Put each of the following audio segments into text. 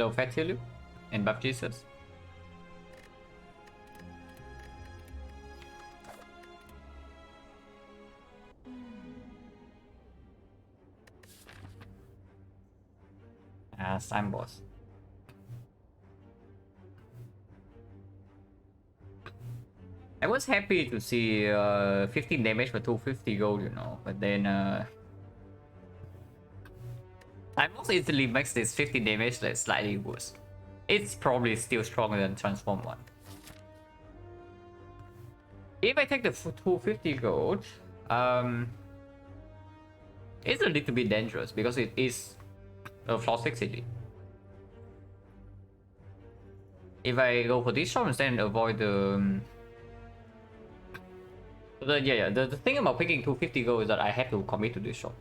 Hello, Fatilu and Buff Jesus. Slime boss. I was happy to see 15 damage for 250 gold, you know, but then I most easily makes this 15 damage like slightly worse. It's probably still stronger than Transform 1. If I take the 250 gold, it's a little bit dangerous because it is a floor 6 elite. If I go for this shot instead and avoid the... the thing about picking 250 gold is that I have to commit to this shot.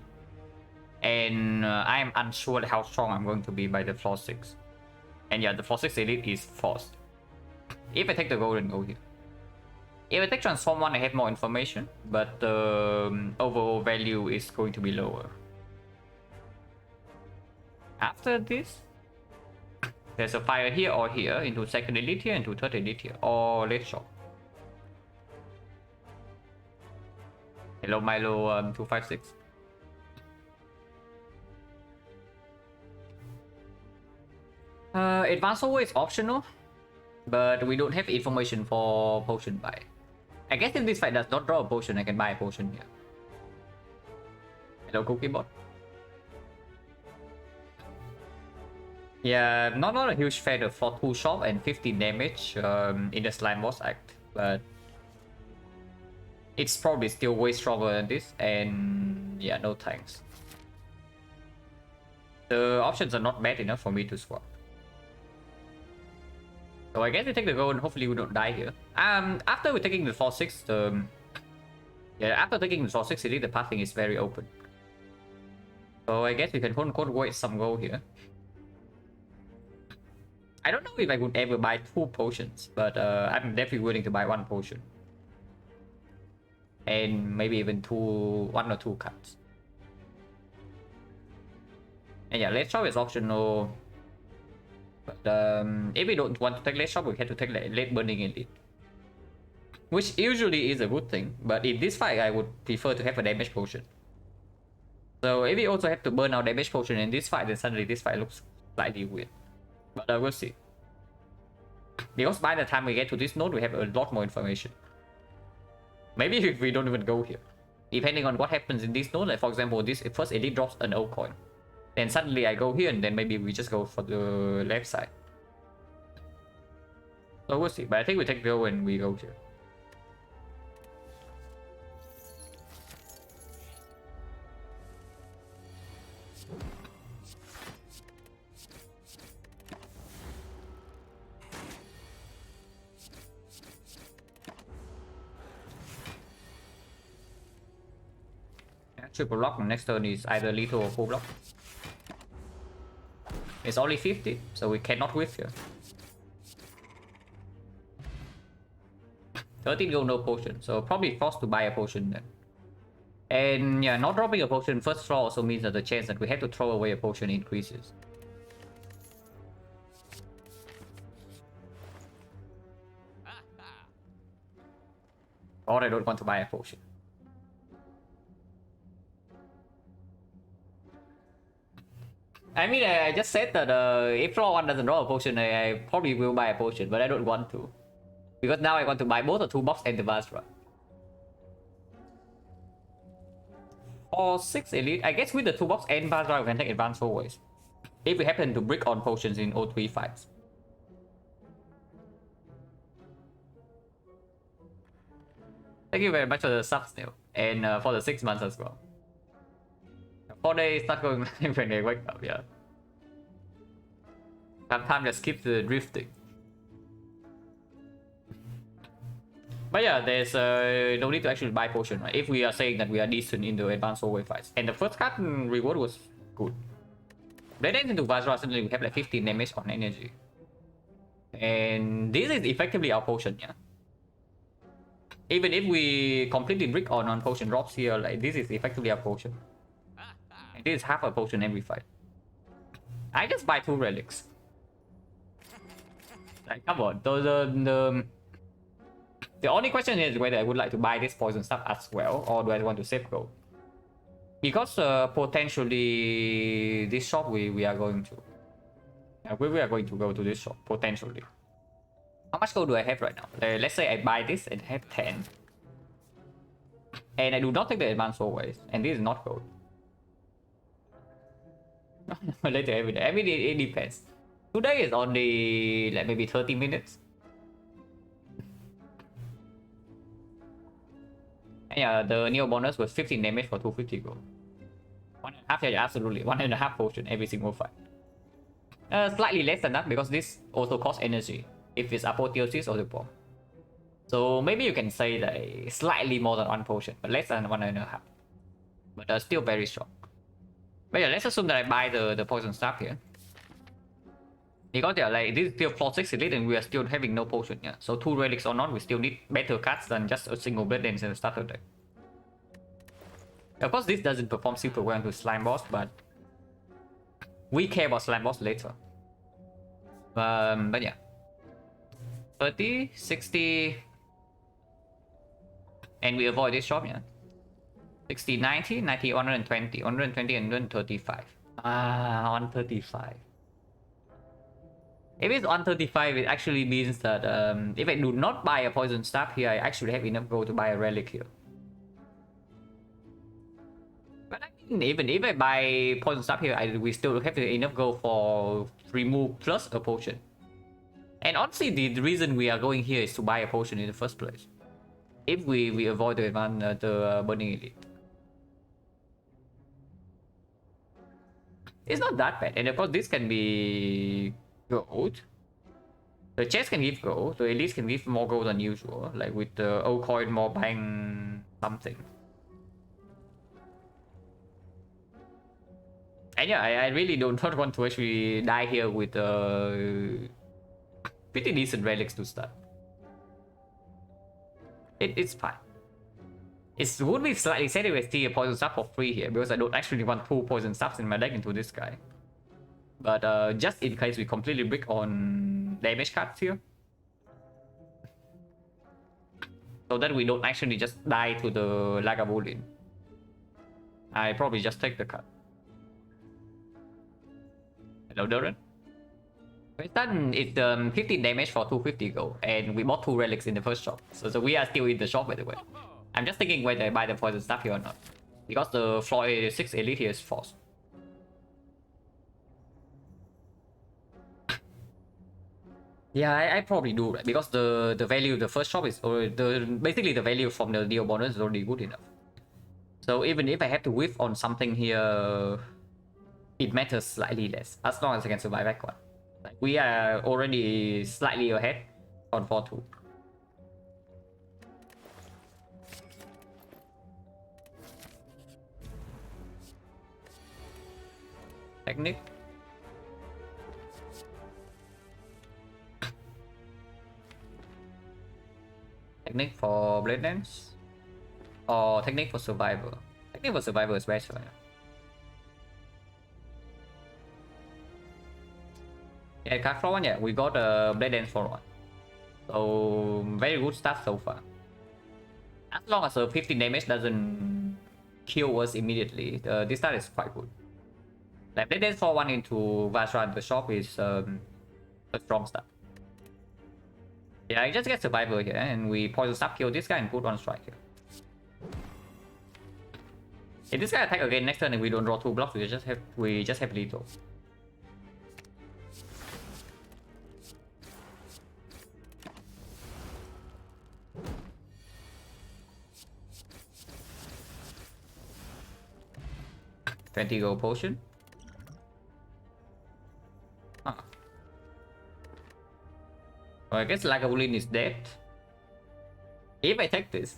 And I'm unsure how strong I'm going to be by the floor 6. And yeah, the floor 6 elite is forced. If I take the gold and go here. If I take Transform 1, I have more information, but the overall value is going to be lower. After this, there's a fire here or here, into second elite here, into third elite here, or late shot. Hello Milo 256. Advanced over is optional, but we don't have information for potion buy. I guess if this fight does not draw a potion, I can buy a potion here. Hello Cookiebot. Yeah, not a huge fan of for 2 shot and 50 damage in the Slime Boss Act, but it's probably still way stronger than this, and yeah, no thanks. The options are not bad enough for me to swap. So I guess we take the gold and hopefully we don't die here. After we're taking the 4-6, after taking the 4-6 elite, the pathing is very open. So I guess we can quote-unquote waste some gold here. I don't know if I would ever buy 2 potions, but I'm definitely willing to buy 1 potion. And maybe even 1 or 2 cuts. And yeah, late shop is optional. But if we don't want to take late shop, we have to take late burning elite. Which usually is a good thing, but in this fight I would prefer to have a damage potion. So if we also have to burn our damage potion in this fight, then suddenly this fight looks slightly weird. But we'll see. Because by the time we get to this node, we have a lot more information. Maybe if we don't even go here. Depending on what happens in this node, like for example, this first elite drops an old coin. Then suddenly I go here and then maybe we just go for the left side. So we'll see. But I think we take go when we go here. Triple block, next turn is either lethal or full block. It's only 50, so we cannot whiff here. 13 gold, no potion, so probably forced to buy a potion then. And yeah, not dropping a potion first throw also means that the chance that we have to throw away a potion increases. Or I don't want to buy a potion. I mean, I just said that if floor 1 doesn't draw a potion, I probably will buy a potion, but I don't want to. Because now I want to buy both the 2-box and the Vazra. For 6 elite, I guess with the 2-box and Vazra, we can take advanced always. If we happen to brick on potions in O3 fights. Thank you very much for the subs, Neil. And for the 6 months as well. 4 days not going live when they wake up, yeah. Sometimes just keep the drifting. But yeah, there's no need to actually buy potion, right? If we are saying that we are decent in the advanced hallway fights. And the first card reward was good. Then into Vazra, suddenly we have like 15 damage on energy. And this is effectively our potion, yeah. Even if we completely brick on potion drops here, like this is effectively our potion. And this is half a potion every fight. I just buy 2 relics. Like, come on. The only question is whether I would like to buy this poison stuff as well, or do I want to save gold? Because potentially this shop we are going to. We are going to go to this shop, potentially. How much gold do I have right now? Let's say I buy this and have 10. And I do not take the advanced always. And this is not gold. Later every day. Every day it depends. Today is only like maybe 30 minutes. And yeah, the new bonus was 15 damage for 250 gold. 1.5, yeah, absolutely. 1.5 potion every single fight. Slightly less than that because this also costs energy if it's apotheosis or the bomb. So maybe you can say that slightly more than 1 potion, but less than 1.5. But still very strong. But yeah, let's assume that I buy the poison stuff here. Because yeah, like this is still floor 6 elite and we are still having no potion, yeah. So 2 relics or not, we still need better cards than just a single blood dance in the starter deck. Of course, this doesn't perform super well into slime boss, but we care about slime boss later. But yeah. 30, 60, and we avoid this shop, yeah. 60, 90, 90, 120, 120, and 135. 135. If it's 135, it actually means that if I do not buy a poison staff here, I actually have enough gold to buy a relic here. But I mean, even if I buy poison staff here, we still have enough gold for remove plus a potion. And honestly, the reason we are going here is to buy a potion in the first place. If we avoid the burning elite. It's not that bad. And of course, this can be gold. The chest can give gold. The elites can give more gold than usual. Like with the old coin more buying something. And yeah, I really do not want to actually die here with pretty decent relics to start. It's fine. It would be slightly sad if I steal a poison stuff for free here, because I don't actually want 2 poison stuffs in my deck into this guy. But just in case we completely brick on damage cards here. So that we don't actually just die to the Lagavulin. I probably just take the card. Hello, Doran. It's done. It's 15 damage for 250 gold, and we bought 2 relics in the first shop. So we are still in the shop, by the way. I'm just thinking whether I buy the poison stuff here or not, because the floor 6 elite here is forced. Yeah, I probably do, right? Because the value of the first shop is, or basically the value from the deal bonus is already good enough. So even if I have to whiff on something here, it matters slightly less, as long as I can survive that one. Like, we are already slightly ahead on 4-2. Technique. Technique for blade dance, or technique for survivor. Technique for survivor is better. Yeah, card for one. Yeah, we got a blade dance for one. So very good stuff so far. As long as 15 damage doesn't kill us immediately, this start is quite good. Like blade dance for one into Vajra the shop is a strong start. Yeah, I just get survivor here, and we poison sub kill this guy and put on strike here. If this guy attack again next turn and we don't draw 2 blocks, we just have lethal. $20 gold potion. Well, I guess Lagavulin is dead. If I take this,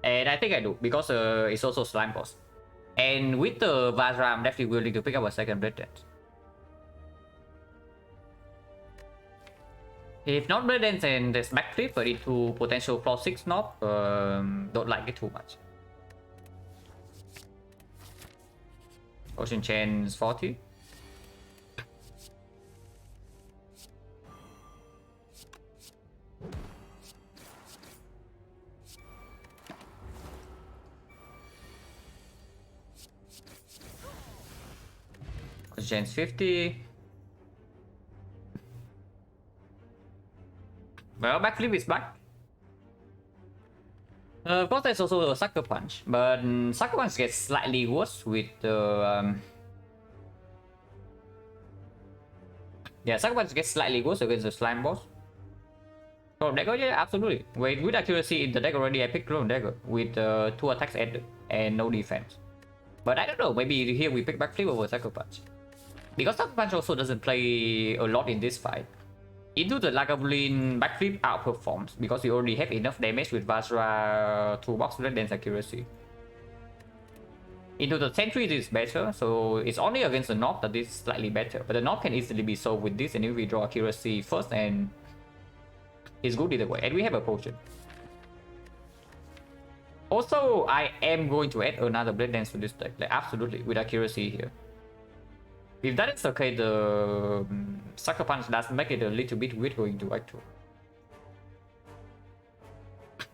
and I think I do, because it's also slime boss. And with the Vajra, I'm definitely willing to pick up a second Blood Dance. If not Blood Dance and there's backflip, but into potential floor 6 knob, don't like it too much. Ocean Chains 40. chance 50. Well, backflip is back. Of course, there's also a Sucker Punch, but Sucker Punch gets slightly worse with the... yeah, Sucker Punch gets slightly worse against the Slime Boss. Clone Dagger, yeah, absolutely. With good accuracy in the deck already, I picked Clone Dagger with 2 attacks added and no defense. But I don't know, maybe here we pick Backflip over Sucker Punch. Because Sucker Punch also doesn't play a lot in this fight. Into the Lagavulin, Backflip outperforms because we already have enough damage with Vajra toolbox Red Dance accuracy. Into the Sentry is better, so it's only against the Knob that is slightly better. But the Knob can easily be solved with this, and if we draw accuracy first, and it's good either way. And we have a potion. Also, I am going to add another Blade Dance to this deck, like absolutely, with accuracy here. If that is okay, the Sucker Punch does make it a little bit weird going to Act 2.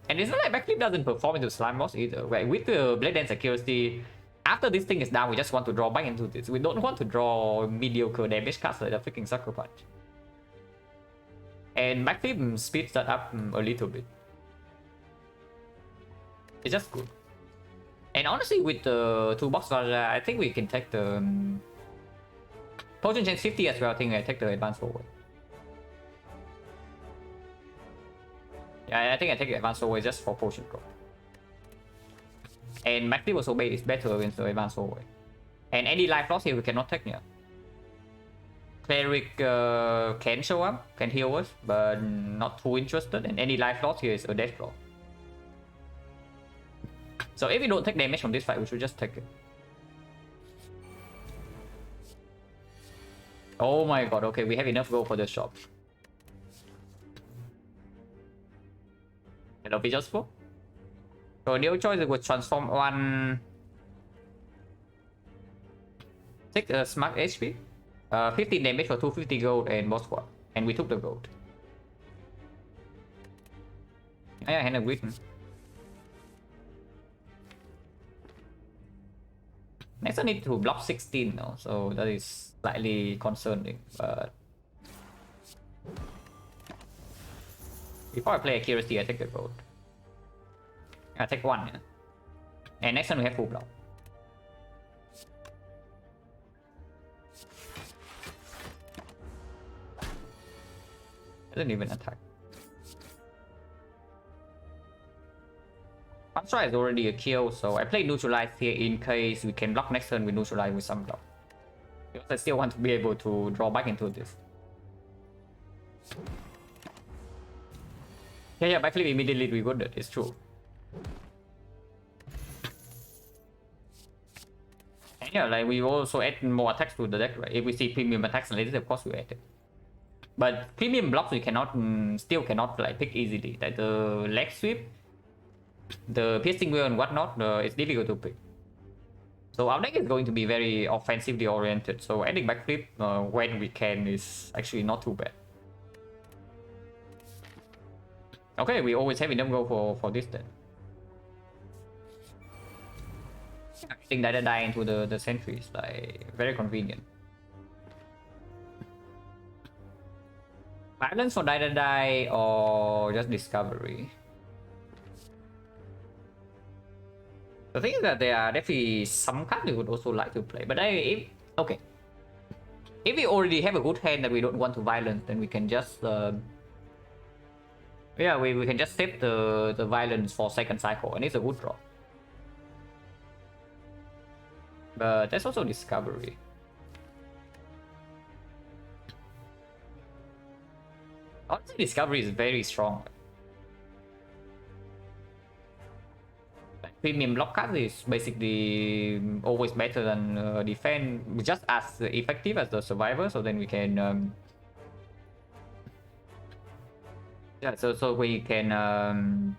And it's not like Backflip doesn't perform into Slime Boss either. Right? With the Blade Dance accuracy, after this thing is down, we just want to draw back into this. We don't want to draw mediocre damage cards like the freaking Sucker Punch. And Backflip speeds that up a little bit. It's just good. And honestly, with the toolbox Vajra, I think we can take the... Potion chance 50 as well. I think I take the advance forward. Yeah, I think I take the advance forward just for potion drop. And Backflip also is better against the advance forward. And any life loss here we cannot take now. Cleric can show up, can heal us, but not too interested. And any life loss here is a death blow. So if we don't take damage from this fight, we should just take it. Oh my god, okay, we have enough gold for the shop. Hello, Visual. So new choice would transform one... Take a smart HP. 15 damage for 250 gold and boss squad. And we took the gold. I had a written. Next I need to block 16 now, so that is slightly concerning, but... Before I play accuracy, I take the gold. I take 1, yeah. And next time we have full block. Doesn't even attack. Pantra is already a kill, so I play neutralize here in case we can block next turn with neutralize with some block. Because I still want to be able to draw back into this. Yeah, backflip immediately we got that, it's true. And yeah, like we also add more attacks to the deck, right? If we see premium attacks later, of course we add it. But premium blocks we cannot, still cannot like pick easily. Like the leg sweep, the piercing wheel and whatnot, it's difficult to pick. So our deck is going to be very offensively oriented. So adding backflip when we can is actually not too bad. Okay, we always have enough gold for this then. I think that I die into the sentries, like very convenient. Balance for die or just discovery. The thing is that there are definitely some cards we would also like to play, but if we already have a good hand that we don't want to violence, then we can just yeah, we can just save the violence for second cycle, and it's a good draw. But there's also discovery. Honestly, discovery is very strong. Premium block card is basically always better than defense, just as effective as the survivor. So then we can, yeah. So we can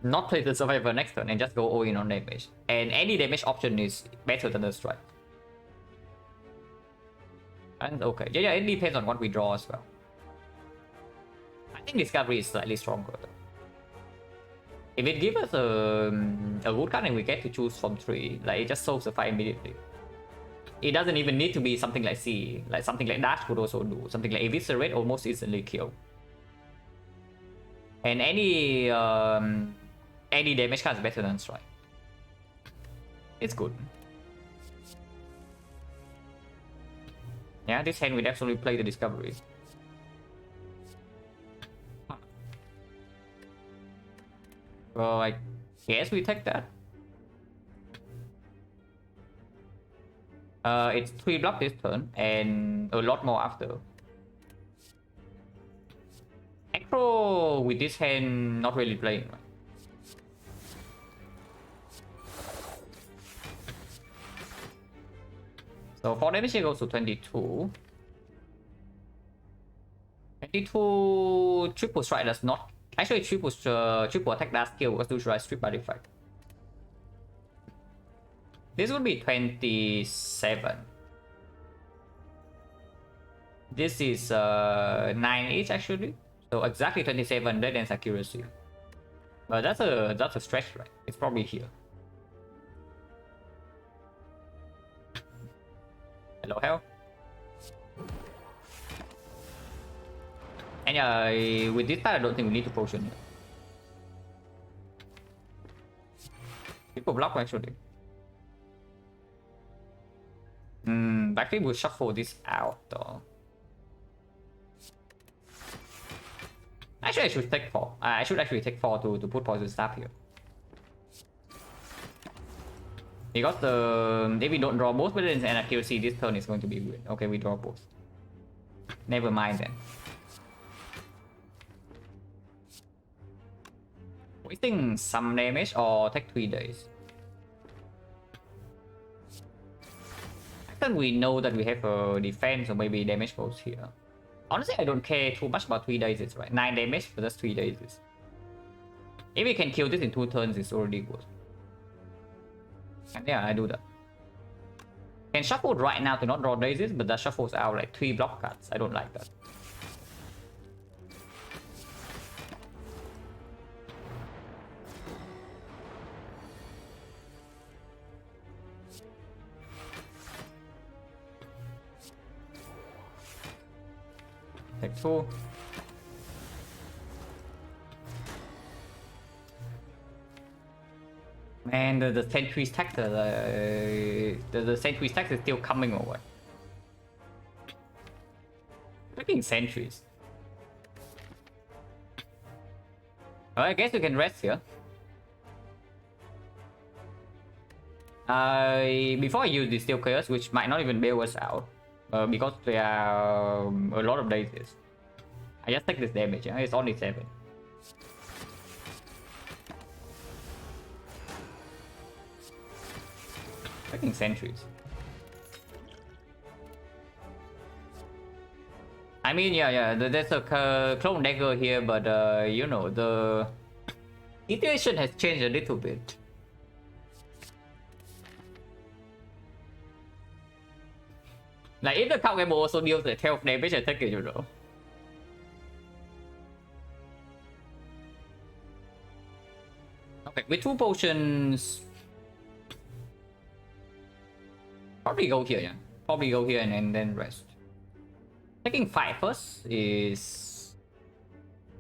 not play the survivor next turn and just go all in on damage. And any damage option is better than the strike. And okay, yeah, it depends on what we draw as well. I think discovery is slightly stronger though. If it gives us a good card and we get to choose from 3, like it just solves the fight immediately. It doesn't even need to be something like C. Like something like that could also do. Something like Eviscerate almost instantly kill. And any damage card is better than Strike. It's good. Yeah, this hand will actually play the Discovery. Well, I guess we take that. It's 3 block this turn and a lot more after. Acro with this hand not really playing. Right? So 4 damage here goes to 22. 22 triple strike does not. Actually, triple attack does kill because 2 strike strip by defect. This would be 27. This is 9 each actually. So exactly 27 dead ends accuracy. But that's a stretch, right? It's probably here. Hello, hell. And yeah, with this part, I don't think we need to potion here. People block actually. Actually, we'll shuffle this out though. Actually, I should take 4. I should actually take 4 to put poison staff here. Because if we don't draw both balance and accuracy, this turn is going to be weird. Okay, we draw both. Never mind then. Wasting some damage or take 3 days. After we know that we have a defense, so maybe damage goes here. Honestly, I don't care too much about 3 days, it's right. 9 damage, but that's 3 days. If we can kill this in 2 turns, it's already good. And yeah, I do that. Can shuffle right now to not draw daisies, but that shuffles out like 3 block cards. I don't like that. Take 2. And the sentry stack, the sentry stack is still coming over. Freaking sentries. Well, I guess we can rest here. Before I use the Steel Chaos, which might not even bail us out, because there are a lot of daisies. I just take this damage, yeah? It's only 7. Fucking sentries. I mean, yeah, there's a clone dagger here, but you know, the situation has changed a little bit. Like, if the card game also deals the 12 damage, I take it, you know. Okay, with 2 potions. Probably go here, yeah. Probably go here and then rest. Taking 5 first is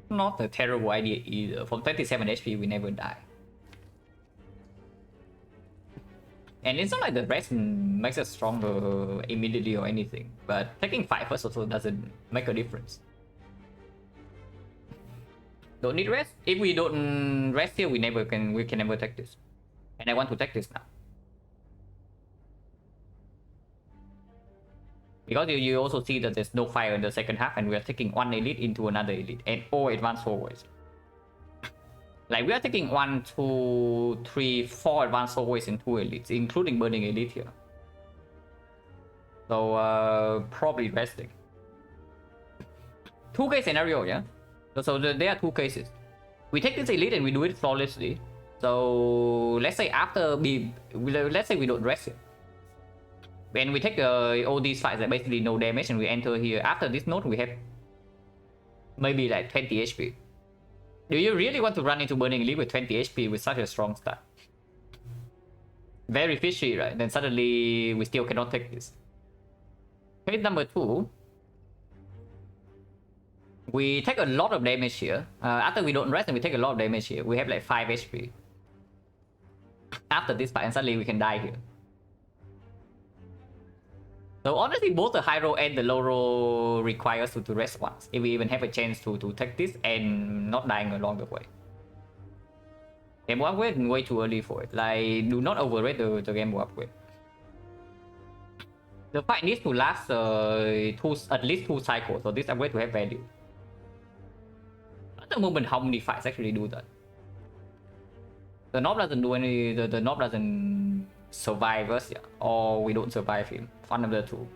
not a terrible idea either. From 27 HP, we never die. And it's not like the rest makes us stronger immediately or anything. But taking 5 first also doesn't make a difference. Don't need rest. If we don't rest here, we can never take this. And I want to take this now. Because you also see that there's no fire in the second half and we are taking 1 elite into another elite and all advanced hallways. Like we are taking 1, 2, 3, 4 advanced hallways and 2 elites, including burning elite here. So probably resting. 2 case scenario, yeah? So there are 2 cases. We take this elite and we do it flawlessly. So let's say let's say we don't rest here. When we take all these fights, like basically no damage, and we enter here. After this node, we have maybe like 20 HP. Do you really want to run into Burning Elite with 20 HP with such a strong start? very fishy, right? Then suddenly we still cannot take this. Phase number 2. We take a lot of damage here. After we don't rest and we take a lot of damage here. We have like 5 HP. After this fight, and suddenly we can die here. So honestly, both the high roll and the low roll require us to rest once. If we even have a chance to take this and not dying along the way. Game upgrade way too early for it. Like, do not overrate the game upgrade. The fight needs to last at least 2 cycles, so this upgrade will have value. At the moment, how many fights actually do that? The knob doesn't do any. The knob doesn't survive us, yeah, or we don't survive him. One of the two.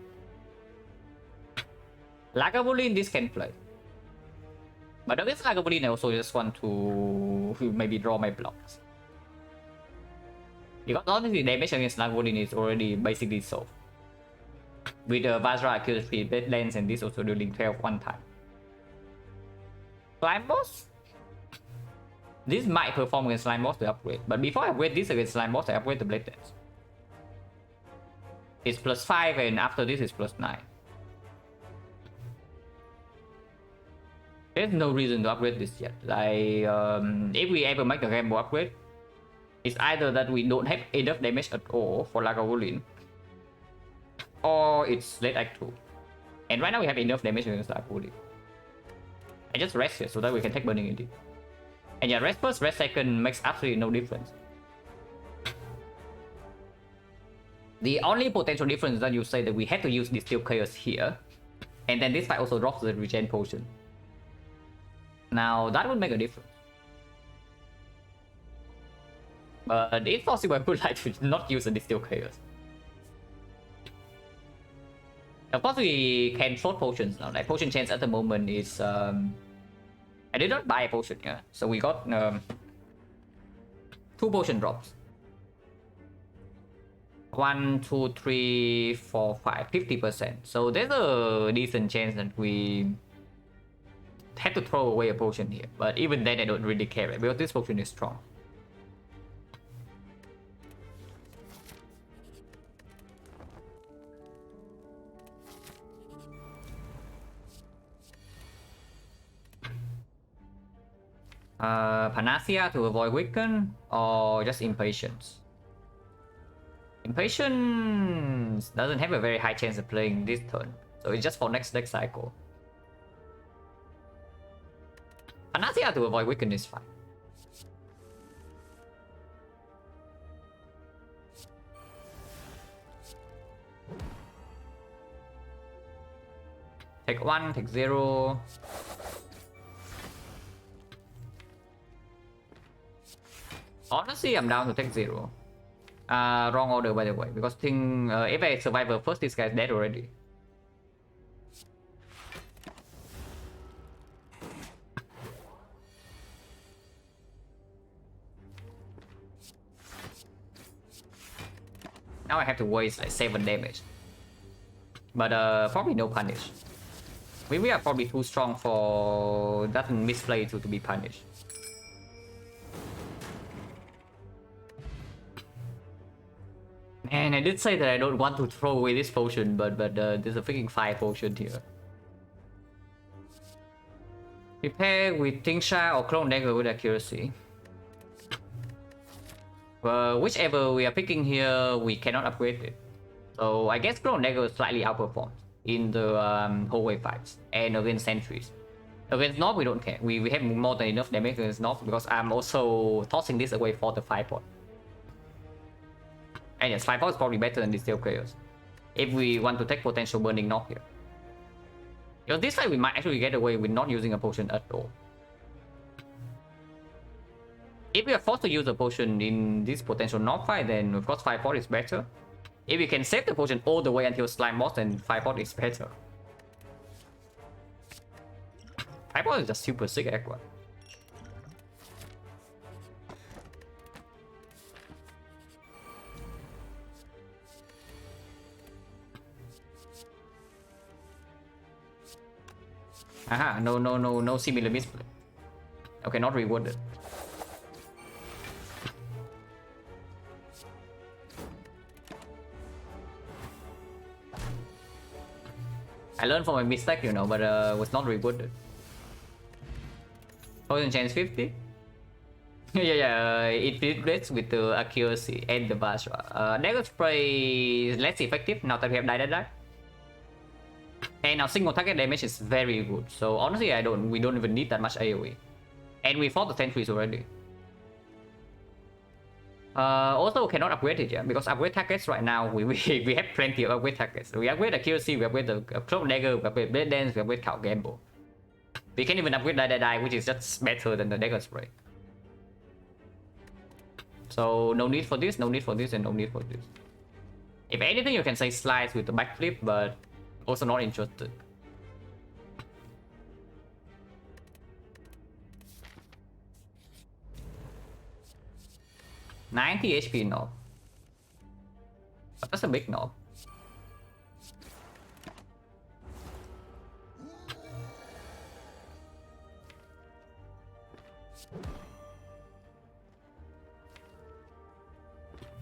Lagavulin, this can play. But against Lagavulin, I also just want to maybe draw my blocks. Because honestly, damage against Lagavulin is already basically solved. With the Vajra accuracy, dead lens, and this also dealing 12 one time. Slime boss? This might perform against Slime boss to upgrade. But before I upgrade this against Slime boss, I upgrade the Blade Dance. It's +5 and after this is +9. There's no reason to upgrade this yet. Like, if we ever make a Rainbow upgrade, it's either that we don't have enough damage at all for Lagavulin, or it's late Act 2. And right now we have enough damage against Lagavulin. I just rest here so that we can take Burning Indeed. And yeah, rest first, rest second makes absolutely no difference. The only potential difference is that you say that we had to use Distill Chaos here, and then this fight also drops the regen potion. Now that would make a difference. But if possible, I would like to not use a Distill Chaos. Of course, we can float potions now. Like potion chance at the moment is I did not buy a potion, yeah. So we got 2 potion drops. 1, 2, 3, 4, 5, 50%. So there's a decent chance that we had to throw away a potion here. But even then, I don't really care, right? Because this potion is strong. Panacea to avoid weaken, or just Impatience? Impatience doesn't have a very high chance of playing this turn, so it's just for next deck cycle. Panacea to avoid weaken is fine. Take 1, take 0. Honestly, I'm down to take 0. Wrong order, by the way, because if I survive first, this guy's dead already. Now I have to waste like 7 damage. But probably no punish. We are probably too strong for that misplay to be punished. Man, I did say that I don't want to throw away this potion, but there's a freaking 5 potion here. Prepare with Tingsha or Clone Dagger with accuracy. Whichever we are picking here, we cannot upgrade it. So I guess Clone Dagger slightly outperforms in the hallway fights and against sentries. Against Nob, we don't care. We have more than enough damage against Nob because I'm also tossing this away for the 5 point. And yes, 5 is probably better than Distill Chaos if we want to take potential burning knock here. Because this fight we might actually get away with not using a potion at all. If we are forced to use a potion in this potential knock fight, then of course 5 is better. If we can save the potion all the way until Slime Boss, then 5 is better. 5 is just super sick Aqua. Aha, no similar misplay. Okay, not rewarded. I learned from my mistake, you know, but was not rewarded. Poison chance 50. It replaces with the accuracy and the bash. Dagger spray is less effective now that we have die. And our single target damage is very good. So honestly, we don't even need that much AoE. And we fought the sentries already. Also cannot upgrade it yet because upgrade targets right now we have plenty of upgrade targets. We upgrade accuracy, we upgrade the cloak dagger, we upgrade blade dance, we upgrade cow gamble. We can even upgrade die, which is just better than the dagger spray. So no need for this, no need for this, and no need for this. If anything, you can say slides with the backflip, but also not interested. $90 HP knob. But that's a big knob.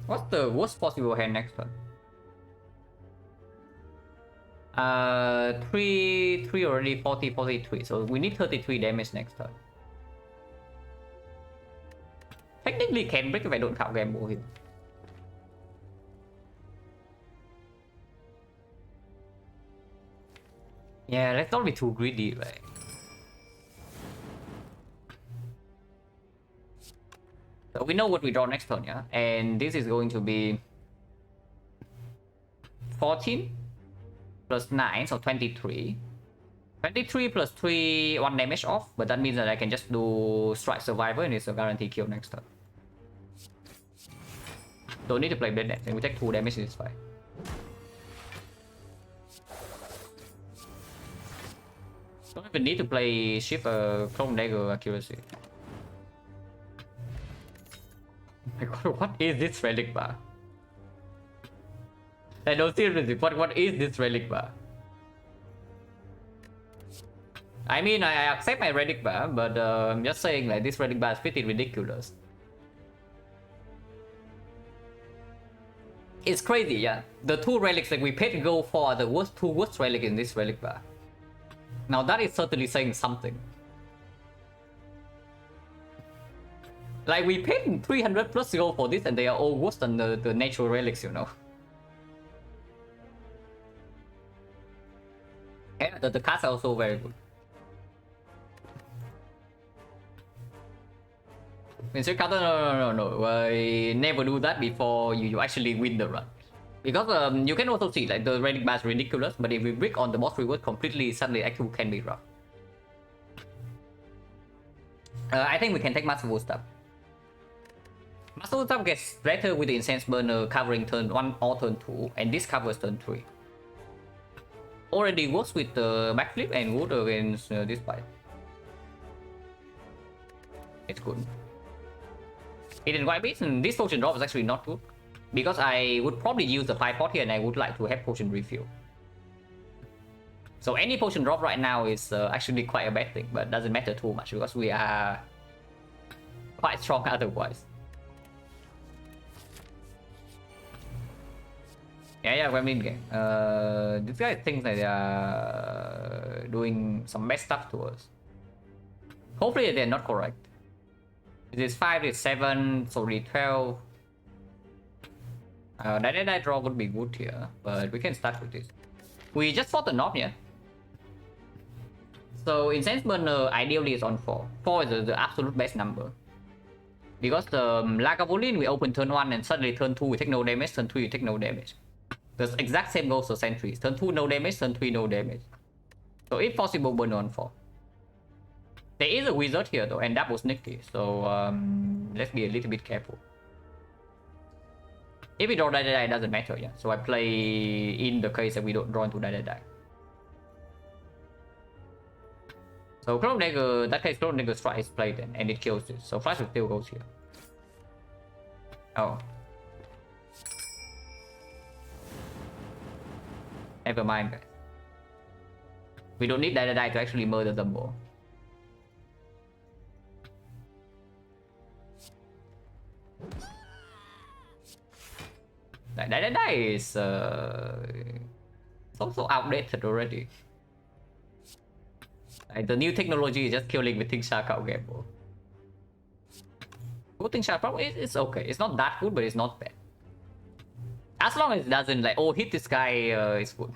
What's the worst possible hand next turn? 3 already, 40, 43. So we need 33 damage next turn. Technically can break if I don't count gamble here. Yeah, let's not be too greedy, right? So we know what we draw next turn, yeah? And this is going to be 14 plus 9, so 23. 23 plus 3, 1 damage off, but that means that I can just do Strike Survivor and it's a guaranteed kill next turn. Don't need to play Blade Dance, and we take 2 damage, it's fine. Don't even need to play Shift Clone Dagger Accuracy. My god, what is this relic bar? I don't seriously, what is this relic bar? I mean, I accept my relic bar, but I'm just saying like this relic bar is pretty ridiculous. It's crazy, yeah. The 2 relics that we paid gold for are the two worst relics in this relic bar. Now that is certainly saying something. Like we paid 300 plus gold for this and they are all worse than the natural relics, you know. And the cards are also very good. Insert counter, no. I never do that before you actually win the run. Because you can also see like the relic bar is ridiculous, but if we brick on the boss reward completely, suddenly actually can be rough. I think we can take Masterful Step. Masterful Step gets better with the Incense Burner covering turn 1 or turn 2, and this covers turn 3. Already works with the backflip and good against this fight. It's good. Hidden White Beast, and this potion drop is actually not good. Because I would probably use the 5 pot here and I would like to have potion refill. So any potion drop right now is actually quite a bad thing, but doesn't matter too much because we are quite strong otherwise. Yeah, Gremlin game. These guys think that they are doing some bad stuff to us. Hopefully they're not correct. It is 5, it's 7, so read 12. Die draw would be good here, but we can start with this. We just fought the knob here. So Incense Burner ideally is on 4. 4 is the absolute best number. Because the Lagavulin we open turn 1 and suddenly turn 2 we take no damage, turn 3 we take no damage. The exact same goes for sentries. Turn 2 no damage, turn 3 no damage. So if possible burn on 4. There is a wizard here though, and that was sneaky, so let's be a little bit careful. If we draw die, it doesn't matter, yeah. So I play in the case that we don't draw into die. So Clone Dagger, that case Clone Dagger Strike is played then, and it kills it. So Flash still goes here. Oh. Never mind, guys. We don't need die to actually murder them more. Die is It's also outdated already. Like, the new technology is just killing with XecnaR out game. Good XecnaR probably it's okay. It's not that good, but it's not bad. As long as it doesn't like, oh, hit this guy, it's good.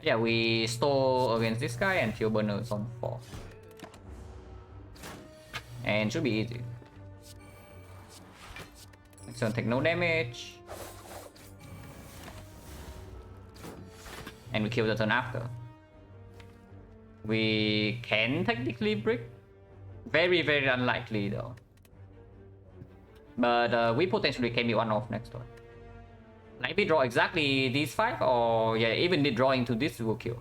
Yeah, we store against this guy and fuel burner is on 4. And should be easy. Next one take no damage. And we kill the turn after. We can technically brick. Very, very unlikely though. But we potentially can be one off next one. Like if we draw exactly these 5, or yeah, even the draw into this will kill.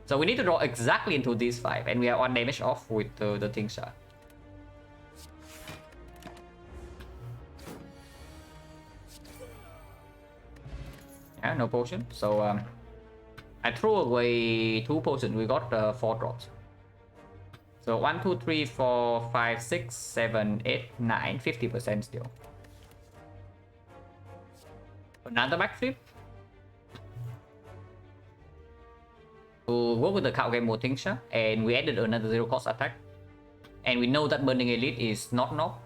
So we need to draw exactly into these 5, and we are 1 damage off with the XecnaR. Yeah, no potion. So I threw away 2 potions. We got 4 drops. So 1, 2, 3, 4, 5, 6, 7, 8, 9, 50% still. Another backflip. To work with the cow game mode XecnaR, and we added another 0 cost attack. And we know that Burning Elite is not knock.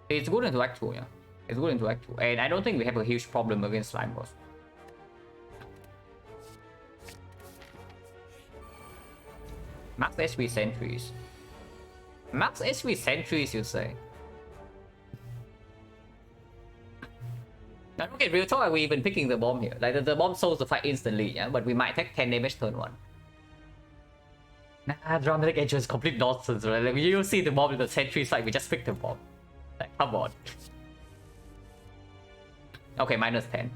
It's good into Act 2, yeah. It's good into Act 2. And I don't think we have a huge problem against Slime Boss. Max HP sentries. Max HP sentries, you say? Now, okay, real talk, are we even picking the bomb here? Like, the bomb solves the fight instantly, yeah? But we might take 10 damage turn 1. Nah, dramatic edge is complete nonsense, right? Like, you see the bomb in the sentries, like, we just pick the bomb. Like, come on. Okay, minus 10.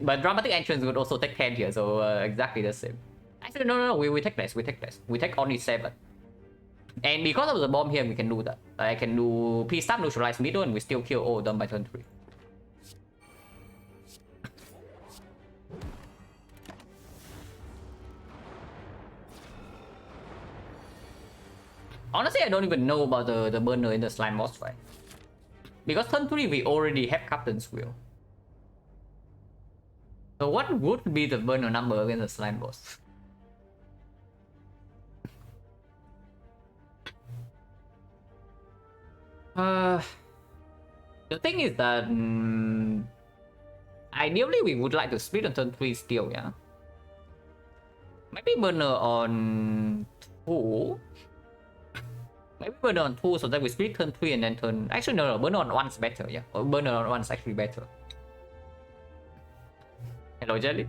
But dramatic entrance would also take 10 here, so exactly the same. Actually, no, we take less, we take less. We take only 7. And because of the bomb here, we can do that. I can do P-Stab, neutralize middle, and we still kill all of them by turn 3. Honestly, I don't even know about the burner in the slime boss fight. Because turn 3, we already have Captain's Wheel. So what would be the burner number against the slime boss? The thing is that ideally we would like to split on turn 3 still, yeah. Maybe burner on 2. Maybe burner on 2 so that we split turn 3 and then turn. Actually, no, burner on 1 is better, yeah. Or burner on 1 is actually better. Hello, Jelly.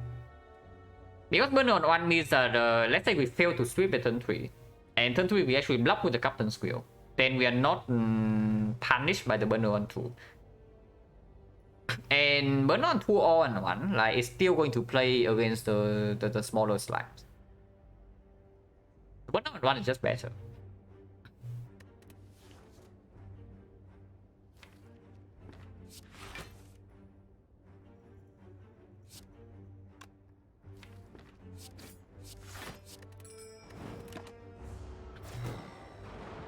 Because burner on 1 means that let's say we fail to sweep the turn 3, and turn 3 we actually block with the Captain's Wheel. Then we are not punished by the burner on 2. And burner on 2 or on 1, like, it's still going to play against the smaller slimes. Burner on 1 is just better.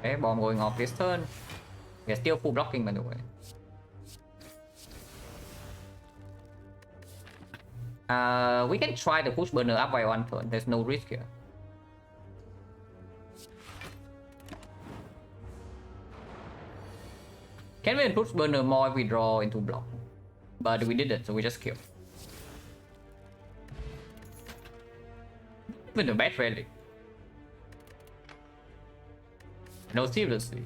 Okay, bomb going off this turn. We are still full blocking, by the way. We can try to push burner up by 1 turn. There's no risk here. Can we push burner more if we draw into block? But we didn't, so we just kill. Even a bad relic. No, seriously.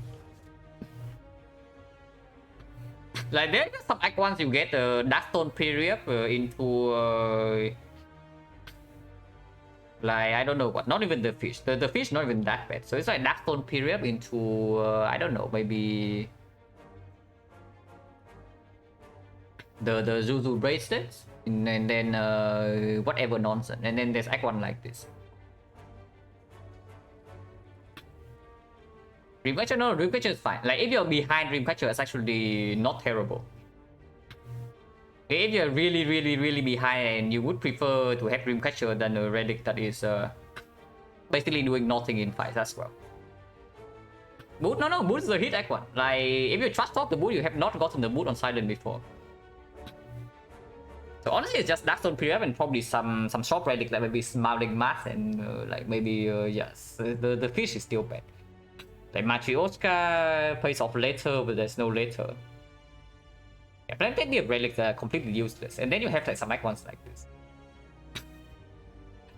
Like, there are some act ones you get Darkstone period into like, I don't know what, not even the fish. The fish not even that bad. So it's like Darkstone period into I don't know, maybe the Zuzu bracelets, and then whatever nonsense, and then there's act one like this. Dreamcatcher, no, Dreamcatcher is fine. Like, if you're behind Dreamcatcher, it's actually not terrible. If you're really behind and you would prefer to have Dreamcatcher than a relic that is basically doing nothing in fights as well. Boot? No, boot is the hit icon. Like, if you trust off the boot, you have not gotten the boot on Silent before. So honestly, it's just Dark Stone Pre-Rev and probably some short relic, like maybe Smiling Mask and like maybe, yes, the fish is still bad. Like Matryoshka plays off later, but there's no later. Yeah, plenty of relics are completely useless. And then you have like some icons like this.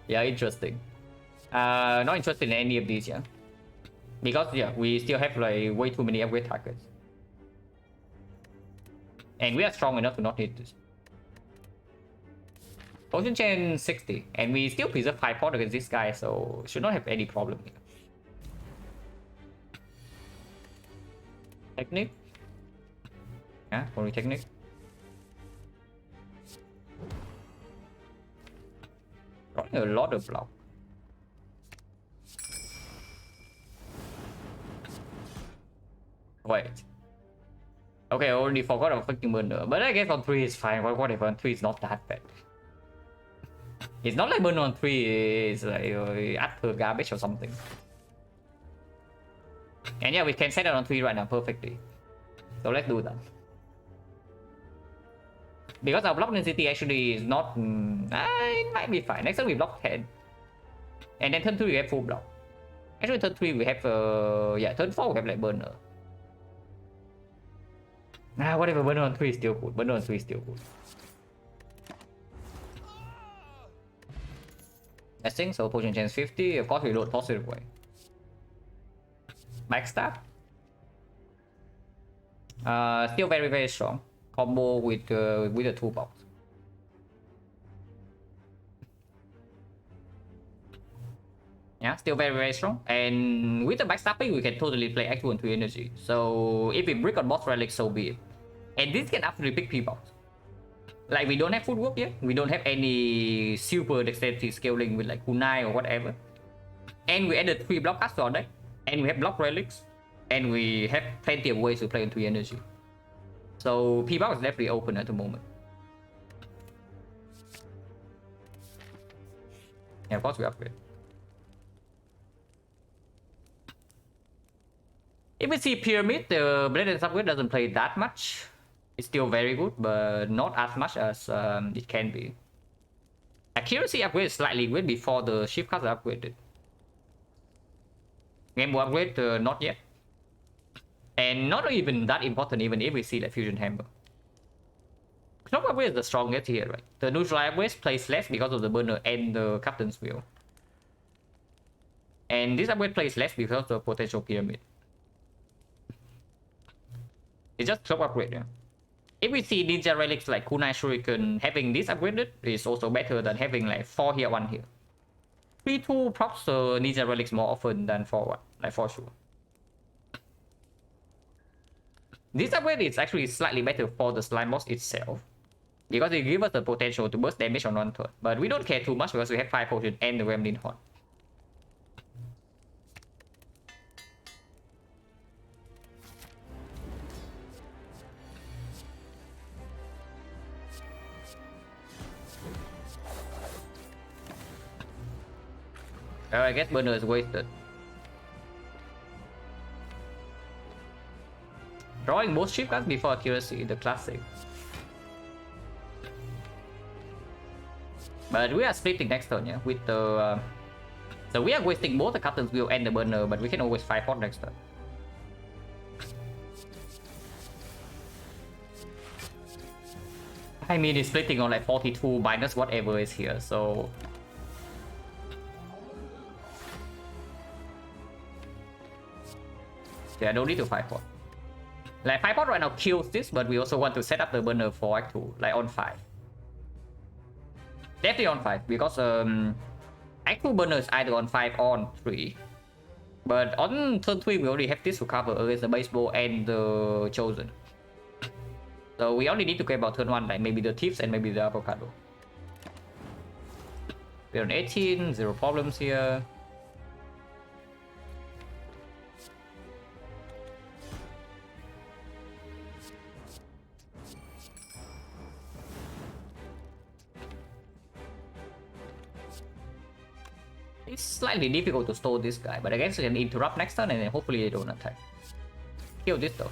Yeah, interesting. Not interested in any of these, yeah. Because, yeah, we still have like way too many upgrade targets. And we are strong enough to not hit this. Potion chain 60. And we still preserve 5 port against this guy, so should not have any problem here. Technique? Yeah, only technique. Drawing a lot of block. Wait. Okay, I already forgot about fucking burner. But I guess on 3 is fine. Whatever, on 3 is not that bad. It's not like burner on 3 is like utter garbage or something. And yeah, we can set it on 3 right now perfectly. So let's do that. Because our block density actually is not... it might be fine. Next time we block 10. And then turn 2 we have full block. Actually turn 3 we have... yeah, turn 4 we have like burner. Whatever, burner on 3 is still good. Burner on 3 is still good. I think so. Potion chance 50. Of course we load positive way. Backstab. Still very strong. Combo with the toolbox. Yeah, still very strong. And with the backstabbing, we can totally play Act 2 and 3 energy. So if we brick on boss relic, so be it. And this can absolutely pick P-box. Like, we don't have footwork yet. We don't have any super dexterity scaling with like kunai or whatever. And we added 3 block cards to our deck. And we have block relics. And we have plenty of ways to play on 3 energy. So P-box is definitely open at the moment. Yeah, of course we upgrade. If we see Pyramid, the Blade and upgrade doesn't play that much. It's still very good, but not as much as it can be. Accuracy upgrade is slightly good before the shift cards are upgraded. Gamble upgrade, not yet. And not even that important even if we see like Fusion Hammer. Clock upgrade is the strongest here, right? The neutral upgrade plays less because of the burner and the captain's wheel. And this upgrade plays less because of the potential pyramid. It's just clock upgrade, yeah. If we see ninja relics like Kunai Shuriken, having this upgraded is also better than having like 4 here, 1 here. 3-2 procs ninja relics more often than 4-1, like for sure. This upgrade is actually slightly better for the slime boss itself, because it gives us the potential to burst damage on 1 turn. But we don't care too much because we have 5 potions and the Gremlin Horn. I guess burner is wasted. Drawing both shift cards before accuracy, the classic. But we are splitting next turn, yeah, with the... so we are wasting both the captain's wheel and the burner, but we can always 5-4 next turn. I mean, it's splitting on like 42 minus whatever is here, so... yeah, no need to 5-4. Like 5-4 right now kills this, but we also want to set up the burner for Act 2, like on 5. Definitely on 5, because Act 2 burner is either on 5 or on 3. But on turn 3 we already have this to cover against the baseball and the chosen. So we only need to care about turn 1, like maybe the tips and maybe the avocado. We're on 18, 0 problems here. It's slightly difficult to stall this guy, but I guess we can interrupt next turn and then hopefully they don't attack. Kill this though.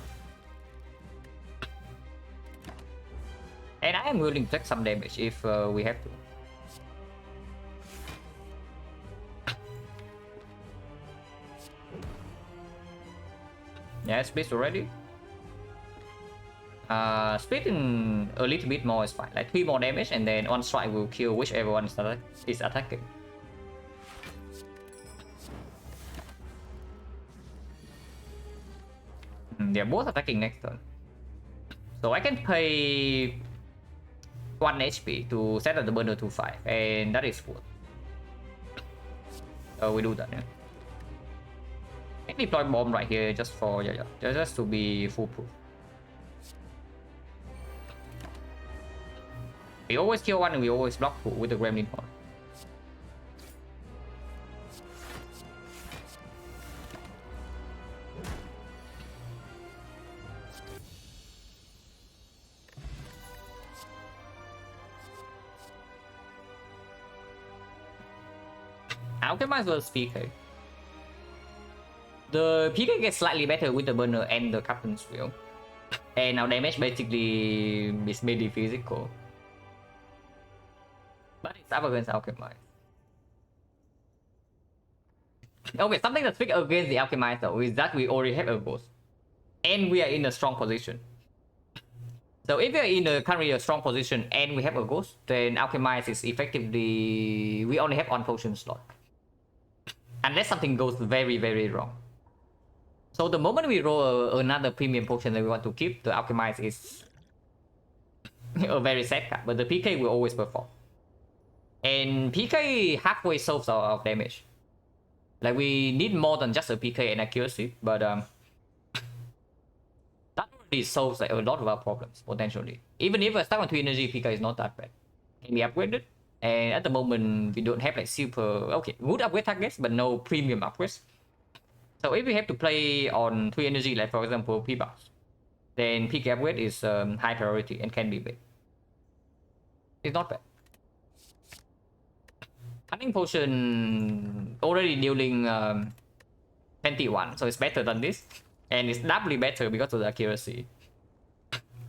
And I am willing to take some damage if we have to. Yeah, split already. Splitting a little bit more is fine. Like 3 more damage and then one strike will kill whichever one is attacking. They're both attacking next turn. So I can pay 1 HP to set up the burner to 5, and that is good. So we do that, yeah. I can deploy bomb right here just for just to be foolproof. We always kill one and we always block with the Gremlin Horn. Alchemist versus PK. The PK gets slightly better with the burner and the captain's wheel. And our damage basically is mainly physical. But it's up against Alchemist. Okay, something that's big against the Alchemist though is that we already have a ghost. And we are in a strong position. So if we are in a currently a strong position and we have a ghost, then Alchemist is effectively... we only have one potion slot. Unless something goes very, very wrong. So the moment we roll another premium potion that we want to keep, the Alchemist is a very sad card, but the PK will always perform. And PK halfway solves our damage. Like we need more than just a PK and accuracy, but that already solves like a lot of our problems, potentially. Even if a stuck on 2 energy, PK is not that bad. Can be upgraded. And at the moment, we don't have like super... okay, good upgrade targets, but no premium upgrades. So if we have to play on 3 energy, like for example, P-Box, then PK upgrade is high priority and can be big. It's not bad. Cunning Potion already dealing 21, so it's better than this. And it's doubly better because of the accuracy.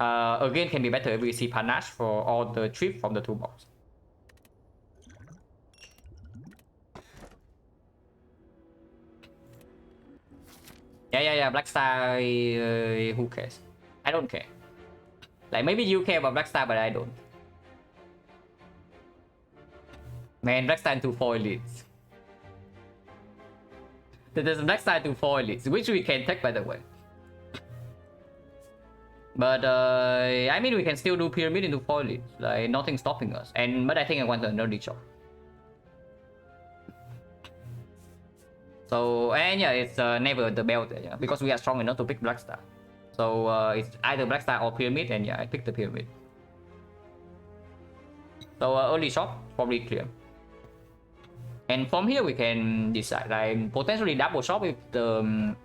Again, can be better if we see Panache for all the trip from the toolbox. Yeah, Black Star, who cares? I don't care. Like, maybe you care about Black Star, but I don't. Man, Black Star into 4 elites. There's Black Star into 4 elites, which we can take, by the way. But, I mean, we can still do Pyramid into 4 elites. Like, nothing stopping us. But I think I want a nerdy chop. So, and yeah, it's never the belt, yeah, because we are strong enough to pick Black Star. So, it's either Black Star or Pyramid, and yeah, I picked the Pyramid. So, early shot, probably clear. And from here, we can decide, like, potentially double shot if the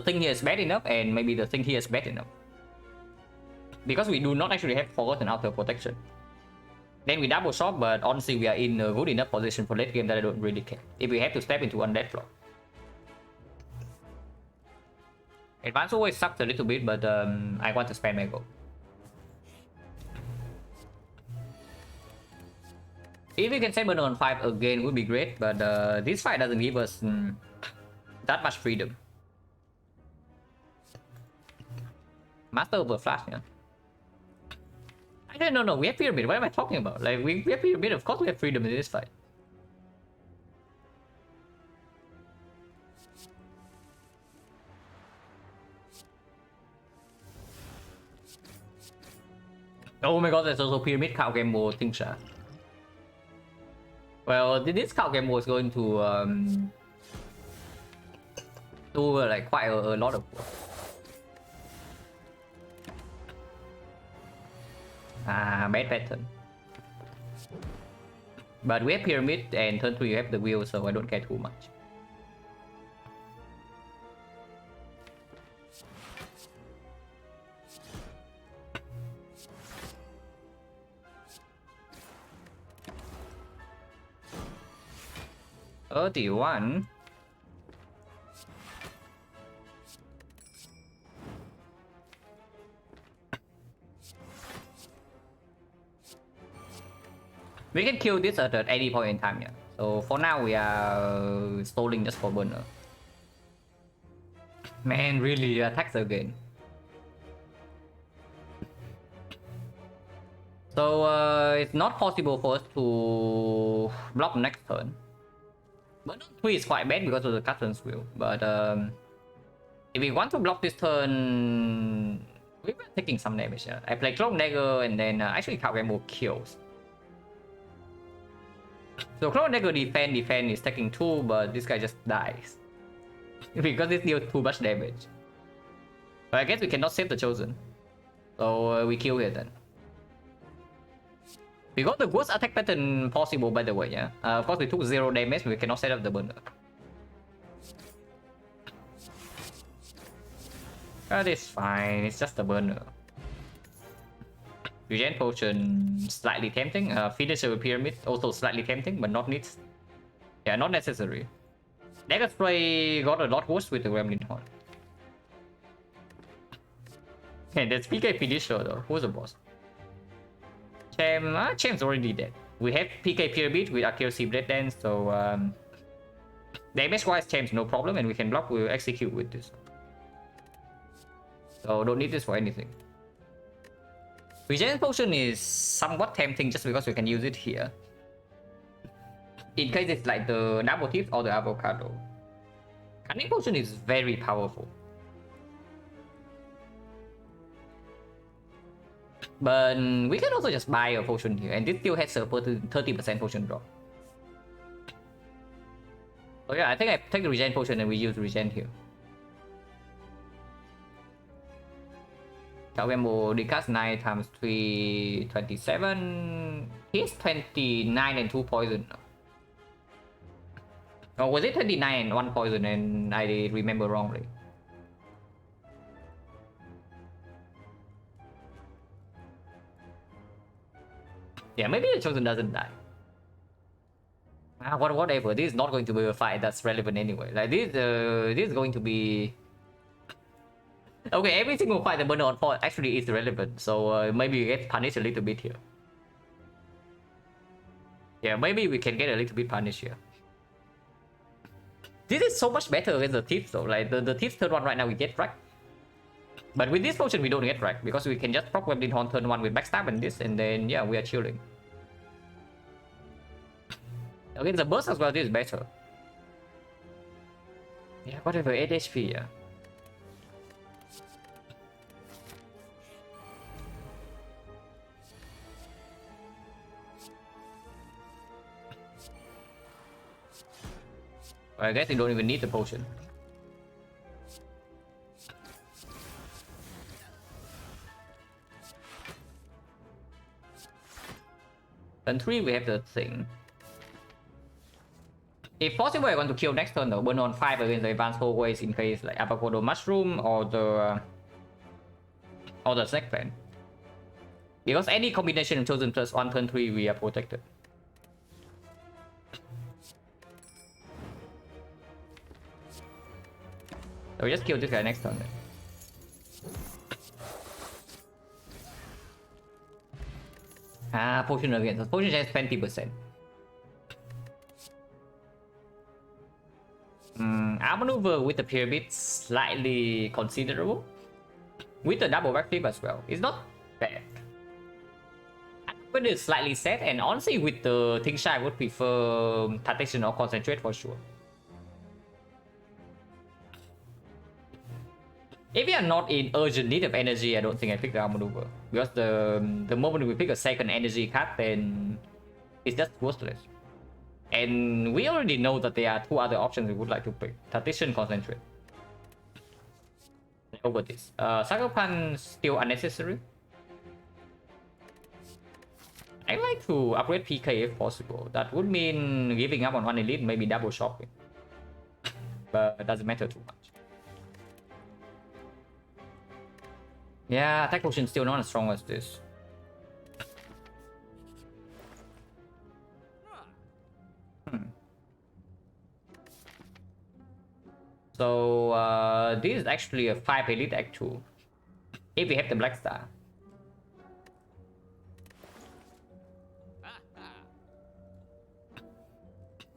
thing here is bad enough, and maybe the thing here is bad enough. Because we do not actually have Forgotten Outer Protection. Then we double shot, but honestly we are in a good enough position for late game that I don't really care. If we have to step into undead floor. Advance always sucks a little bit, but I want to spend my gold. If we can set burner on 5 again would be great, but this fight doesn't give us that much freedom. Master over Flash, yeah. I don't know, we have Pyramid, what am I talking about? Like, we have Pyramid, of course we have freedom in this fight. Oh my god, there's also Pyramid card game mode, things. Well, this card game was going to do like quite a lot of work. Bad pattern. But we have Pyramid and turn 3 you have the wheel, so I don't care too much. 31. We can kill this at any point in time, yeah. So for now we are stalling just for burner. Man, really attacks again. So it's not possible for us to block next turn. But 3 is quite bad because of the Captain's Wheel. But if we want to block this turn, we were taking some damage. Yeah. I play Clone Dagger and then actually Count Rambo kills. So Clone Dagger defend is taking 2, but this guy just dies. Because it deals too much damage. But I guess we cannot save the Chosen. So we kill here then. We got the worst attack pattern possible, by the way, yeah. Of course, we took 0 damage, we cannot set up the burner. That is fine, it's just a burner. Regen Potion, slightly tempting. Finisher with Pyramid, also slightly tempting, but not needs. Yeah, not necessary. Dagger Spray got a lot worse with the Gremlin Horn. Okay, that's PK Finisher though. Who's the boss? Cham's already dead. We have PK Pyramid with Accuracy Blade Dance, so damage wise Cham's no problem, and we can block, we'll execute with this. So don't need this for anything. Regen Potion is somewhat tempting just because we can use it here. In case it's like the Double Tip or the Avocado. Cunning Potion is very powerful. But we can also just buy a potion here, and this still has a 30% potion drop. So yeah, I think I take the regen potion and we use regen here. Kawemo decast 9 times 3, 27. He's 29 and 2 poison. Or was it 29 and 1 poison and I remember wrongly? Yeah, maybe the Chosen doesn't die. Whatever. This is not going to be a fight that's relevant anyway. Like this is going to be. Okay, every single fight the burner on 4 actually is relevant, so maybe we get punished a little bit here. Yeah, maybe we can get a little bit punished here. This is so much better against the Thieves though. Like the Thieves turn 1 right now we get wrecked. But with this potion we don't get wrecked because we can just proc Gremlin Horn turn 1 with backstab and this, and then yeah, we are chilling. Against the burst as well, this is better. Yeah, whatever, 8 HP, yeah. I guess you don't even need the potion. Turn 3 we have the thing. If possible, I want to kill next turn though. Burn on 5 against the advanced hallways in case like avocado mushroom or the snake plant. Because any combination of chosen plus 1 turn 3 we are protected. So we just kill this guy next turn then. Potion again. So potion has 20%. Outmaneuver with the pyramid slightly considerable. With the double backflip as well. It's not bad. But it's slightly set, and honestly with the Tingsha I would prefer Tactician or Concentrate for sure. If we are not in urgent need of energy, I don't think I pick the outmaneuver. Because the moment we pick a second energy card, then it's just worthless. And we already know that there are 2 other options we would like to pick. Tactician, Concentrate. Over this. Sucker Punch still unnecessary. I like to upgrade PK if possible. That would mean giving up on 1 elite, maybe double shopping. But it doesn't matter too much. Yeah, attack potion still not as strong as this. So this is actually a 5 elite act 2 if we have the black star.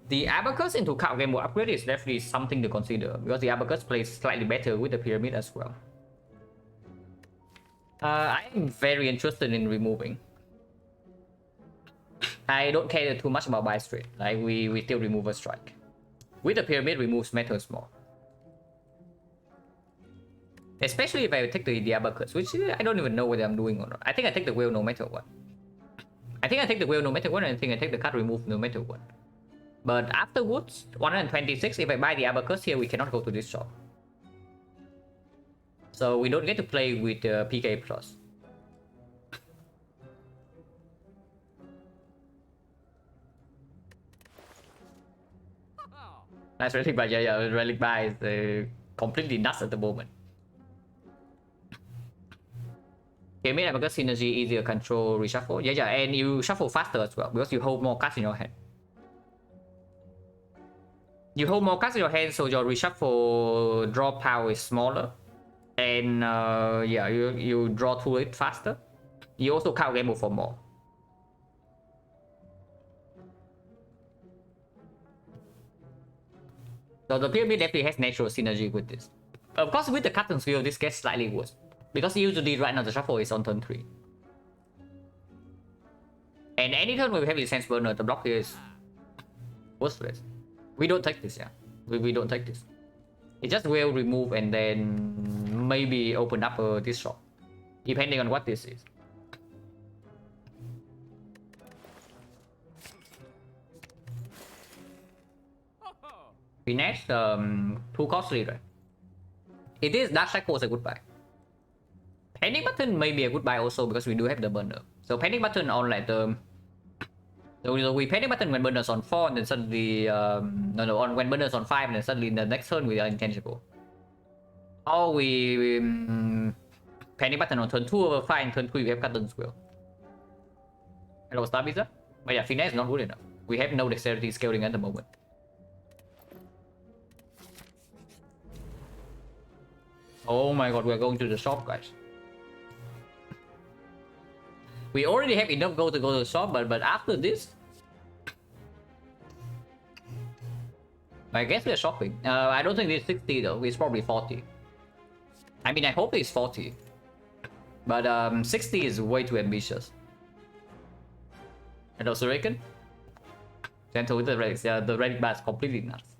The abacus into card game mode upgrade is definitely something to consider because the abacus plays slightly better with the pyramid as well. I'm very interested in removing. I don't care too much about buy straight. Like we still remove a strike. With the pyramid, removes metals more. Especially if I take the abacus, which I don't even know whether I'm doing or not. I think I take the whale no matter what. I think I take the whale no matter what, and I think I take the card remove no matter what. But afterwards, 126, if I buy the abacus here, we cannot go to this shop. So we don't get to play with PK plus. Nice relic buy, yeah, relic buy is completely nuts at the moment. Okay, made abacus synergy, easier control, reshuffle. Yeah, and you shuffle faster as well because you hold more cards in your hand. You hold more cards in your hand, so your reshuffle draw power is smaller. And yeah, you draw through it faster. You also count game move for more. So the pyramid definitely has natural synergy with this. Of course, with the Captain's Wheel, this gets slightly worse. Because usually right now the shuffle is on turn 3. And any turn where we have the Sense Burner, the block here is worthless. We don't take this, yeah. We don't take this. It just will remove and then maybe open up this shop. Depending on what this is. Finesse, too costly, right? It is Dark Shackle is a good buy. Panic Button may be a good buy also because we do have the burner. So Panic Button on like the... So we Panic Button when burner's on 4 and then suddenly... when burner's on 5 and then suddenly in the next turn we are intangible. Or we Panic Button on turn 2 over 5 and turn 3 we have Captain's Wheel. Hello Star Visa? But yeah, Finesse is not good enough. We have no dexterity scaling at the moment. Oh my god, we're going to the shop, guys. We already have enough gold to go to the shop, but after this... I guess we're shopping. I don't think it's 60 though, it's probably 40. I mean, I hope it's 40. But 60 is way too ambitious. And also reckon? Gentle with the relics, yeah, the relic bar is completely nuts.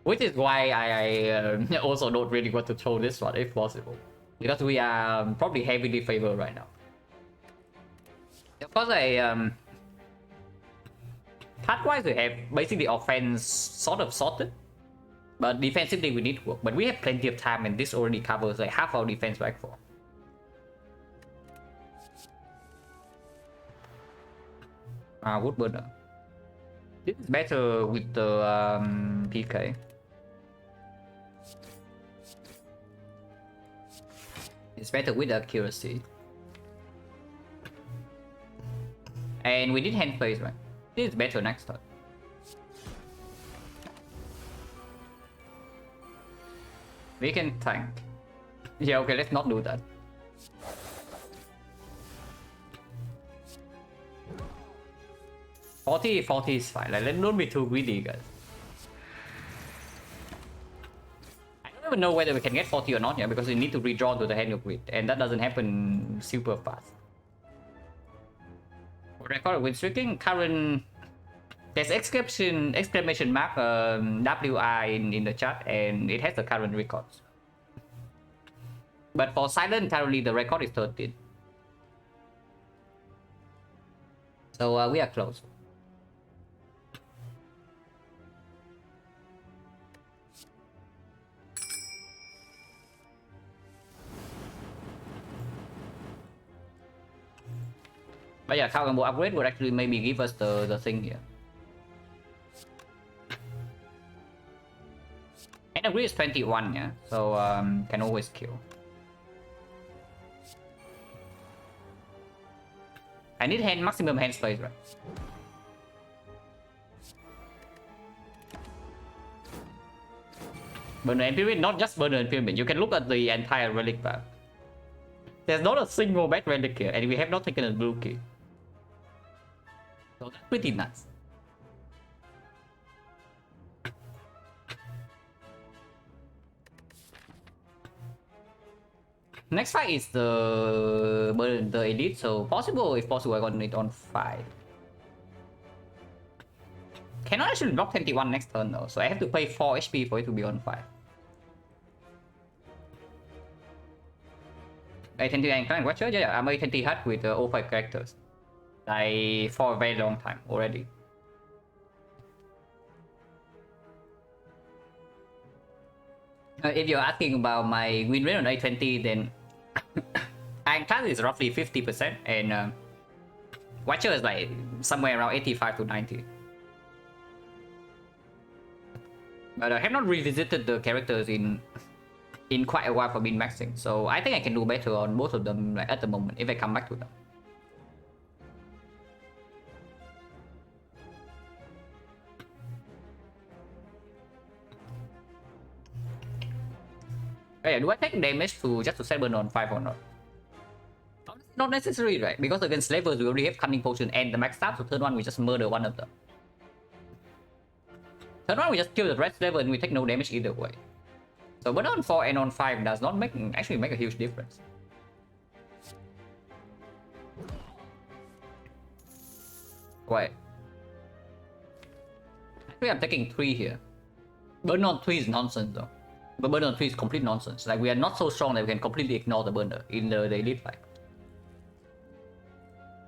Which is why I also don't really want to throw this one if possible. Because we are probably heavily favored right now. Of course, card-wise we have basically offense sort of sorted. But defensively we need work. But we have plenty of time and this already covers like half our defense back for. Wood burner. This is better with the PK. It's better with accuracy. And we did hand phase, right? This is better next time. We can tank. Yeah, okay, let's not do that. Forty is fine. Like, let's not be too greedy, guys. I don't even know whether we can get 40 or not, yeah, because we need to redraw to the hand of grid, and that doesn't happen super fast. Record win streaking current. There's exclamation mark WI in the chat, and it has the current records. But for Silent, currently the record is 13. So we are close. But yeah, Cow Combo upgrade would actually maybe give us the thing here. And agree is 21, yeah, so can always kill. I need maximum hand space, right? Burner and Pyramid, not just Burner and Pyramid. You can look at the entire relic map. There's not a single bad relic here, and we have not taken a blue key. So that's pretty nuts. Next fight is the elite, so possible, if possible, I got it on 5. Cannot actually block 21 next turn though, so I have to pay 4 HP for it to be on 5. A20 and Clan Watcher, yeah, I'm A20H with O5 characters. Like, for a very long time already. If you're asking about my win rate on A20, then Iron Class is roughly 50%, and Watcher is like somewhere around 85 to 90. But I have not revisited the characters in quite a while for min-maxing, so I think I can do better on both of them like at the moment if I come back to them. Oh yeah, do I take damage just to set burn on 5 or not? Not necessary, right? Because against levels we already have Cunning Potion and the max stab, so turn 1 we just murder one of them. Turn 1 we just kill the rest level and we take no damage either way. So burn on 4 and on 5 does not actually make a huge difference. Wait. Actually I'm taking 3 here. Burn on 3 is nonsense though. But burn on 3 is complete nonsense. Like, we are not so strong that we can completely ignore the burner in the elite fight.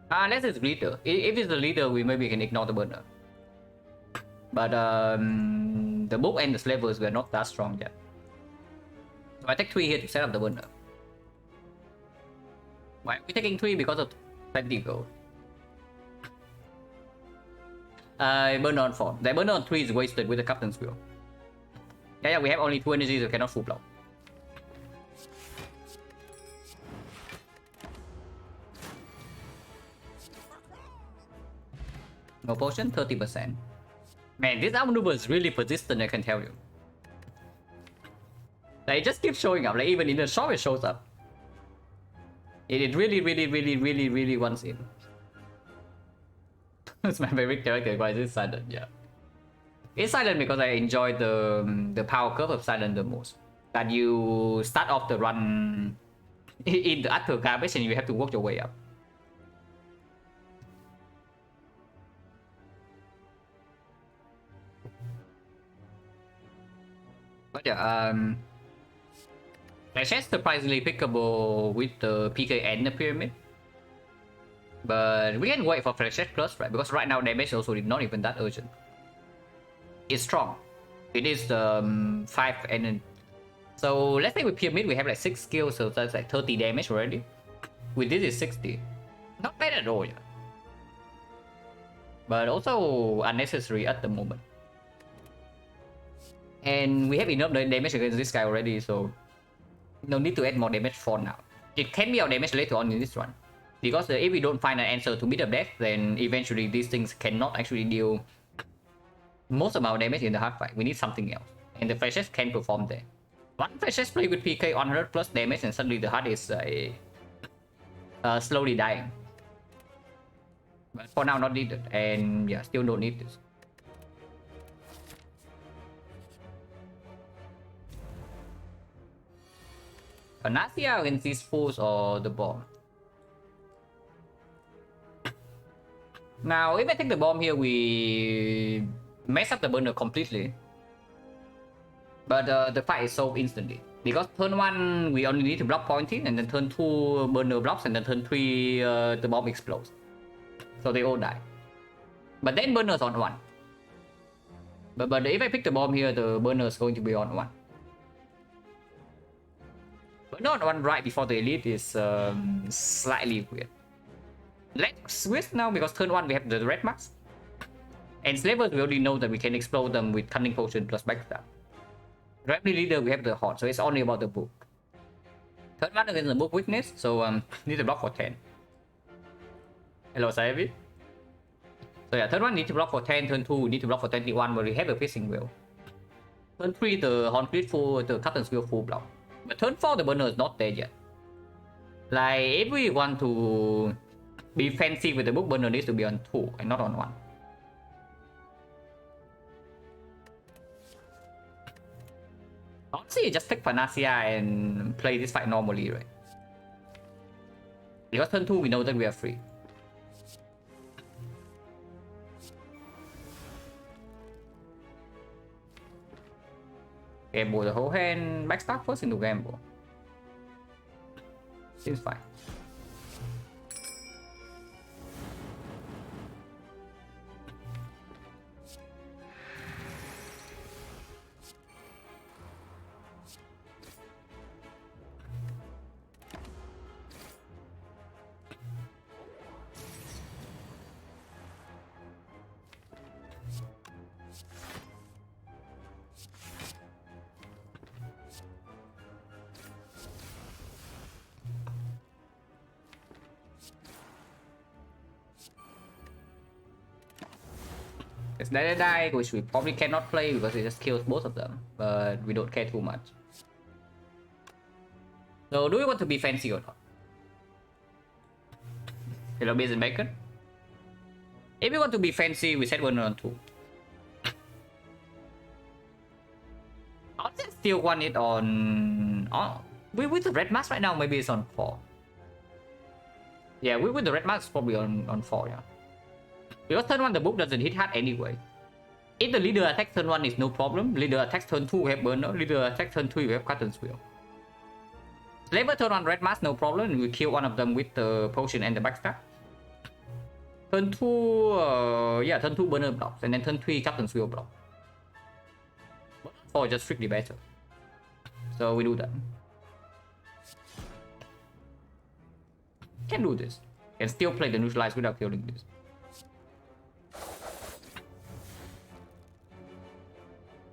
Unless it's leader. If it's the leader, we maybe can ignore the burner. But the book and the slavers were not that strong yet. So I take 3 here to set up the burner. Why are we taking 3? Because of 20 gold. Burner on 4. The burner on 3 is wasted with the captain's wheel. Yeah, we have only 2 energies, so cannot full block. No potion, 30%. Man, this outmaneuver is really persistent, I can tell you. Like, it just keeps showing up, like even in the shop it shows up. It really wants in. It's my favorite character, why is it Silent? Yeah. It's Silent because I enjoy the power curve of Silent the most. That you start off the run in the utter garbage and you have to work your way up. But yeah, Flash is surprisingly pickable with the PK and the Pyramid. But we can wait for Flash Plus, right? Because right now damage also is not even that urgent. It's strong. It is 5 and so let's say with Pyramid we have like 6 skills, so that's like 30 damage already. With this is 60. Not bad at all, yeah. But also unnecessary at the moment. And we have enough damage against this guy already, so no need to add more damage for now. It can be our damage later on in this run. Because if we don't find an answer to meet the death, then eventually these things cannot actually deal most of our damage in the hard fight. We need something else. And the flashes can perform there. One flashes play with PK 100 plus damage and suddenly the heart is slowly dying. But for now not needed, and yeah, still don't need this. Panacea against these fools or the bomb? Now, if I take the bomb here, we mess up the burner completely. But the fight is solved instantly. Because turn 1, we only need to block pointing, and then turn 2, burner blocks, and then turn 3, the bomb explodes. So they all die. But then burner's on 1. But if I pick the bomb here, the burner is going to be on 1. Burner on 1 right before the elite is slightly weird. Let's switch now because turn 1 we have the red marks. And slavers we already know that we can explode them with Cunning Potion plus backstab. Rapidly leader we have the horde, so it's only about the book. Turn 1 against the book weakness, so need to block for 10. Hello Saevi. So yeah, turn 1 need to block for 10, turn 2 need to block for 21, but we have a piercing wheel. Turn 3 the Horn Crit full, the Cut and Spill full block. But turn 4 the burner is not there yet. Like if we want to be fancy with the book, burner needs to be on 2 and not on 1. Honestly, just take Panacea and play this fight normally, right? Because turn 2 we know that we are free. Gamble the whole hand, backstack first into gamble. Seems fine. It's die, which we probably cannot play because it just kills both of them, but we don't care too much. So do we want to be fancy or not? Hello, Beans and Bacon. If we want to be fancy, we set burner on 2. I'll still want it on... Oh, with the red mask right now, maybe it's on 4. Yeah, with the red mask, probably on 4, yeah. Because turn 1 the book doesn't hit hard anyway. If the leader attacks turn 1 is no problem. Leader attacks turn 2 we have burner. Leader attacks turn 3 we have cut and spill. Slaver turn 1 red mask no problem. We kill one of them with the potion and the backstab. Turn 2 yeah, turn 2 burner blocks and then turn 3 cut and spill block. 4 just strictly better. So we do that. Can do this. Can still play the neutralize without killing this.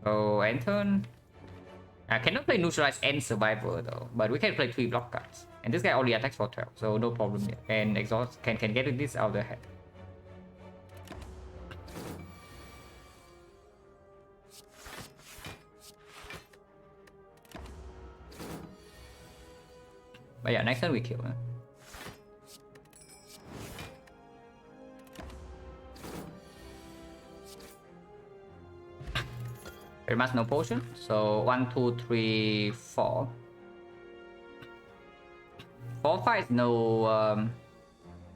Oh, and turn. I cannot play neutralize and survivor though, but we can play 3 block cards. And this guy only attacks for 12, so no problem here. And exhaust can get this out of the head. But yeah, next turn we kill. Very much no potion. So 1, 2, 3, 4. 4 fights no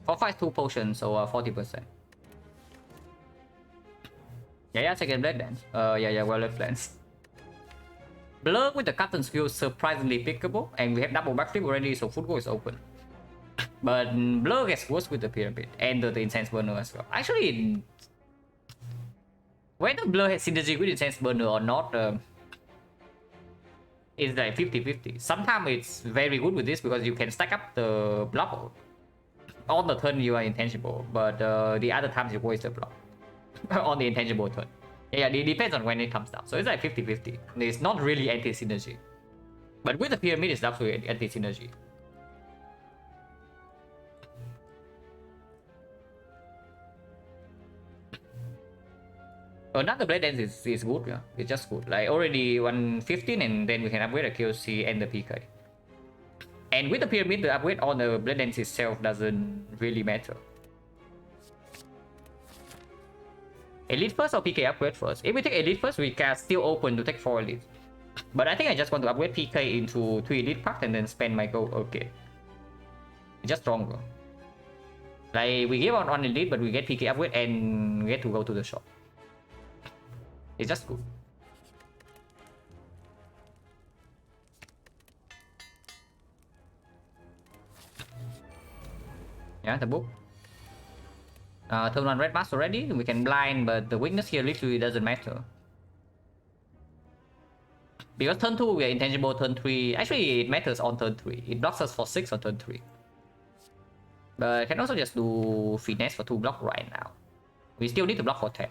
4 fights 2 potions, so 40%. Yeah, second blade dance. Yeah, well left lens. Blur with the cut and skill surprisingly pickable, and we have double backflip already, so foot goal is open. But Blur gets worse with the pyramid and the Incense Burner as well. Actually, whether Blur has synergy with Incense Burner or not is like 50-50. Sometimes it's very good with this because you can stack up the block. On the turn you are intangible, but the other times you waste the block on the intangible turn. Yeah, it depends on when it comes down. So it's like 50-50. It's not really anti-synergy. But with the pyramid, it's absolutely anti-synergy. Another blade dance is good, yeah. It's just good. Like already 115 and then we can upgrade the QC and the PK. And with the pyramid, the upgrade on the blade dance itself doesn't really matter. Elite first or PK upgrade first? If we take Elite first, we can still open to take 4 Elite. But I think I just want to upgrade PK into 2 Elite packs and then spend my gold. Okay. It's just stronger. Like, we give out 1 Elite, but we get PK upgrade and get to go to the shop. It's just good. Yeah, the book. Turn 1 red mask already. We can blind, but the weakness here literally doesn't matter. Because turn 2 we are intangible, turn 3. Actually, it matters on turn 3. It blocks us for 6 on turn 3. But I can also just do finesse for 2 block right now. We still need to block for 10.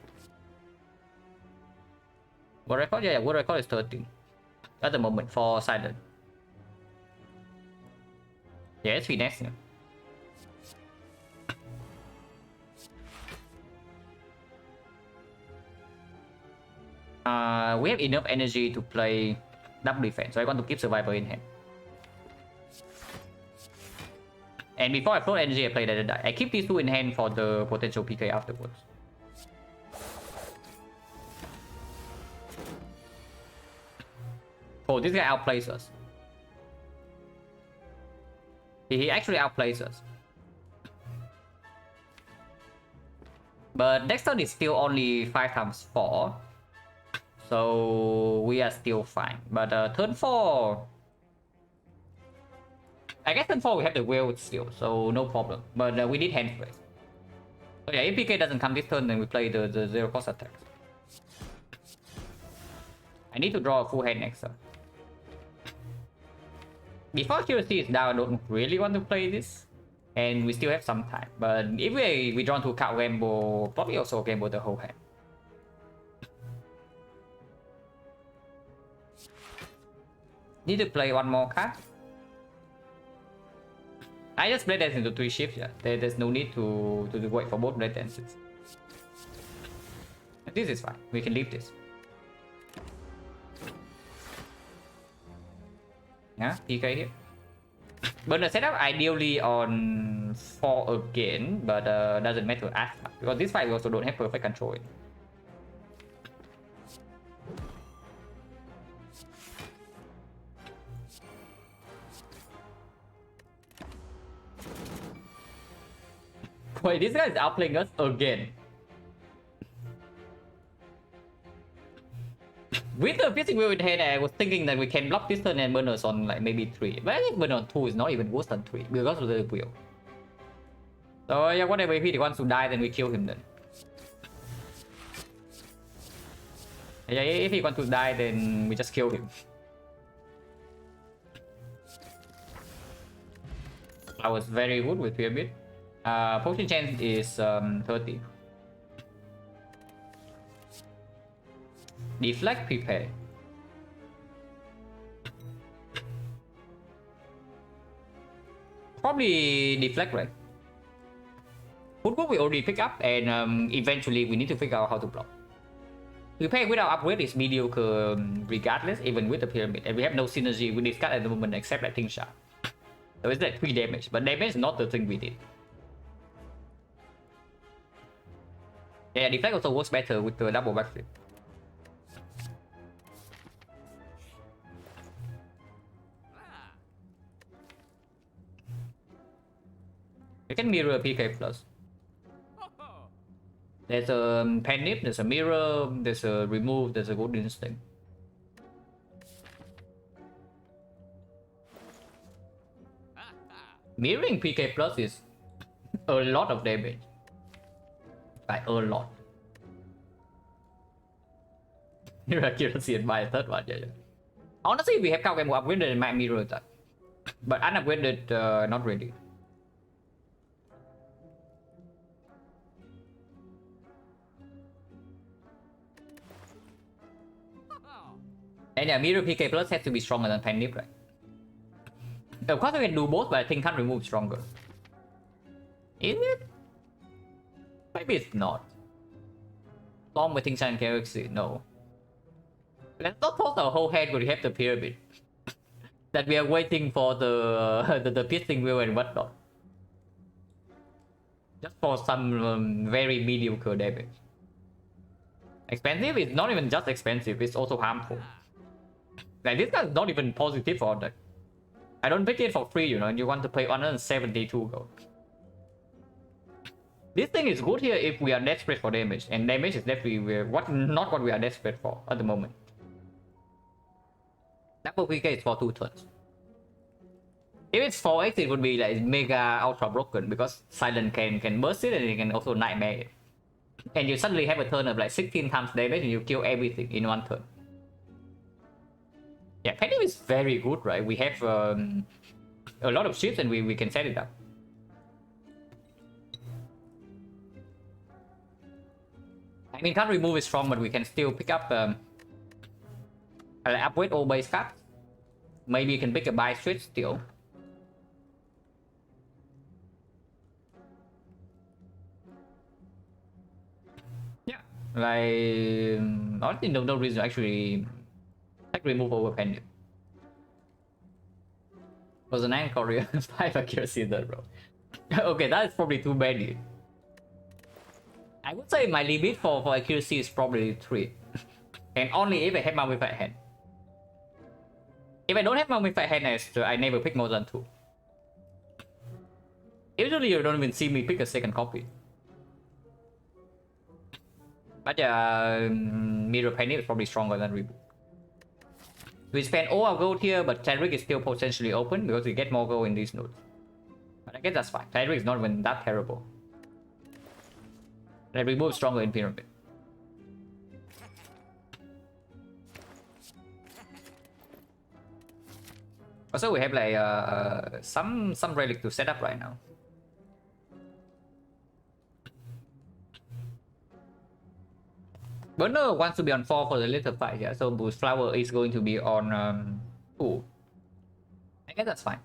World record? Yeah, world record is 13 at the moment for Silent. Yeah, it's finesse. Yeah. We have enough energy to play double defense, so I want to keep survivor in hand. And before I float energy, I play that die. I keep these two in hand for the potential PK afterwards. Oh, this guy outplays us. He actually outplays us. But next turn is still only 5 times 4. So we are still fine. But turn 4... I guess turn 4 we have the wheel still, so no problem. But we need hand space. So yeah, if PK doesn't come this turn, then we play the 0 cost attack. I need to draw a full hand next turn. Before accuracy is down, I don't really want to play this. And we still have some time. But if we draw to card gamble, probably also gamble the whole hand. Need to play one more card. I just play that into 3 shifts, yeah. There's no need to wait for both blade dances. This is fine. We can leave this. Yeah, PK here. But the setup ideally on 4 again, but doesn't matter as much. Because this fight we also don't have perfect control. Wait, this guy is outplaying us again. With the physics wheel in hand, I was thinking that we can block this turn and burn us on like maybe 3. But I think burn on 2 is not even worse than 3 because of the wheel. So yeah, whatever, if he wants to die, then we kill him then. Yeah, if he wants to die, then we just kill him. I was very good with Pyramid. Potion chance is 30. Deflect, prepare. Probably deflect, right? Footwork we already pick up, and eventually we need to figure out how to block. Prepare without upgrade is mediocre regardless, even with the pyramid, and we have no synergy with this card at the moment except that thing shot. So it's like 3 damage, but damage is not the thing we did. Yeah, deflect also works better with the double backflip. You can mirror PK plus. There's a panic, there's a mirror, there's a remove, there's a good instinct. Mirroring PK plus is a lot of damage. Like a lot. Mirror accuracy and buy a third one, yeah. Honestly, we have Cowgame upgraded and might mirror that. But unupgraded, not really. And yeah, mirror PK plus has to be stronger than Panic, right? Of course, we can do both, but I think can't remove stronger. Is it? Maybe it's not. Long waiting time galaxy, no. Let's not toss our whole head when we have the pyramid. That we are waiting for the piercing wheel and whatnot. Just for some very mediocre damage. Expensive is not even just expensive, it's also harmful. Like this guy's not even positive for that. I don't pick it for free, you know, and you want to pay 172 gold. This thing is good here if we are desperate for damage, and damage is definitely not what we are desperate for at the moment. Double PK is for 2 turns. If it's 4x, it would be like mega ultra broken because Silent can burst it and it can also nightmare it. And you suddenly have a turn of like 16 times damage and you kill everything in 1 turn. Yeah, Panic is very good, right? We have a lot of ships and we can set it up. I mean, can't remove is strong, but we can still pick up upgrade all base cards. Maybe you can pick a buy switch still. Yeah, Like, honestly, no reason to actually tech remove over penny. Was an Korea 5 accuracy there, bro. Okay, that is probably too many. I would say my limit for accuracy is probably 3. And only if I have mummified hand. If I don't have mummified hand, I never pick more than 2. Usually you don't even see me pick a second copy. But yeah, Mirror Penny is probably stronger than Reboot. We spend all our gold here, but Taric is still potentially open because we get more gold in these nodes. But I guess that's fine. Taric is not even that terrible. Like, Reboot is stronger in Pyramid. Also, we have like some relic to set up right now. Burner wants to be on 4 for the little fight, yeah. So Boost Flower is going to be on 2. I guess that's fine.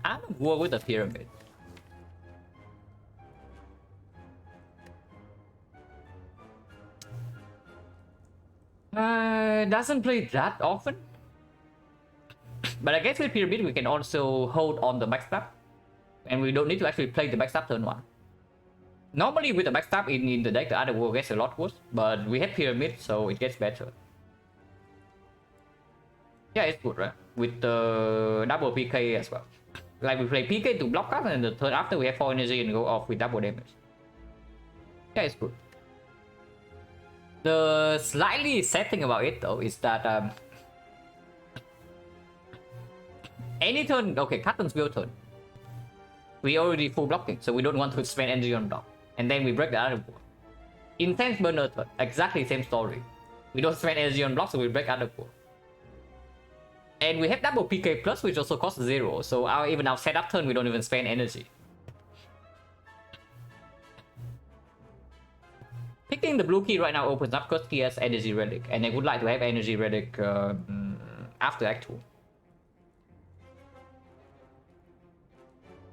I'm gonna work with the Pyramid. Doesn't play that often. But I guess with Pyramid we can also hold on the backstab. And we don't need to actually play the backstab turn 1. Normally with the backstab in the deck, the other war gets a lot worse. But we have Pyramid, so it gets better. Yeah, it's good, right? With the double PK as well. Like we play PK to block us, and the turn after we have 4 energy and go off with double damage. Yeah, it's good. The slightly sad thing about it though is that any turn, okay, Cotton's will turn. We already full blocking, so we don't want to spend energy on block. And then we break the other wall. Intense burner turn, exactly same story. We don't spend energy on block, so we break other wall. And we have double PK plus, which also costs 0. So even our setup turn, we don't even spend energy. Picking the blue key right now opens up because he has energy relic, and I would like to have energy relic after Act 2.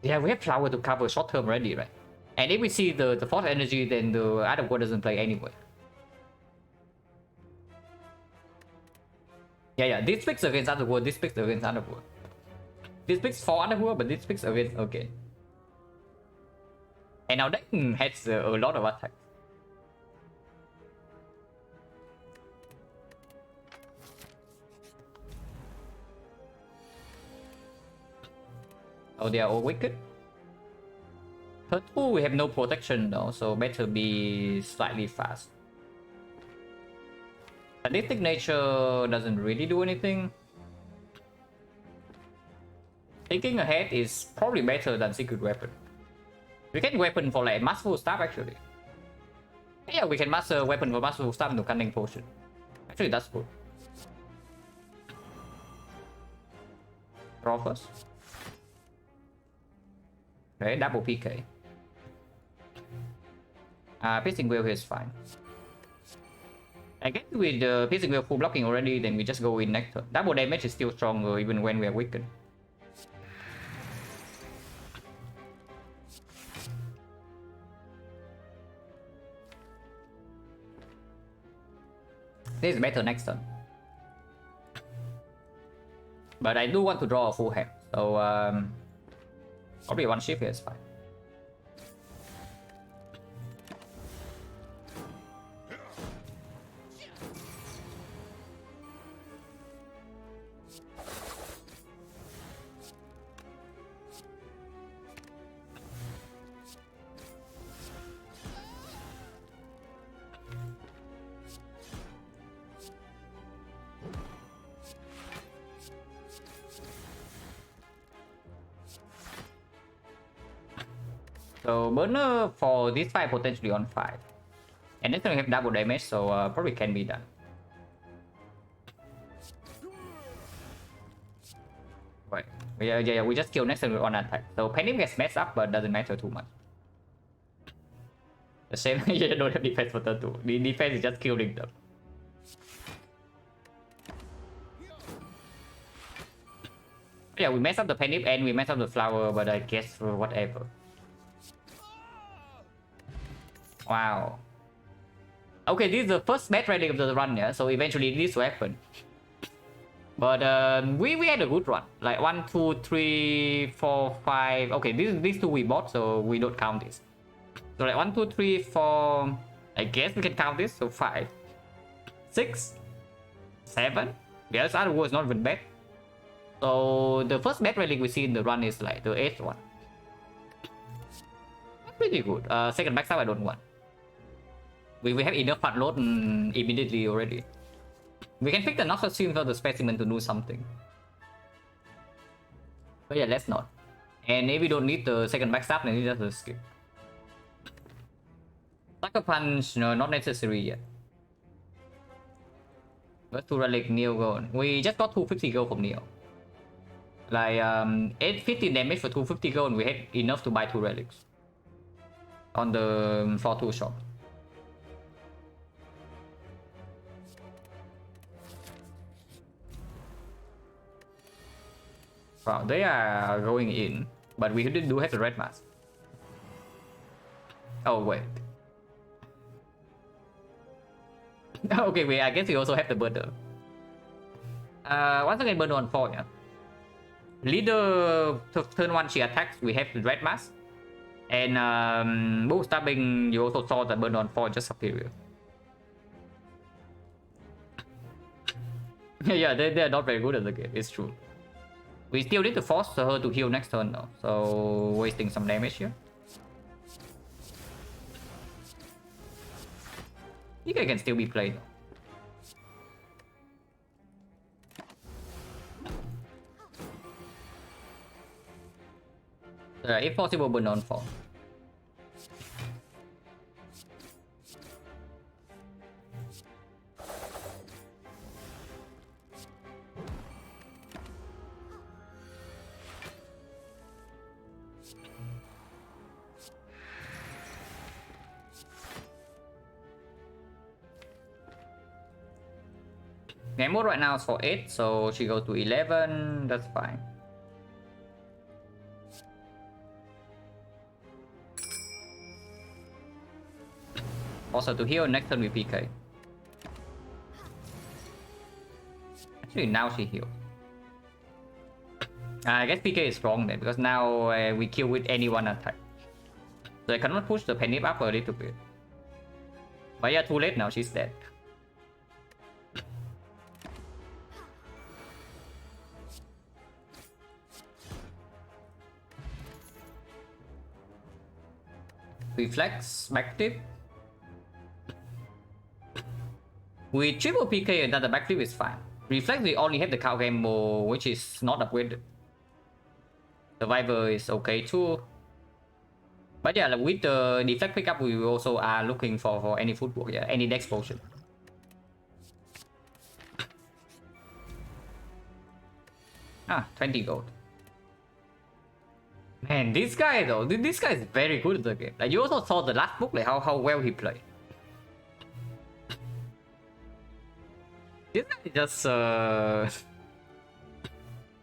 Yeah, we have flower to cover short term already, right? And if we see the force energy, then the other war doesn't play anyway. Yeah, this picks against other war, this picks against other war. This picks for other war, but this picks against, okay. And our deck has a lot of attacks. Oh, they are all wicked. Turn 2 we have no protection though, so better be slightly fast. Sadistic nature doesn't really do anything. Thinking ahead is probably better than secret weapon. We can weapon for like masterful staff actually. Yeah, we can master weapon for masterful staff into cunning potion. Actually, that's good. Draw first. Okay, double PK. Piercing Wheel here is fine. I guess with the Piercing Wheel full blocking already, then we just go in next turn. Double damage is still stronger even when we are weakened. This is better next turn. But I do want to draw a full hand, so probably one shift here is fine. So burner for this fight potentially on 5. And it's gonna have double damage, so probably can be done. Wait, yeah, we just kill next turn on attack. So Penny gets messed up, but doesn't matter too much. The same, you don't have defense for turn 2. The defense is just killing them. Yeah, we mess up the Penny and we mess up the flower, but I guess whatever. Wow. Okay, this is the first bad relic of the run, yeah. So eventually it needs to happen. But we had a good run. Like 1, 2, 3, 4, 5. Okay, these two we bought, so we don't count this. So like 1, 2, 3, 4. I guess we can count this. So 5, 6, 7. The other was not even bad. So the first bad relic we see in the run is like the 8th one. Pretty good. Second backstab I don't want. We have enough fat load immediately already. We can pick the Noxus Stream for the specimen to do something. But yeah, let's not. And if we don't need the second backstab, then we just skip. Sucker Punch, no, not necessary yet. But 2 relic, Neo gold. We just got 250 gold from Neo. Like 850 damage for 250 gold, and we had enough to buy 2 relics. On the floor 2 shop. Wow, they are going in, but we do have the red mask. Oh wait. Okay, I guess we also have the burner. Once again, burner on 4, yeah. Leader turn 1 she attacks, we have the red mask. And bow stabbing, you also saw that burner on 4 just superior. Yeah, they're not very good at the game, it's true. We still need to force her to heal next turn though, so wasting some damage here. I think I can still be played though. If possible, burn on 4. Game mode right now is for 8, so she goes to 11, that's fine. Also to heal, next turn we PK. Actually now she heals. I guess PK is strong then, because now we kill with any one attack. So I cannot push the penny up a little bit. But yeah, too late now, she's dead. Reflex, backflip. With triple PK another backflip is fine. Reflex we only have the cow gamble, which is not upgraded. Survivor is okay too. But yeah, with the deflect pickup we also are looking for any footwork, yeah, any dex potion. Ah, 20 gold. Man, this guy though, this guy is very good at the game. Like you also saw the last book, like how well he played. This guy is just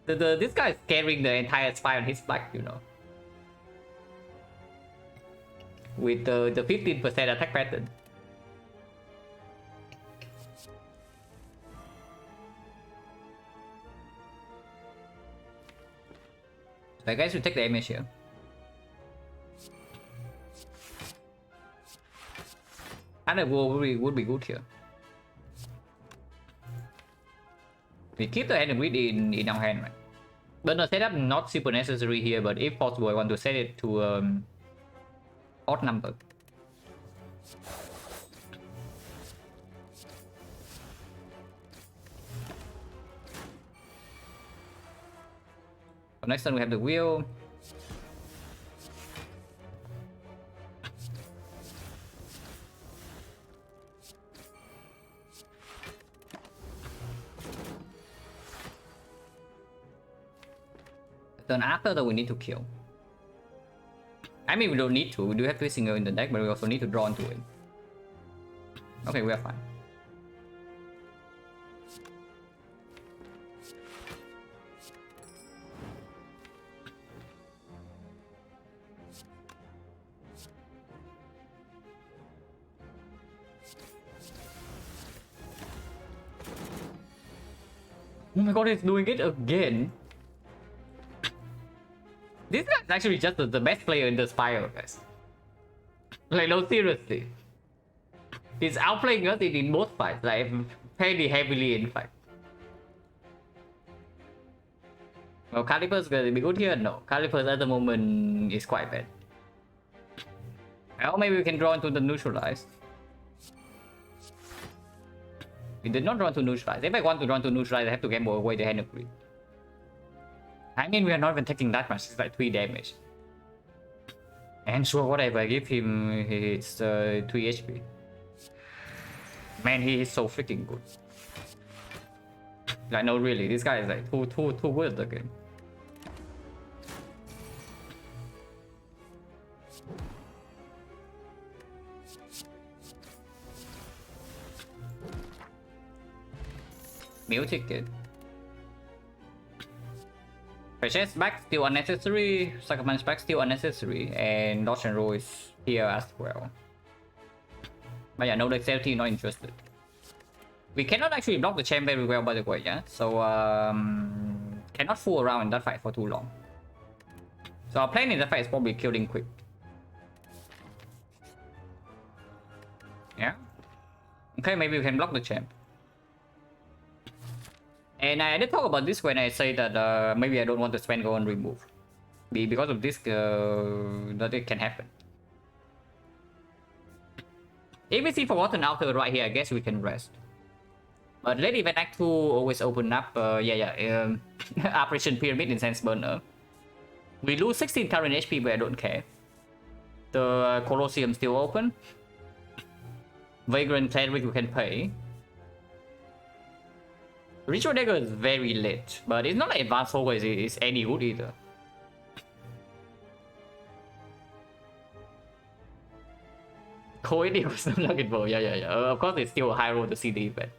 this guy is carrying the entire spy on his back, you know. With the 15% attack pattern. I guess we take the damage here. And the wall would be good here. We keep the hand grid in our hand, right? But the setup not super necessary here, but if possible I want to set it to odd number. So next turn we have the wheel. Turn after that we need to kill. I mean we don't need to, we do have Twistinger in the deck, but we also need to draw into it. Okay, we are fine. Oh my god, he's doing it again. This guy's actually just the best player in the Spire, guys. Like, no, seriously. He's outplaying us in both fights, like, fairly heavily in fact. Well, Caliper's gonna be good here? No. Caliper's at the moment is quite bad. Well, maybe we can draw into the neutralize. We did not draw into neutralize. If I want to draw into neutralize, I have to gamble away the hand of green. I mean, we are not even taking that much. It's like 3 damage. And sure, whatever. I give him his 3 HP. Man, he is so freaking good. Like, no, really. This guy is like too good at the game. Meal ticket. Purchase back still unnecessary, Sucker Punch back still unnecessary, and Dodge and Roll is here as well. But yeah, no dexterity, not interested. We cannot actually block the champ very well, by the way, yeah? So, cannot fool around in that fight for too long. So our plan in that fight is probably killing quick. Yeah? Okay, maybe we can block the champ. And I did talk about this when I say that maybe I don't want to spend go on remove. Because of this, that it can happen. If we see Forgotten Outer right here, I guess we can rest. But let Event Act 2 always open up, Operation Pyramid in Sense Burner. We lose 16 current HP, but I don't care. The Colosseum still open. Vagrant Cleric we can pay. Ritual Dagger is very late, but it's not like Advanced Always is any good either. Coed was unlockable, yeah. Of course, it's still a high roll to see the event.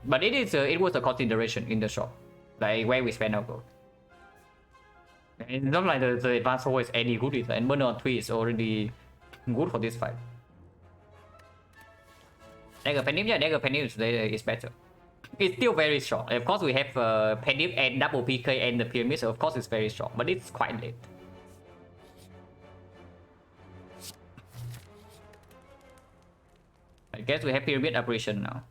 But it was a consideration in the shop, like where we spend our gold. It's not like the Advanced Always any good either, and Burner on 3 is already good for this fight. Dagger Penny, yeah, Dagger Penny is better. It's still very strong. Of course, we have Penny and double PK and the pyramid, so of course it's very strong, but it's quite late. I guess we have pyramid operation now.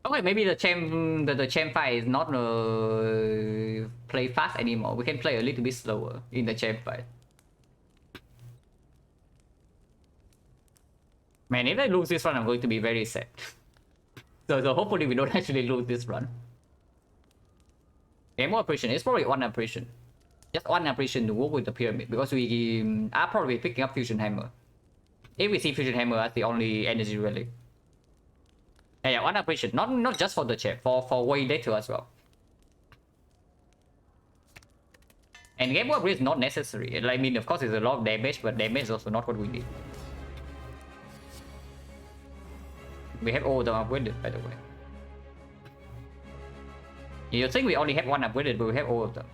Okay, maybe the champ fight is not play fast anymore. We can play a little bit slower in the champ fight. Man, if I lose this run, I'm going to be very sad. So hopefully we don't actually lose this run. Game operation, it's probably one operation. Just one operation to work with the pyramid, because we are probably picking up Fusion Hammer. If we see Fusion Hammer as the only energy relic. Yeah, one operation, not just for the champ, for way later as well. And game over is not necessary. I mean, of course, it's a lot of damage, but damage is also not what we need. We have all of them upgraded, by the way. You think we only have one upgraded, but we have all of them.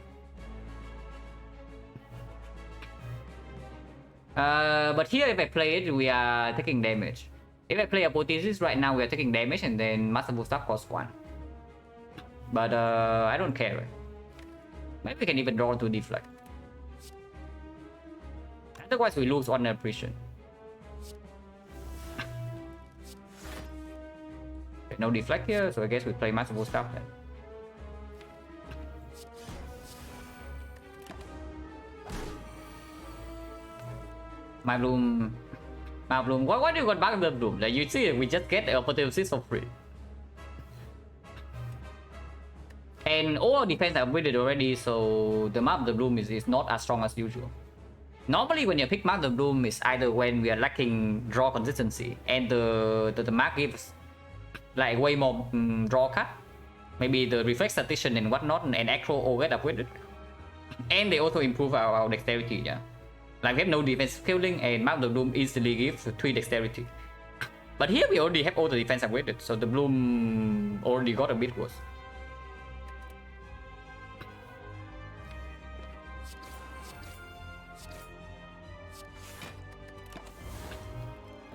But here, if I play it, we are taking damage. If I play Apotheosis right now, we are taking damage, and then Master Boost Up costs 1. But I don't care. Maybe we can even draw to deflect. Otherwise, we lose one operation. No deflect here, so I guess we play Master Boost Up then. My Bloom. Why do you got back the Bloom? Like you see, we just get the Apotheosis for free. And all defense are upgraded already, so the Mark of the Bloom is not as strong as usual. Normally, when you pick Mark of the Bloom, is either when we are lacking draw consistency, and the Mark gives like way more draw cut. Maybe the reflex statistician and whatnot, and acro all get upgraded. And they also improve our dexterity, yeah. Like we have no defense killing, and Mark of the Bloom easily gives 3 dexterity. But here we already have all the defense upgraded, so the Bloom already got a bit worse.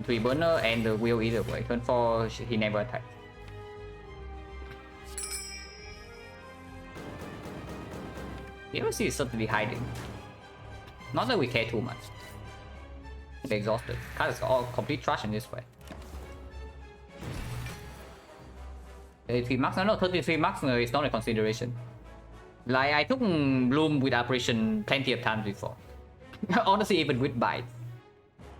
3 burner and the wheel either way. Turn 4 he never attacks. The OC is certainly hiding. Not that we care too much. They're exhausted. Card is all complete trash in this way. 33 marks? No, 33 marks is not a consideration. Like, I took Bloom with Apparition plenty of times before. Honestly, even with Bites.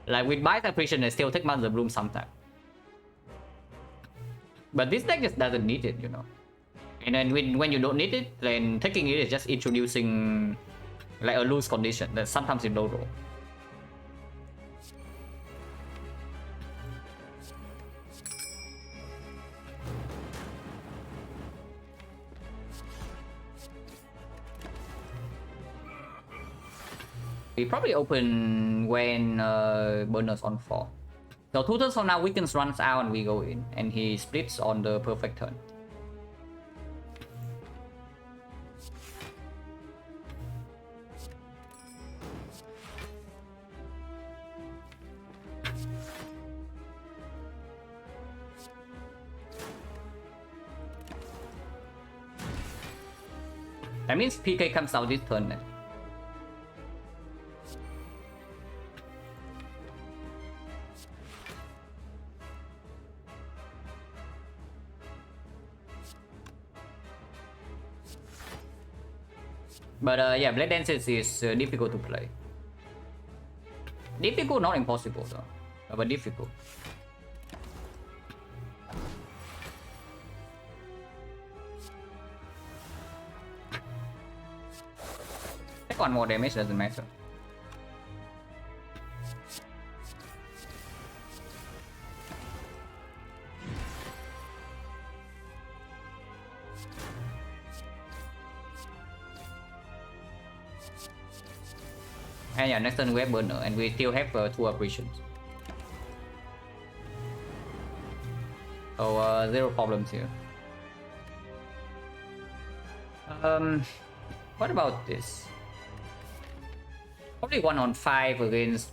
Like, with Bites Apparition, I still take Mother Bloom sometimes. But this deck just doesn't need it, you know. And then when you don't need it, then taking it is just introducing like a loose condition that sometimes you don't roll. We probably open when Burner's on 4. So 2 turns from now, Weakens runs out and we go in. And he splits on the perfect turn. That means PK comes out this turn then. But yeah, Blade Dances is difficult to play. Difficult, not impossible though, but difficult. Take 1 more damage, doesn't matter. And yeah, next turn we have Burner and we still have 2 operations. So 0 problems here. What about this? Probably 1 on 5 against...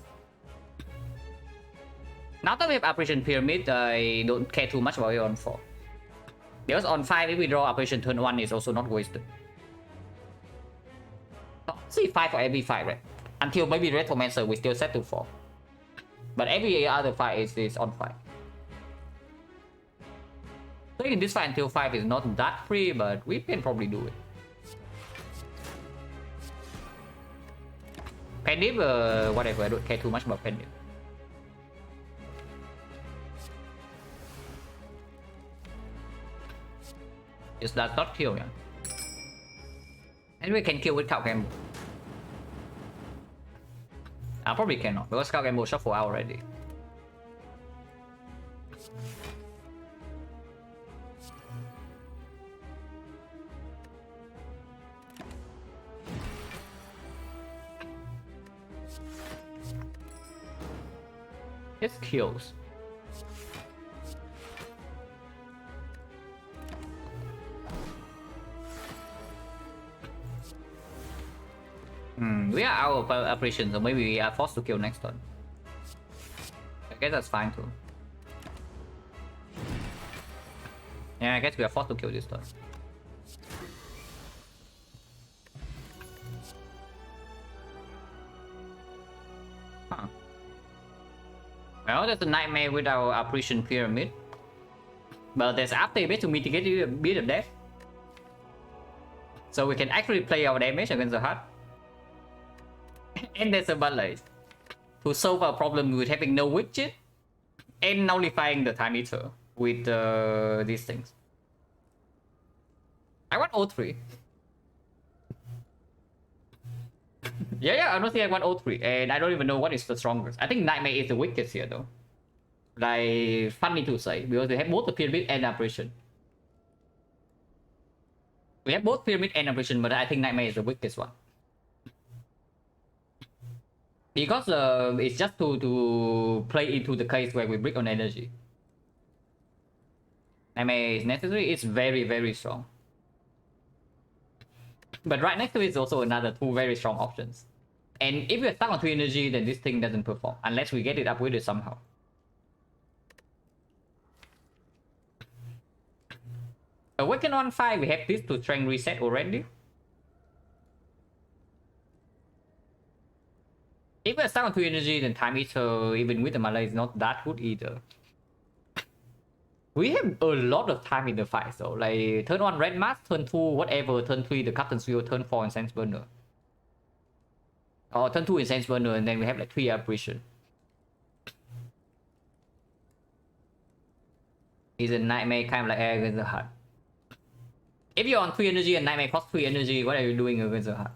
Now that we have Operation Pyramid, I don't care too much about it on 4. Because on 5, if we draw Operation turn 1, it's also not wasted. Oh, see 5 for every 5, right? Until maybe Retromancer, we still set to 4. But every other 5 is on 5. So in this fight until 5 is not that free, but we can probably do it. Pendip, whatever, I don't care too much about Pendip. Just does not kill, yeah. And we can kill with Cow Gamble. I probably cannot, because Cow Gamble shuffle out already. This kills. We are out of operation, so maybe we are forced to kill next turn. I guess that's fine too. Yeah, I guess we are forced to kill this turn. Huh. Well, there's a nightmare with our Operation Pyramid. But there's after bit to mitigate a bit of death. So we can actually play our damage against the heart. And there's a ballet to solve our problem with having no widget and nullifying the time eater with these things. I want O3. yeah, honestly I want O3 and I don't even know what is the strongest. I think Nightmare is the weakest here though. Like, funny to say, because they have both the Pyramid and Operation. We have both Pyramid and Operation, but I think Nightmare is the weakest one. Because it's just to play into the case where we break on energy. Nightmare is necessary, it's very, very strong. But right next to it is also another 2 very strong options. And if we're stuck on 3 energy, then this thing doesn't perform, unless we get it upgraded somehow. Awaken on 5, we have this to strength reset already. If we're stuck on 2 energy, then Time Eater, even with the Malay, is not that good either. We have a lot of time in the fight, so like turn 1 Red Mask, turn 2 whatever, turn 3 the Captain's Wheel, turn 4 Incense Burner. Or turn 2 Incense Burner, and then we have like 3 Apparition. Is a Nightmare kind of like air against the heart. If you're on 3 energy and Nightmare costs 3 energy, what are you doing against the heart?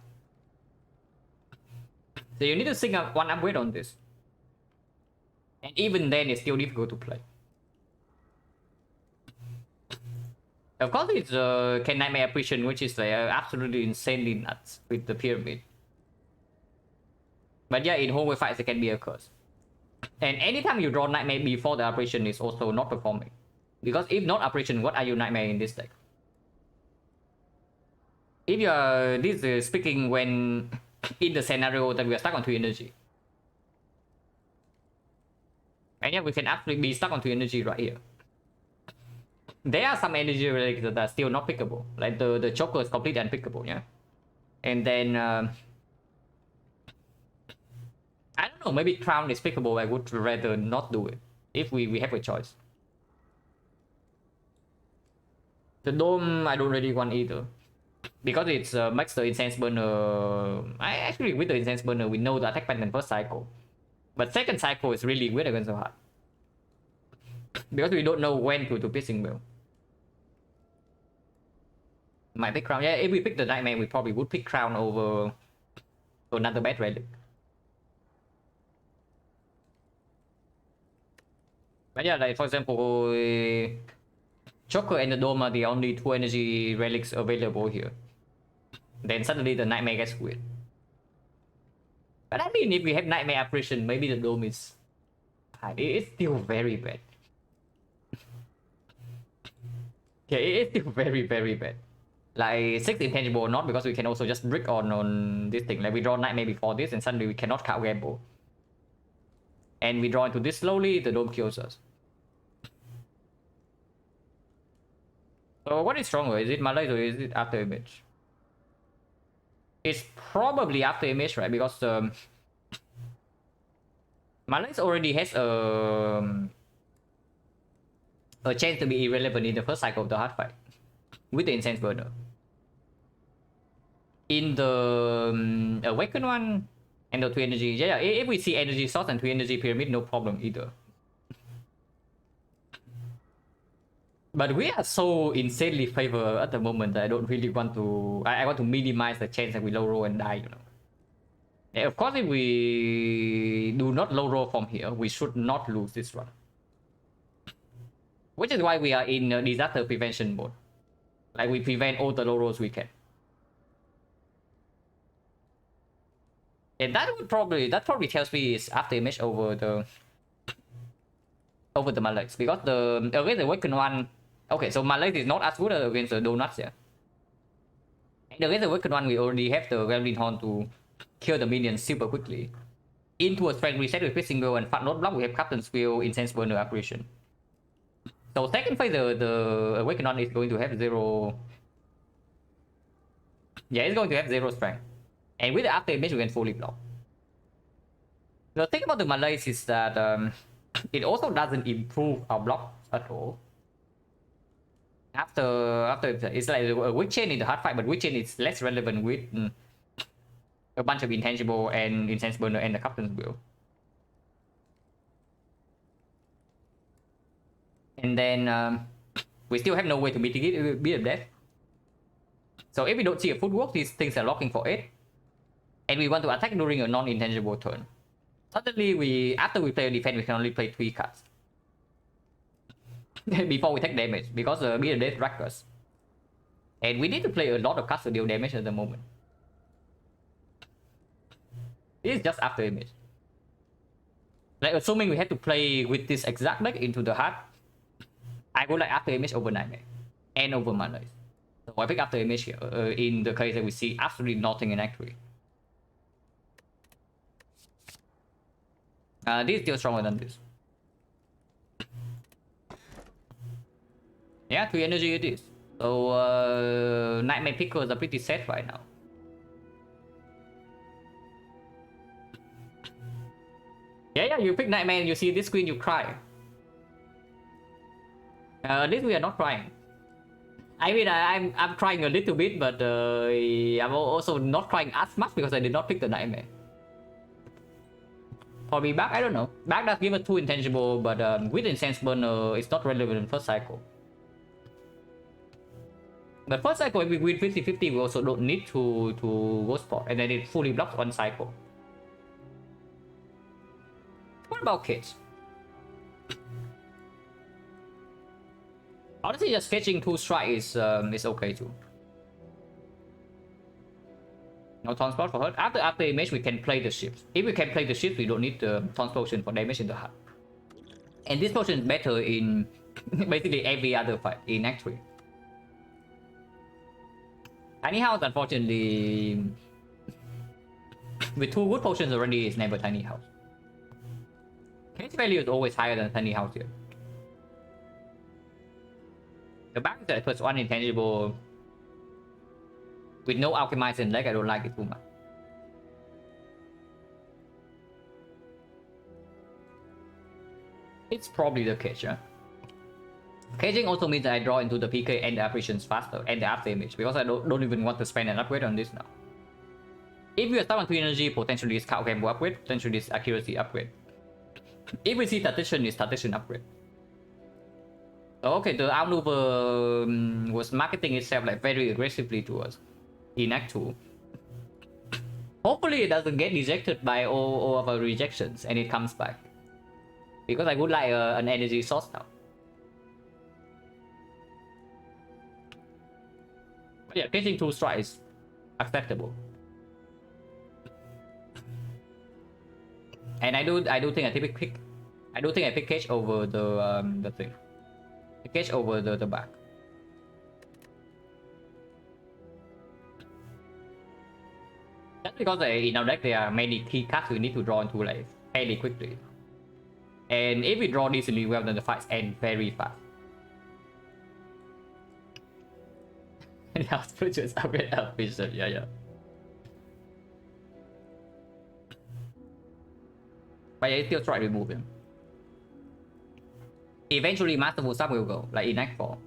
So you need to sing up 1 upgrade on this. And even then, it's still difficult to play. Of course, it's can Nightmare Apparition, which is absolutely insanely nuts with the Pyramid. But yeah, in hallway fights, it can be a curse. And anytime you draw Nightmare before the Apparition is also not performing. Because if not Apparition, what are you Nightmare in this deck? If you are, this is speaking when in the scenario that we are stuck on 2 energy. And yeah, we can actually be stuck on 2 energy right here. There are some energy relics that are still not pickable. Like the Choker is completely unpickable, yeah? And then... I don't know, maybe Crown is pickable. I would rather not do it. If we have a choice. The Dome, I don't really want either. Because it's makes the Incense Burner... I actually, with the Incense Burner, we know the attack pattern first cycle. But second cycle is really weird against the heart. Because we don't know when to Piercing Will. Might pick Crown. Yeah, if we pick the Nightmare, we probably would pick Crown over another bad relic. But yeah, like for example, Choker and the Dome are the only 2 energy relics available here. Then suddenly the Nightmare gets weird. But I mean, if we have Nightmare Apparition, maybe the Dome is... It's still very bad. Yeah, it's still very, very bad. Like 6 intangible, not because we can also just brick on this thing. Like we draw Nightmare before this, and suddenly we cannot count Gamble. And we draw into this slowly, the Dome kills us. So what is stronger? Is it Malay or is it After Image? It's probably After Image, right? Because Malay already has a chance to be irrelevant in the first cycle of the hard fight with the Incense Burner. In the Awaken one and the 2 energy, yeah, if we see energy source and 2 energy pyramid, no problem either. But we are so insanely favored at the moment that I don't really want to... I want to minimize the chance that we low roll and die, you know. Yeah, of course, if we do not low roll from here, we should not lose this run. Which is why we are in disaster prevention mode. Like we prevent all the low rolls we can. And that probably tells me it's After Image over the Maleks, because against the Awaken one... Okay, so Malek is not as good against the Donuts, yeah. And against the Awaken one, we already have the Gremlin Horn to kill the minions super quickly. Into a strength reset with Piercing Will and Fat Not Block, we have Captain's Wheel, Incense Burner, Apparition. So second phase, the Awaken one is going to have 0... Yeah, it's going to have 0 strength. And with the After Image, we can fully block. The thing about the Malays is that it also doesn't improve our block at all. After it's like a weak chain in the hard fight, but weak chain is less relevant with a bunch of intangible and Incense Burner and the Captain's Wheel. And then we still have no way to mitigate Beat of Death. So if we don't see a footwork, these things are locking for 8. And we want to attack during a non-intangible turn. Suddenly, after we play a defense, we can only play 3 cards. Before we take damage, because Beat of Death drags us. And we need to play a lot of cards to deal damage at the moment. This is just After Image. Like, assuming we had to play with this exact deck into the heart, I would like After Image over Nightmare. And over Mana. So I pick After Image here, in the case that we see absolutely nothing in Act 3. This is still stronger than this. Yeah, 3 energy it is. So Nightmare Pickers are pretty set right now. Yeah, you pick Nightmare and you see this screen, you cry. At least we are not crying. I mean, I'm crying a little bit, but I'm also not crying as much because I did not pick the Nightmare. Probably back, I don't know. Back does give us 2 intangible, but with Incense Burner, it's not relevant in first cycle. But first cycle, if we win 50-50, we also don't need to go spot, and then it fully blocks 1 cycle. What about Cage? Honestly, just catching 2 strike is okay too. No taunt spot for her. After image, we can play the ships. If we can play the ships, we don't need the taunt potion for damage in the hut. And this potion is better in basically every other fight in Act 3. Tiny House, unfortunately, with 2 good potions already, it's never Tiny House. Cage value is always higher than Tiny House here. The back is that +1 intangible with no alchemize in leg. I don't like it too much. It's probably the cage, yeah. Caging also means that I draw into the PK and the apparitions faster and the after image because I don't even want to spend an upgrade on this now. If you are stuck on 2 energy, potentially it's Scout Gamble upgrade, potentially it's accuracy upgrade. If we see Tactician, it's Tactician upgrade. So okay, the Outmaneuver was marketing itself like very aggressively to us in Act 2. Hopefully it doesn't get rejected by all of our rejections and it comes back. Because I would like an energy source now. But yeah, getting 2 strikes is acceptable. And I do think I pick Cage over the thing. The Cage over the back. That's because in our deck there are many key cards we need to draw into like fairly quickly. And if we draw decently well, then the fights end very fast. And the output just upgrade our vision, yeah. But yeah, still try to remove him. Eventually Masterful Sub will go, like in Act 4.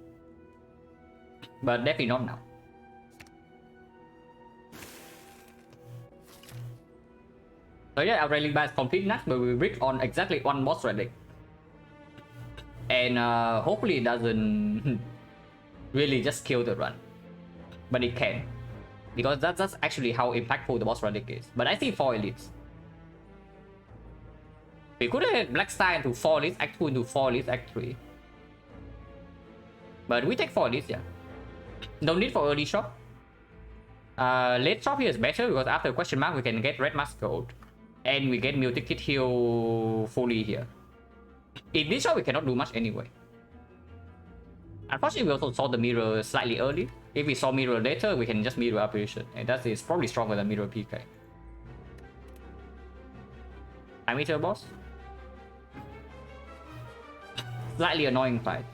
But definitely not now. So yeah, our railing bar is complete now, but we reach on exactly 1 boss relic. And hopefully it doesn't really just kill the run. But it can. Because that's actually how impactful the boss relic is. But I see 4 elites. We could have Black Star into 4 elites, Act 2 into 4 elites, Act 3. But we take 4 elites, yeah. No need for early shop. Late shop here is better because after question mark we can get Red Mask Gold. And we get Mutic Kit Heal fully here. In this shop we cannot do much anyway. Unfortunately we also saw the mirror slightly early. If we saw mirror later, we can just mirror apparition. And that is probably stronger than mirror PK. I meter boss. Slightly annoying fight.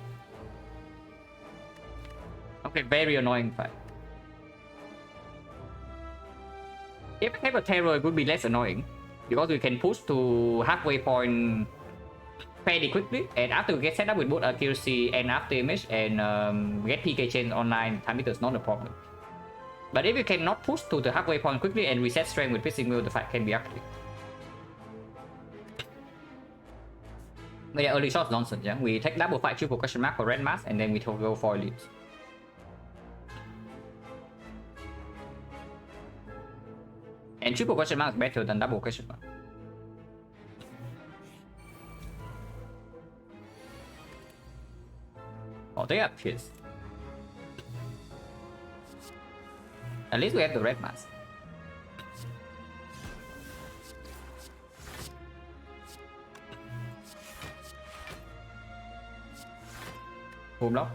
Okay, very annoying fight. If I have a terror, it would be less annoying. Because we can push to halfway point fairly quickly. And after we get set up with both accuracy and after image and get PK chain online, time meter is not a problem. But if you cannot push to the halfway point quickly and reset strength with Piercing Wheel, the fight can be ugly. But yeah, early shot's nonsense, yeah. We take double fight, triple question mark for Red Mask, and then we go for elites. And triple question mark is better than double question mark. Oh, they are pissed. At least we have the Red Mask. Full block.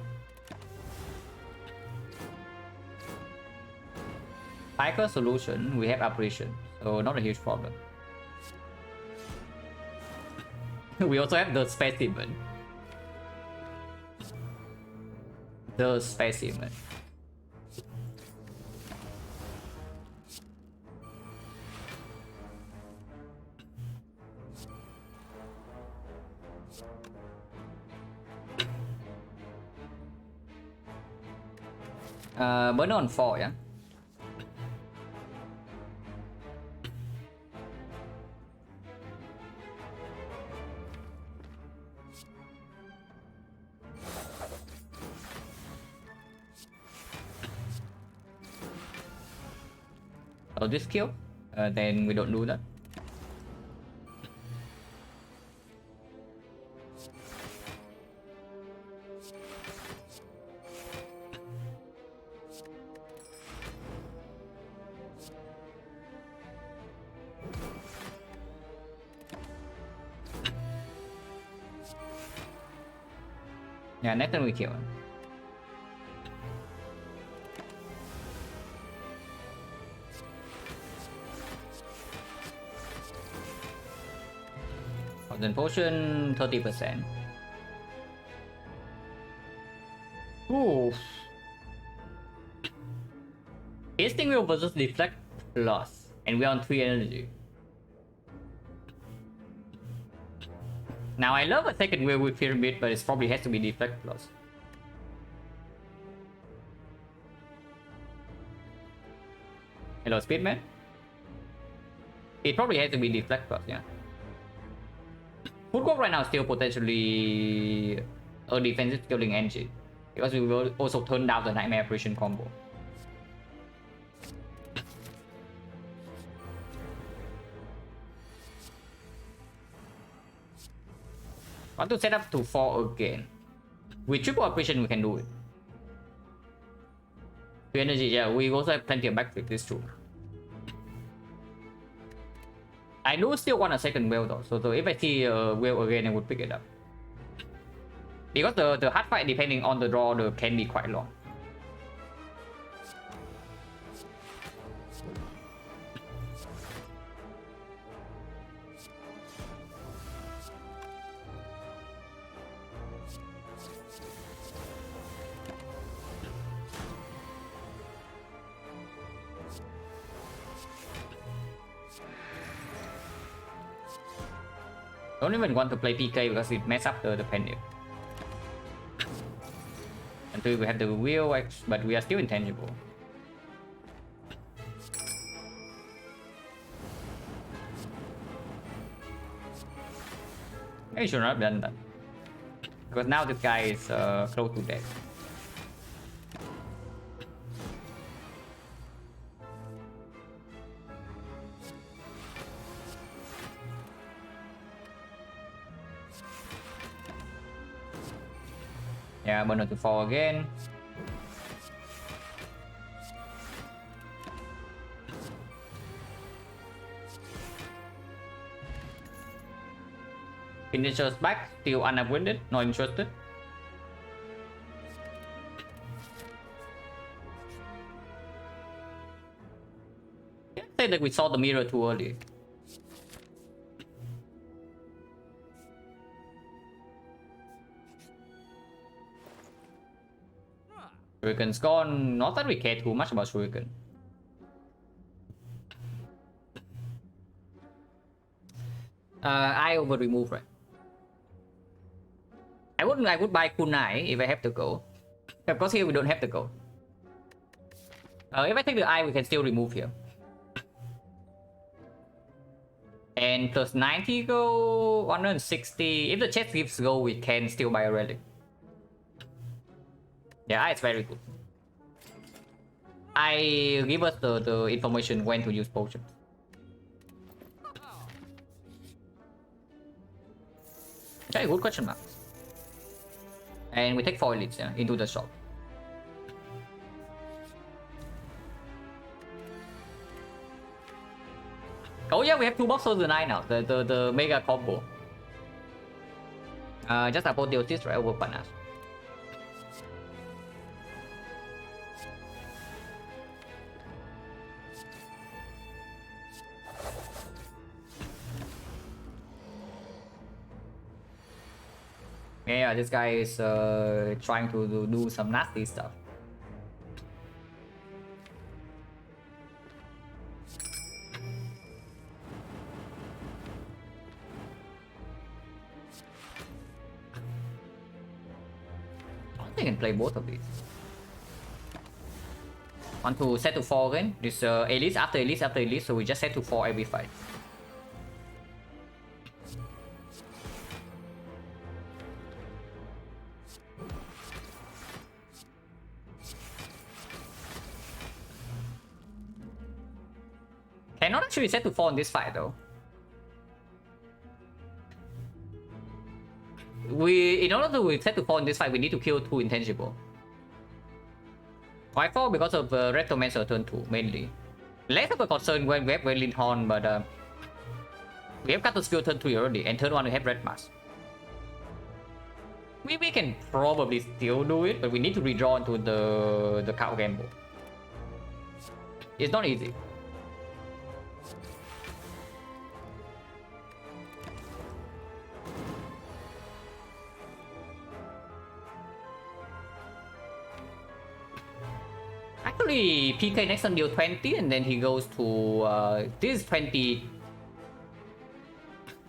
Piker solution, we have apparition, so not a huge problem. We also have the specimen. The specimen. Burn on 4, yeah? So this kill, then we don't do that. Yeah, next time we kill him. Then potion 30%. Ooh. Hasting wheel versus deflect plus, and we're on 3 energy. Now I love a second wheel with pyramid, but it probably has to be deflect plus. Hello, Speedman. It probably has to be deflect plus, yeah. Footwork right now is still potentially a defensive scaling engine, because we will also turn down the Nightmare Apparition combo. Want to set up to 4 again. With triple apparition we can do it. 3 energy, yeah, we also have plenty of backflip, this too. I do still want a second whale though, so if I see a whale again, I would pick it up. Because the hard fight, depending on the draw, can be quite long. Don't even want to play PK because it messes up the penny. Until we have the wheel X, but we are still intangible. I should not have done that. Because now this guy is close to death. Yeah, but not to fall again. Finishers back, still unavoided, not interested. Can't say that we saw the mirror too early. Shuriken's gone. Not that we care too much about Shuriken. I over remove, right? I would buy kunai if I have to go. Of course here we don't have to go. If I take the eye, we can still remove here. And plus 90 go, 160. If the chest gives go, we can still buy a relic. Yeah, it's very good. I give us the information when to use potions. Okay, good question mark. And we take 4 elites, yeah, into the shop. Oh yeah, we have 2 boxes tonight now. The mega combo. Just apotheosis right over Panas. Yeah, this guy is trying to do some nasty stuff. I think I can play both of these. Want to set to 4 again. This Elise after Elise after Elise, so we just set to 4 every fight. Cannot actually set to 4 in this fight though. In order to set to 4 in this fight, we need to kill 2 intangible. Why 4? Because of Rectomancer turn 2 mainly. Less of a concern when we have Welin Horn, but we have Cuttle Skill turn 3 already, and turn 1 we have Red Mask. We can probably still do it, but we need to redraw into the cow gamble. It's not easy. Actually, PK next turn deal 20, and then he goes to this is 20.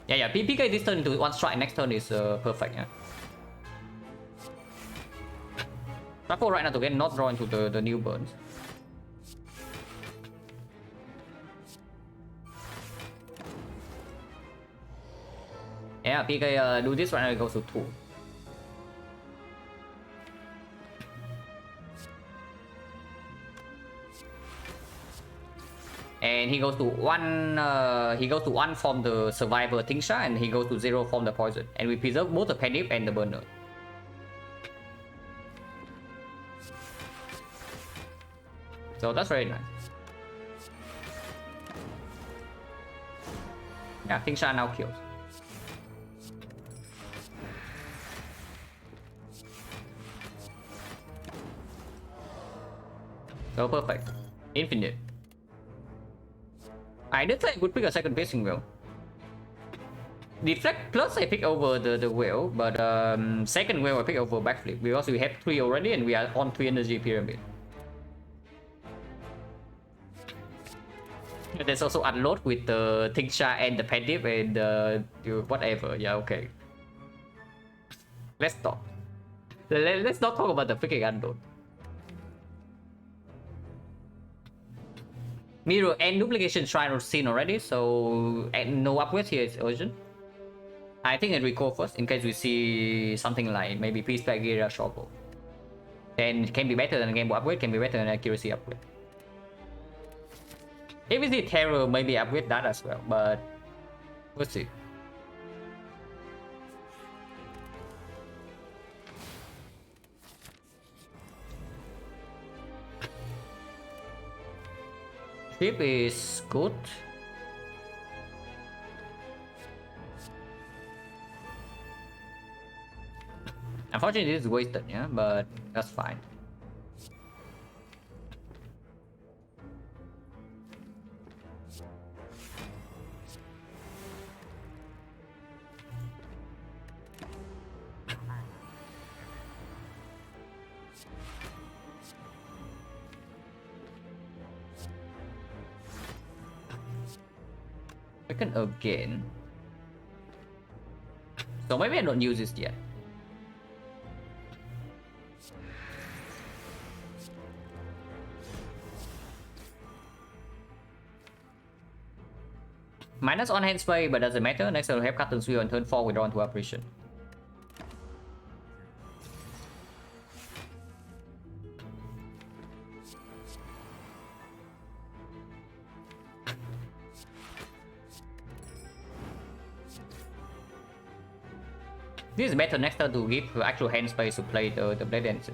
Yeah. PK this turn into 1 strike. Next turn is perfect. Yeah. Shuffle right now to get not draw into the new burns. Yeah, PK do this right now. It goes to 2. And he goes to 1. He goes to 1 from the survivor Tingsha, and he goes to 0 from the poison. And we preserve both the Penip and the burner. So that's very nice. Yeah, Tingsha now kills. So perfect. Infinite. I did say I would pick a second pacing wheel. Deflect plus I pick over the wheel, but second wheel I pick over backflip because we have 3 already and we are on 3 energy pyramid. There's also unload with the Tingsha and the Pendip and whatever. Yeah, okay. Let's talk. Let's not talk about the freaking unload. Mirror and duplication shrine are seen already, so no upgrade here is urgent. I think I'll recall first in case we see something like maybe Peace Bagheera Shortbow. Then it can be better than a game upgrade, can be better than accuracy upgrade. If we see Terror, maybe upgrade that as well, but we'll see. Ship is good. Unfortunately, this is wasted, yeah, but that's fine. Second again. So maybe I don't use this yet. Minus on hand spray, but doesn't matter. Next I'll have Captain Sui on turn 4 with draw into operation. This is better next turn to give actual hand space to play the Blade Dances.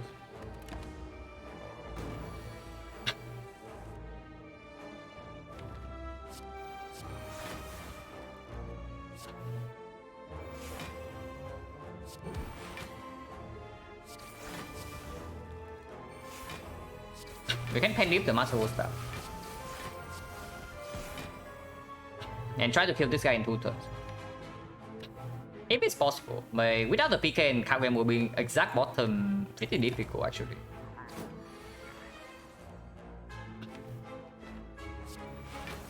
We can pen leave the Master War Staff. And try to kill this guy in 2 turns. If it's possible, but without the PK and card game being exact bottom, pretty difficult actually.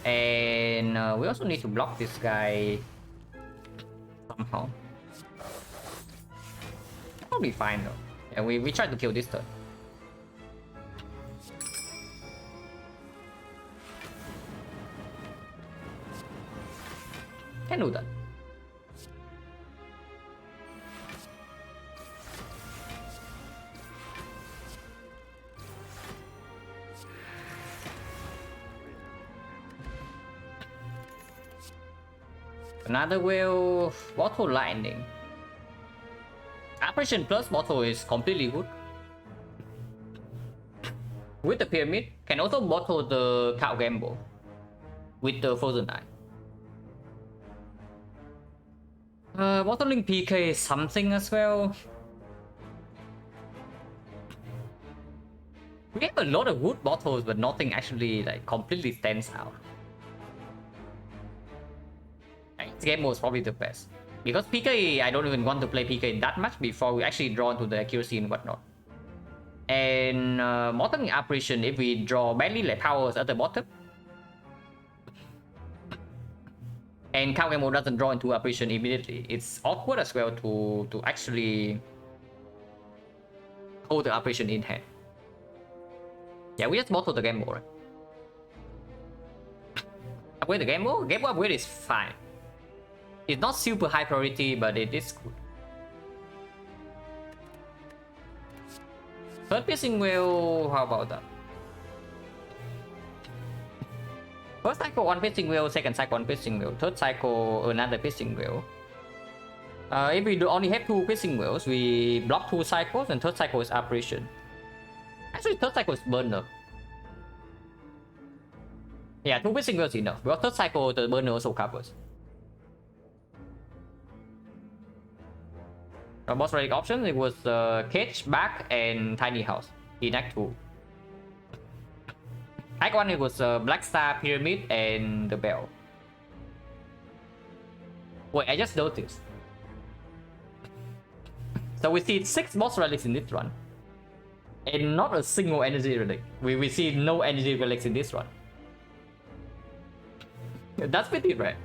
And we also need to block this guy somehow. Probably fine though. Yeah, we tried to kill this turn. Can do that. Another whale, bottle lightning. Apparition plus bottle is completely good. With the pyramid, can also bottle the cow gamble with the frozen eye. Bottling PK is something as well. We have a lot of good bottles, but nothing actually like completely stands out. This game was probably the best. Because PK, I don't even want to play PK that much before we actually draw into the accuracy and whatnot. And bottom apparition, if we draw badly like powers at the bottom, and Kagemo doesn't draw into apparition immediately, it's awkward as well to actually hold the apparition in hand. Yeah, we just bottle the game more. Upgrade the game more? Game upgrade is fine. It's not super high priority, but it is good. Third piercing wheel, how about that? First cycle one piercing wheel, second cycle one piercing wheel, third cycle another piercing wheel. If we do only have two piercing wheels, we block 2 cycles, and third cycle is apparition. Actually, third cycle is burner. Yeah, 2 piercing wheels is enough, because third cycle the burner also covers. Our boss relic option, it was Cage, Back, and Tiny House in Act 2. Act 1 it was Black Star, Pyramid, and the Bell. Wait, I just noticed. So we see 6 boss relics in this run. And not a single energy relic. We see no energy relics in this run. That's pretty rare.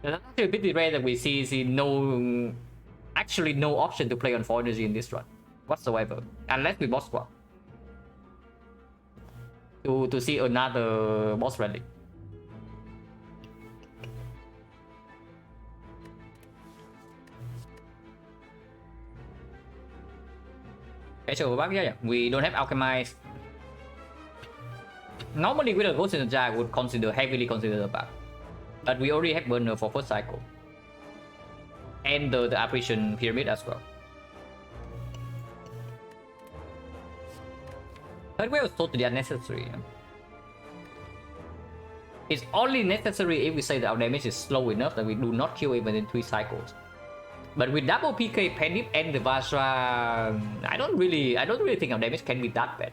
That's actually pretty rare that we see no... Actually no option to play on 4 energy in this run whatsoever, unless we boss squad to see another boss relic. Okay, so back here, we don't have alchemize. Normally with a ghost in the jar, I would heavily consider the back, but we already have burner for first cycle. And the apparition pyramid as well. Third wave is totally unnecessary. It's only necessary if we say that our damage is slow enough that we do not kill even in 3 cycles. But with double PK, Penip, and the Vajra, I don't really think our damage can be that bad.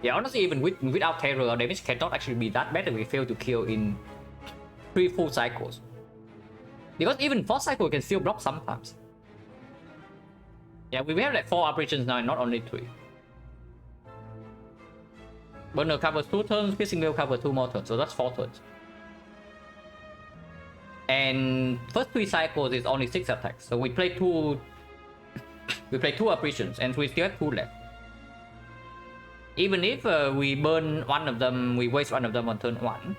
Yeah, honestly, even without terror, our damage cannot actually be that bad if we fail to kill in 3 full cycles. Because even 4th cycle can still block sometimes. Yeah, we have like 4 operations now and not only 3. Burner covers 2 turns, piercing wheel covers 2 more turns, so that's 4 turns. And first 3 cycles is only 6 attacks, so we play 2 operations and we still have 2 left. Even if we burn one of them, we waste one of them on turn 1.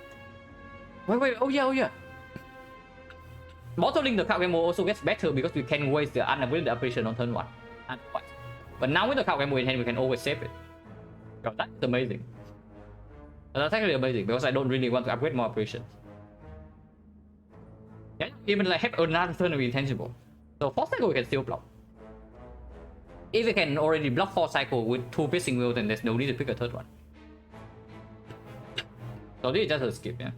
Wait, oh yeah. Bottling the card game also gets better because we can waste the unavailable operation on turn 1. But now with the card game in hand, we can always save it. God, that's amazing. That's actually amazing because I don't really want to upgrade more operations. Yeah, even like have another turn of intangible. So 4th cycle we can still block. If we can already block 4th cycle with 2 piercing wheels, then there's no need to pick a third one. So this is just a skip, yeah.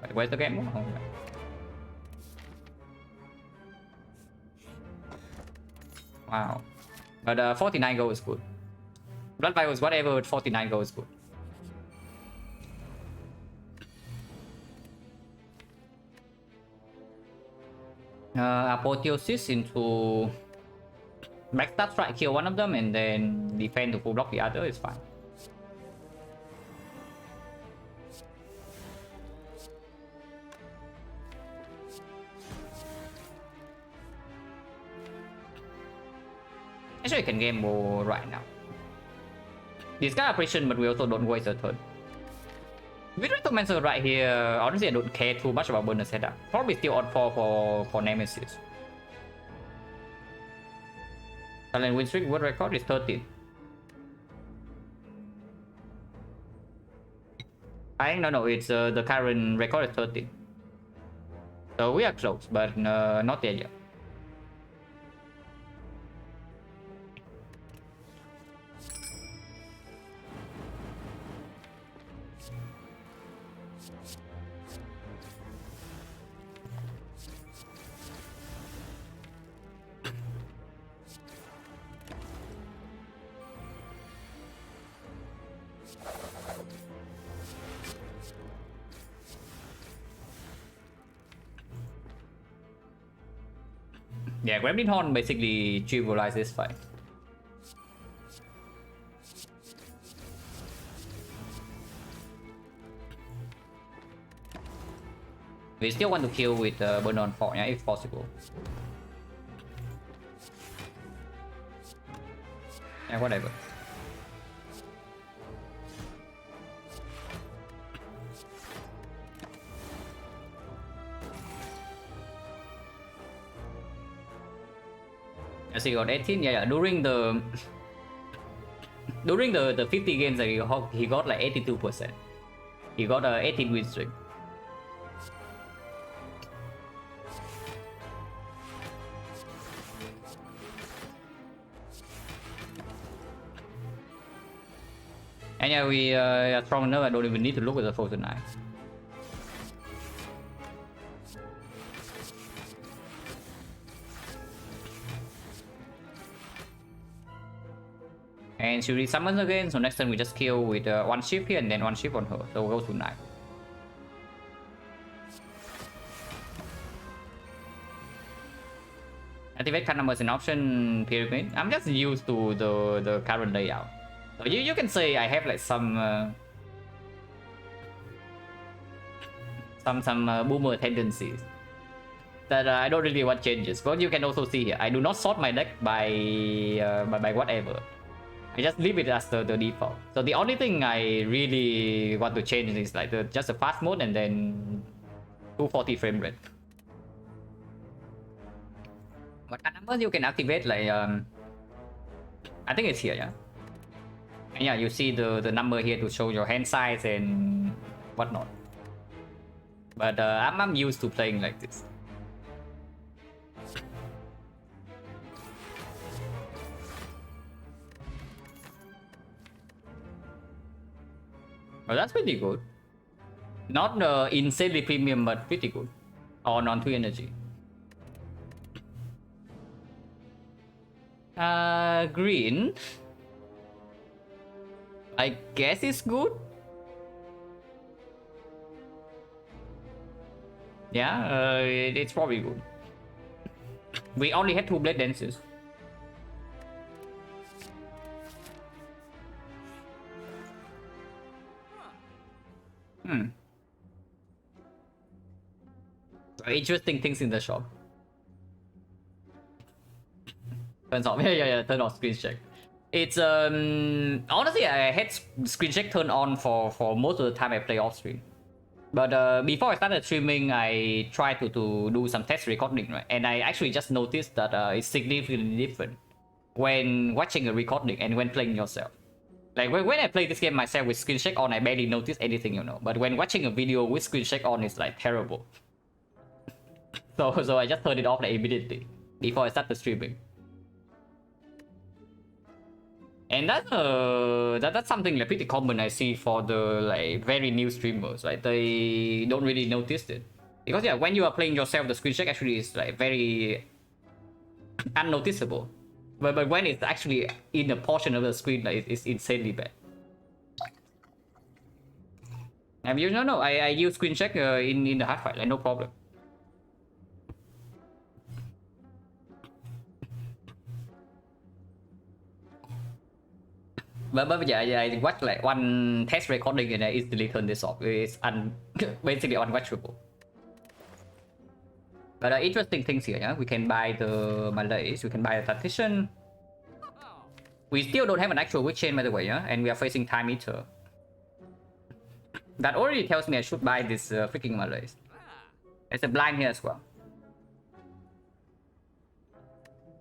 Wait, where's the game? Oh, yeah. Wow. But 49 gold is good. Blood Virus, whatever, 49 goes good. Apotheosis into backstab strike, kill one of them, and then defend to full block the other is fine. Actually, I can game more right now. This guy operation, but we also don't waste a turn. With Rectomancer right here, honestly, I don't care too much about bonus setup. Probably still on 4 for Nemesis. Silent win streak, world record is 13. No, it's the current record is 13. So we are close, but not there yet. Yeah, Gremlin Horn basically trivializes this fight. We still want to kill with Burn on 4, yeah, if possible. Yeah, whatever. As he got 18, yeah. During the 50 games that he got like 82%. He got a 18 win streak. And yeah, we are strong enough. I don't even need to look at the Frozen Knives. And she resummons again, so next time we just kill with one ship here and then one ship on her. So we'll go to 9. Activate card numbers in option pyramid. I'm just used to the current layout. So you can say I have like some boomer tendencies that I don't really want changes. But you can also see here, I do not sort my deck by whatever. I just leave it as the default. So the only thing I really want to change is like just the fast mode and then 240 frame rate. What kind of numbers you can activate? Like I think it's here, yeah. And yeah, you see the number here to show your hand size and whatnot. But I'm used to playing like this. Oh, that's pretty good. Not insanely premium, but pretty good. On 3 energy. Green. I guess it's good. Yeah, it's probably good. We only had 2 blade dances. Interesting things in the shop. Turns off. Yeah. Turn off screen check. It's honestly I had screen check turned on for most of the time I play off stream. But before I started streaming, I tried to do some test recording, right? And I actually just noticed that it's significantly different when watching a recording and when playing yourself. Like when I play this game myself with screen check on, I barely notice anything, you know. But when watching a video with screen check on, it's like terrible. So I just turned it off like immediately before I started streaming. And that's something like pretty common I see for the like very new streamers, right? They don't really notice it. Because yeah, when you are playing yourself, the screen check actually is like very unnoticeable. But when it's actually in a portion of the screen, like, it's insanely bad. And you no, I use screen check in the hard file, like no problem. But yeah, I watched like one test recording and I instantly turned this off. It's basically unwatchable. But interesting things here, yeah. We can buy the Malays, we can buy the Tactician. We still don't have an actual weak chain, by the way, yeah, and we are facing Time Eater. That already tells me I should buy this freaking Malays. There's a blind here as well.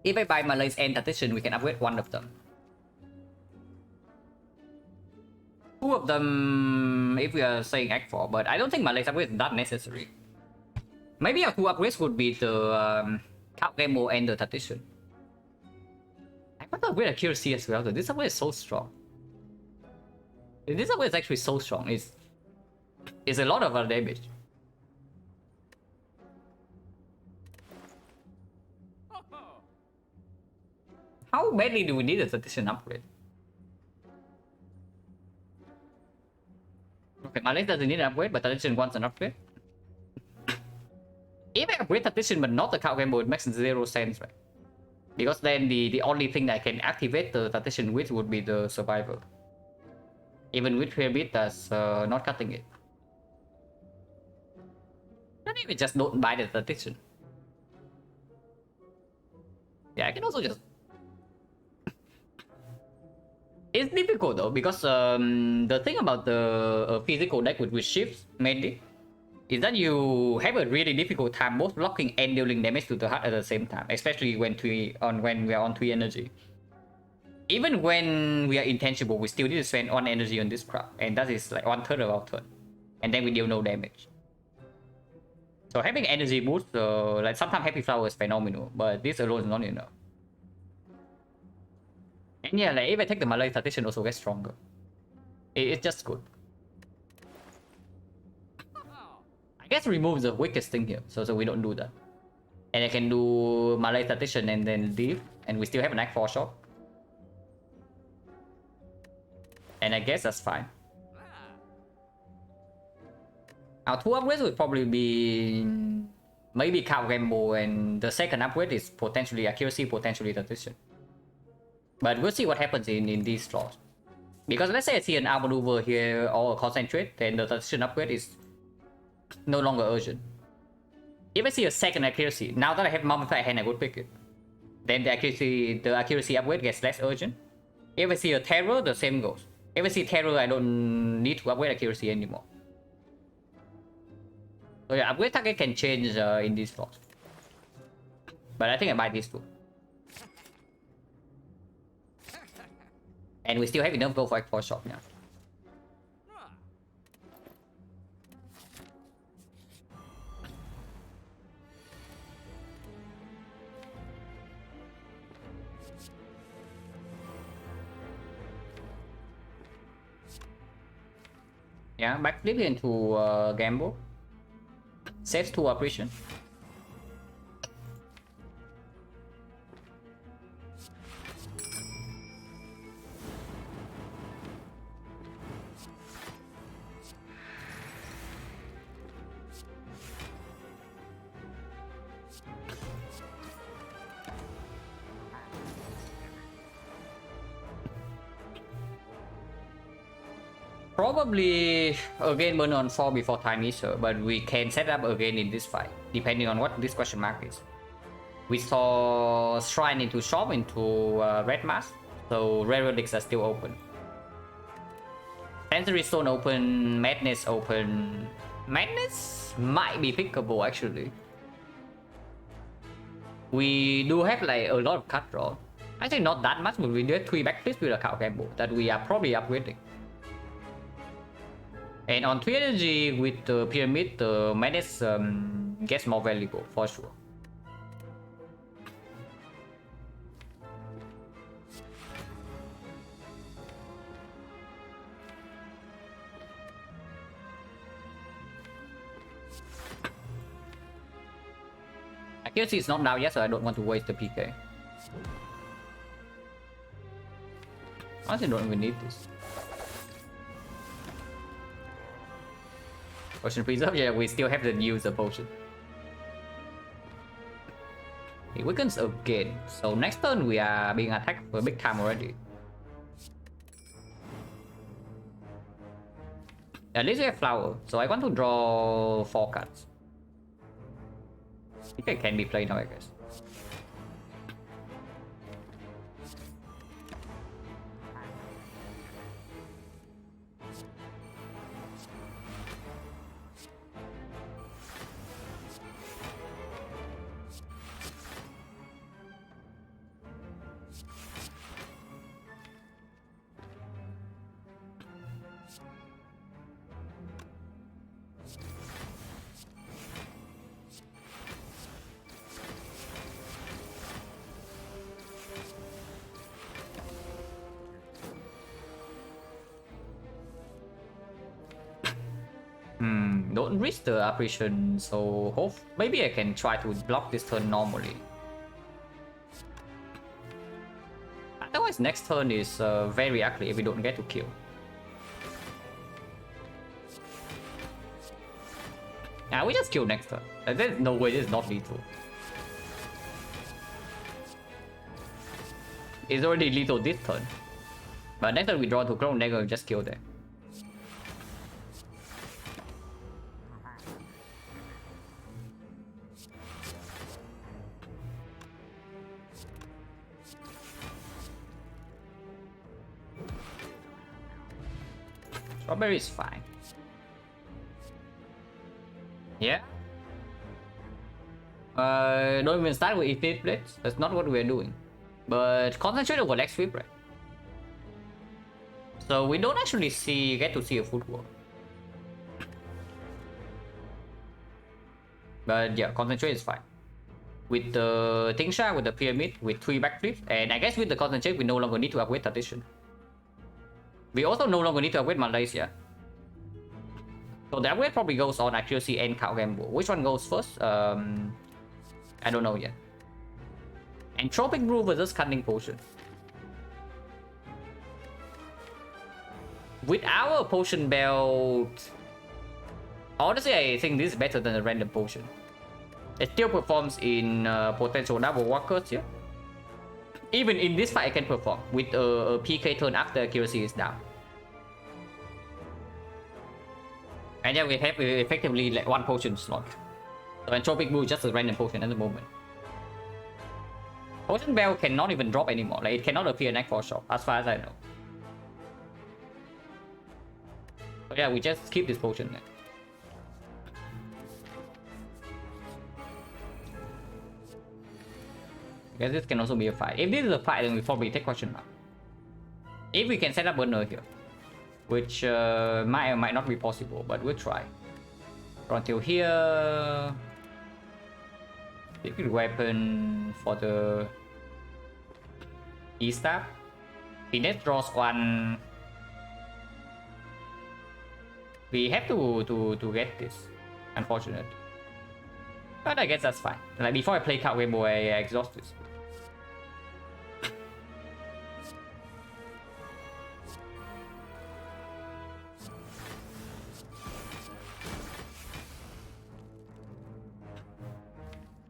If I buy Malays and Tactician, we can upgrade one of them. Two of them, if we are saying Act 4, but I don't think Malays upgrade is that necessary. Maybe our two upgrades would be the Gamble and the Tactician. I want to upgrade accuracy as well, though. This upgrade is so strong. This upgrade is actually so strong. It's a lot of damage. How badly do we need a Tactician upgrade? Okay, Malays doesn't need an upgrade, but Tactician wants an upgrade. If I upgrade Tactician but not the Gamble, it makes zero sense, right? Because then the only thing that I can activate the Tactician with would be the Survivor. Even with Pyramid, that's not cutting it. Then even just don't buy the Tactician. Yeah, I can also just... It's difficult though, because the thing about the physical deck with shifts mainly is that you have a really difficult time both blocking and dealing damage to the heart at the same time, especially when we are on 3 energy. Even when we are intangible, we still need to spend 1 energy on this crap, and that is like 1/3 of our turn, and then we deal no damage. So having energy boost, like sometimes Happy Flower is phenomenal, but this alone is not enough. And yeah, like if I take the Malay, Tactician also gets stronger. It's just good. I guess remove the weakest thing here, so we don't do that. And I can do Malay Tactician and then leave, and we still have an Act 4 shot. And I guess that's fine. Our 2 upgrades would probably be maybe Gamble, and the second upgrade is potentially accuracy, potentially Tactician. But we'll see what happens in these slots. Because let's say I see an outmaneuver here or a concentrate, then the Tactician upgrade is no longer urgent. If I see a second accuracy, now that I have Mummified Hand, I would pick it. Then the accuracy upgrade gets less urgent. If I see a Terror, the same goes. If I see Terror, I don't need to upgrade accuracy anymore. So yeah, upgrade target can change in these slots. But I think I buy these 2. And we still have enough gold for Act 4 shop now. Yeah, backflip into Gamble. Saves 2 operation. Probably again burn on 4 before Time Eater, but we can set up again in this fight, depending on what this question mark is. We saw Shrine into Shop into Red Mask, so Rare Relics are still open. Sensory Stone open, Madness open. Madness might be pickable actually. We do have like a lot of cut draw. I think not that much, but we do have 3 backflips with a Cow Gamble that we are probably upgrading. And on 3 energy with the Pyramid, the Madness gets more valuable for sure. Accuracy is not down yet, so I don't want to waste the PK. Honestly, don't even need this. Potion preserve, yeah, we still have to use the potion. It weakens again, so next turn we are being attacked for big time already. At least we have flower, so I want to draw 4 cards. I think it can be played now, I guess. Don't risk the apparition, so maybe I can try to block this turn normally. Otherwise, next turn is very ugly if we don't get to kill. Yeah, we just kill next turn. There's no way this is not lethal. It's already lethal this turn. But next turn we draw to Crown Dagger and just kill them. Strawberry is fine. Yeah. Don't even start with Infinite Blades. That's not what we're doing. But concentrate over next sweep, right? So we don't actually get to see a footwork. But yeah, concentrate is fine. With the Tingsha, with the Pyramid, with 3 backflips, and I guess with the concentrate we no longer need to upgrade Tradition. We also no longer need to upgrade Malaysia. So the upgrade probably goes on accuracy and cow gamble. Which one goes first? I don't know yet. Entropic Brew versus Cunning Potion. With our potion belt, honestly, I think this is better than a random potion. It still performs in potential double walkers here. Even in this fight, I can perform with a PK turn after accuracy is down. And yeah, we have effectively like 1 potion slot. So Entropic Brew is just a random potion at the moment. Potion Bell cannot even drop anymore. Like it cannot appear next for shop, as far as I know. So yeah, we just keep this potion then. I guess this can also be a fight. If this is a fight, then we probably take question mark. If we can set up burner here, which might or might not be possible, but we'll try. Until here, secret weapon for the E-Staff. Finesse draws 1. We have to get this, unfortunately. But I guess that's fine. Like before I play card game, I exhaust this.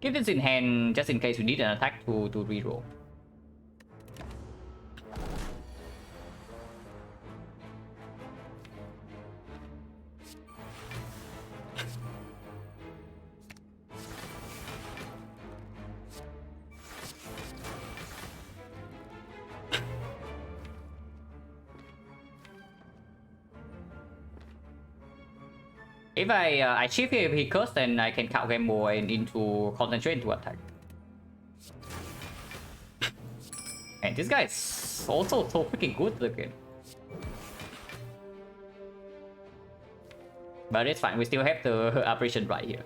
Keep this in hand just in case we need an attack to reroll. If I chip here, if he curse, then I can count game more and into concentrate into attack. And this guy is also so freaking good looking. But it's fine, we still have the operation right here.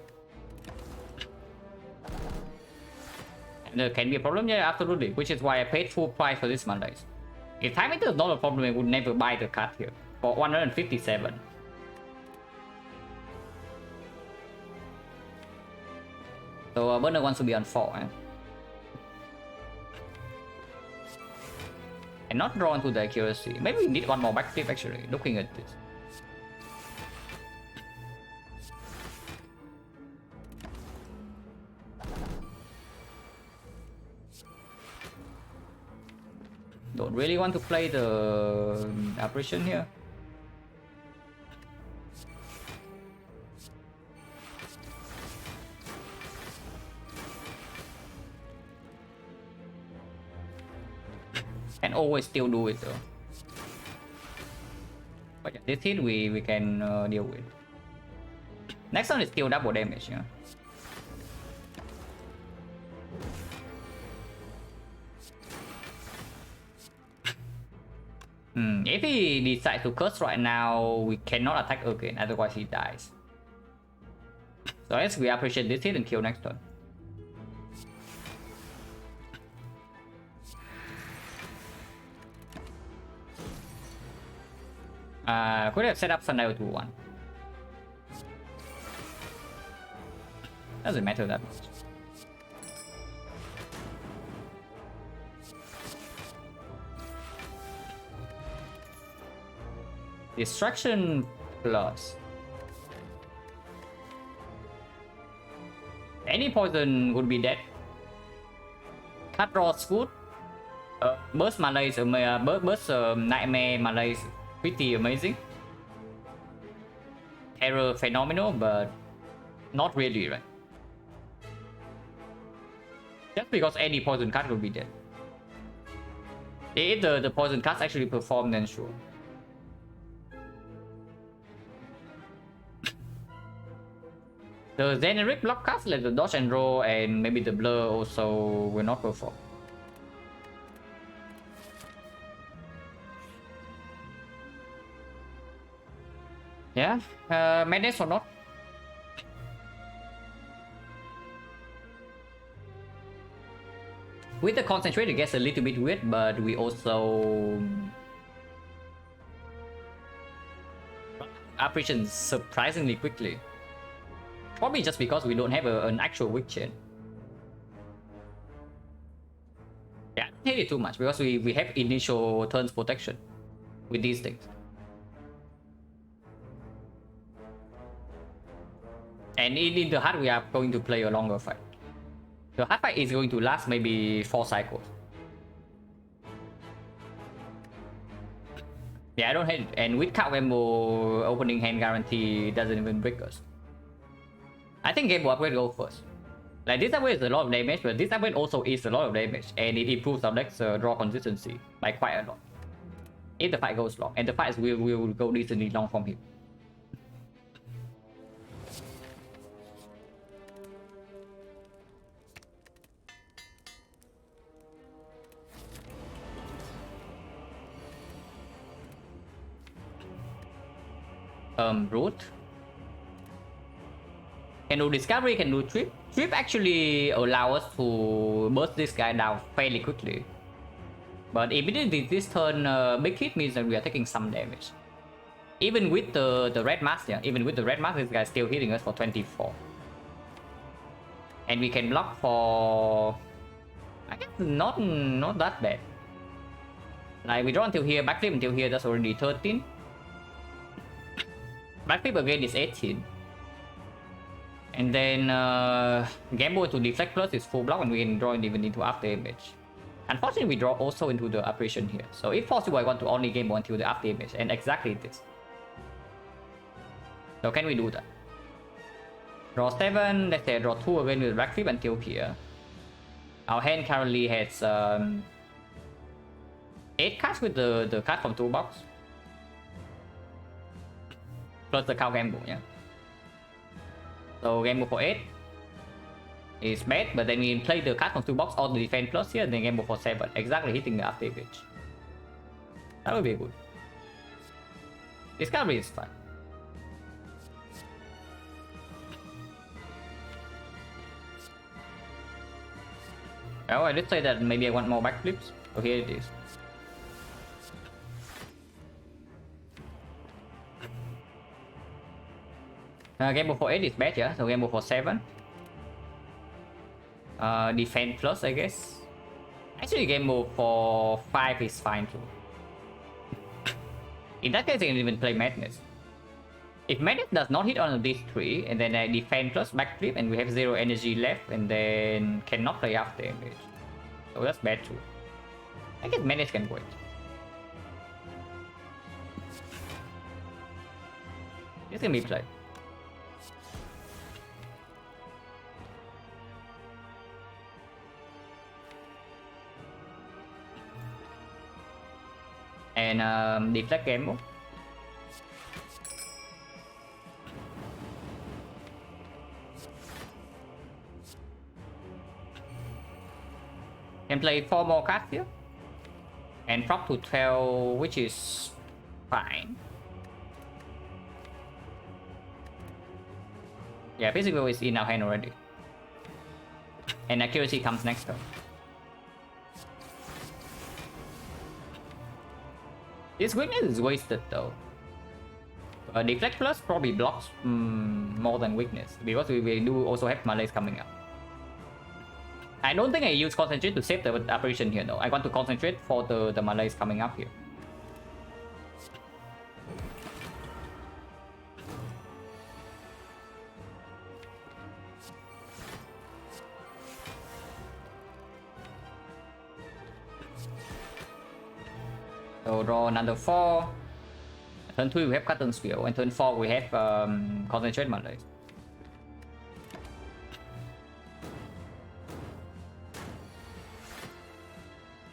And there can be a problem? Yeah, absolutely. Which is why I paid full price for this Mondays. If time meter is not a problem, I would never buy the card here. For 157. So burner wants to be on 4, eh? and not drawn to the accuracy. Maybe we need one more backflip actually, looking at this. Don't really want to play the apparition here. Can always still do it though. But yeah, this hit we can deal with. Next one is still double damage, yeah. If he decides to curse right now, we cannot attack again, otherwise he dies. So let's we appreciate this hit and kill next turn. Could have set up Sundial to 1. Doesn't matter that much. Distraction plus. Any poison would be dead. Cut Rot's good. Burst Malay is burst Nightmare Malay is pretty amazing. Terror phenomenal, but not really, right? Just because any poison card will be dead. If the poison cards actually perform, then sure. The generic block cards like the dodge and roll and maybe the blur also will not perform. Yeah, madness or not. With the concentrate, it gets a little bit weird, but we also apparition surprisingly quickly. Probably just because we don't have an actual weak chain. Yeah, I don't hate it too much because we have initial turns protection with these things. And in the hard, we are going to play a longer fight. The hard fight is going to last maybe 4 cycles. Yeah, I don't hate it. And with card combo, opening hand guarantee doesn't even break us. I think game upgrade go first. Like this upgrade is a lot of damage, but this upgrade also is a lot of damage, and it improves our deck's draw consistency by quite a lot. If the fight goes long, and the fights will go decently long from here. Root. Can do discovery, can do trip. Trip actually allow us to burst this guy down fairly quickly. But immediately this turn, big hit means that we are taking some damage. Even with the red mask, yeah, even with the red mask, this guy is still hitting us for 24. And we can block for, I guess not that bad. Like we draw until here, backflip until here, that's already 13. Backflip again is 18. And then gamble to deflect plus is full block, and we can draw it even into after image. Unfortunately, we draw also into the apparition here. So if possible, I want to only gamble until the after image, and exactly this. So can we do that? Draw 7, let's say draw 2 again with backflip until here. Our hand currently has 8 cards with the card from toolbox. Plus the cow gamble, yeah. So gamble for 8 is bad, but then we play the card from toolbox or the defense plus here, then gamble for 7, exactly hitting the after image. That would be good. Discovery is fine. Oh, I did say that maybe I want more backflips. So here it is. Gamble for 8 is bad, yeah. So gamble for 7. Defense plus, I guess. Actually, game move for 5 is fine too. In that case, I can even play Madness. If Madness does not hit on these 3, and then I defend plus backflip, and we have 0 energy left, and then cannot play after damage. So that's bad too. I guess Madness can wait. This can be played. And deflect game move. Can play 4 more cards here. And prop to 12, which is fine. Yeah, physical is in our hand already. And accuracy comes next turn. This weakness is wasted though. Deflect plus probably blocks more than weakness, because we do also have Malays coming up. I don't think I use concentrate to save the apparition here though. I want to concentrate for the Malays coming up here. So draw another 4. Turn 2 we have Cotton Spill, and turn 4 we have Concentrate Malays.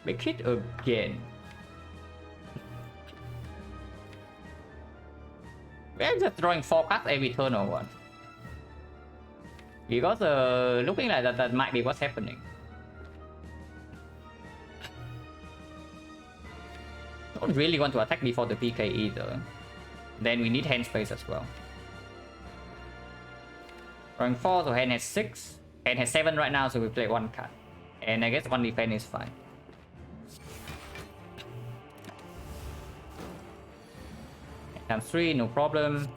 Big hit again. We're just drawing 4 cards every turn or what? Because looking like that might be what's happening. Don't really want to attack before the PK either. Then we need hand space as well. Drawing 4, so hand has 6. Hand has 7 right now, so we play 1 card. And I guess 1 defense is fine. Times 3, no problem.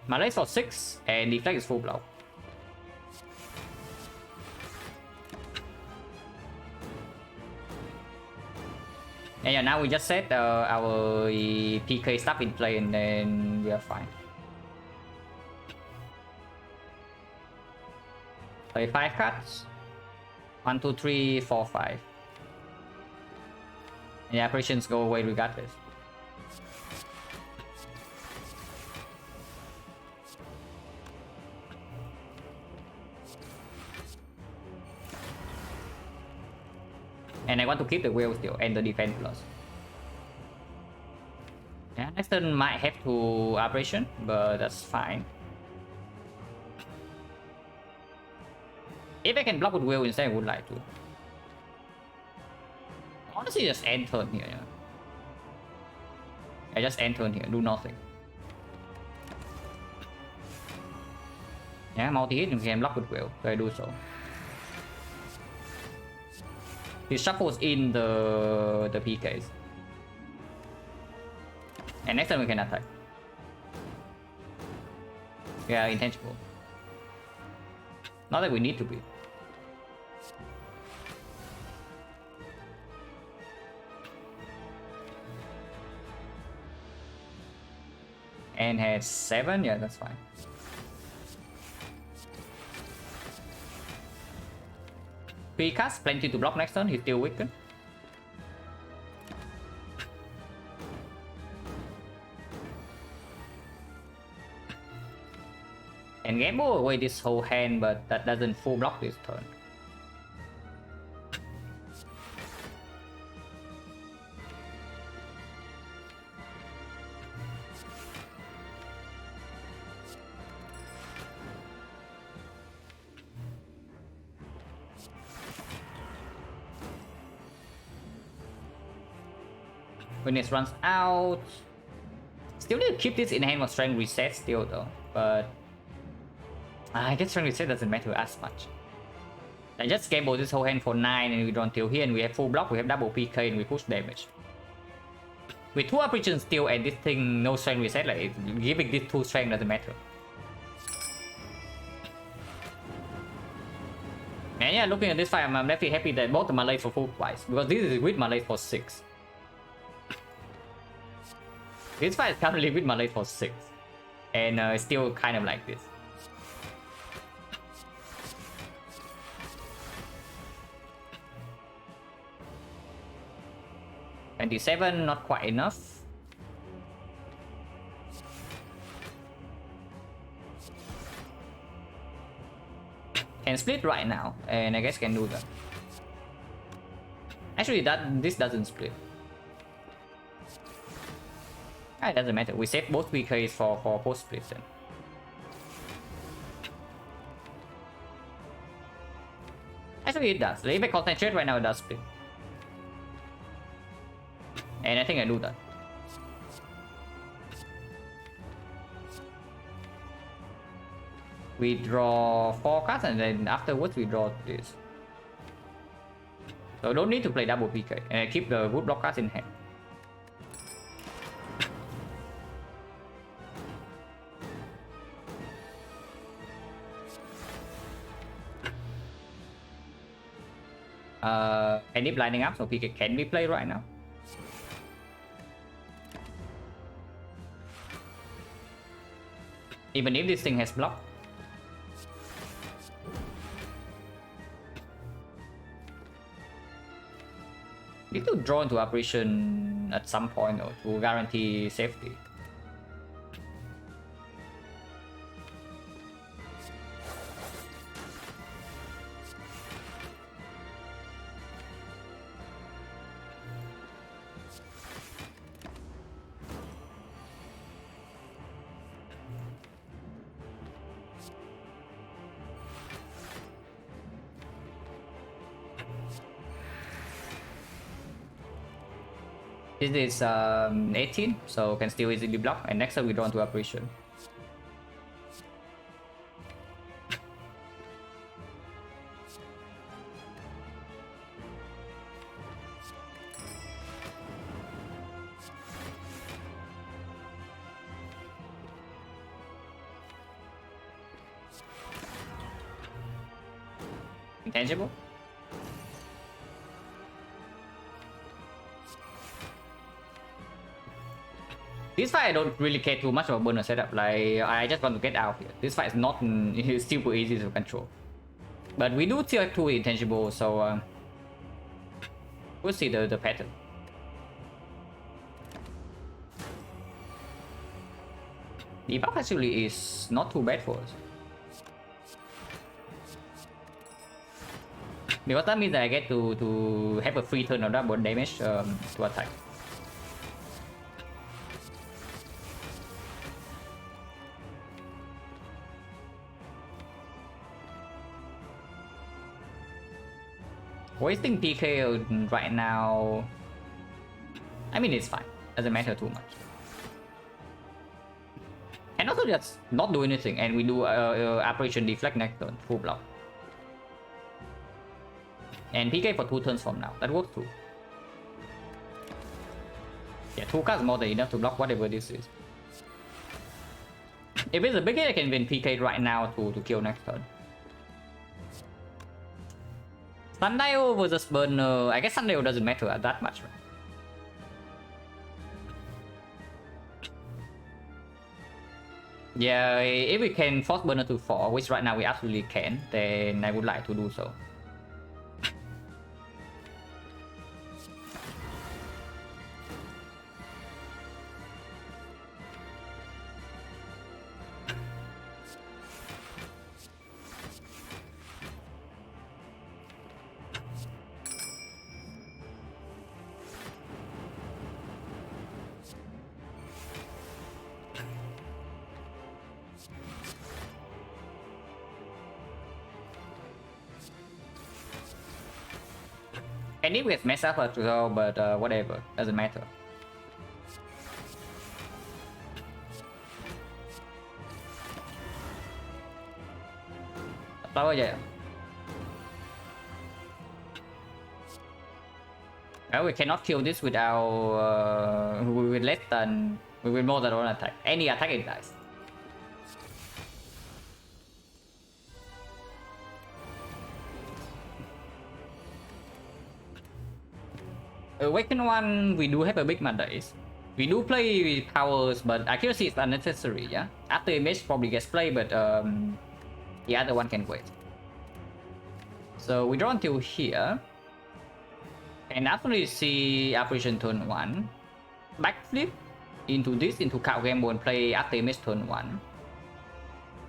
Malay for 6, and deflect is full block. And yeah, now we just set our PK stuff in play, and then we are fine. Play 5 cards. 1, 2, 3, 4, 5. And the apparitions go away regardless. And I want to keep the wheel still and the defense plus. Yeah, next turn might have to apparition, but that's fine. If I can block with wheel instead, I would like to. Honestly, just end turn here. Yeah. I just end turn here, do nothing. Yeah, multi-hit and can block with wheel, so I do so. He shuffles in the PKs. And next time we can attack. Yeah, intangible. Not that we need to be. And has 7, yeah, that's fine. He casts plenty to block next turn, he's still weakened. And gamble away this whole hand, but that doesn't full block this turn. When it runs out, still need to keep this in hand for strength reset still though, but I guess strength reset doesn't matter as much. I just gamble this whole hand for 9 and we draw until here, and we have full block, we have double PK, and we push damage. With 2 apparitions still and this thing no strength reset, like giving this 2 strength doesn't matter. And yeah, looking at this fight, I'm definitely happy that both the Malays for full price, because this is with Malays for 6. This fight is currently with Malays for 6. And it's still kind of like this. $27, not quite enough. Can split right now, and I guess can do that. Actually, this doesn't split. It doesn't matter. We save both PKs for post split then. Actually, it does. If I concentrate right now, it does split. And I think I do that. We draw 4 cards and then afterwards we draw this. So don't need to play double PK. And I keep the wood block cards in hand. Can it lining up so PK can be played right now? Even if this thing has block. Need to draw into operation at some point though, to guarantee safety. This is 18, so can still easily block, and next time we draw into operation. Intangible? This fight I don't really care too much about burner setup, like I just want to get out here. This fight is not super easy to control. But we do still have 2 intangible, so we'll see the pattern. The buff actually is not too bad for us. Because that means that I get to have a free turn of double damage to attack. Wasting PK right now, I mean it's fine, doesn't matter too much. And also just not do anything and we do operation deflect next turn, full block. And PK for 2 turns from now, that works too. Yeah, 2 cards more than enough to block whatever this is. If it's a big hit, I can win PK right now to kill next turn. Sundial versus burner, I guess Sundial doesn't matter that much, right? Yeah, if we can force burner to fall, which right now we absolutely can, then I would like to do so. And if we have messed up as well, but whatever, doesn't matter. Flower, yeah. Well, we cannot kill this without with less than with more than one attack. Any attack it dies. Awaken 1, we do have a big Mondays. We do play with powers, but accuracy is unnecessary, yeah? After image probably gets played, but the other one can wait. So we draw until here. And after we see apparition turn 1, backflip into this, into Cow Gamble and play after image turn 1.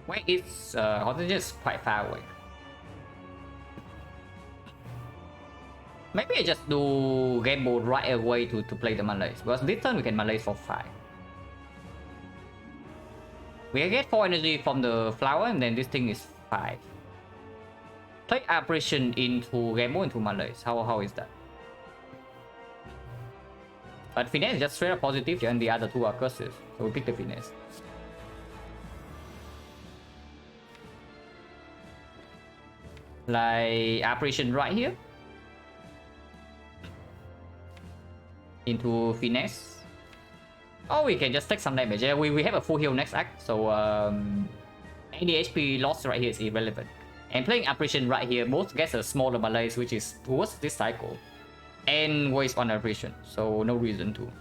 Where it's hostages quite far away. Maybe I just do Gamble right away to play the Malays, because this turn we can Malays for 5. We get 4 energy from the flower, and then this thing is 5. Play apparition into Gamble into Malays. How is that? But finesse is just straight up positive, and the other two are curses. So we pick the finesse. Like apparition right here. Into finesse. Oh, we can just take some damage. Yeah, we have a full heal next act, so any HP lost right here is irrelevant. And playing apparition right here, both gets a smaller malaise, which is towards this cycle, and waste on apparition, so no reason to.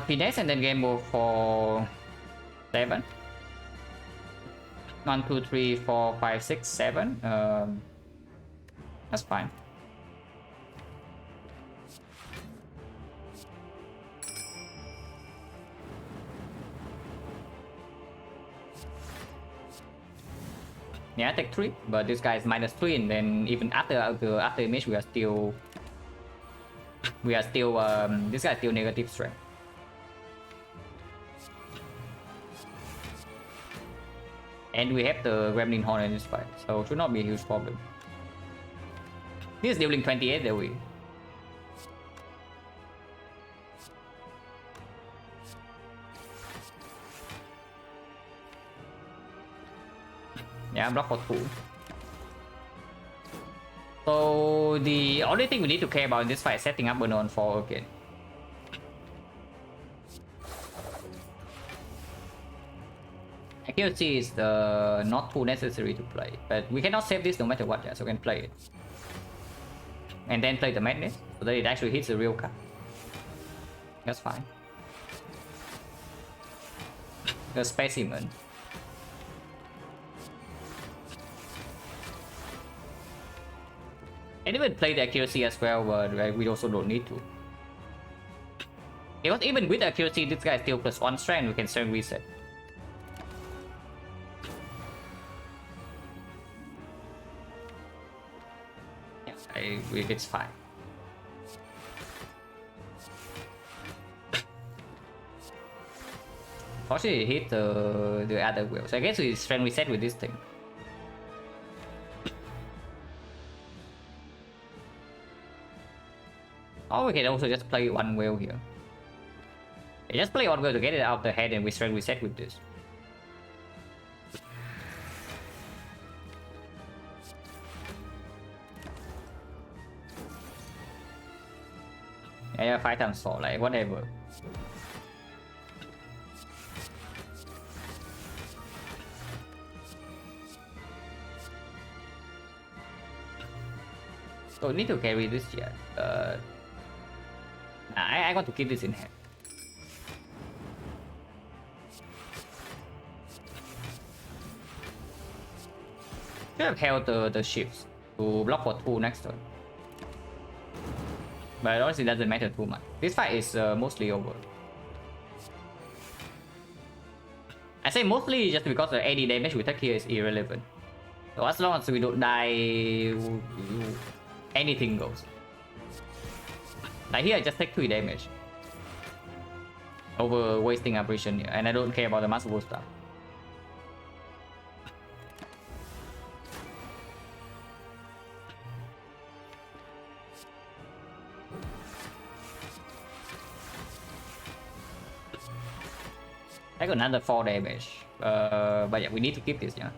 Finesse and then game move for 7. 1, 2, 3, 4, 5, 6, 7. That's fine. Yeah, I take 3, but this guy is -3, and then even after image we are still this guy is still negative strength. And we have the Gremlin Horn in this fight, so should not be a huge problem. This is dealing 28 there we. Yeah, block for 2. So the only thing we need to care about in this fight is setting up burn on 4 again. Accuracy is not too necessary to play, but we cannot save this no matter what, yeah, so we can play it. And then play the madness, so that it actually hits the real card. That's fine. The specimen. And even play the accuracy as well, but we also don't need to. Because even with accuracy, this guy is still +1 strength, we can strength reset. Yeah, it's fine. Fortunately, hit the other wheel, so I guess we strength reset with this thing. Or we can also just play one wheel here. Yeah, just play one wheel to get it out of the head, and we strength reset with this. Yeah, 5 times 4, like whatever. So we need to carry this yet. I want to keep this in hand. Should have held the shifts to block for 2 next turn. But honestly, it doesn't matter too much. This fight is mostly over. I say mostly just because the AD damage we take here is irrelevant. So as long as we don't die, anything goes. Like here, I just take 3 damage over wasting apparition here, and I don't care about the masterful stuff. I got another 4 damage, but yeah, we need to keep this, yeah.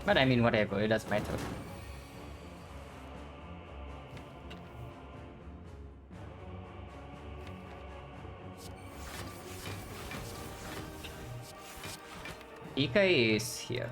But I mean, whatever, it doesn't matter. EK is here.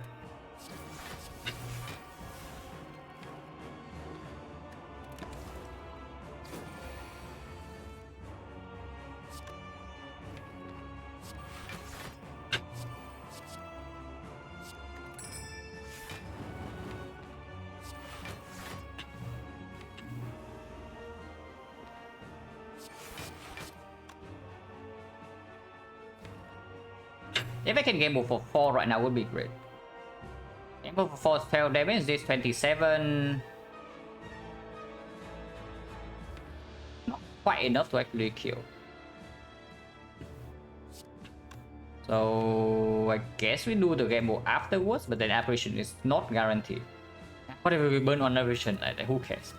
If I can game move for 4 right now would be great. Game move for 4 spell damage, this 27. Not quite enough to actually kill. So I guess we do the game move afterwards, but then apparition is not guaranteed. Whatever we burn on apparition, like who cares?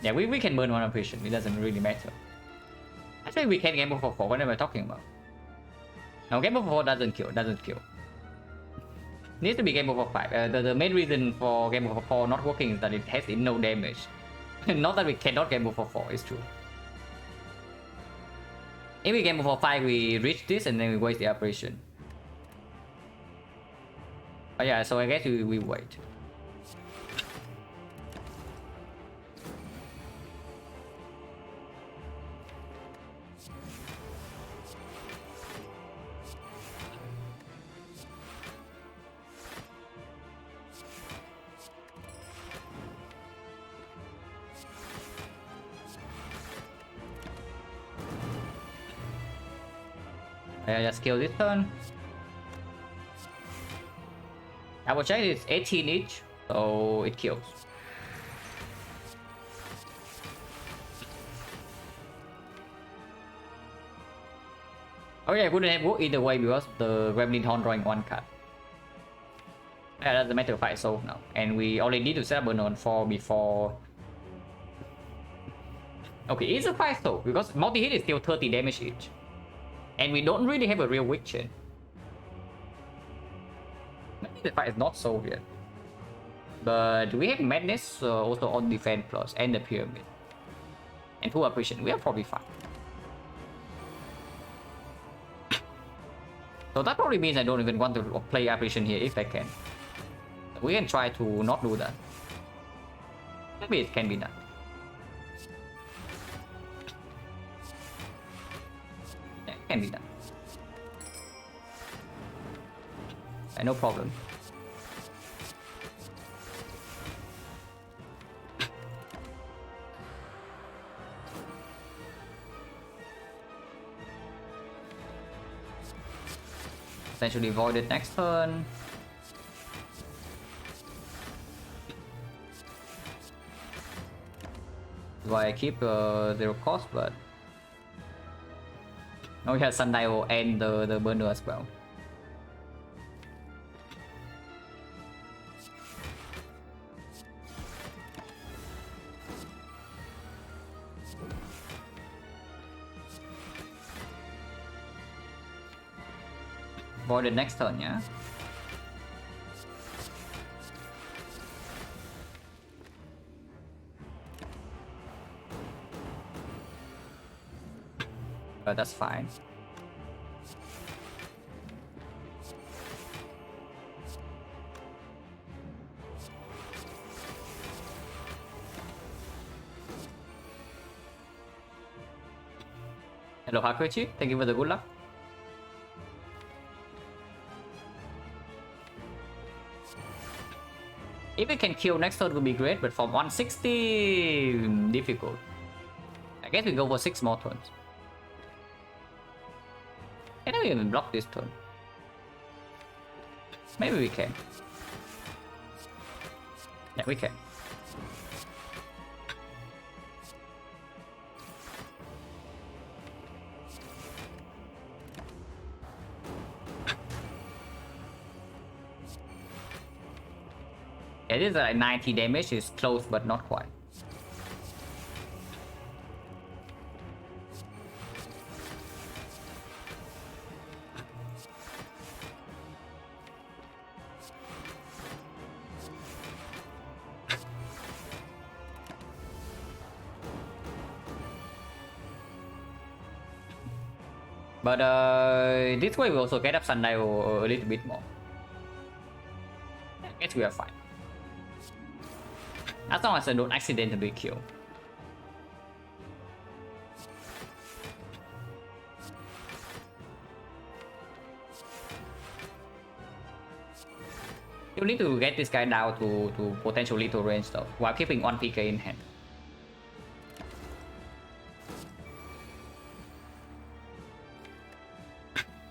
Yeah, we can burn one apparition, it doesn't really matter. Actually we can game move for 4, what am I talking about? No, game move for 4 doesn't kill. Needs to be game over 5. The main reason for game over 4 not working is that it has no damage. Not that we cannot game over 4, it's true. If we game over 5, we reach this and then we waste the operation. Oh yeah, so I guess we wait. I just kill this turn. I will check it's 18H, so it kills. Oh yeah, it wouldn't have worked either way because the Gremlin Horn drawing 1 card. Yeah, that's the matter of fight solved now. And we only need to set up burn on 4 before. Okay, it's a fight solved because multi-hit is still 30 damage each. And we don't really have a real weak chain. Maybe the fight is not solved yet. But we have Madness also on defense plus and the Pyramid. And full apparition, we are probably fine. So that probably means I don't even want to play apparition here if I can. We can try to not do that. Maybe it can be done. Yeah, it can be done. Yeah, no problem. Essentially void it next turn. Why I keep 0 cost, but now we have Sundial and the burner as well. Void it next turn, yeah. But that's fine. Hello Hakuchi, thank you for the good luck. If we can kill next turn would be great, but from 160 difficult. I guess we go for 6 more turns. Can I even block this turn? Maybe we can. Yeah, we can. Yeah, this is like 90 damage, it's close but not quite. But this way we also get up Sundial a little bit more. I guess we are fine. As long as I don't accidentally kill. You need to get this guy down to potential little range stuff while keeping 1 PK in hand.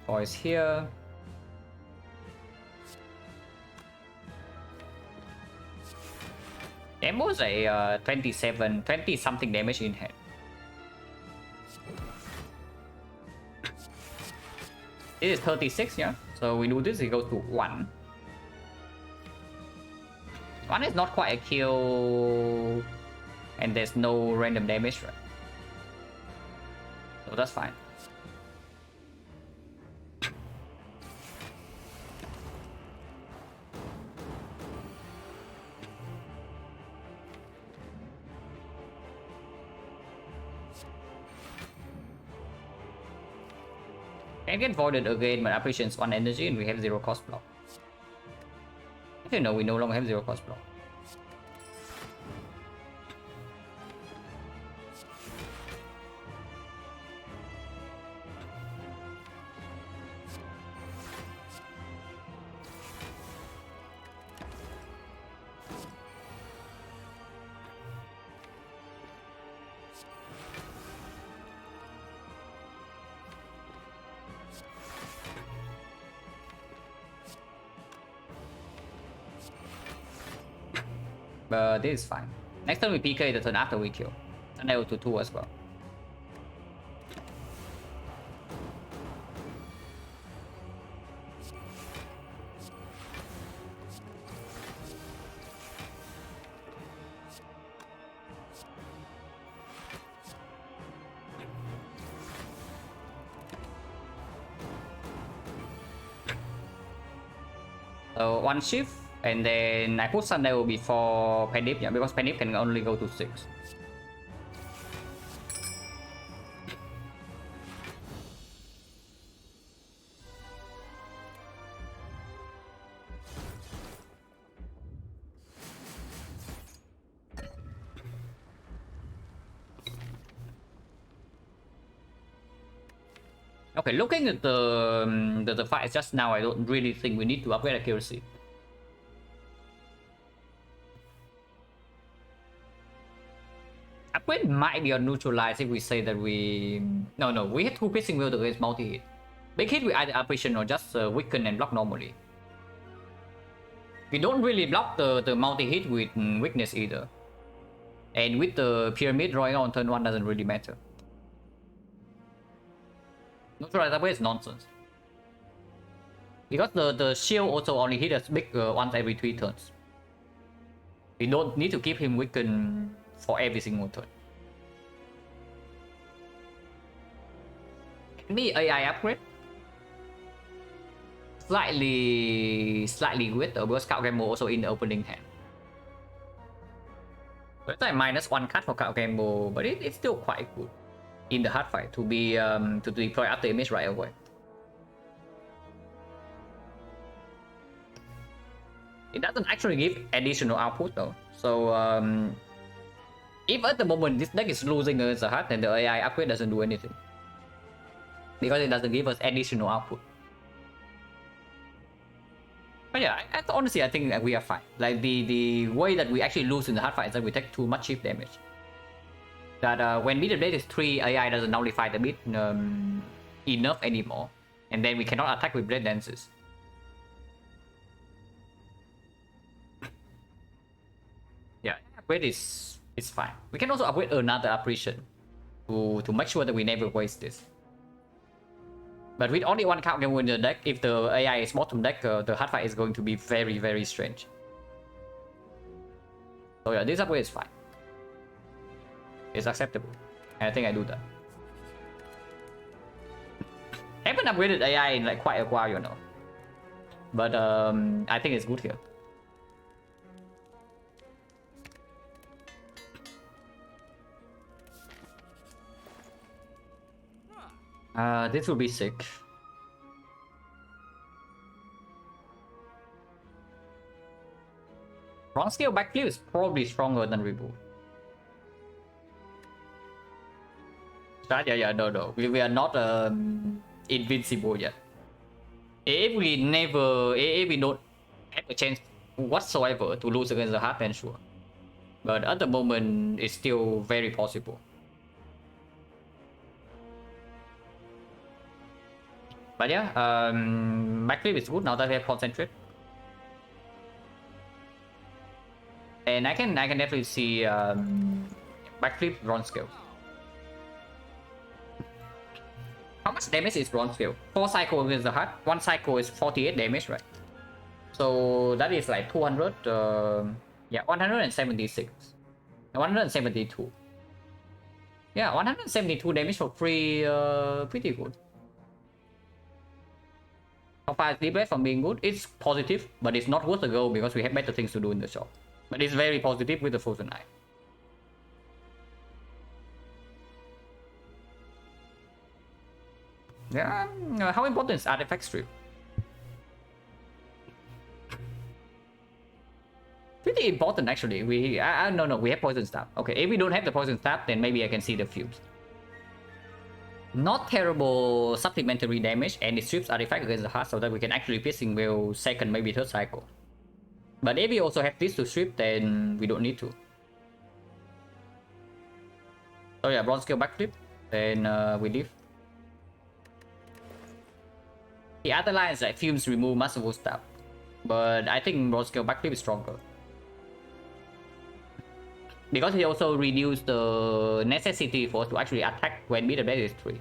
Boys here. Demo's a 20 something damage in hand. This is 36, yeah? So we do this, it goes to 1. 1 is not quite a kill. And there's no random damage, right? So that's fine. Can get voided again, but appreciates 1 energy and we have 0 cost block. Actually, no, we no longer have 0 cost block. But this is fine. Next time we PK the turn after we kill. And L to 2 as well. So 1 shift. And then I put Sundial before Penip, yeah, because Penip can only go to 6. Okay, looking at the fight just now, I don't really think we need to upgrade accuracy. Upgrade might be on neutralize if we say that we... No, we had 2 piercing wield against multi-hit. Big hit we either appreciate or just weaken and block normally. We don't really block the multi-hit with weakness either. And with the pyramid drawing on turn 1 doesn't really matter. Neutralize upgrade is nonsense. Because the shield also only hit us big once every 3 turns. We don't need to keep him weakened for every single turn. Maybe AI upgrade. Slightly good, because Scout Gamble also in the opening hand. So it's like -1 card for Scout Gamble, but it's still quite good in the hard fight to be to deploy after image right away. It doesn't actually give additional output though. So if at the moment this deck is losing against the hard, then the AI upgrade doesn't do anything. Because it doesn't give us additional output. But yeah, honestly I think that we are fine. Like the way that we actually lose in the hard fight is that we take too much chip damage. That when meter blade is 3, AI doesn't nullify the bit enough anymore. And then we cannot attack with blade dances. Yeah, upgrade is fine. We can also upgrade another apparition to make sure that we never waste this. But with only 1 count game in the deck, if the AI is bottom deck, the hard fight is going to be very, very strange. So yeah, this upgrade is fine. It's acceptable. And I think I do that. Haven't upgraded AI in like quite a while, you know. But I think it's good here. This will be sick. Wrong scale backflip is probably stronger than reboot. Yeah, no. We are not invincible yet. If we don't have a chance whatsoever to lose against the hard, then sure. But at the moment, it's still very possible. But yeah, backflip is good now that we have concentrate. And I can definitely see backflip bronze scale. How much damage is bronze scale? 4 cycle against the heart. 1 cycle is 48 damage, right? So that is like 200. Yeah, 176. 172. Yeah, 172 damage for free. Pretty good. How far is Deep from being good? It's positive, but it's not worth the goal because we have better things to do in the shop. But it's very positive with the Frozen Eye. Yeah, how important is artifact strip? Pretty important actually. No, we have poison stab. Okay, if we don't have the poison stab, then maybe I can see the fumes. Not terrible supplementary damage, and it strips artifact against the heart so that we can actually piercing will second, maybe third cycle. But if we also have this to strip, then we don't need to. So yeah, bronze scale backflip, then we leave. The other lines like fumes remove masterful stab, but I think bronze scale backflip is stronger. Because he also reduced the necessity for us to actually attack when meter base is 3.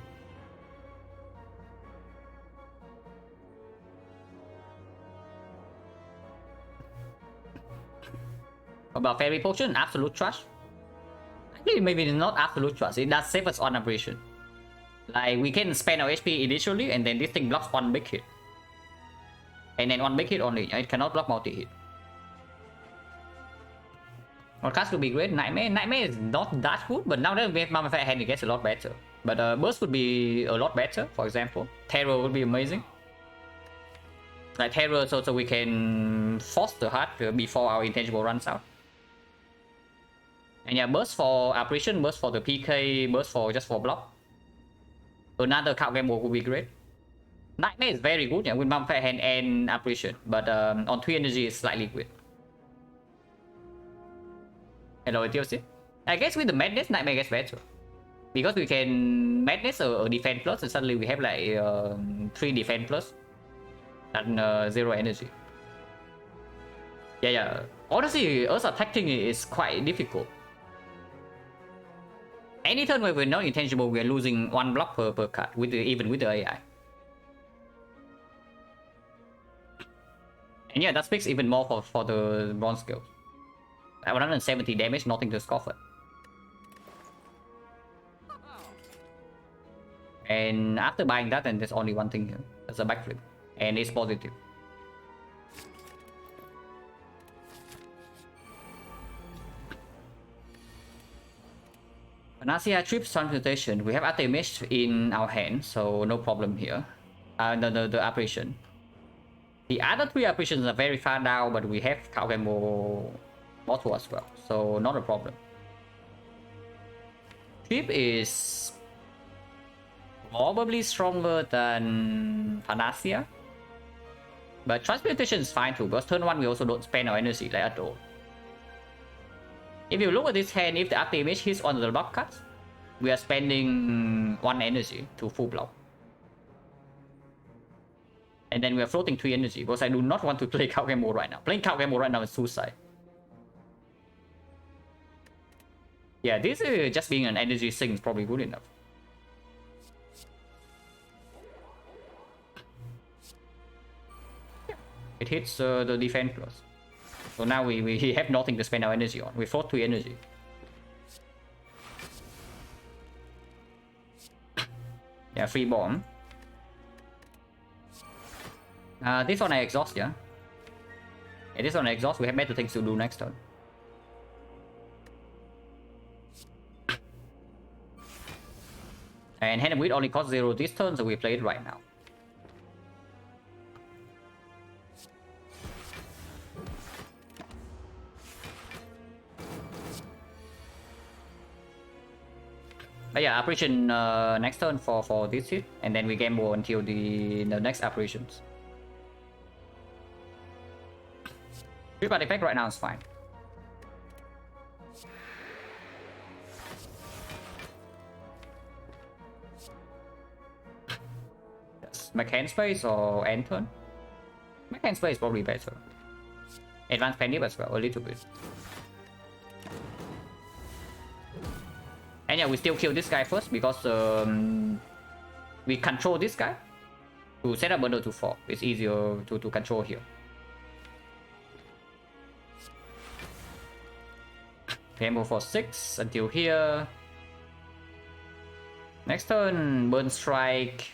About fairy potion, absolute trash. Actually, maybe not absolute trash. It does save us on abrasion. Like we can spend our HP initially, and then this thing blocks 1 big hit, and then 1 big hit only. It cannot block multi hit. Outcast would be great. Nightmare is not that good, but now that we have Mummified Hand, it gets a lot better. But Burst would be a lot better, for example. Terror would be amazing. Like Terror, so we can force the heart before our intangible runs out. And yeah, Burst for Apparition, Burst for the PK, Burst for just for block. Another card game would be great. Nightmare is very good, yeah, with Mummified Hand and Apparition, but on 3 energy is slightly weird. Hello, TLC. I guess with the Madness, Nightmare gets better. Because we can Madness or Defense Plus, and suddenly we have like 3 Defense Plus and 0 energy. Yeah. Honestly, us attacking is quite difficult. Any turn where we're not intangible, we're losing 1 block per card, even with the AI. And yeah, that speaks even more for the bronze skills. 170 damage, nothing to scoff at. And after buying that, then there's only one thing here. That's a backflip. And it's positive. Nasia Trips Transmutation. We have A20H in our hand, so no problem here. The apparition. The other 3 apparitions are very far down, but we have Kaugemo Bottle as well, so not a problem. Trip is probably stronger than Panacea, but Transmutation is fine too, because turn 1 we also don't spend our energy like at all. If you look at this hand, if the active image hits on the block cuts, we are spending 1 energy to full block. And then we are floating 3 energy, because I do not want to play Kaugemo right now. Playing Kaugemo right now is suicide. Yeah, this is just being an energy sink is probably good enough. It hits the defense plus. So now we have nothing to spend our energy on. We fought 3 energy. Yeah, free bomb. This one I exhaust, yeah. Yeah, this one I exhaust. We have better things to do next turn. And Hand of Wheat only costs 0 this turn, so we play it right now. But yeah, apparition next turn for this hit, and then we gamble until the next apparitions. Trip artifact right now is fine. Yes. Mechanic Space or end turn? Mechanic Space is probably better. Advanced Penny as well, a little bit. And yeah, we still kill this guy first because we control this guy to set up bundle to 4. It's easier to control here. Tempo for 6 until here. Next turn, Burn Strike.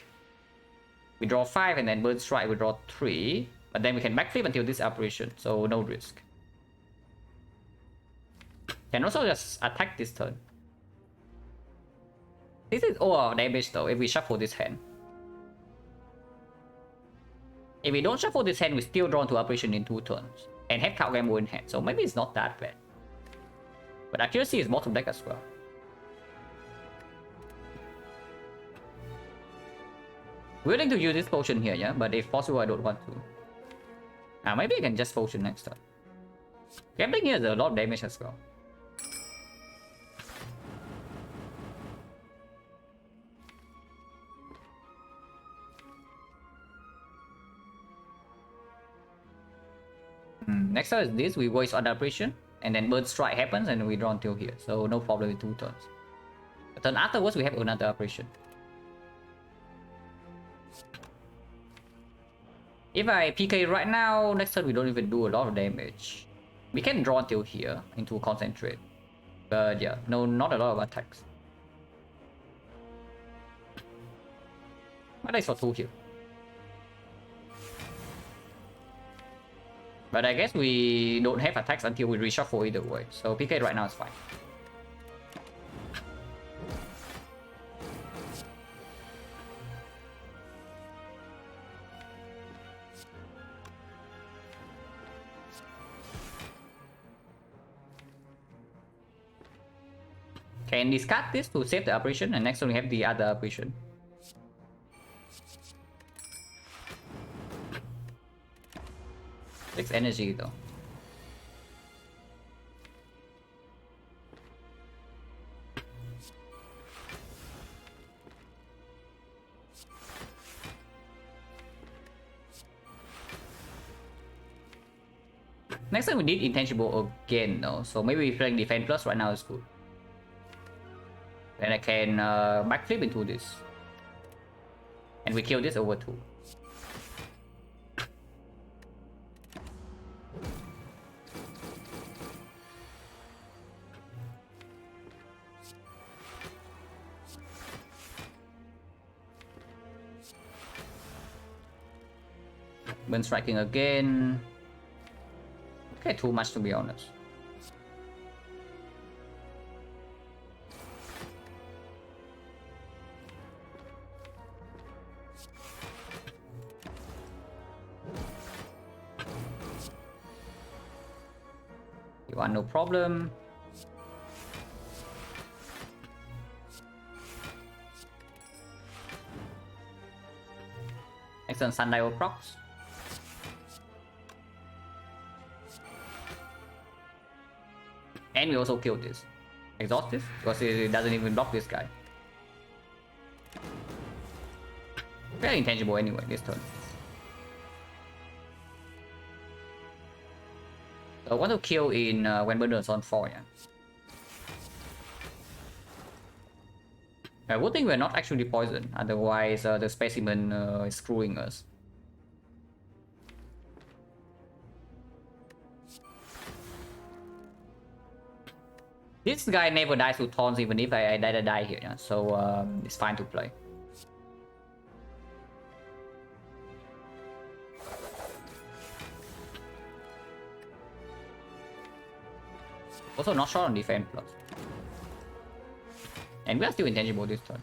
We draw 5 and then Burn Strike we draw 3. But then we can backflip until this operation, so no risk. Can also just attack this turn. This is all our damage though if we shuffle this hand. If we don't shuffle this hand, we still draw to operation in 2 turns. And have card gamble in hand, so maybe it's not that bad. But accuracy is bottom deck as well. Willing to use this potion here, yeah? But if possible, I don't want to. Maybe I can just potion next turn. Gambling here is a lot of damage as well. Next turn is this, we waste on the operation. And then Burn Strike happens and we draw until here. So no problem with 2 turns. The turn afterwards, we have another operation. If I PK right now, next turn we don't even do a lot of damage. We can draw until here into concentrate. But yeah, no, not a lot of attacks. But I saw 2 here. But I guess we don't have attacks until we reshuffle either way. So PK right now is fine. Can discard this to save the operation, and next one we have the other operation. Takes energy though. Next time we need intangible again though, so maybe we're playing defense plus right now is good. Then I can backflip into this. And we kill this over 2. Burn striking again. Okay, too much to be honest. You want no problem. Excellent Sundial procs. And we also kill this. Exhaust this, because it doesn't even block this guy. Very intangible anyway this turn. So I want to kill in when burner is on 4, yeah. Good thing we're not actually poisoned, otherwise the specimen is screwing us. This guy never dies to taunts even if I die here, yeah? So it's fine to play. Also not short on defense plus. And we are still intangible this turn.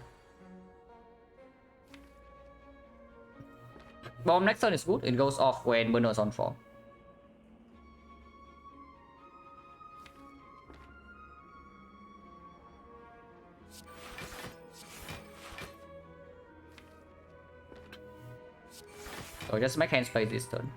Bomb next turn is good, it goes off when burner is on 4. So just make hand space this turn.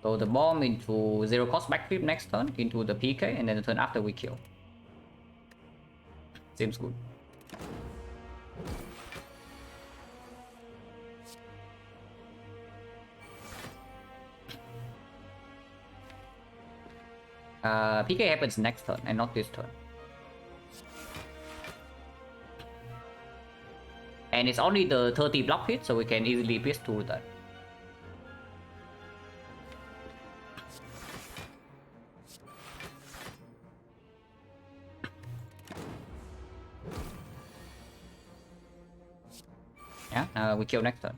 So So the bomb into 0 cost backflip next turn into the PK, and then the turn after we kill. Seems good. PK happens next turn and not this turn. And it's only the 30 block hit, so we can easily pierce through that. Yeah, we kill next turn.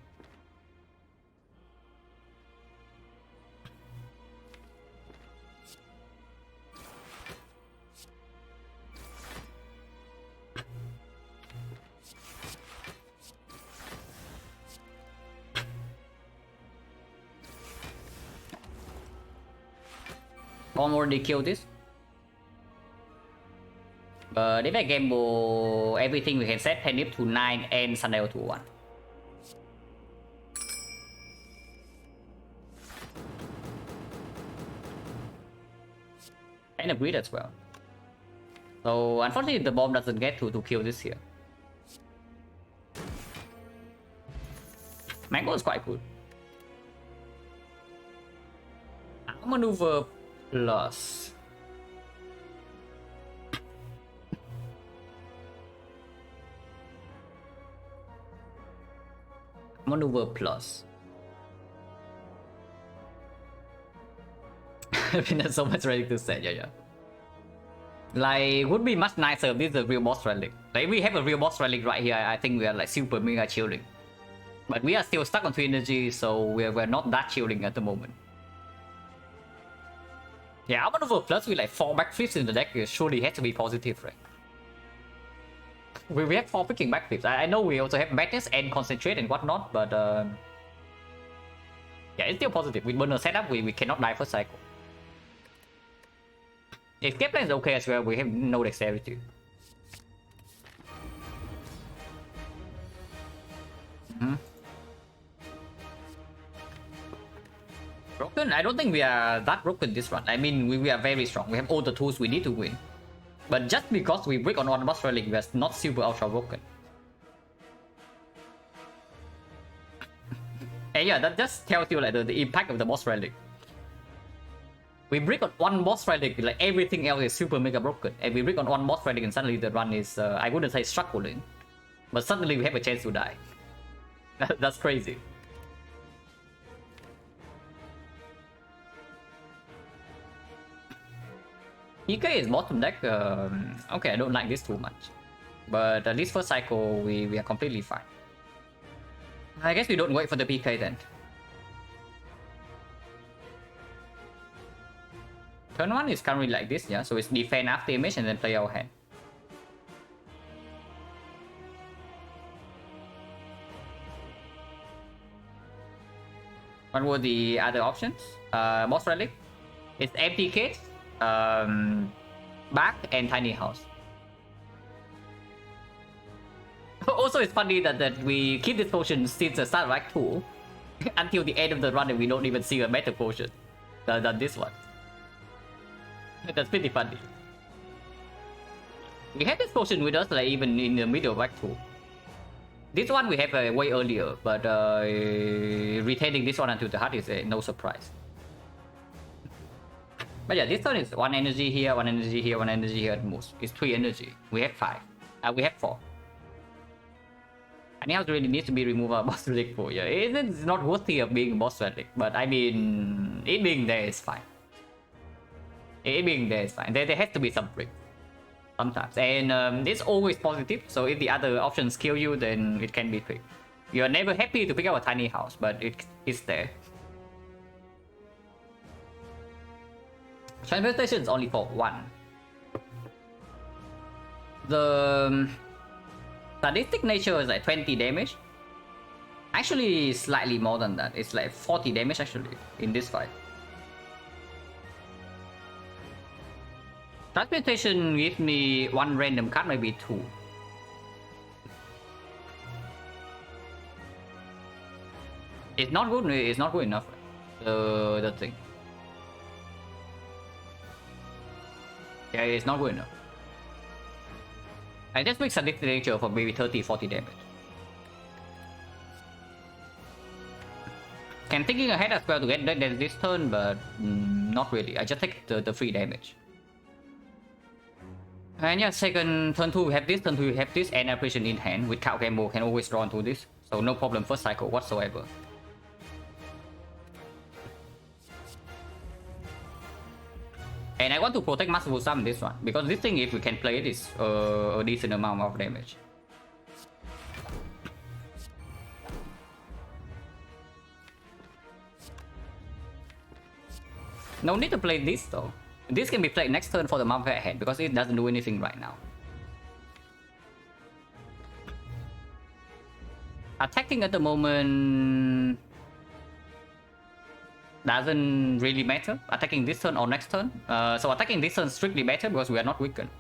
Already kill this. But if I gamble everything, we can set Penip to 9 and Sundial to 1. And a breed as well. So unfortunately the bomb doesn't get to kill this here. Mango is quite good. Maneuver plus. Maneuver plus. I mean, there's so much ready to say, yeah. Like, would be much nicer if this is a real boss relic. Like, if we have a real boss relic right here, I think we are like super mega chilling. But we are still stuck on 2 energy, so we're not that chilling at the moment. Yeah, our maneuver plus with like 4 backflips in the deck surely has to be positive, right? We have 4 freaking backflips. I know we also have madness and concentrate and whatnot, but yeah, it's still positive. With burner setup, we cannot die first cycle. Escape plan is okay as well. We have no dexterity. Broken? I don't think we are that broken this run. I mean, we are very strong. We have all the tools we need to win. But just because we break on one boss relic, we are not super ultra broken. And yeah, that just tells you like the impact of the boss relic. We break on one boss relic, like everything else is super mega broken. And we break on one boss relic and suddenly the run is, I wouldn't say struggling, but suddenly we have a chance to die. That's crazy. EK is bottom deck. Okay, I don't like this too much. But at least first cycle, we are completely fine. I guess we don't wait for the PK then. Turn 1 is currently like this, yeah? So it's defend after image and then play our hand. What were the other options? Boss relic. It's empty case, back, and tiny house. Also, it's funny that we keep this potion since the start of Act 2 until the end of the run and we don't even see a better potion than this one. That's pretty funny. We had this potion with us like even in the middle of Act 2. This one we have way earlier, but retaining this one until the heart is no surprise. But yeah, this one is 1 energy here, 1 energy here, 1 energy here at most. It's 3 energy. We have 5. We have 4. Tiny house really needs to be removed out of boss relic for you. It's not worthy of being boss relic, but I mean, it being there is fine. It being there is fine. There has to be some break sometimes, and it's always positive. So if the other options kill you, then it can be picked. You're never happy to pick up a tiny house, but it's there. Transportation is only for 1. The sadistic nature is like 20 damage. Actually, slightly more than that. It's like 40 damage actually in this fight. Transmutation gives me 1 random card, maybe 2. It's not good. It's not good enough. The thing. Yeah, it's not good enough. I just make Sadistic Nature for maybe 30-40 damage. I'm thinking ahead as well to get that this turn, but not really. I just take the free damage. And yeah, second turn 2 we have this, turn 3 we have this, and apparition in hand. With Cow Gamble can always draw into this, so no problem first cycle whatsoever. And I want to protect Masterful Summon this one, because this thing if we can play it is a decent amount of damage. No need to play this though. This can be played next turn for the Mumfare hand because it doesn't do anything right now. Attacking at the moment doesn't really matter. Attacking this turn or next turn. So attacking this turn strictly matter because we are not weakened.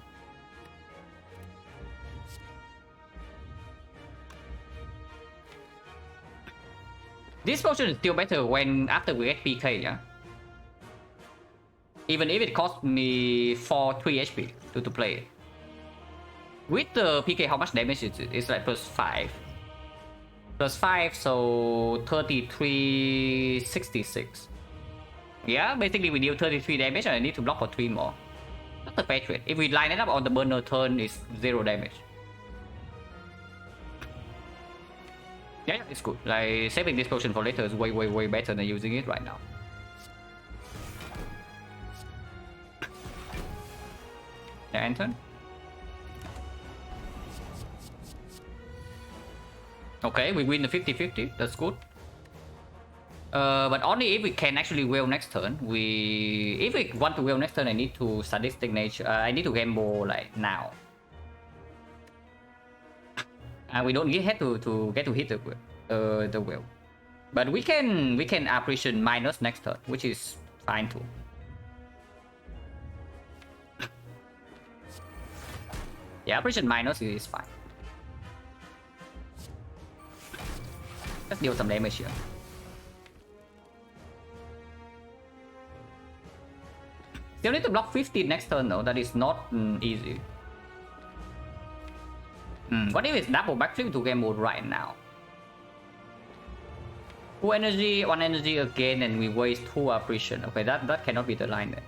This potion is still better when after we get PK, yeah. Even if it costs me 3 HP to play it. With the PK, how much damage is it? It's like +5. +5, so 33, 66. Yeah, basically we deal 33 damage and I need to block for 3 more. That's a fair trade. If we line it up on the burner turn, it's 0 damage. Yeah, it's good. Like, saving this potion for later is way better than using it right now. Yeah, Anton? Okay, we win the 50-50. That's good. But only if we can actually wheel next turn. If we want to wheel next turn, I need to Sadistic Nature. I need to gamble like now. We don't get to hit the wheel. But we can apparition minus next turn, which is fine too. Yeah, apparition minus is fine. Let's deal some damage here. Still need to block 15 next turn though, that is not easy. What if it's double backflip to game mode right now? 2 energy, 1 energy again, and we waste 2 apparition. Okay, that cannot be the line then.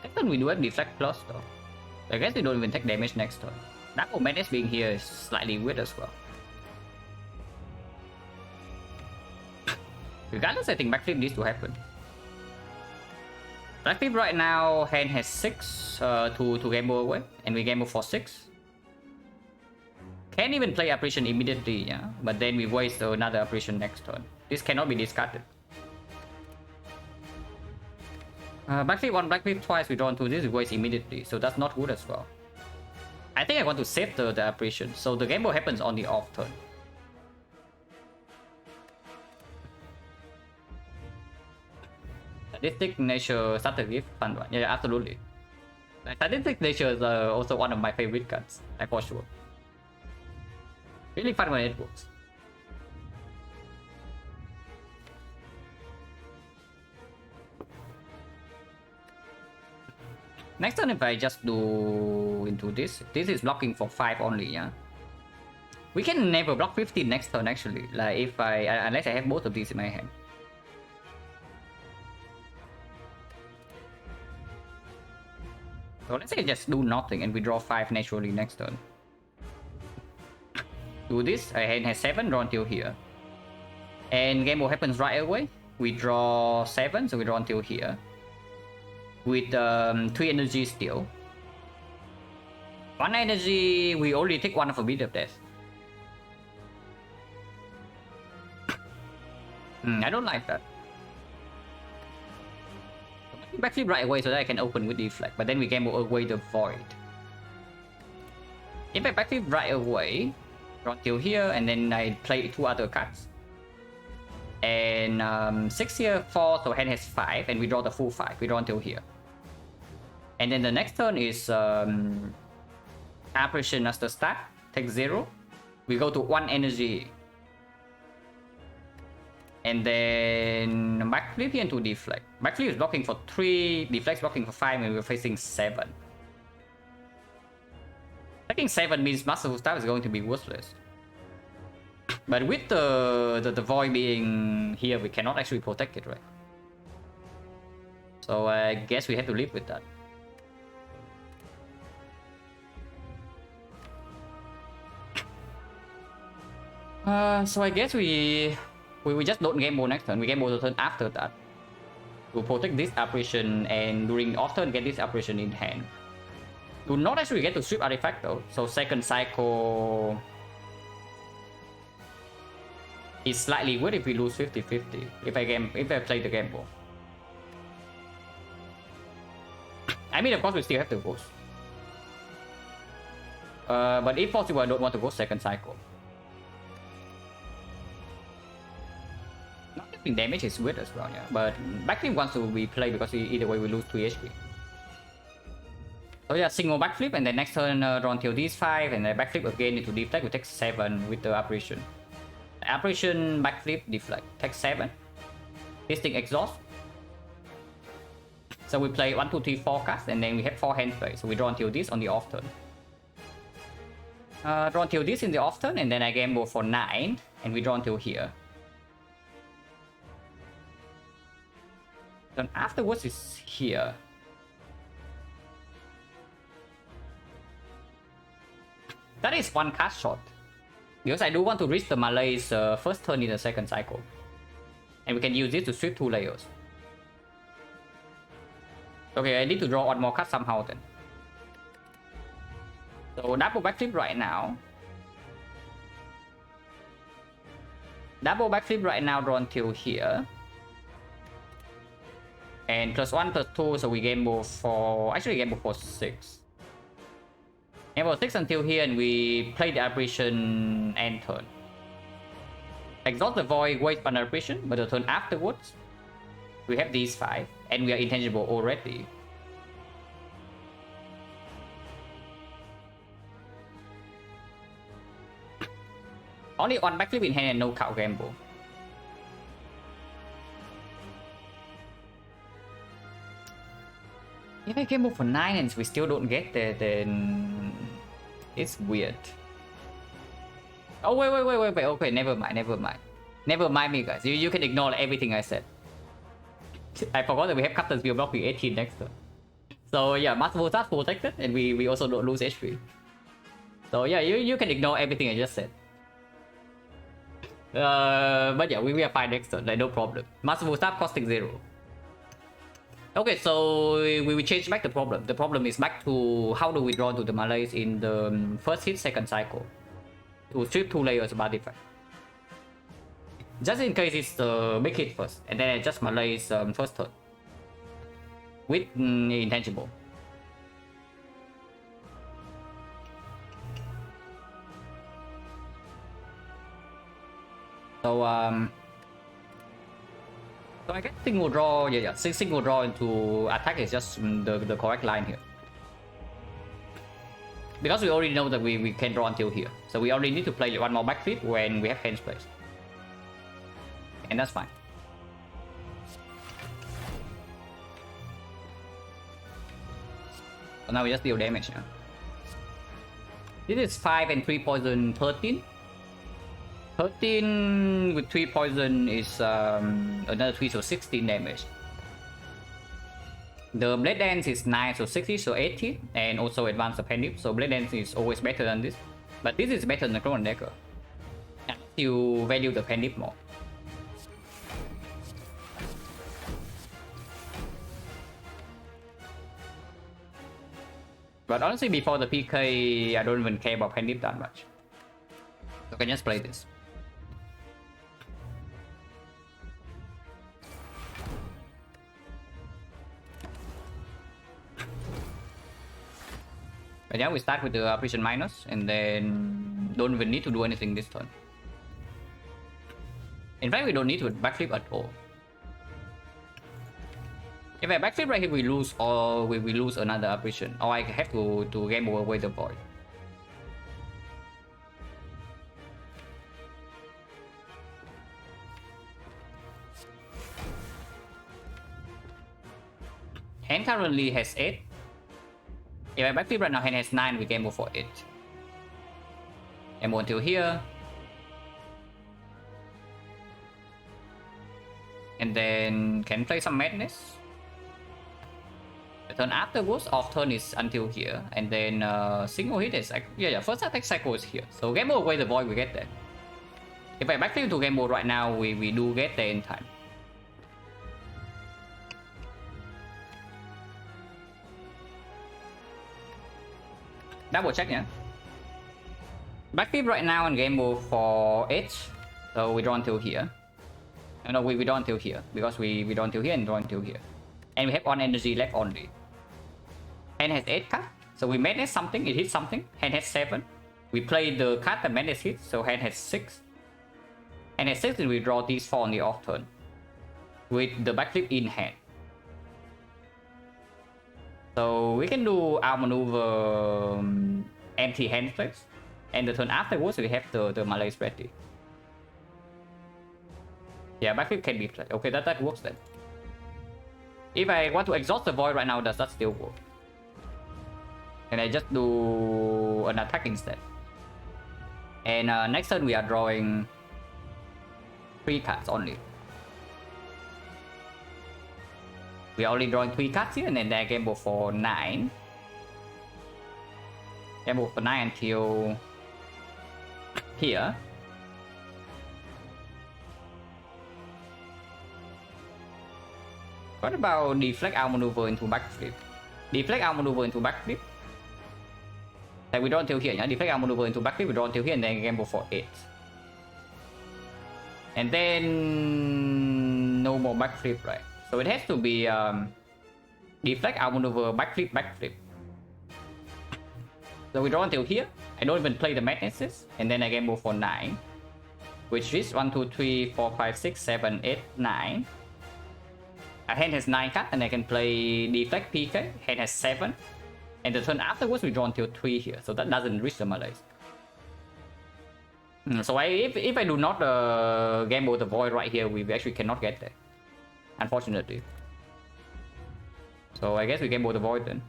Next turn we do have Deflect Plus though. I guess we don't even take damage next turn. Double Menace being here is slightly weird as well. Regardless, I think backflip needs to happen. Backflip right now, hand has 6 to gamble away, and we gamble for 6. Can't even play apparition immediately, yeah, but then we waste another apparition next turn. This cannot be discarded. Backflip 1, backflip twice, we draw into this, we waste immediately, so that's not good as well. I think I want to save the apparition, so the gamble happens on the off turn. Sadistic Nature starter gift, fun one. Yeah, absolutely. Like, Sadistic Nature is also one of my favorite cards, like for sure. Really fun when it works. Next turn, if I just do into this is blocking for 5 only, yeah. We can never block 15 next turn actually, like if unless I have both of these in my hand. So let's say just do nothing and we draw 5 naturally next turn. Do this, our hand has 7, draw until here. And game what happens right away. We draw 7, so we draw until here. With 3 energy still. 1 energy, we already take 1 of a bit of death. I don't like that. Backflip right away so that I can open with Deflect, but then we gamble away the Void. If I backflip right away, draw till here, and then I play 2 other cards. And 6 here, 4, so hand has 5, and we draw the full 5. We draw until here. And then the next turn is Apparition as the start, take 0. We go to 1 energy. And then backflip here into deflect. Backflip is blocking for 3, deflect blocking for 5, and we're facing 7. Taking 7 means Masterful Staff is going to be worthless. But with the void being here, we cannot actually protect it, right? So I guess we have to live with that. So I guess we just don't game ball next turn. We game ball the turn after that. We'll protect this apparition, and during off turn get this apparition in hand. Do not actually get to sweep artifact though. So second cycle is slightly weird if we lose 50-50. If I play the game ball. I mean, of course we still have to go. But if possible, I don't want to go second cycle. Not getting damage is weird as well, yeah. But backflip wants to be played because either way we lose 2 HP. So yeah, single backflip, and then next turn draw until these 5, and then backflip again into deflect. We take 7 with the apparition. Apparition backflip deflect. Take 7. This thing exhaust. So we play 1, 2, 3, 4 cards, and then we have 4 hand play. So we draw until this on the off turn. Draw until this in the off turn, and then I gamble for 9, and we draw until here. Then afterwards is here. That is 1 card shot. Because I do want to reach the Malay's first turn in the second cycle. And we can use this to sweep 2 layers. Okay, I need to draw 1 more card somehow then. So double backflip right now. Double backflip right now, draw until here. And +1/+2, so we gamble for... Actually, gamble for 6. Gamble 6 until here, and we play the apparition end turn. Exhaust the void, wait for an apparition, but the turn afterwards, we have these 5, and we are intangible already. Only 1 backflip in hand and no count gamble. If I gamble for 9 and we still don't get there, then it's weird. Oh wait, okay, never mind me guys, you can ignore everything I said. I forgot that we have captains will blocking 18 next turn. So yeah, Masterful Staff protected, and we also don't lose HP. So yeah, you can ignore everything I just said. But yeah, we are fine next turn, like no problem. Masterful Staff costing 0. Okay, so we will change back the problem. The problem is back to how do we draw to the Malays in the first hit, second cycle. To strip 2 layers of artifact. Just in case it's the big hit first, and then adjust Malay's first turn. With intangible. So I guess single draw, single draw into attack is just the correct line here. Because we already know that we can draw until here. So we only need to play 1 more backflip when we have hands placed. And that's fine. So now we just deal damage now. This is 5 and 3 poison, 13. 13 with 3 poison is another 3, so 16 damage. The Blade Dance is 9, so 60, so 18, and also advanced appendix. So Blade Dance is always better than this, but this is better than the Chrono Dagger. And you value the appendix more. But honestly, before the PK, I don't even care about appendix that much. So I can just play this. But yeah, we start with the apparition minus, and then don't even need to do anything this turn. In fact, we don't need to backflip at all. If I backflip right here, we lose, or we lose another apparition, or I have to gamble away the void. Hand currently has 8. If I backflip right now, hand has 9, we game move for 8. And move until here. And then can play some madness. The turn afterwards, off turn is until here. And then single hit is like, yeah, first attack cycle is here. So game mode away the void, we get that. If I backflip to game mode right now, we do get there in time. Double check, yeah. Backflip right now in game mode for H. So we draw until here. No, we draw until here. Because we draw until here and draw until here. And we have 1 energy left only. Hand has 8 cards. So we madness something, it hits something. Hand has 7. We play the card that madness hits, so hand has 6. And at 6 we draw these 4 on the off turn. With the backflip in hand. So we can do our maneuver empty hand flips. And the turn afterwards we have the Malays ready. Yeah, backflip can be played. Okay, that works then. If I want to exhaust the void right now, does that still work? Can I just do an attack instead? And next turn we are drawing 3 cards only. We are only drawing 3 cards here, and then I gamble for 9. Gamble for 9 until here. What about deflect our maneuver into backflip? Deflect our maneuver into backflip. Like we draw until here, yeah? Deflect our maneuver into backflip, we draw until here, and then gamble for 8. And then no more backflip, right? So it has to be deflect our maneuver, backflip. So we draw until here. I don't even play the madnesses, and then I gamble for 9, which is 1, 2, 3, 4, 5, 6, 7, 8, 9. Our hand has 9 cards, and I can play deflect PK. Hand has 7, and the turn afterwards we draw until 3 here, so that doesn't reach the Malays. So if I do not gamble the void right here, we actually cannot get there, unfortunately. So I guess we gamble the void then.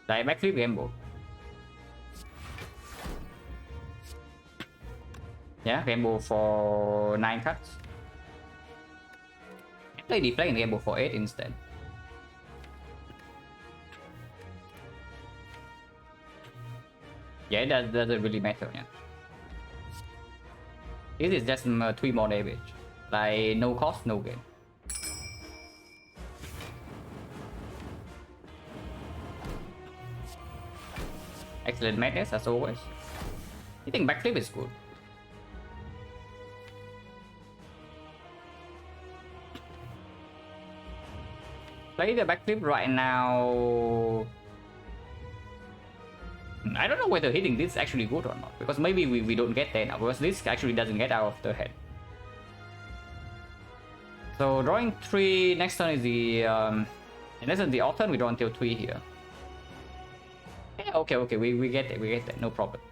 Like backflip gamble. Yeah, gamble for 9 cards. Play deflect and gamble for 8 instead. Yeah, that doesn't really matter, yeah. This is just 3 more damage. Like, no cost, no gain. Excellent madness as always. I think backflip is good. Play the backflip right now. I don't know whether hitting this is actually good or not, because maybe we don't get there now, because this actually doesn't get out of the head. So drawing 3, next turn is the and this is the off turn, we draw until 3 here. Yeah, okay, we get there, no problem.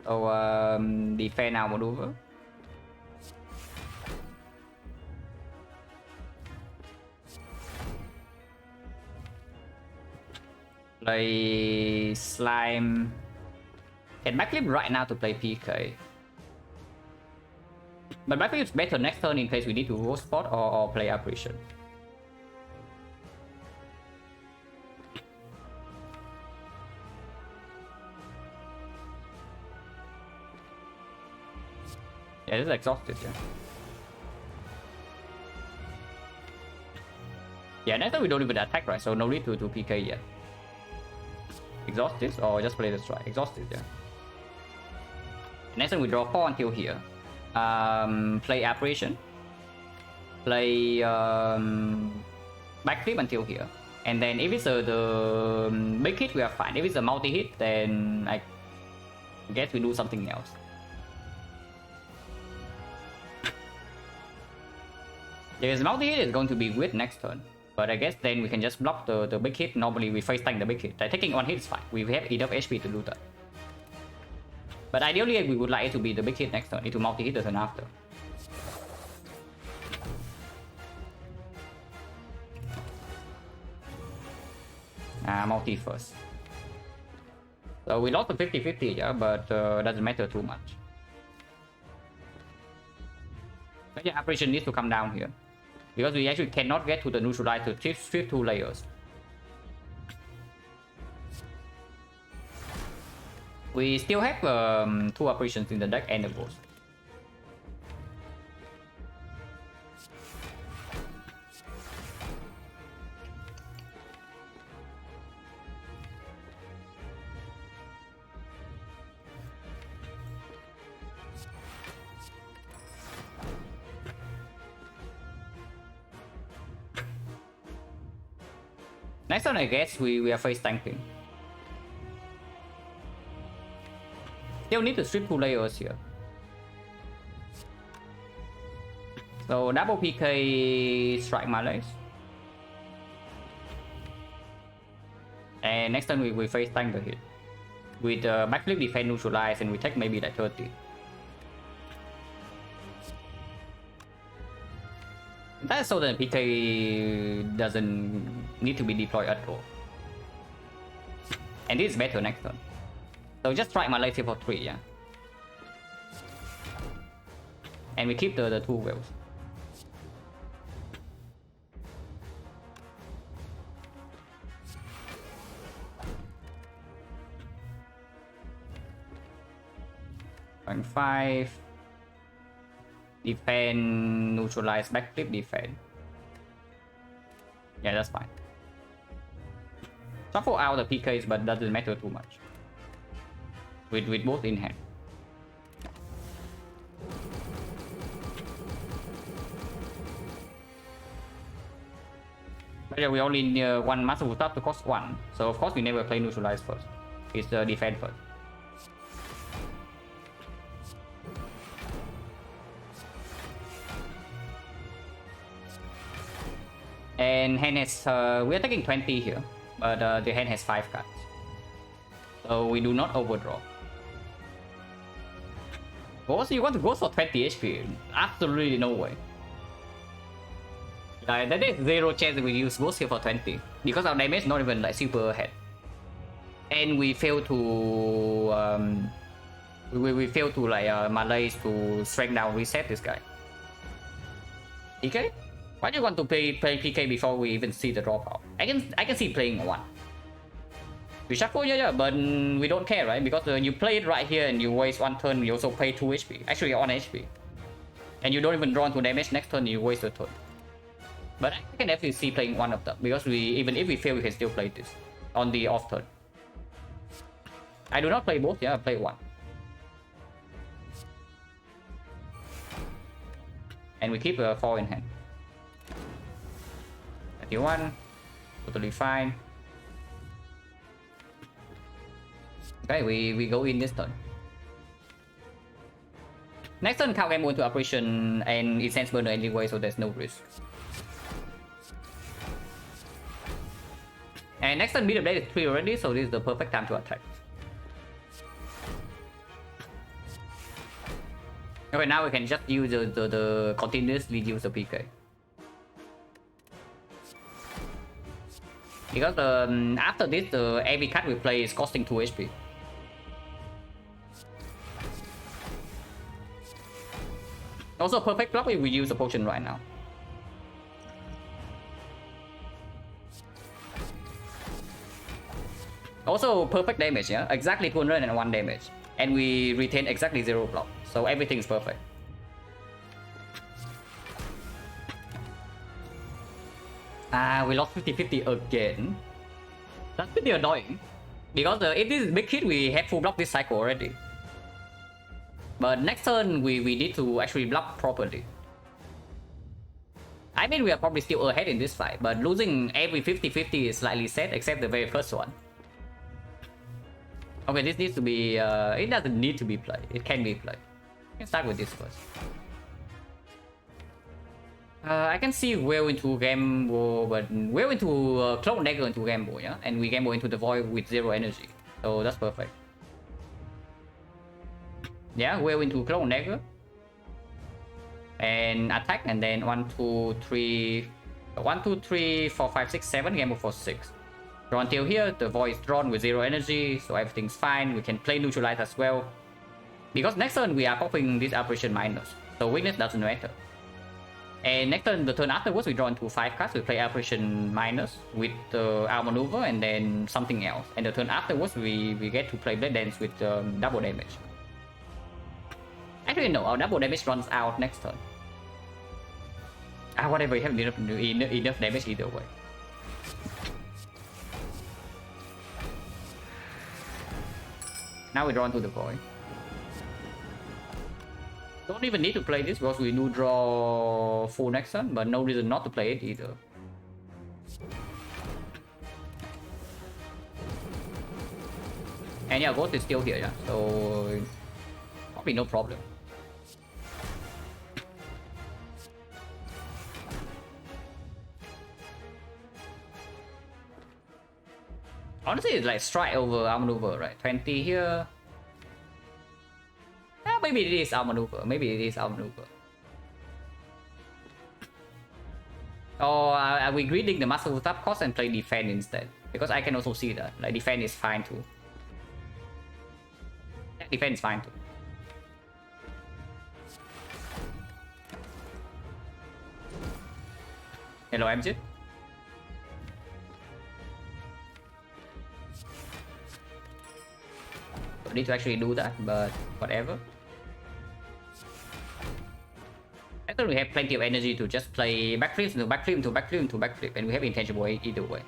So defend our maneuver. Play slime. Can backflip right now to play PK. But backflip is better next turn in case we need to roll spot or play apparition. Yeah, this is exhausted, yeah. Yeah, next time we don't even attack, right? So no need to PK yet. Exhaust this or just play the strike? Exhaust this, yeah. Next time we draw 4 until here. Play apparition. Play backflip until here. And then if it's the big hit, we are fine. If it's a multi-hit, then I guess we do something else. Because multi-hit is going to be weird next turn. But I guess then we can just block the big hit. Normally we face tank the big hit. Like taking one hit is fine. We have enough HP to do that. But ideally we would like it to be the big hit next turn. It to multi-hit the turn after. Multi first. So we lost the 50-50, yeah, but doesn't matter too much. But yeah, operation needs to come down here. Because we actually cannot get to the neutralize to shift 2 layers. We still have 2 operations in the deck and the boss. Next turn, I guess we are face tanking. Still need to strip 2 layers here. So double PK strike Malays. And next turn we face tank the hit. With backflip defense neutralize and we take maybe like 30. That's so that PK doesn't need to be deployed at all. And this is better next turn. So just try Malaysia for 3, yeah. And we keep the 2 wells. Point 5. Defend, neutralize, backflip, defend. Yeah, that's fine. Shuffle out the PKs, but doesn't matter too much. With both in hand. But yeah, we only need 1 master stop to cost 1. So of course we never play neutralize first. It's the defend first. And hand has we are taking 20 here, but the hand has 5 cards, so we do not overdraw. Ghost, you want to go for 20 HP? Absolutely no way. That is 0 chance we use Ghost here for 20 because our damage not even like super ahead, and we fail to we fail to like Malays to strike down reset this guy. Okay. Why do you want to play PK before we even see the dropout? I can see playing 1. We shuffle, yeah, but we don't care, right? Because you play it right here and you waste 1 turn, you also pay 2 HP. Actually 1 HP. And you don't even draw into damage next turn, you waste a turn. But I can definitely see playing 1 of them, because even if we fail, we can still play this on the off turn. I do not play both, yeah, I play 1. And we keep 4 in hand. 31, totally fine. Okay, we go in this turn. Next turn, Cow Game go into operation and it sends burner anyway, so there's no risk. And next turn, beat the blade is 3 already, so this is the perfect time to attack. Okay, now we can just use the continuously use the PK. Because after this, every card we play is costing 2 HP. Also, perfect block if we use the potion right now. Also, perfect damage, yeah? Exactly 201 damage. And we retain exactly 0 block. So everything is perfect. We lost 50-50 again. That's pretty annoying. Because if this is big hit, we have full block this cycle already. But next turn, we need to actually block properly. I mean, we are probably still ahead in this fight, but losing every 50-50 is slightly sad, except the very first one. Okay, this needs to be... it doesn't need to be played. It can be played. We can start with this first. I can see well into Gamble, but well into Cloak Dagger into Gamble, yeah? And we Gamble into the Void with 0 energy. So that's perfect. Yeah, well into Cloak Dagger. And attack, and then 1, 2, 3... 1, 2, 3, 4, 5, 6, 7, Gamble for 6. So until here, the Void is drawn with 0 energy, so everything's fine. We can play Neutralize as well. Because next turn we are popping this Apparition Minus, so weakness doesn't matter. And next turn, the turn afterwards, we draw into 5 cards. We play Apparition Minus with Outmaneuver and then something else. And the turn afterwards, we get to play Blade Dance with double damage. Actually, no, our double damage runs out next turn. Whatever, we have enough damage either way. Now we draw into the Void. Don't even need to play this because we do draw full next turn, but no reason not to play it either. And yeah, Ghost is still here, yeah, so probably no problem. Honestly, it's like strike over outmaneuver, right? 20 here. Yeah, maybe it is outmaneuver. Maybe it is outmaneuver. Or are we greeting the Masterful Tap cost and play defend instead? Because I can also see that. Like, defend is fine too. Yeah, defend is fine too. Hello, MJ. Don't need to actually do that, but whatever. I thought we have plenty of energy to just play backflip into backflip into backflip into backflip, and we have intangible either way.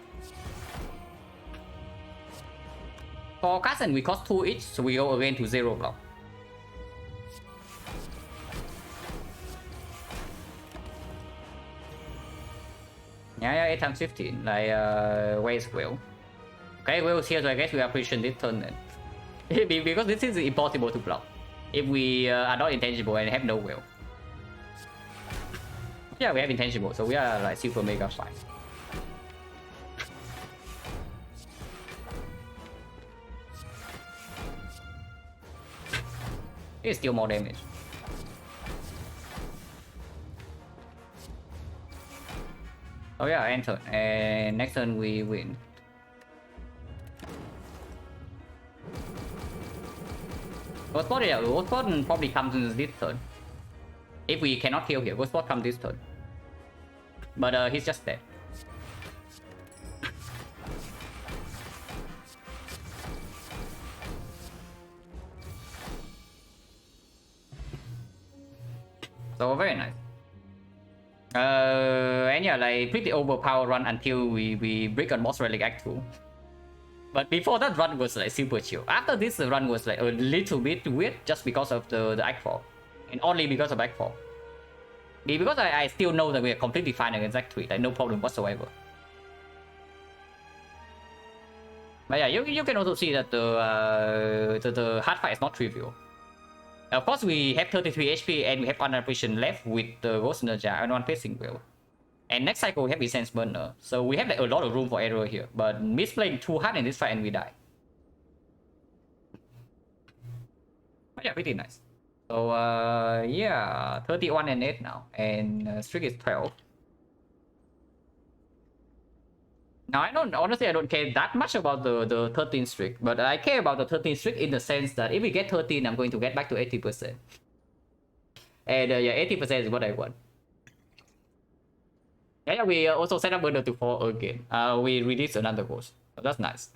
For Carson, we cost 2 each, so we go again to 0 block. Yeah, 8 times 15. Like, where's Will? Okay, Will's here, so I guess we appreciate this turn then. Because this is impossible to block if we are not intangible and have no Will. Yeah, we have intangible, so we are like super mega fine. It's still more damage. Oh yeah, end turn, and next turn we win. Ghost Spot, yeah, Ghost Spot probably comes in this turn. If we cannot kill here, Ghost Spot comes this turn. But he's just dead. So very nice. And yeah, like pretty overpowered run until we break on Boss Relic Act 2. But before that run was like super chill. After this the run was like a little bit weird just because of the Act 4. And only because of Act 4. Because I still know that we are completely fine against Act 3, like no problem whatsoever. But yeah, you can also see that the hard fight is not trivial. Of course, we have 33 HP and we have 1 appreciation left with the Ghost Ninja and 1 Pacing Wheel. And next cycle we have Essence Burner, so we have like a lot of room for error here. But misplaying too hard in this fight and we die. But yeah, pretty nice. So yeah, 31 and 8 now, and streak is 12. Now I don't care that much about the 13 streak, but I care about the 13 streak in the sense that if we get 13, I'm going to get back to 80%. And yeah, 80% is what I want. Yeah, we also set up Burner to 4 again. We released another ghost, so that's nice.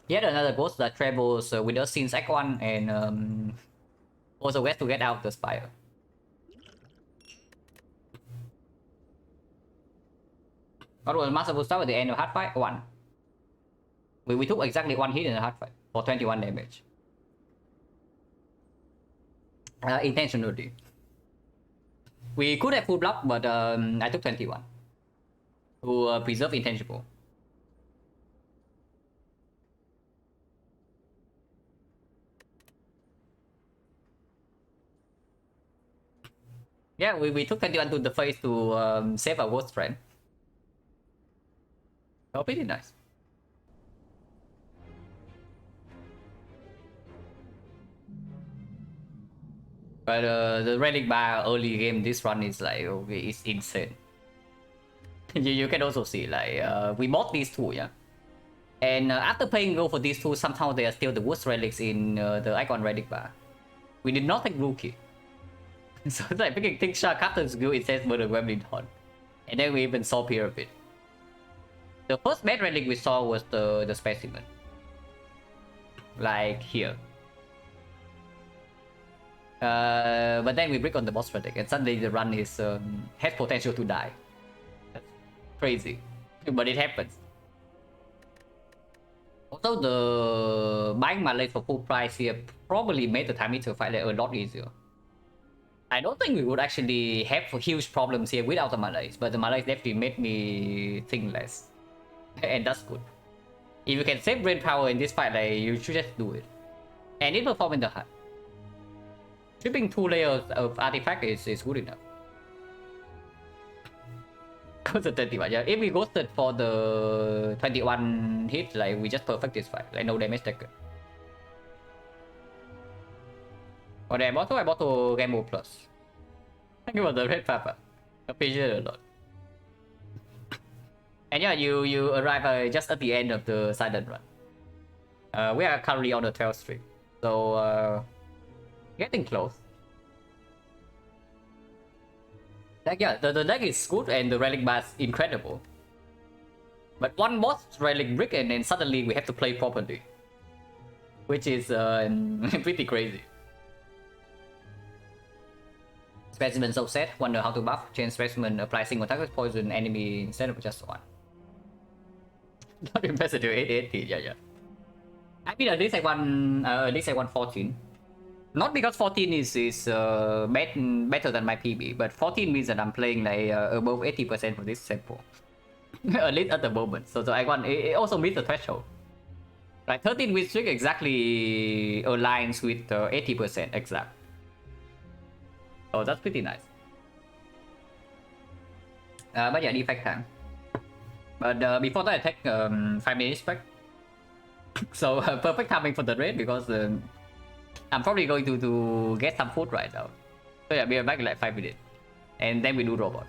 Yet another ghost that travels with us since Act 1 and also gets to get out the Spire. What was Masterful Start at the end of hard fight? 1. We took exactly 1 hit in the hard fight for 21 damage. Intentionally. We could have full block, but I took 21 to preserve intangible. Yeah, we took 21 to the face to save our ghost friend. Oh, pretty nice. But the relic bar early game this run is like, okay, it's insane. You can also see like we bought these two, yeah. And after paying gold for these two, somehow they are still the worst relics in the icon relic bar. We did not take rookie. So it's like picking Tick Shark after skill, it says Murder Gremlin Horn. And then we even saw Pyramid. The first bad relic we saw was the specimen. Like here. But then we break on the boss relic and suddenly the run is has potential to die. That's crazy. But it happens. Also, the buying Malay for full price here probably made the time meter fight a lot easier. I don't think we would actually have huge problems here without the Malays, but the Malays definitely made me think less. And that's good. If you can save brain power in this fight, like, you should just do it. And it performs in the hut. Stripping 2 layers of artifact is good enough. Ghosted 21, yeah. If we ghosted for the 21 hit, like, we just perfect this fight. Like, no damage taken. Oh, damn, also I bought to Gamble Plus. Thank you for the red pepper. Appreciate it a lot. And yeah, you arrive just at the end of the Silent run. We are currently on the 12th streak. So, getting close. Like, yeah, the deck is good and the relic bar is incredible. But one boss relic brick and then suddenly we have to play properly. Which is pretty crazy. Specimen so set, wonder how to buff. Change specimen, apply single target poison enemy instead of just one. Not impressive to 880, yeah. I mean at least I won 14. Not because 14 is better than my PB, but 14 means that I'm playing like above 80% for this sample. At least at the moment. So I won. It also meets the threshold. Like 13 win streak exactly aligns with 80% exact. So that's pretty nice. But yeah, defect time. But before that, I take 5 minutes back. So perfect timing for the raid because I'm probably going to get some food right now. So yeah, we'll be back in like 5 minutes. And then we do robot.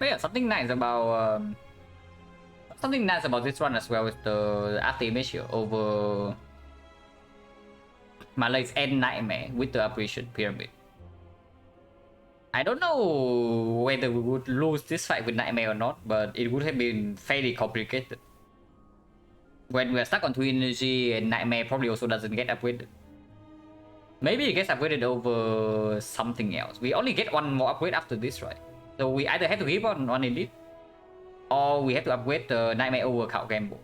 yeah, something nice about this one as well is the after-image here over Malay's End Nightmare with the Apparition Pyramid. I don't know whether we would lose this fight with Nightmare or not, but it would have been fairly complicated. When we're stuck on 2 energy and Nightmare probably also doesn't get upgraded. Maybe it gets upgraded over something else. We only get one more upgrade after this, right? So we either have to give on Elite, or we have to upgrade the Nightmare over Cow Gamble.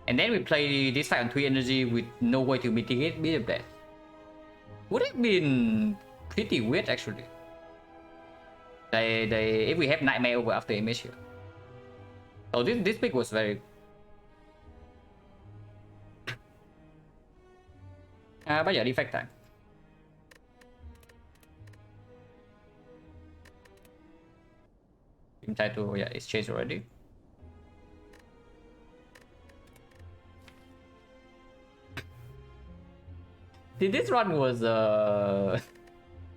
And then we play this fight on 3 energy with no way to mitigate Beat of Death. Would have been pretty weird actually. If we have Nightmare over after image here. So this pick was very... bây giờ defect time. Team title, yeah, it's changed already. This run was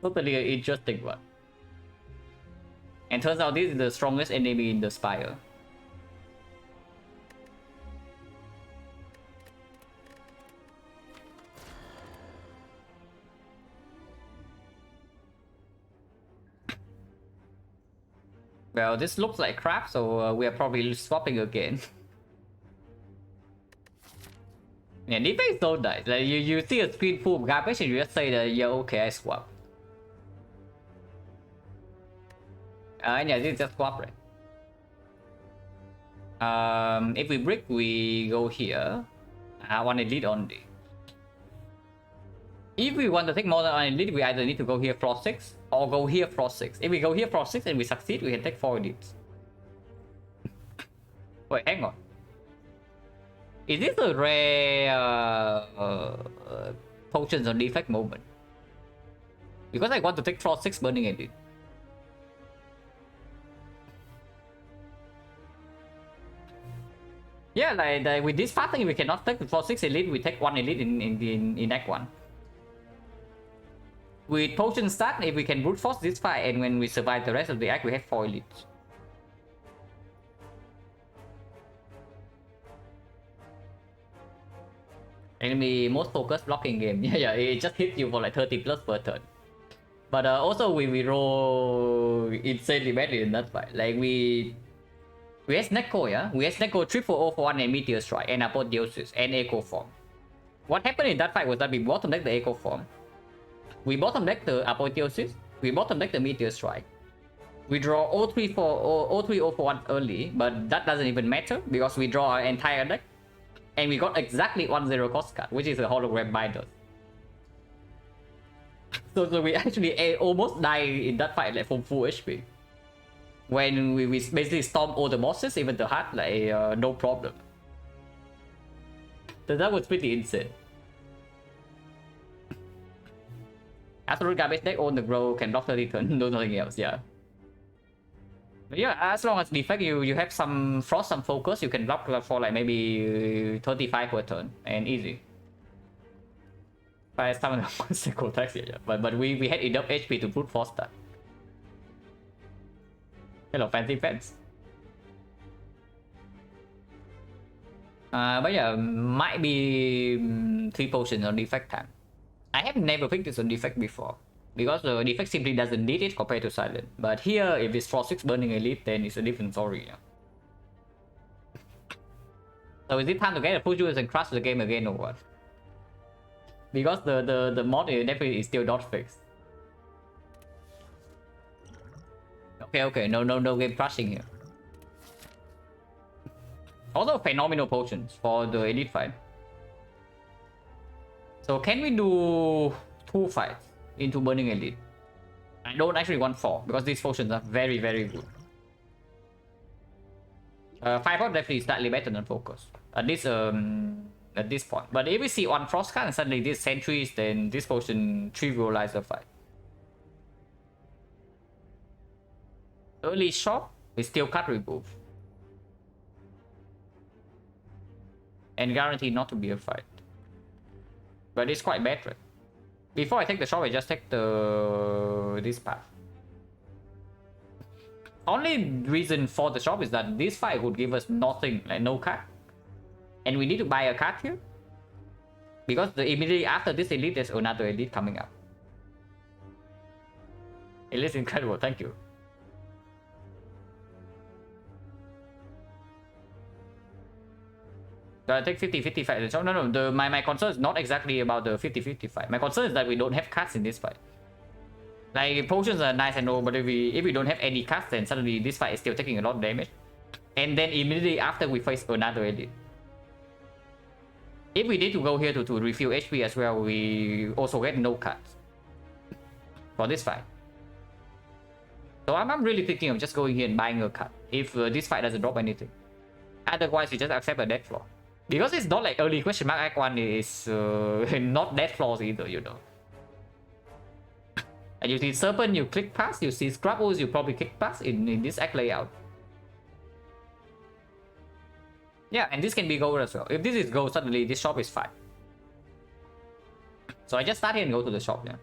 totally an interesting one. And turns out this is the strongest enemy in the Spire. Well, this looks like crap, so we are probably swapping again. Yeah, defense is so nice. Like you see a screen full of garbage and you just say that, yeah, okay, I swap. Yeah, this is just swap, right? If we brick, we go here. I want to lead only. If we want to take more than one elite, we either need to go here Frost 6 or go here Frost 6. If we go here Frost 6 and we succeed, we can take 4 elites. Wait, hang on. Is this a rare potions on defect moment? Because I want to take Frost 6 burning elite. Yeah, like with this pattern, we cannot take the Frost 6 elite, we take 1 elite in Act 1. With potion start, if we can brute force this fight and when we survive the rest of the act, we have 4 elites. Enemy most focused blocking game. Yeah, it just hits you for like 30 plus per turn. But also we roll insanely badly in that fight. Like we have Neko, yeah? We have Neko 340 for 1 and Meteor Strike and Apotheosis and Echo Form. What happened in that fight was that we bottom deck the Echo Form. We bottom deck the Apotheosis, we bottom deck the Meteor Strike. We draw 0-3 for 0-3-0 for 1 early, but that doesn't even matter because we draw our entire deck. And we got exactly 1-0 cost card, which is a hologram binder. So we actually almost die in that fight like from full HP. When we basically storm all the bosses, even the heart, like no problem. So that was pretty insane. Absolute garbage deck on the grow can block 30 turn, no nothing else, yeah. But yeah, as long as defect you have some frost, some focus, you can block for like maybe 35 per turn and easy. By some of the single attacks, yeah. But we had enough HP to brute force that. Hello, fancy fans. But yeah, might be 3 potions on defect time. I have never picked this on defect before, because the defect simply doesn't need it compared to Silent. But here, if it's Frost 6 burning elite, then it's a different story. Yeah. So is it time to get a full jewels and crash the game again or what? Because the mod definitely is still not fixed. Okay, no game crashing here. Also phenomenal potions for the elite fight. So can we do 2 fights into burning elite? I don't actually want 4 because these potions are very good. 5 are definitely slightly better than focus at this point. But if we see 1 frost card and suddenly this sentries, then this potion trivializes the fight. Early shot is still cut remove and guaranteed not to be a fight. But it's quite bad, right? Before I take the shot, I just take this path. Only reason for the shop is that this fight would give us nothing, like no card. And we need to buy a card here. Because immediately after this elite, there's another elite coming up. Elite's incredible, thank you. So I take 50-50 fight. So no, my concern is not exactly about the 50-50 fight. My concern is that we don't have cards in this fight. Like, potions are nice and all, but if we don't have any cards, then suddenly this fight is still taking a lot of damage. And then immediately after we face another elite. If we need to go here to refill HP as well, we also get no cards for this fight. So I'm really thinking of just going here and buying a card if this fight doesn't drop anything. Otherwise, we just accept a death flaw. Because it's not like early question mark Act 1 is not death flaws either, you know. And you see Serpent, you click past. You see Scrabbles, you probably click past in this act layout. Yeah, and this can be gold as well. If this is gold, suddenly this shop is fine. So I just start here and go to the shop, yeah.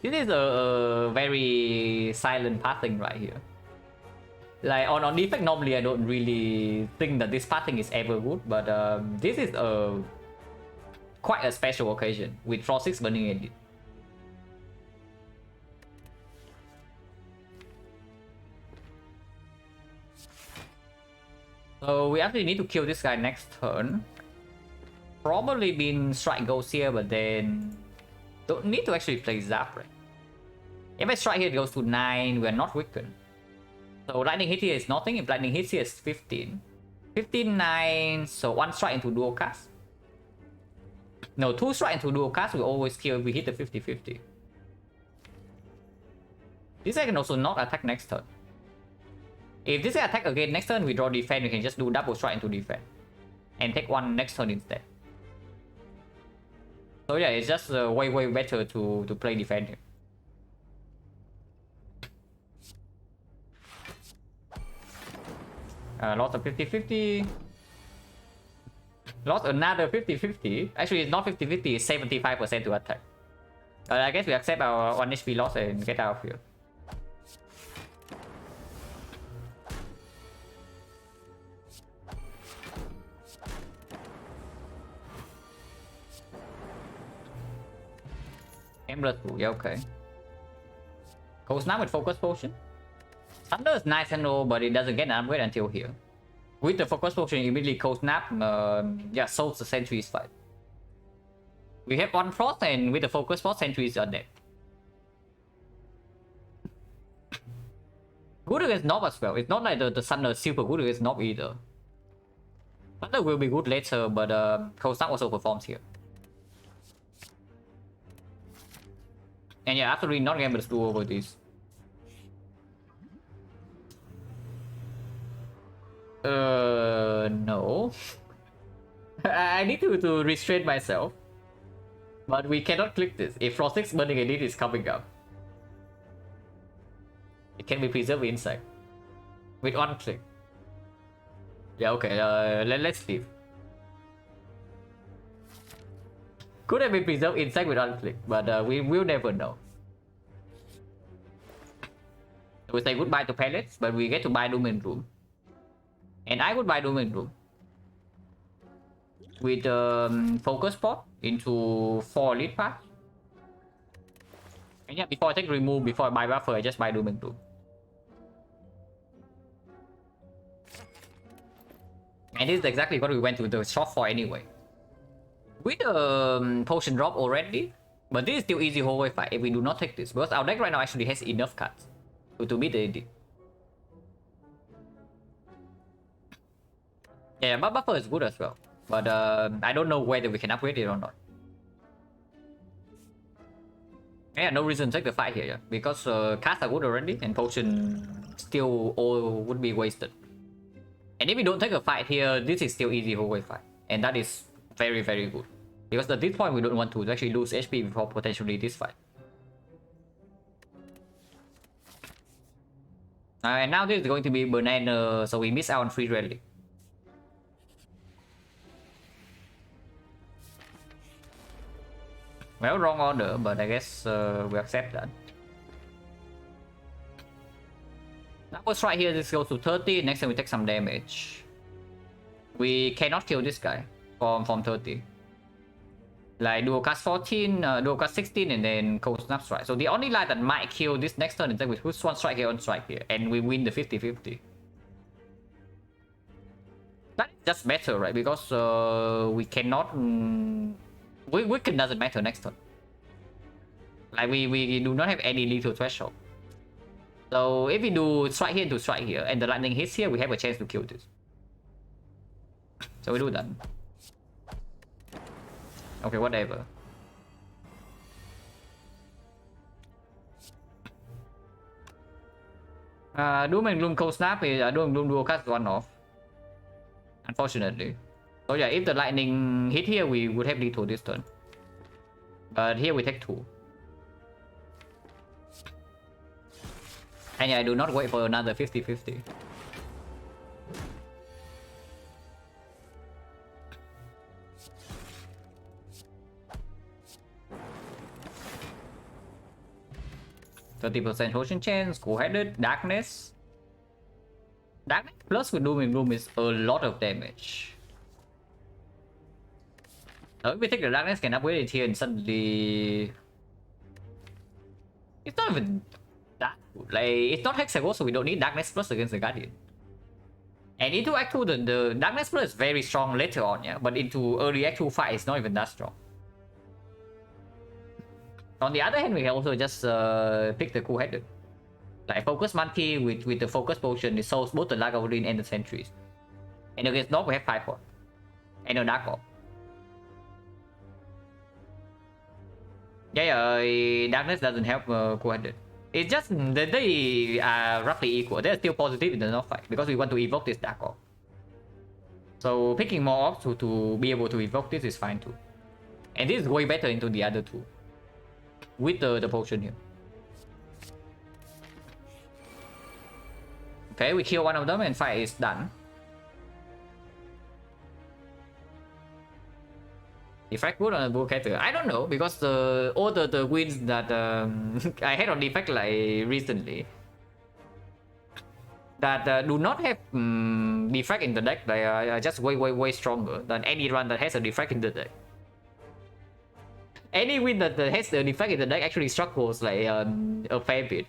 This is a very silent pathing right here. Like on defect, normally I don't really think that this pathing is ever good, but this is quite a special occasion with Frost 6 burning edit. So we actually need to kill this guy next turn. Probably been strike goes here, but then don't need to actually play Zap, right? If I strike here, it goes to 9. We're not weakened. So lightning hit here is nothing. If lightning hits here is 15. 15, 9. So 1 strike into dual cast. No, 2 strike into dual cast. We always kill if we hit the 50-50. This guy can also not attack next turn. If this guy attack again next turn, we draw defense. We can just do double strike into defense. And take 1 next turn instead. So yeah, it's just way better to play defense here. Lost a 50-50. Lost another 50-50. Actually, it's not 50-50, it's 75% to attack. I guess we accept our 1 HP loss and get out of here. Emblem 2, yeah, okay. Cold Snap with Focus Potion. Thunder is nice and all, but it doesn't get an upgrade until here. With the Focus Potion, immediately Cold Snap, yeah, solves the Sentry's fight. We have 1 Frost, and with the Focus Frost, Sentries are dead. Good against Nob as well. It's not like the Thunder is super good against Nob either. Thunder will be good later, but Cold Snap also performs here. And yeah, absolutely not able to do over this. No. I need to restrain myself. But we cannot click this. If Frost 6 burning elite is coming up, it can be preserved inside. With 1 click. Yeah, okay, let's leave. Could have been preserved inside with 1 click, but we will never know. We say goodbye to pellets, but we get to buy Doom and Room. And I would buy Doom and Room. With Focus Pot into 4 elite paths. And yeah, before I take remove, before I buy buffer, I just buy Doom and Room. And this is exactly what we went to the shop for anyway. With the potion drop already, but this is still easy hallway fight if we do not take this, because our deck right now actually has enough cards to beat the edit. Yeah, but buffer is good as well, but I don't know whether we can upgrade it or not. Yeah, no reason to take the fight here, yeah, because cards are good already and potion still all would be wasted. And if we don't take a fight here, this is still easy hallway fight, and that is very good. Because at this point we don't want to actually lose HP before potentially this fight. And now this is going to be banana, so we miss out on free relic. Well, wrong order, but I guess we accept that. That was right here. This goes to 30. Next time we take some damage. We cannot kill this guy from 30. Like dual cast 14, dual cast 16, and then cold snap strike. So the only line that might kill this next turn is that we push one strike here, and we win the 50-50. That is just better, right? Because we cannot. Weaken doesn't matter next turn. Like we do not have any lethal threshold. So if we do strike here into strike here, and the lightning hits here, we have a chance to kill this. So we do that. Okay, whatever. Doom and Gloom cold snap is Doom and Gloom dual cast one off. Unfortunately. So yeah, if the lightning hit here, we would have lethal this turn. But here we take 2. And yeah, I do not wait for another 50-50. %30 potion chance, cool-headed, darkness. Darkness plus with Doom and Gloom is a lot of damage. So if we take the darkness, can upgrade it here and suddenly... It's not even that good. Like, it's not Hexagon, so we don't need darkness plus against the Guardian. And into Act 2, the darkness plus is very strong later on, yeah? But into early Act 2 fight, it's not even that strong. On the other hand, we can also just pick the cool-headed. Like focus monkey with the focus potion, it solves both the Lagavulin and the sentries. And against Nog, we have 5 pot. And a Dark Orb. Yeah, darkness doesn't help cool-headed. It's just that they are roughly equal. They're still positive in the Nog fight because we want to evoke this Dark Orb. So picking more orbs to be able to evoke this is fine too. And this is way better into the other 2. With the potion here. Okay, we kill one of them and fight is done. Defect good on the bull character? I don't know, because all the wins that I had on defect like recently that do not have defect in the deck, they are just way stronger than any run that has a defect in the deck. Any win that has the defect in the deck actually struggles like a fair bit.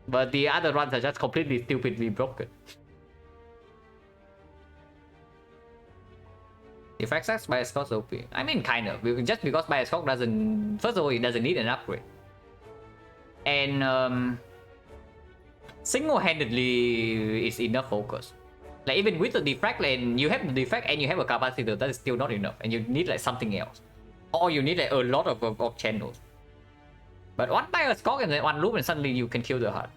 But the other runs are just completely stupidly broken. Defect sacks by Scott's OP. I mean, kind of. Just because by Scott doesn't... First of all, it doesn't need an upgrade. And single-handedly is enough focus. Like even with the defect lane, you have the defect and you have a capacitor, that is still not enough. And you need like something else. Or you need like a lot of channels. But one by a Skog and then one loop and suddenly you can kill the heart.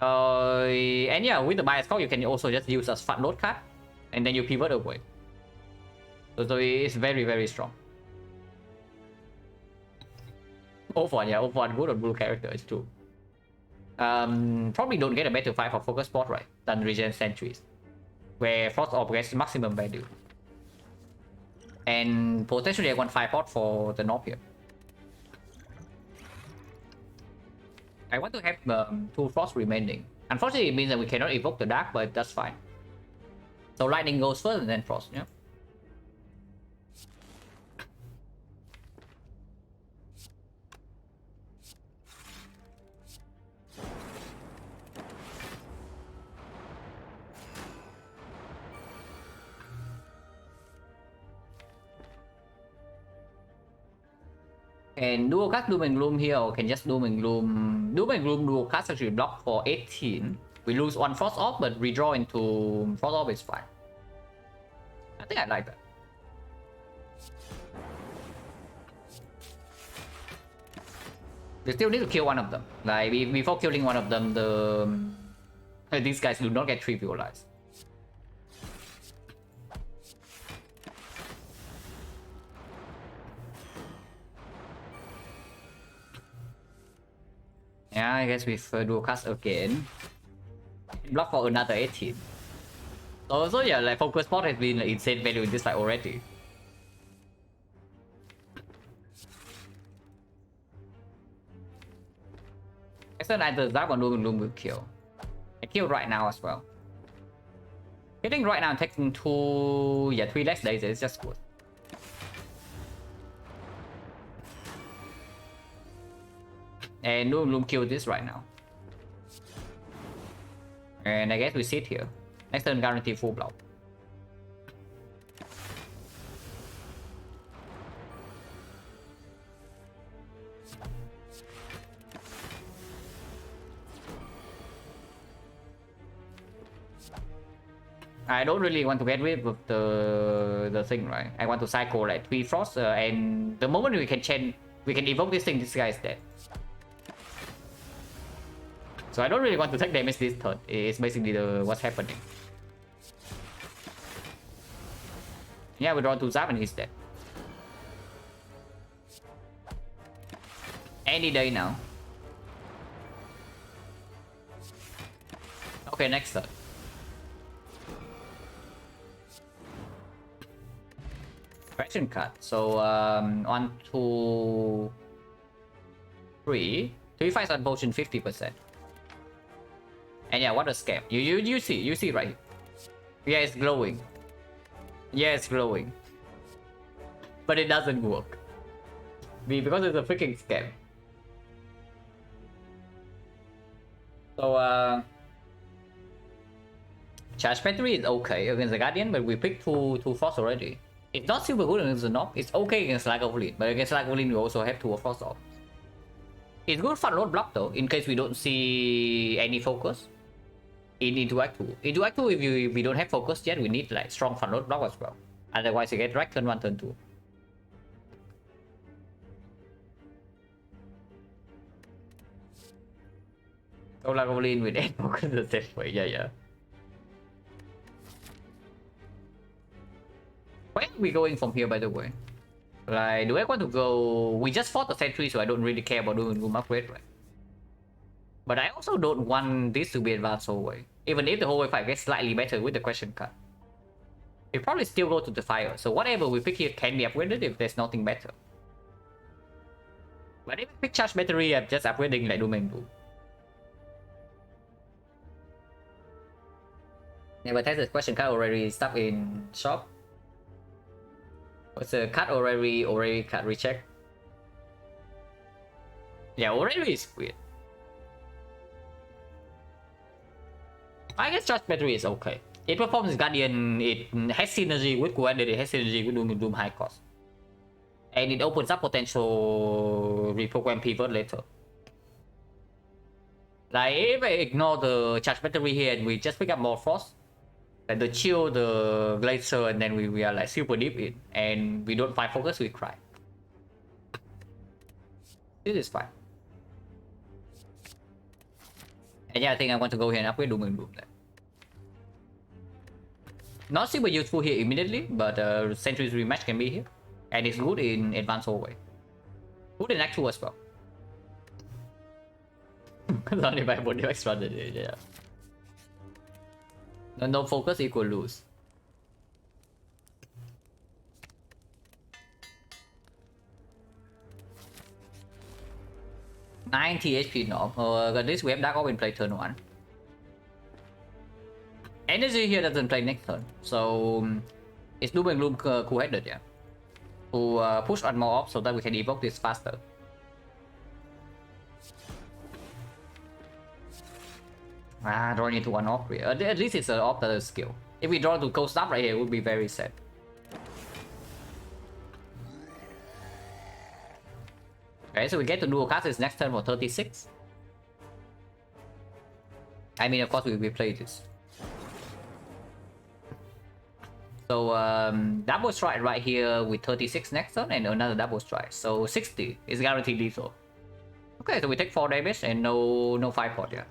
And yeah, with the bias Skog you can also just use a fat load card. And then you pivot away. So it's very strong. Overone, yeah, Overone good on blue character, it's true. Probably don't get a better fight for focus spot, right? Than Regen Sentries. Where Frost Orb gets maximum value. And potentially I want 5 pot for the North here. I want to have 2 Frost remaining. Unfortunately, it means that we cannot evoke the Dark, but that's fine. So Lightning goes first and then Frost, yeah? And dual cast Doom and Gloom here, or can just Doom and Gloom. Doom and Gloom dual cast actually block for 18. We lose 1 Frost Orb, but redraw into Frost Orb is fine. I think I like that. We still need to kill one of them. Like before killing one of them, these guys do not get trivialized. Yeah, I guess with dual cast again. Block for another 18. So yeah, like focus spot has been like, insane value in this fight already. Next turn either Zap or Doom will kill. I kill right now as well. Hitting right now and taking 3 less days is just good. And Doom kill this right now. And I guess we sit here. Next turn guarantee full block. I don't really want to get rid of the thing, right? I want to cycle like 3 frost, and the moment we can change, we can evoke this thing, this guy is dead. So I don't really want to take damage this turn. It's basically what's happening. Yeah, we draw to Zap and he's dead. Any day now. Okay, next turn. Fraction cut. So 1, 2, 3. 3 fights on potion 50%. And yeah, what a scam. You see right here. Yeah, it's glowing. Yeah, it's glowing. But it doesn't work. Because it's a freaking scam. So charge battery is okay against the Guardian, but we picked two force already. It's not super good against the Knob. It's okay against Lagavulin, but against Lagavulin we also have 2 force off. It's good for road block though, in case we don't see any focus. Into Act 2. Into Act 2, if we don't have focus yet, we need like strong front road block as well. Otherwise you get wrecked turn 1, turn 2. So Lagavulin with 8 focus the same way, yeah. Where are we going from here, by the way? Like, do I want to go... We just fought the sentry, so I don't really care about doing room upgrade, right? But I also don't want this to be advanced hallway. Even if the hallway fight gets slightly better with the question cut. We probably still go to the fire, so whatever we pick here can be upgraded if there's nothing better. But if we pick charge battery, I'm just upgrading like Doom and Doom. Never tested question cut already stuck in shop. What's a cut already cut recheck? Yeah, already is weird. I guess charge battery is okay. It performs Guardian, it has synergy with Guardian, it has synergy with Doom high cost. And it opens up potential reprogram pivot later. Like if I ignore the charge battery here and we just pick up more frost, like the chill, the glacier, and then we are like super deep in, and we don't find focus, we cry. This is fine. And yeah, I think I want to go here and upgrade Doom and Doom then. Not super useful here immediately, but Sentry's rematch can be here. And it's good in advanced hallway. Good in Act 2 as well. Only by one extra, yeah. No focus equal lose. $90 HP knob. At least we have Dark Orb in play turn 1. Energy here doesn't play next turn, so it's Doom and Gloom cool-headed, yeah. To push on more orbs so that we can evoke this faster. Drawing into one orb here. At least it's an orb that is skill. If we draw to Ghost Up right here, it would be very sad. Okay, so we get to dual cast this next turn for 36. I mean, of course, we play this. So, double strike right here with 36 next turn and another double strike. So, 60 is guaranteed lethal. Okay, so we take 4 damage and no 5 pot, yeah.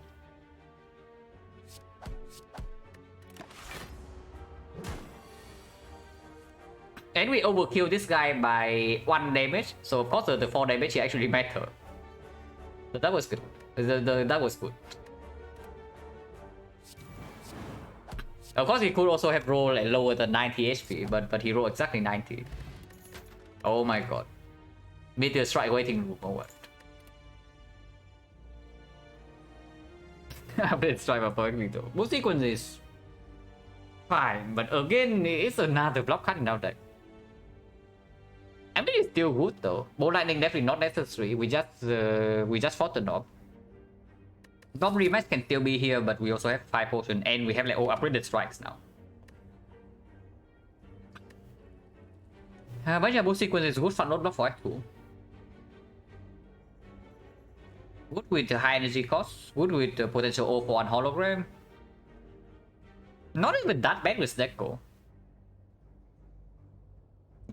And we overkill this guy by 1 damage, so of course the 4 damage actually matter. So that was good. That was good. Of course he could also have rolled like lower than 90 HP, but he rolled exactly 90. Oh my god. Meteor strike waiting room or what? Update striker perfectly though. Boost sequence is fine, but again, it's another block cutting out deck. I mean, it's still good though. Ball lightning definitely not necessary. We just fought the knob. Knob rematch can still be here, but we also have 5 potions and we have like upgraded strikes now. But yeah, boost sequence is good front load block for X2. Good with the high energy cost. Good with the potential 0 for 1 hologram. Not even that bad with deck go.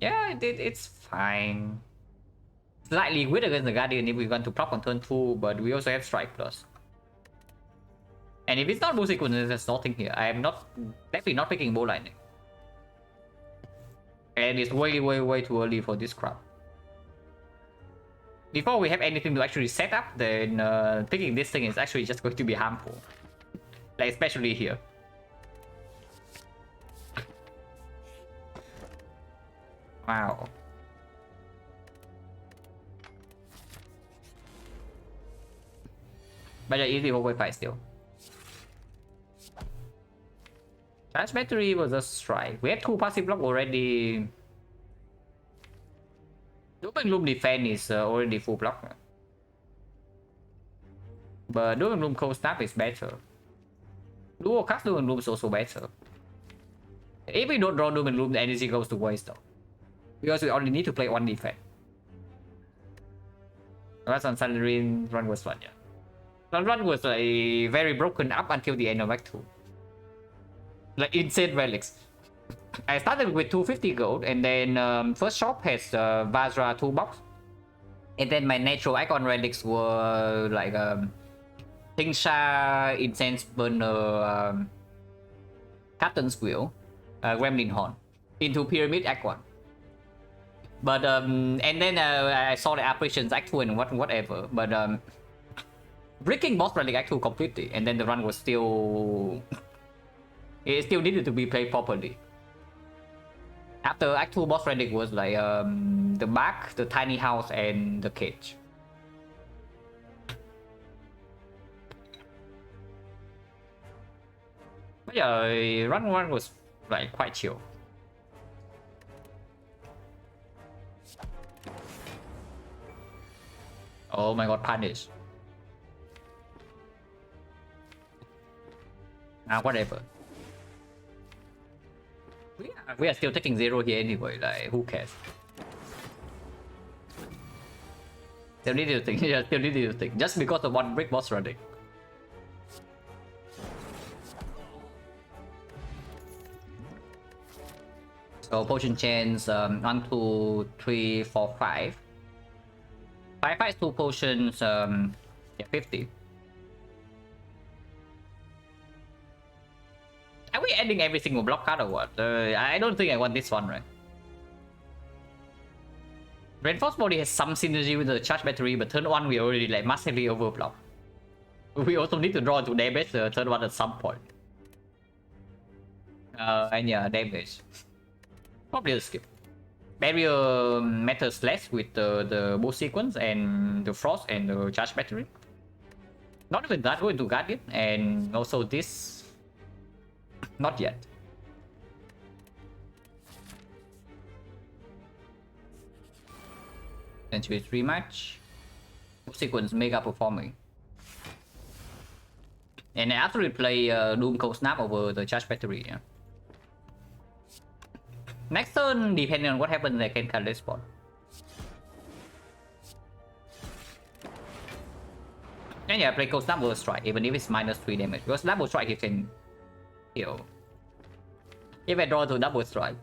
Yeah, it's fine. Slightly weird against the Guardian if we want to prop on turn 2, but we also have Strike Plus. And if it's not boost sequence, there's nothing here. I am definitely not picking Bow Lightning. And it's way too early for this crap. Before we have anything to actually set up, then picking this thing is actually just going to be harmful. Like, especially here. Wow. But yeah, easy whole fight still. Charge battery was a strike. We have 2 passive block already. Doom and Gloom defense is already full block. But Doom and Gloom cold snap is better. Dual cast Doom and Gloom is also better. If we don't draw Doom and Gloom, the energy goes to waste though. Because we only need to play 1 defense. That's on Sundering, run was fun, yeah. Run was very broken up until the end of Act 2. Like insane relics. I started with 250 gold, and then first shop has Vajra 2 box. And then my natural icon relics were like Tingsha, Incense Burner, Captain's Wheel, Gremlin Horn into Pyramid Act 1. But and then I saw the apparitions Act 2 and whatever. But breaking boss relic Act 2 completely, and then the run was still it still needed to be played properly. After Act 2 boss relic was like the back, the tiny house, and the cage. But yeah, run 1 was like quite chill. Oh my god, punish. Whatever. We are still taking 0 here anyway, like who cares? Still need to think, yeah, still need to think. Just because of 1 brick boss running. So potion chains 1, 2, 3, 4, 5. 5 fights, 2 potions, yeah, 50. Are we ending every single block card or what? I don't think I want this one, right? Reinforced body has some synergy with the charge battery, but turn 1 we already like massively overblock. We also need to draw to damage turn 1 at some point. And yeah, damage. Probably a skip. Barrier matters less with the boost sequence and the frost and the charge battery. Not even that, going to Guardian, and also this. Not yet. Century 3 match. Sequence mega performing. And after we play Doom Cold Snap over the charge battery, yeah. Next turn, depending on what happens, I can cut this spot. And yeah, play Cold Snap will strike, even if it's -3 damage. Because double strike you can heal. If I draw to double strike,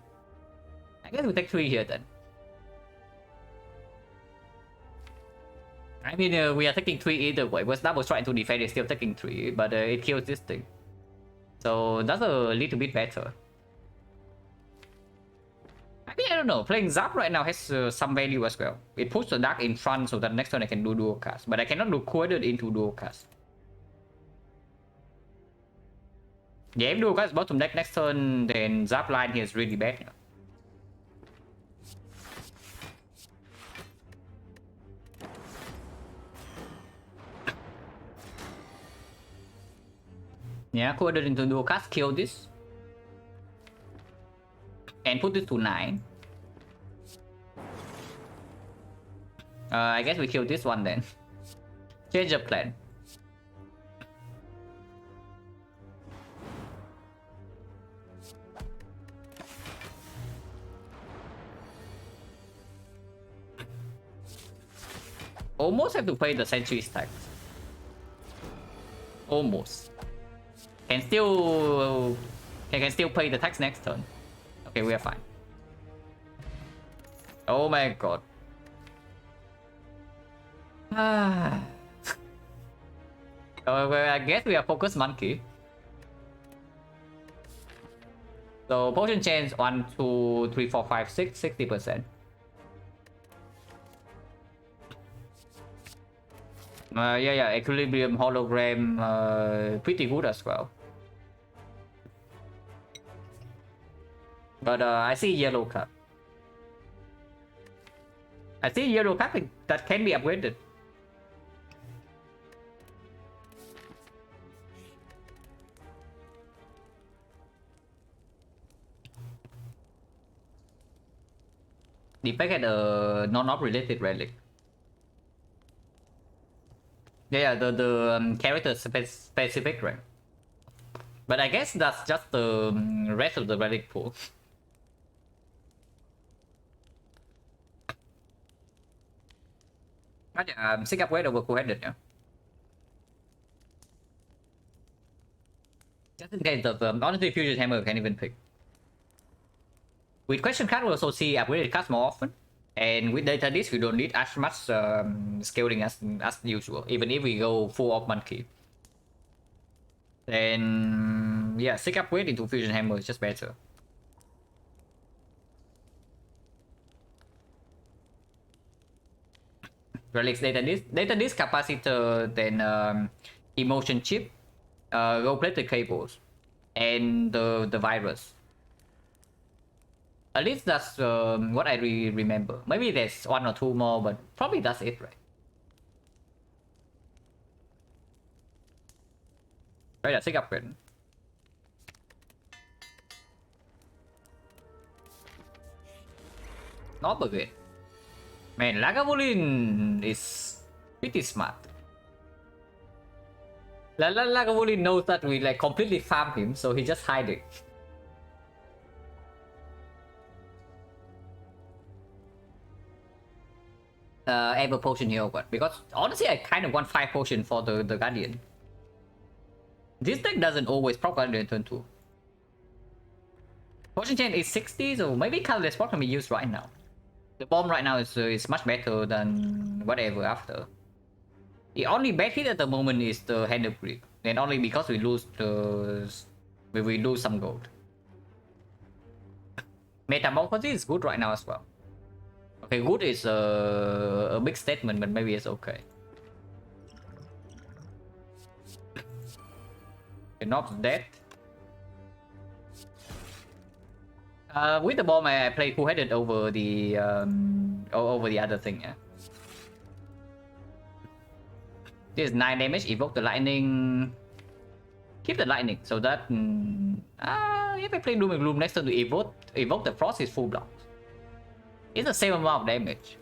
I guess we take 3 here then. I mean, we are taking 3 either way. Because double strike to defend is still taking 3, but it kills this thing. So that's a little bit better. I mean, I don't know. Playing Zap right now has some value as well. It puts the dark in front so that next turn I can do dual cast. But I cannot do Quoted into dual cast. Yeah, if dual cast bottom deck next turn, then Zap line here is really bad. Yeah, put it into dual cast, kill this. And put this to 9. I guess we kill this one then. Change the plan. Almost have to play the sentry stack. Almost. Can still play the tax next turn. Okay, we are fine. Oh my god. Well, I guess we are focused monkey. So potion chains 1, 2, 3, 4, 5, 6, 60%. Yeah, equilibrium, hologram, pretty good as well. But I see yellow cap. I see yellow cap that can be upgraded. If I get a non-op related relic. Yeah, the character specific rank. But I guess that's just the rest of the relic pool. Sick upgrade over cool-headed, yeah. Just in case of honestly, Fusion Hammer can even pick. With question card, we also see upgraded cards more often. And with data disc, we don't need as much scaling as usual, even if we go full off monkey. Then, yeah, sick upgrade into Fusion Hammer is just better. Relics data disc capacitor, then emotion chip, gold plated cables, and the virus. At least that's what I remember. Maybe there's 1 or 2 more, but probably that's it, right? Right, that's sick upgrade. Not good. Man, Lagavulin is pretty smart. Lagavulin knows that we like completely farm him, so he just hide it. Ever potion here, but because honestly, I kind of want 5 potion for the Guardian. This deck doesn't always proc Guardian turn 2. Potion chain is 60, so maybe Colorless Spot can be used right now. The bomb right now is much better than whatever after. The only bad hit at the moment is the Hand of Greed, and only because we lose some gold. Metamorphosis is good right now as well. Okay, good is a big statement, but maybe it's okay. Not dead. With the bomb, I play cool-headed over the other thing. Yeah. This is 9 damage. Evoke the lightning. Keep the lightning so that if I play Doom and Gloom next turn to evoke the frost is full block. It's the same amount of damage.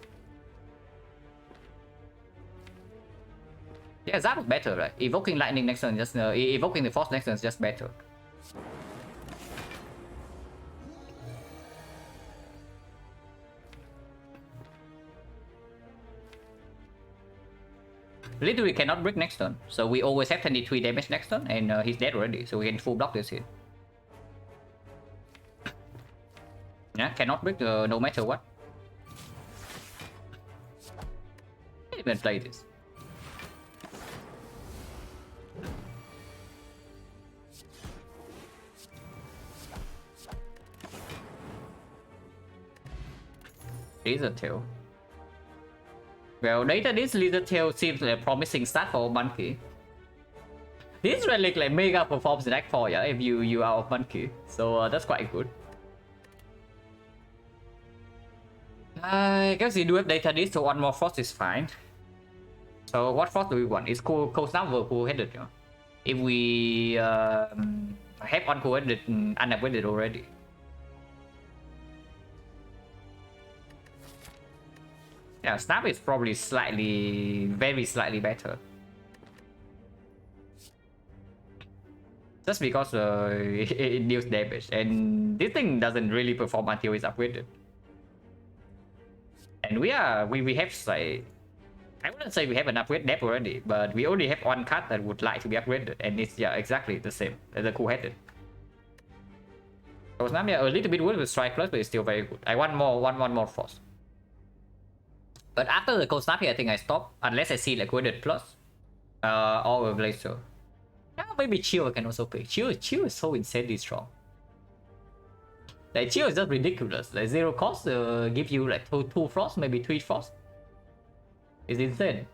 Yeah, that was better, right? Evoking lightning next turn, just evoking the frost next turn is just better. Literally cannot break next turn, so we always have 23 damage next turn, and he's dead already, so we can full block this hit. Yeah, cannot break no matter what. Can't even play this. Laser Tail. Well, later this Laser Tail seems like a promising start for Monkey. This relic like mega performs in Act 4, yeah, if you are of Monkey. So that's quite good. I guess you do have data this, so 1 more frost is fine. So what frost do we want? It's cool snap or cool headed, you know? if we have unupgraded already. Yeah, snap is probably very slightly better. Just because it deals damage, and this thing doesn't really perform until it's upgraded. And we have like, I wouldn't say we have an upgrade depth already, but we only have one card that would like to be upgraded, and it's exactly the same as the cool-headed. So now a little bit worse with Strike Plus, but it's still very good. I want one more Frost. But after the Cold Snap here, I think I stop unless I see like Cold Plus or a Glacier. Now maybe Chill I can also pick. Chill is so insanely strong. Like Chill is just ridiculous. Like 0 cost give you like 2 Frost, maybe 3 Frost. It's insane.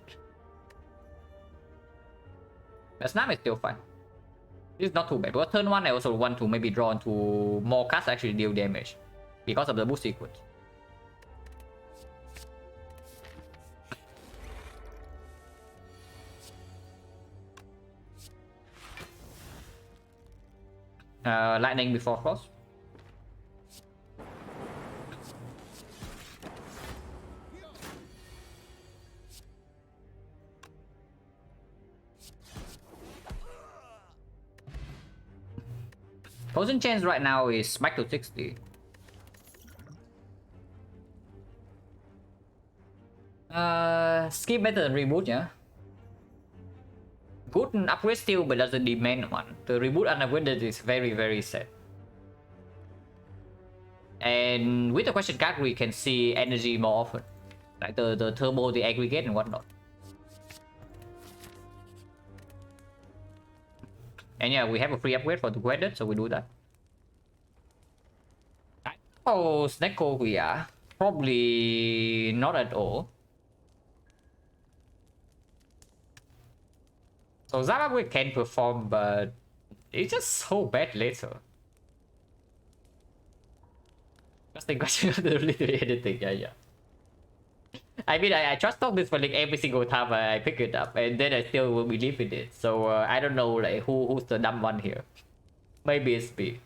But Snap is still fine. It's not too bad. But turn 1 I also want to maybe draw into more cards actually deal damage because of the boost sequence. Lightning before Frost. Potion chance right now is Smite to 60. Skip better than reboot, yeah. Good upgrade still, but doesn't demand one. The reboot unupgraded is very sad. And with the question card, we can see energy more often, like the turbo, the aggregate, and whatnot. And yeah, we have a free upgrade for the Guided, so we do that. Oh, Snecko we are probably not at all. So Zalabwe can perform, but it's just so bad later. Just think literally anything, yeah. I mean, I trust talk this for like every single time I pick it up, and then I still will believe in it. So I don't know like who's the dumb one here. Maybe it's me.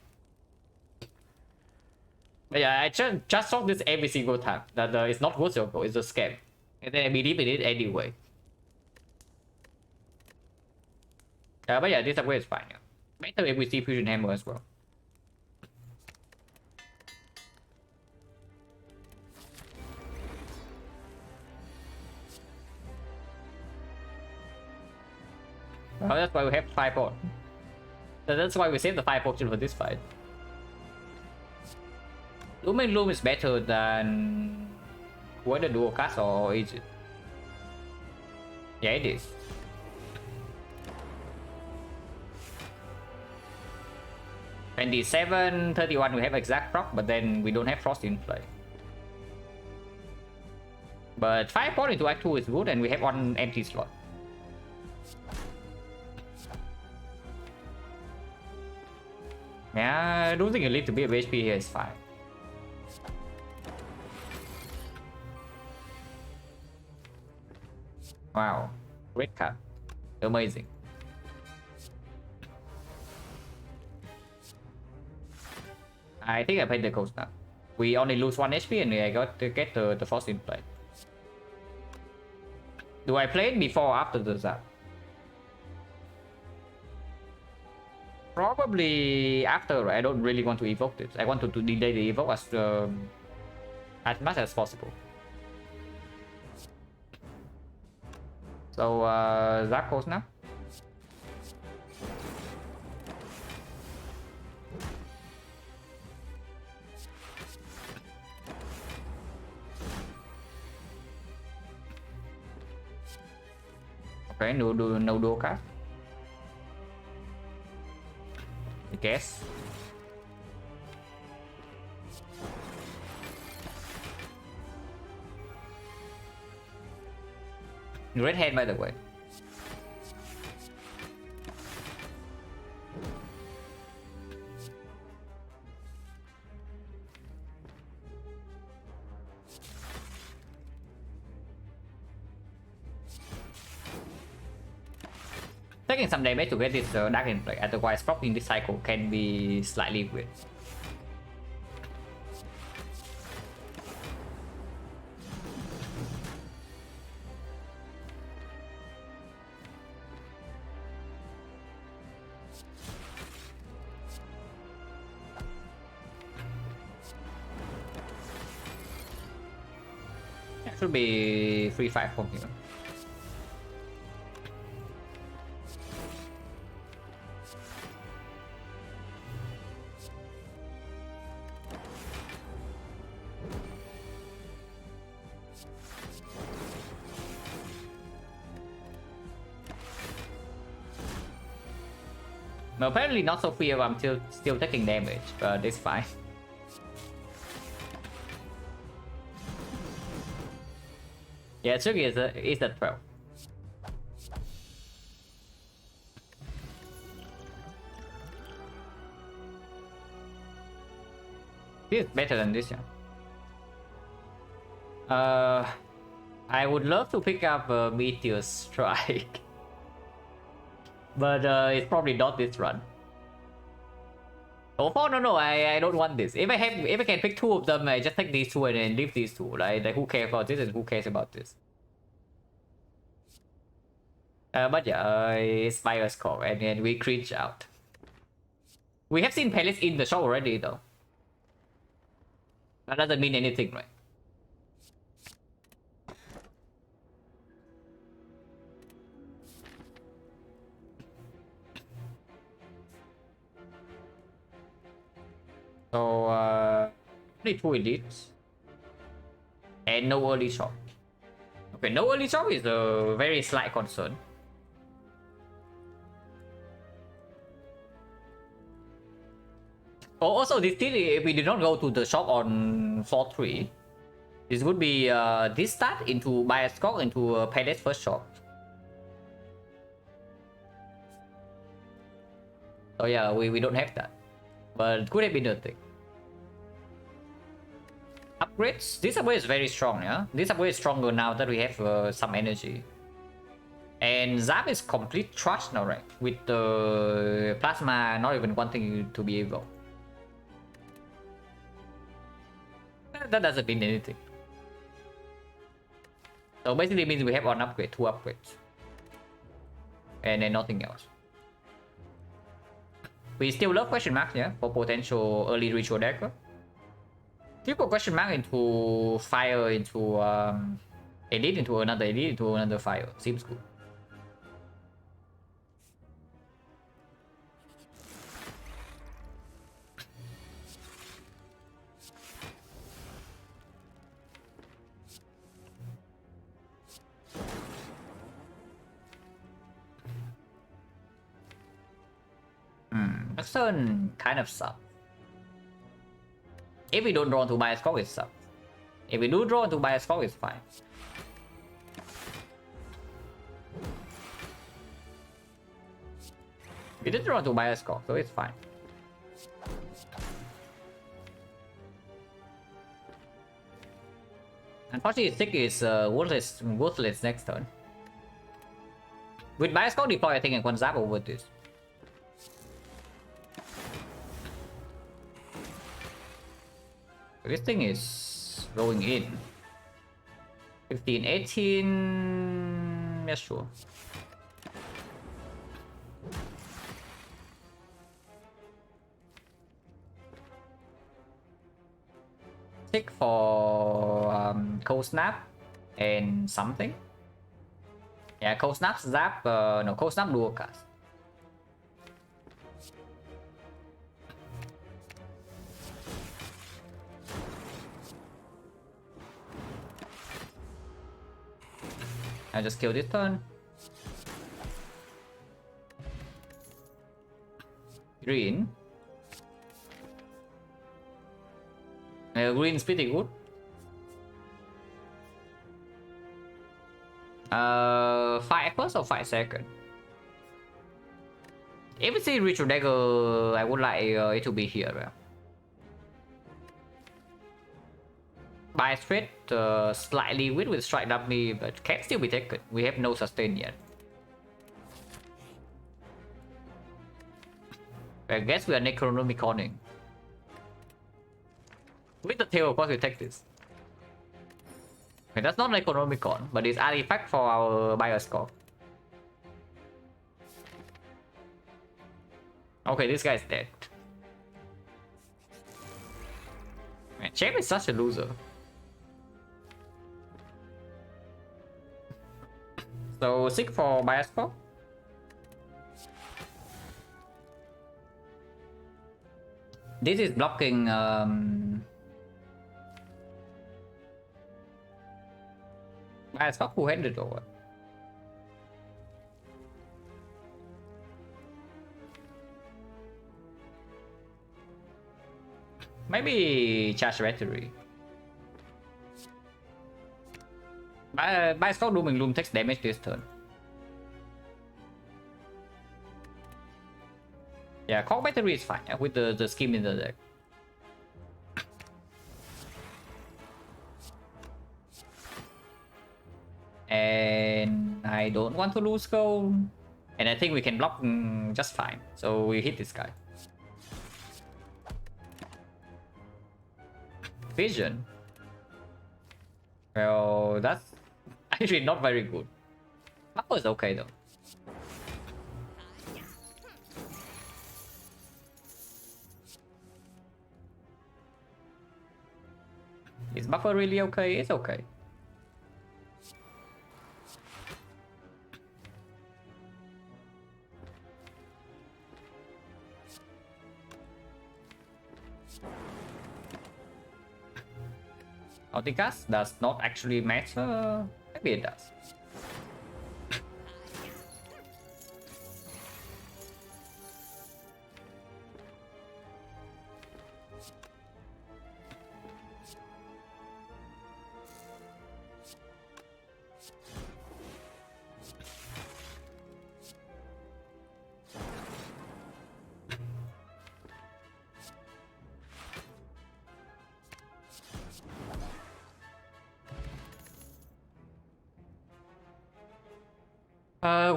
But yeah, I just talk this every single time that it's not worth your goal, it's a scam, and then I believe in it anyway. But yeah, this upgrade is fine. Yeah. Better if we see Fusion Hammer as well. Well, that's why we have 5 on. That's why we saved the 5 potion for this fight. Lumen Loom is better than what the dual cast, or is it? Yeah, it is. And the 731 we have exact proc, but then we don't have Frost in play. But 5 point into Act 2 is good, and we have one empty slot. Yeah, I don't think a leap to be of HP here is fine. Wow, great card. Amazing. I think I played the Cold Snap. We only lose 1 HP and I got to get the Frost in play. Do I play it before or after the Zap? Probably after, right? I don't really want to evoke this. I want to delay the evoke as much as possible. So, Zap Cold Snap. Okay, no dual cast. I guess. Red hand, by the way. taking some damage to get this dark in play. Otherwise, propping this cycle can be slightly weird. Should be 3-5 from here. Well, apparently not so clear. I'm still taking damage, but it's fine. Yeah, tricky is a 12. This is better than this, yeah. I would love to pick up Meteor Strike, but it's probably not this run. Oh no, I don't want this. If I can pick two of them, I just take these two and then leave these two, right? Like, who cares about this and who cares about this? But yeah, it's Fire's Core, and then we cringe out. We have seen pellets in the show already, though. That doesn't mean anything, right? So, only 2 elites. And no early shop. Okay, no early shop is a very slight concern. Oh, also, this thing, if we did not go to the shop on floor 3, this would be this start into Bioscope into Palace first shop. So yeah, we don't have that. But it could have been a thing. Upgrades. This upgrade is very strong, yeah? This upgrade is stronger now that we have some energy. And Zap is complete trash now, right? With the Plasma not even wanting to be able. That doesn't mean anything. So basically it means we have one upgrade, 2 upgrades. And then nothing else. We still love question marks, yeah, for potential early ritual decker. Triple question mark into fire, into elite, into another fire. Seems good. Next turn kind of sucks. If we don't draw to buy a score, it sucks. If we do draw to buy a score, it's fine. We did draw to buy a score, so it's fine. Unfortunately, Sick is worthless next turn. With buy a score deploy, I think I can zap over this. This thing is going in. 15, 18... Yeah, sure. Tick for Cold Snap and something. Yeah, Cold Snap, Zap, no, Cold Snap dual cast. I just kill this turn. Green. Green is pretty good. 5 first or 5 second? If it's a ritual dagger, I would like it to be here. Right? By straight, slightly weak with strike dummy, but can still be taken. We have no sustain yet. I guess we are Necronomiconing. With the tail, of course, we take this. Okay, that's not Necronomicon, but it's artifact for our Bioscope. Okay, this guy is dead. Man, Champ is such a loser. So, 6 for Bioscope. This is blocking Bioscope who-handed or what? Maybe charge battery. Bioscope Dooming Loom takes damage this turn. Yeah, Cog battery is fine with the scheme in the deck. And I don't want to lose gold. And I think we can block just fine. So we hit this guy. Vision. Well, that's actually not very good. Buffer is okay though. Is buffer really okay? It's okay. Auticast does not actually matter. Maybe it does.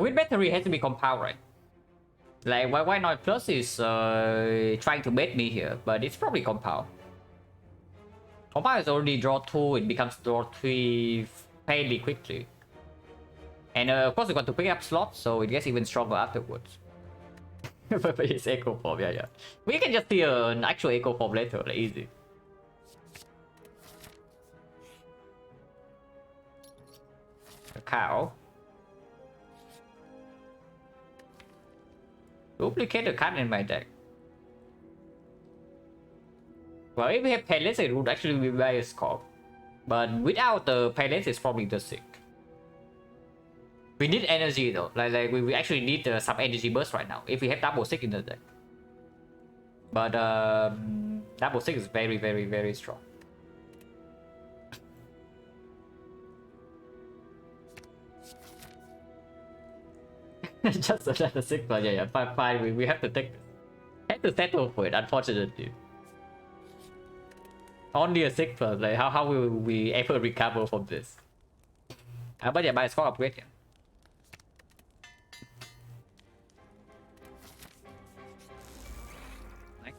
With battery has to be compound, right? Like why not? Plus is trying to bait me here, but it's probably compound. Compound is already draw 2, it becomes draw 3 fairly quickly. And of course we got to pick up slots, so it gets even stronger afterwards. But it's Echo Form, yeah. We can just see an actual Echo Form later, like easy. A cow. Duplicate a card in my deck. Well, if we have Palace, it would actually be very scope. But without the Palace, it's probably the sick. We need energy though. Like we actually need some energy burst right now. If we have double sick in the deck. But double sick is very, very, very strong. Just another sick, but yeah, fine. We have to take. Have to settle for it, unfortunately. Only a sick plus. Like how will we ever recover from this? But yeah, buy a score upgrade here.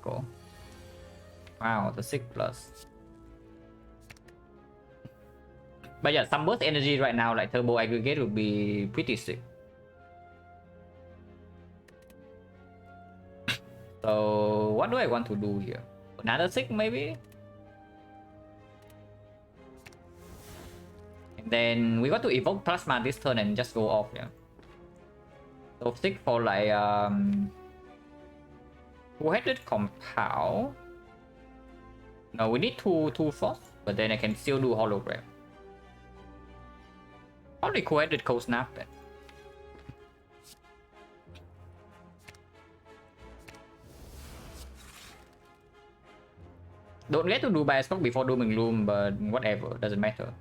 Cool. Wow, the 6 plus. But yeah, some burst energy right now, like turbo aggregate, would be pretty sick. So what do I want to do here? Another 6 maybe? And then we got to evoke plasma this turn and just go off, yeah. So 6 for like two-headed compound. No, we need two force, but then I can still do hologram. Probably two-headed cold snap then. Don't get to do Bioscope before Dooming Loom, but whatever, doesn't matter.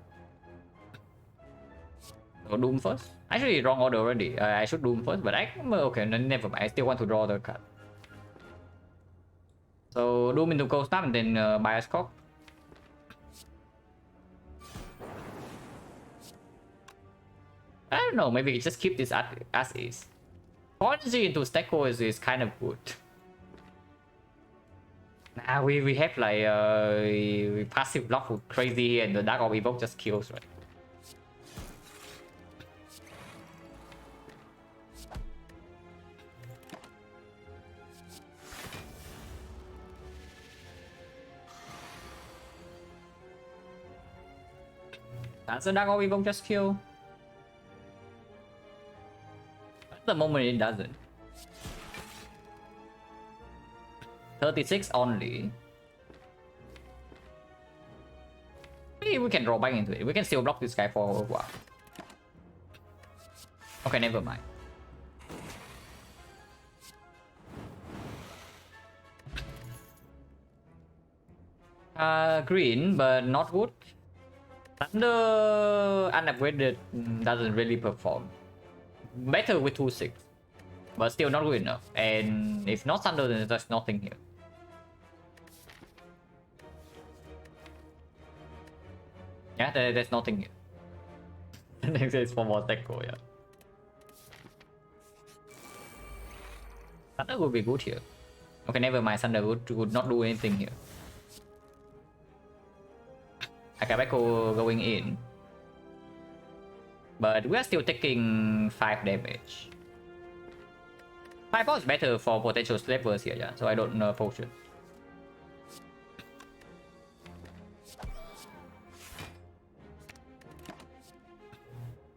So Doom first. Actually, wrong order already. I should Doom first, but okay, never mind. I still want to draw the card. So Doom into Cold Snap and then Bioscope. I don't know, maybe just keep this as is. Energy into Stecco is kind of good. We have like passive block with crazy and the Dark Orb Evoke just kills, right? That's the Dark Orb Evoke just kill. At the moment it doesn't. 36 only. We can draw back into it. We can still block this guy for a while. Okay, never mind. Green, but not good. Thunder unupgraded doesn't really perform. Better with 2-6, but still not good enough. And if not Thunder, then there's nothing here. Yeah, there's nothing here. Next is for more Tekko, yeah. Thunder would be good here. Okay, never mind. Thunder would not do anything here. Akabeko going in. But we are still taking 5 damage. 5 is better for potential slavers here, yeah. So I don't know potion.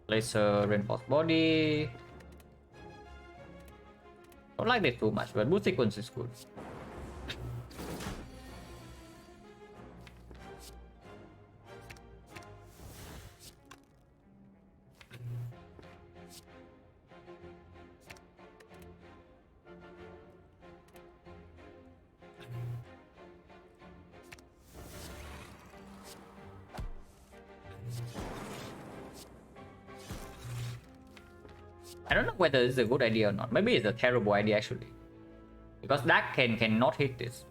Place a reinforced body. Don't like this too much, but boost sequence is good. I don't know whether this is a good idea or not. Maybe it's a terrible idea actually. Because that cannot hit this.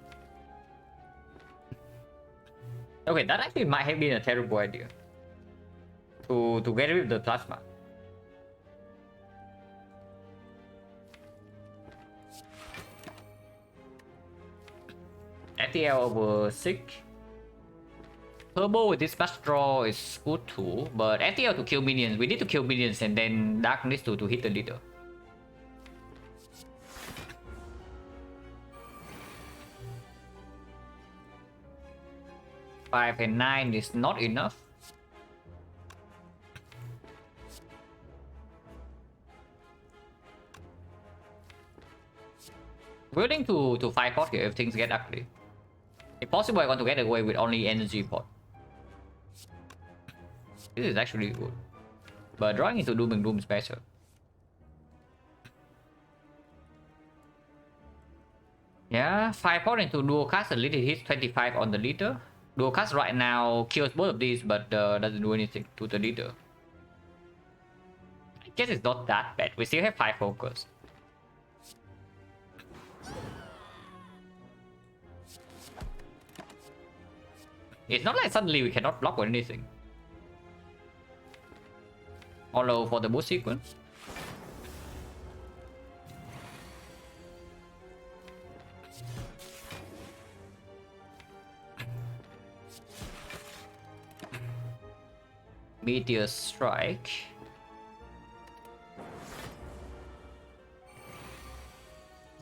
Okay, that actually might have been a terrible idea. To get rid of the plasma. FTL over 6. Turbo with this mass draw is good too, but FTL to kill minions. We need to kill minions and then Dark needs to hit the leader. Five and 9 is not enough. Willing to 5 pot here if things get ugly. If possible, I want to get away with only energy pot. This is actually good. But drawing into Doom and Gloom is better. Yeah, 5 pot into dual cast and leader hits 25 on the leader. Dual cast right now kills both of these, but doesn't do anything to the leader. I guess it's not that bad. We still have 5 focus. It's not like suddenly we cannot block or anything. Follow for the boost sequence. Meteor strike.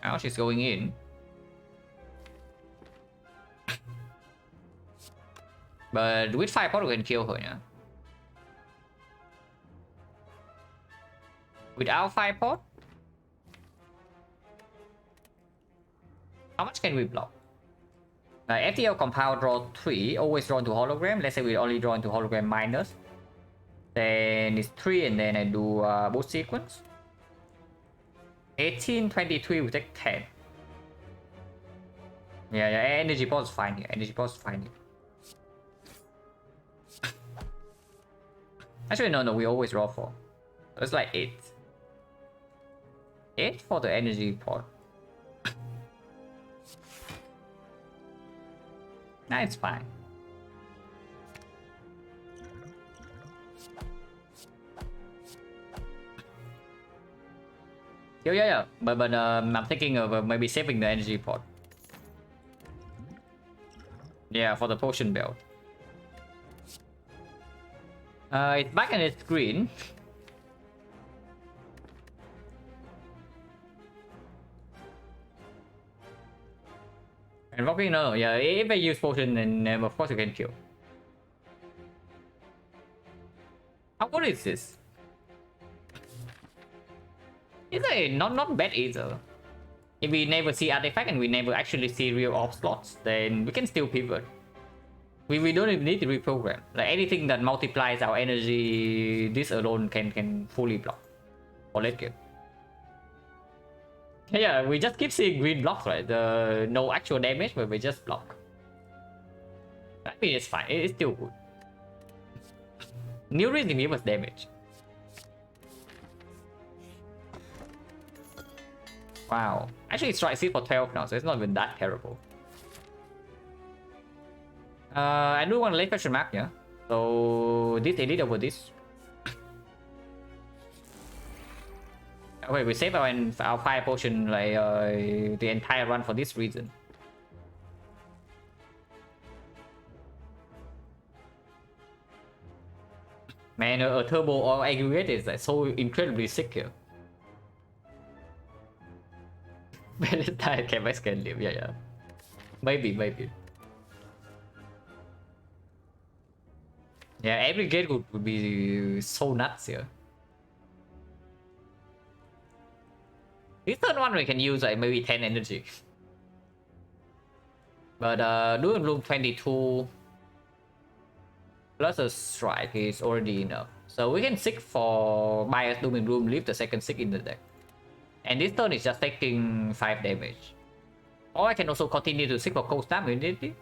Now she's going in. But with 5 pot we can kill her, yeah. Without 5 pot? How much can we block? FTL compound draw 3, always draw into hologram. Let's say we only draw into hologram minus. Then it's 3 and then I do boost sequence. 18, 23 we take 10. Yeah, energy pot is fine here. Energy pot is fine here. Actually, no, we always draw 4. It's like 8. 8 for the energy pot. Nah, it's fine. Yeah. But I'm thinking of maybe saving the energy pot. Yeah, for the potion belt. It's back on its screen. And volcano, yeah, if they use potion, then of course you can kill. How good is this? It's not bad either. If we never see artifact and we never actually see real orb slots, then we can still pivot. We don't even need to reprogram. Like anything that multiplies our energy, this alone can fully block or late game. Yeah, we just keep seeing green blocks, right? No actual damage, but we just block. I mean, it's fine. It's still good. New reason give us damage. Wow. Actually, strike speed for 12 now, so it's not even that terrible. I do want to lay question mark, yeah. So this elite over this. Okay, we save our fire potion like the entire run for this reason. Man, a turbo or aggregate is like so incredibly sick here. Valentine can live, yeah. Maybe. Yeah, every gate would be so nuts here. This third one we can use like maybe 10 energy. But doing room 22 plus a strike is already enough. So we can seek for bias dooming room, leave the second seek in the deck. And this turn is just taking 5 damage. Or I can also continue to seek for cold snap immediately.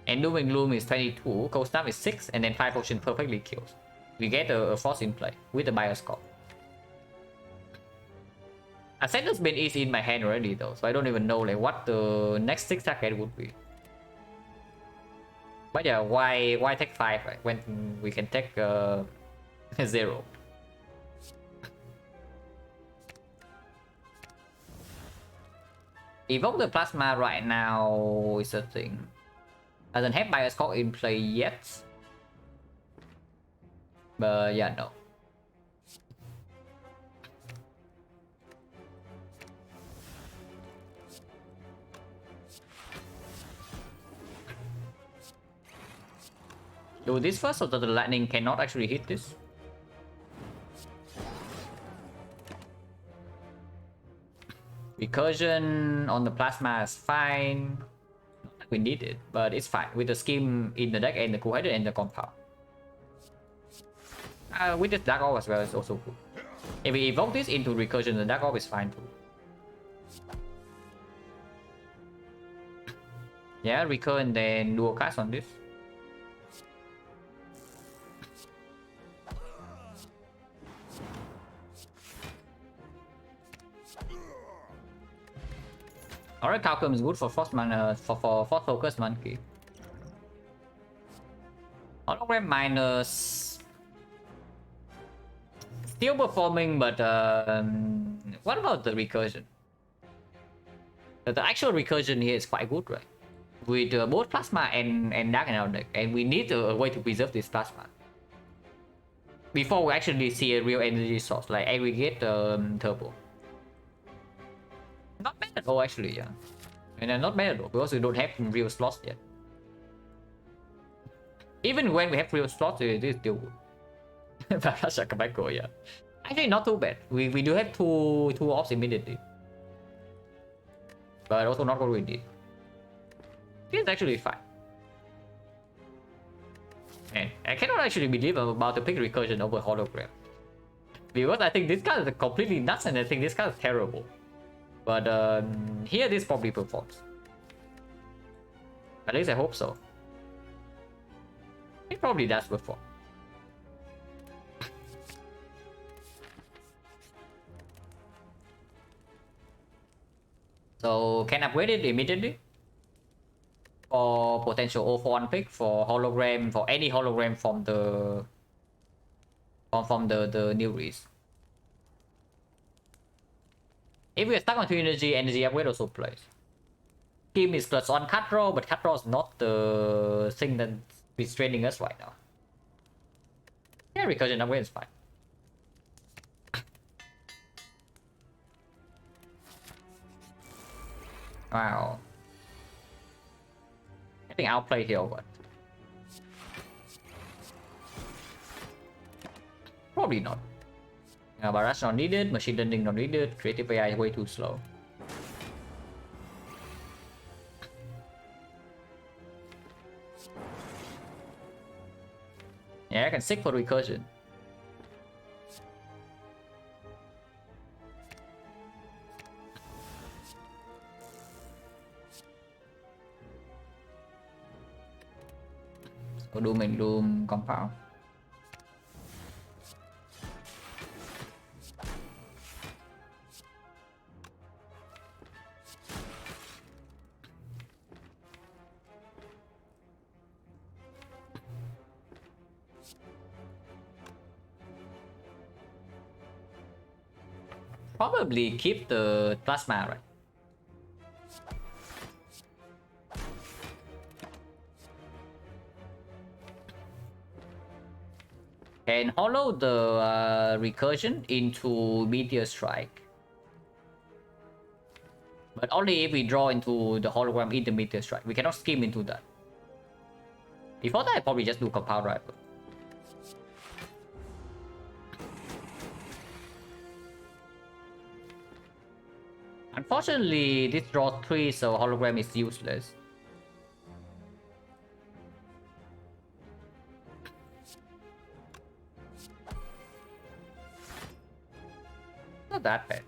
And dooming gloom is 22, cold snap is 6, and then 5 potion perfectly kills. We get a force in play with the bias score. Ascender's Bane is in my hand already though, so I don't even know like what the next 6 target would be. But yeah, why take 5 right? When we can take 0. Evoke the plasma right now is a thing. Doesn't have bias score in play yet. But yeah, no. Do this first so that the lightning cannot actually hit this. Recursion on the plasma is fine. Not like we need it, but it's fine with the scheme in the deck and the cool-headed and the compound. With this dark orb as well is also good. If we evoke this into recursion, the dark orb is fine too. Yeah, recur and then dual cast on this. Alright, Calcum is good for force mana for force focus monkey. Hologram minus still performing, but what about the recursion? The actual recursion here is quite good, right? With both plasma and dark in our deck, and we need a way to preserve this plasma before we actually see a real energy source like aggregate turbo. Not bad at all, actually, yeah. And not bad at all, because we don't have real slots yet. Even when we have real slots, it is still good. Yeah. Actually, not too bad. We do have two orbs immediately. But also not what we did. It's actually fine. And I cannot actually believe I'm about to pick recursion over hologram. Because I think this card is completely nuts and I think this card is terrible. But here this probably performs. At least I hope so. It probably does perform. So can upgrade it immediately for potential 0-for-1 pick for hologram, for any hologram from the new release. If we are stuck on 2 energy, energy upgrade also plays. Scheme is plus on cut draw, but cut draw is not the thing that is training us right now. Yeah, recursion upgrade is fine. Wow. I think I'll play here, but probably not. Barrage not needed, machine learning not needed, creative AI way too slow. Yeah, I can seek for recursion. So Doom and Doom compound. Probably keep the plasma, right? And hollow the recursion into meteor strike, but only if we draw into the hologram in the meteor strike. We cannot scheme into that. Before that, I probably just do compound rifle. Unfortunately, this draw 3, so hologram is useless. Not that bad.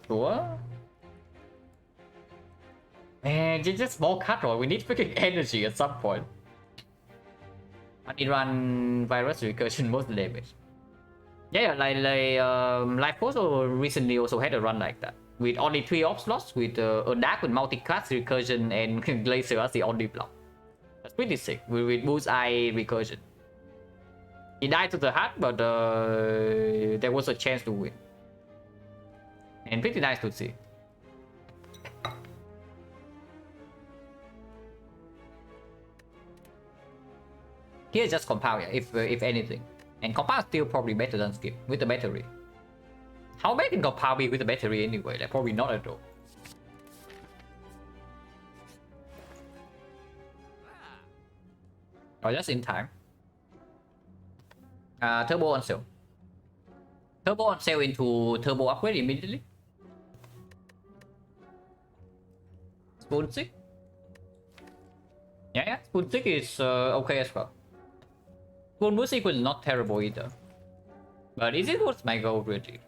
Sure. Man, just more cut draw. We need freaking energy at some point. I need run virus recursion most damage. Yeah, like Life also recently also had a run like that with only 3 op slots with a dark with multi-cast recursion and glacier as the only block. That's pretty sick with bullseye recursion. He died to the heart, but there was a chance to win, and pretty nice to see. Here just compound, yeah, if anything. And compound still probably better than skip with the battery. How bad can compound be with the battery anyway? Like probably not at all. Oh, just in time. Turbo on sale. Turbo on sale into turbo upgrade immediately. Spoon stick. Yeah, spoon stick is okay as well. Spoon boost sequence is not terrible either. But is it worth my gold really?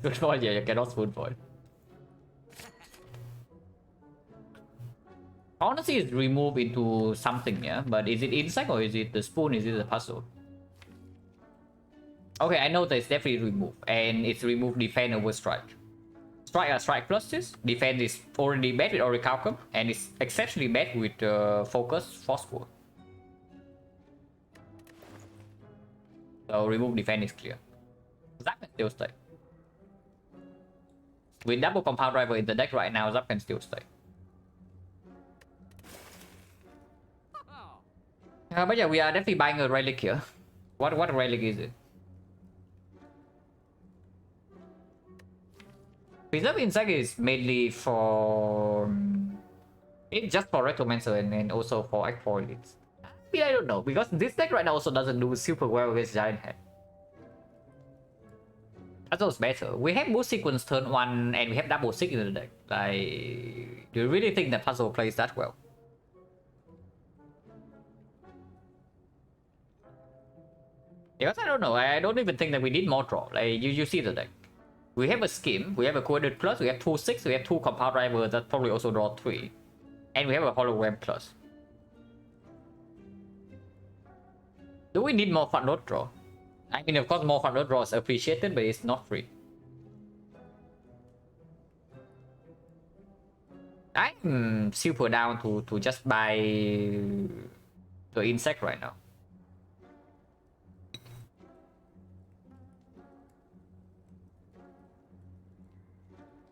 Good point, yeah, you cannot spoon for it. Honestly, it's removed into something, yeah? But is it insect or is it the spoon? Is it the puzzle? Okay, I know that it's definitely removed. And it's removed defense over strike. Strike plus this. Defense is already bad with Orichalcum. And it's exceptionally bad with Focus Phosphor. So remove defense is clear. Zap can still stay. With double compound driver in the deck right now, Zap can still stay. But yeah, we are definitely buying a relic here. What relic is it? Preserve Insect is mainly for... It's just for Rectomancer and also for Act 4 elites. I don't know, because this deck right now also doesn't do super well against Giant Head. Puzzle's better. We have Boost Sequence turn 1 and we have double 6 in the deck. Like, do you really think that Puzzle plays that well? Because I don't know, I don't even think that we need more draw. Like, you see the deck. We have a Skim, we have a Coordinate Plus, we have 2-6, we have 2 Compound Drivers that probably also draw 3. And we have a Hologram Plus. Do we need more front road draw? I mean, of course, more front road draw is appreciated, but it's not free. I'm super down to just buy the insect right now.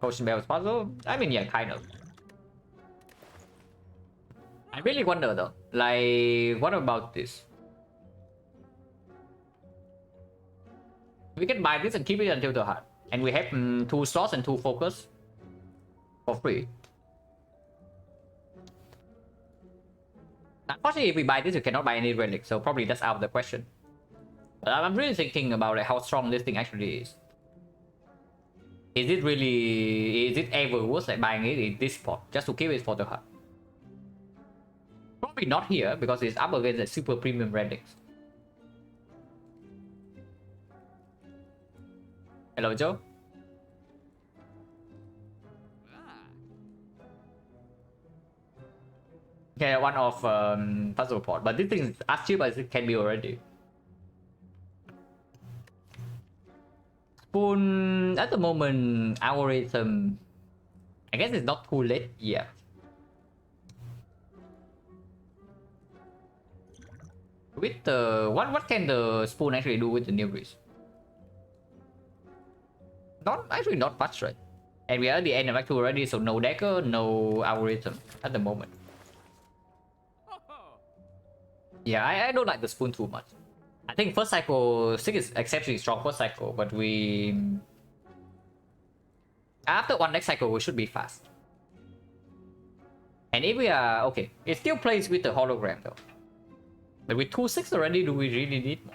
Potion Bell's puzzle? I mean, yeah, kind of. I really wonder though, like, what about this? We can buy this and keep it until the heart. And we have 2 slots and 2 focus for free. Unfortunately, if we buy this, you cannot buy any relic, so probably that's out of the question. But I'm really thinking about like, how strong this thing actually is. Is it ever worth like buying it in this spot just to keep it for the heart? Probably not here because it's up against the super premium relics. Hello, Joe. Okay, one of puzzle pot, but this thing is as cheap as it can be already. Spoon at the moment algorithm. I guess it's not too late yet. With the what can the spoon actually do with the new breeze? Not much, right? And we are at the end of Act 2 already, so no decker, no algorithm at the moment. Yeah, I don't like the spoon too much. I think first cycle 6 is exceptionally strong first cycle, but we after one next cycle we should be fast. And if we are okay, it still plays with the hologram though. But with 2-6 already, do we really need more?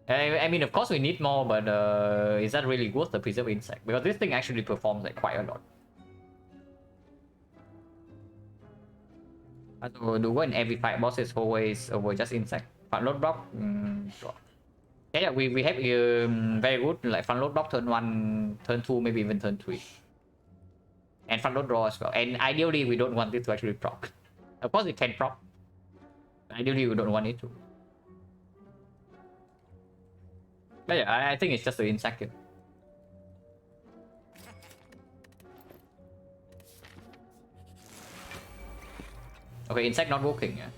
I mean, of course we need more, but is that really worth the preserve insect? Because this thing actually performs like quite a lot. So do when every 5 bosses always over just insect. Front load block. Yeah, we have very good like front load block turn 1, turn 2, maybe even turn 3. And front load draw as well. And ideally we don't want it to actually proc. Of course it can proc. Ideally we don't want it to. But yeah, I think it's just the insect here. Okay, insect not working, yeah.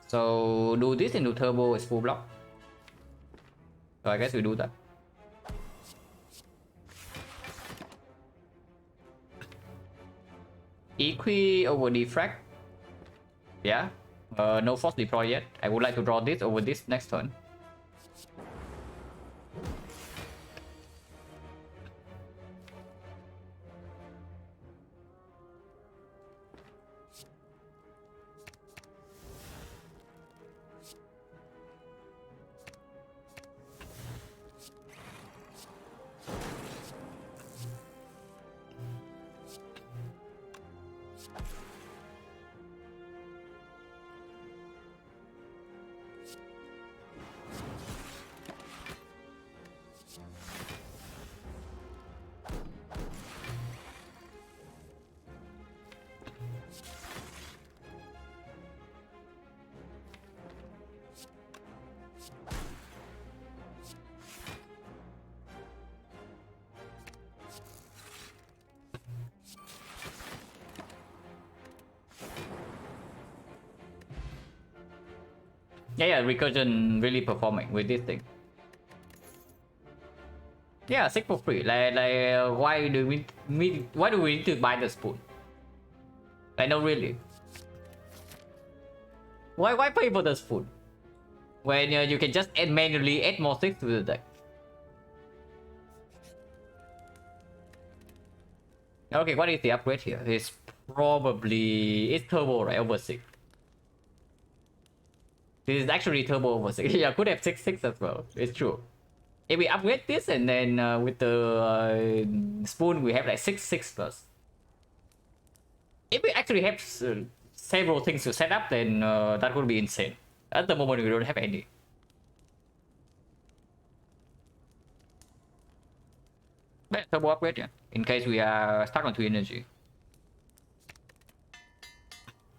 So do this into turbo is full block. So I guess we do that. Equi over defrag. Yeah. No force deploy yet. I would like to draw this over this next turn. Yeah, recursion really performing with this thing. Yeah, 6 for free. Why do we need to buy the spoon? Like, no, really. Why pay for the spoon when you can just manually add more things to the deck? Okay, what is the upgrade here? It's turbo, right? Over 6. This is actually turbo over 6. Yeah, could have 6-6 as well. It's true. If we upgrade this and then with the spoon we have like 6-6 plus. If we actually have several things to set up, then that would be insane. At the moment we don't have any. But turbo upgrade, yeah. In case we are stuck on 2 energy.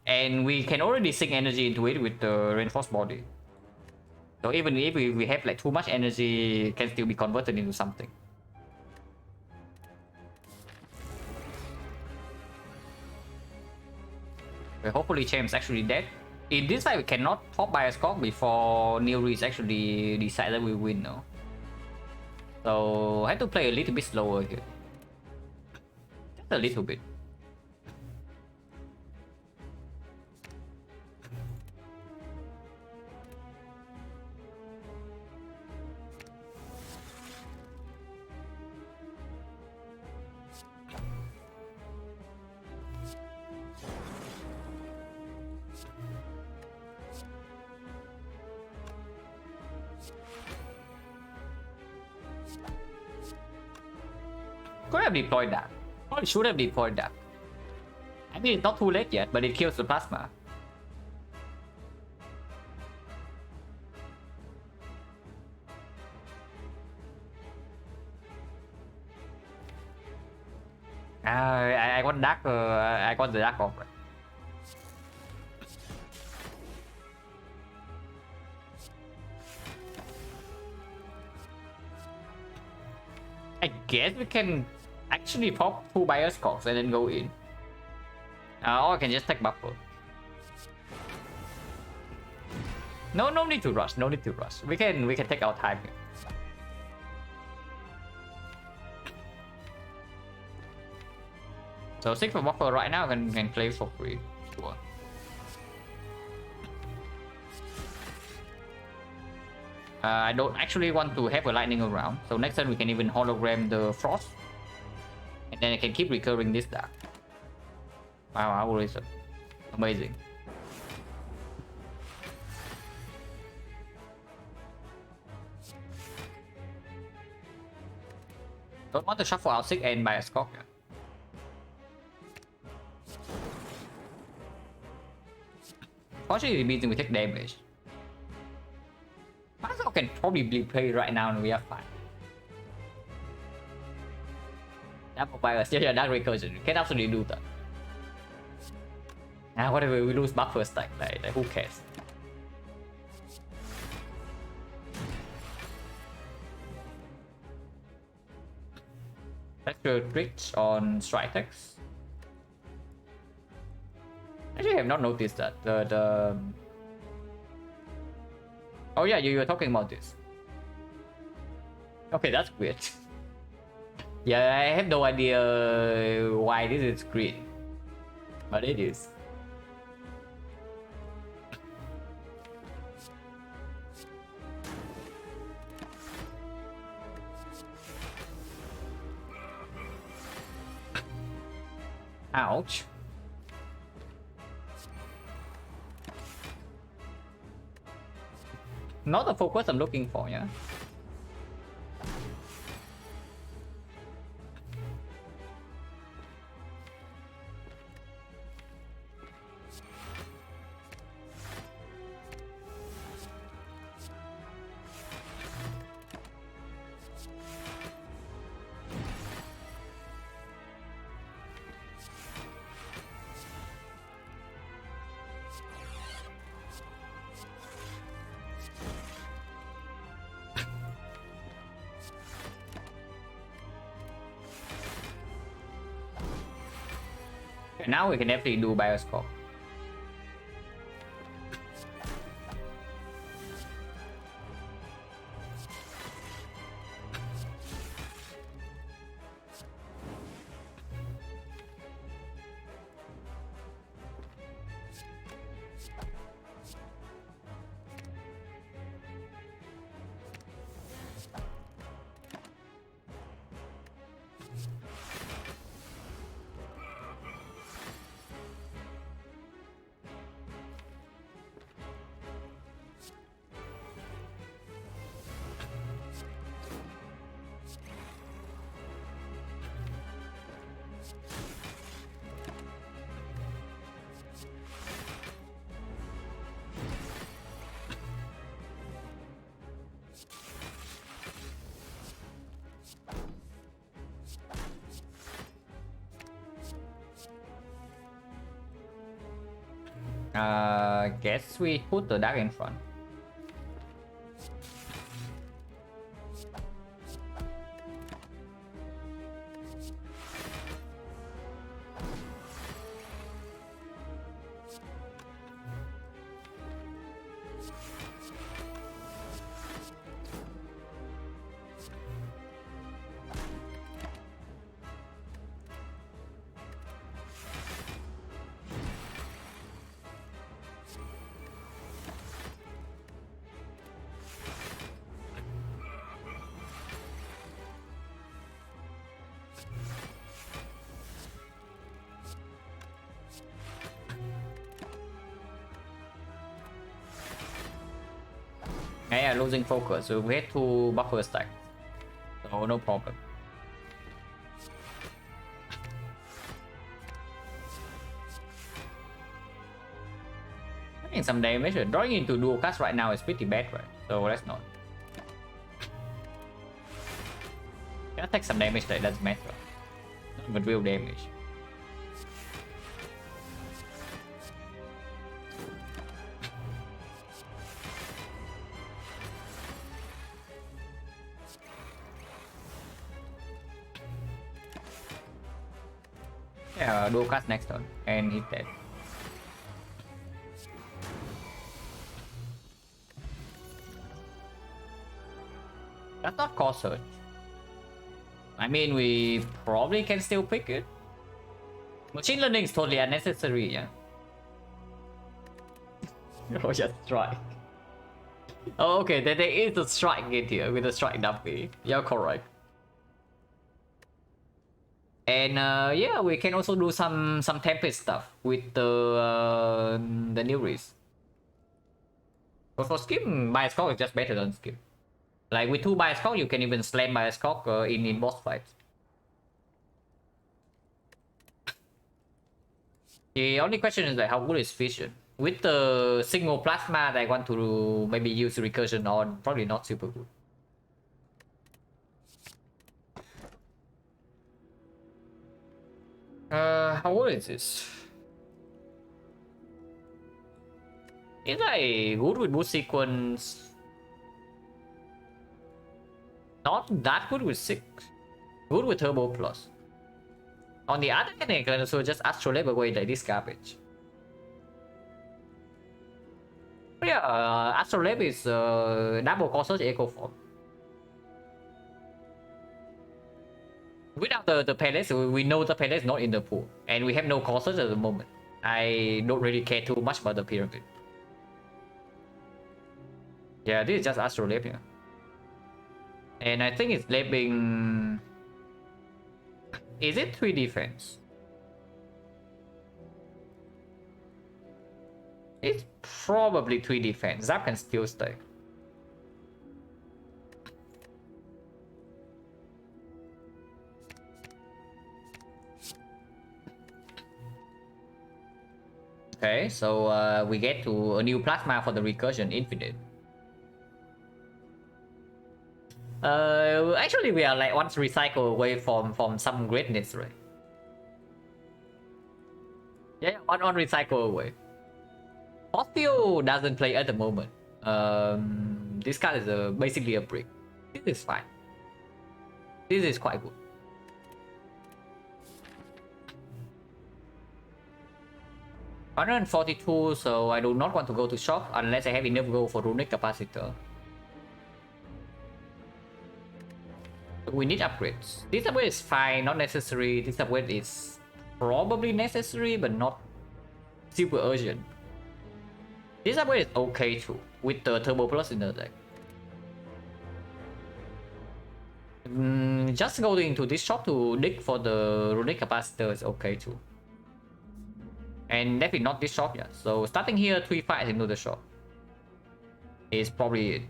And we can already sink energy into it with the reinforced body. So even if we have like too much energy, it can still be converted into something. Okay, hopefully James actually dead. In this fight, we cannot top by a score before Neil actually decide that we win, no? So I have to play a little bit slower here. Just a little bit. Could have deployed that. Probably should have deployed that. I mean, it's not too late yet, but it kills the plasma. I got dark. I got the dark off. I guess we can actually pop 2 buyer's calls and then go in. Or I can just take buffer. No need to rush. No need to rush. We can take our time here. So 6 for buffer right now can play for free. Sure. I don't actually want to have a lightning around, so next turn we can even hologram the frost, and then I can keep recurring this dark. Wow, our result, amazing. Don't want to shuffle out 6 and buy a score. Fortunately, it means we take damage. Mazo can probably play right now and we are fine. That virus, yeah, that recursion. You can absolutely do that. Now, whatever, we lose buffer stack, like who cares? Let's go tricks on Stritex. Actually, I have not noticed that. Oh yeah, you were talking about this. Okay, that's weird. Yeah, I have no idea why this is green, but it is. Ouch. Not the focus I'm looking for, yeah. Now we can definitely do bioscope. Guess we put the dark in front. yeah, losing focus. So we had to buffer stack. So no problem. Taking some damage. Drawing into dual cast right now is pretty bad, right? So let's not. Can take some damage that doesn't matter. Not even real damage. Yeah, dual cast next turn and hit that. That's not core search. I mean, we probably can still pick it. Machine learning is totally unnecessary, yeah. Oh, just strike. Oh, okay, there is a strike in here with a strike dumpy. You're correct. And yeah, we can also do some tempest stuff with the new race. But for skim, bias cock is just better than skim. Like with 2 bias cock, you can even slam bias cock in boss fights. The only question is like how good is fission. With the single plasma that I want to maybe use recursion on, probably not super good. How old is this? Is I good with boost sequence? Not that good with 6. Good with turbo plus. On the other hand, I can also just astrolabe away like this garbage. But yeah, astrolabe is double core search echo form. Without the palace, we know the palace is not in the pool, and we have no core search at the moment. I don't really care too much about the pyramid. Yeah, this is just astrolabe here. And I think it's labeling. Is it 3 defense? It's probably 3 defense. Zap can still stay. Okay, so we get to a new plasma for the recursion infinite. Actually, we are like one recycle away from some greatness, right? Yeah, one recycle away. Osteo doesn't play at the moment. This card is basically a brick. This is fine. This is quite good. $142, so I do not want to go to shop unless I have enough gold for runic capacitor. We need upgrades. This upgrade is fine, not necessary. This upgrade is probably necessary, but not super urgent. This upgrade is okay too, with the turbo plus in the deck. Just going into this shop to dig for the runic capacitor is okay too. And definitely not this shop yet. So starting here, 3 fights into the shop is probably it.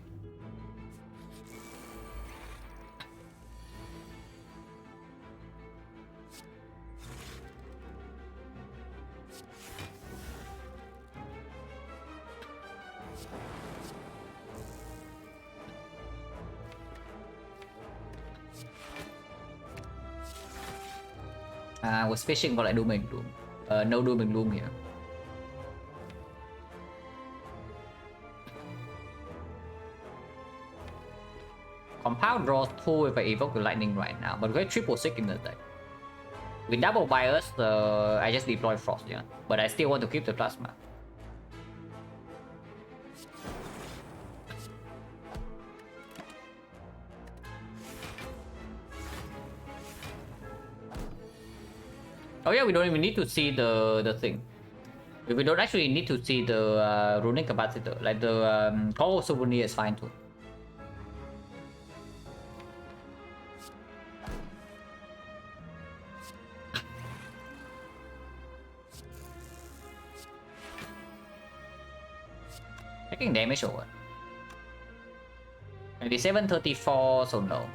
I was fishing for like doom and gloom. No doom and gloom here. Compound draws 2 if I evoke the lightning right now, but we have 666 in the deck. With double bias, I just deploy frost, yeah. But I still want to keep the plasma. Oh yeah, we don't even need to see the thing. We don't actually need to see the runic capacitor. Like the call souvenir is fine too. Taking damage or what? 9734, so no.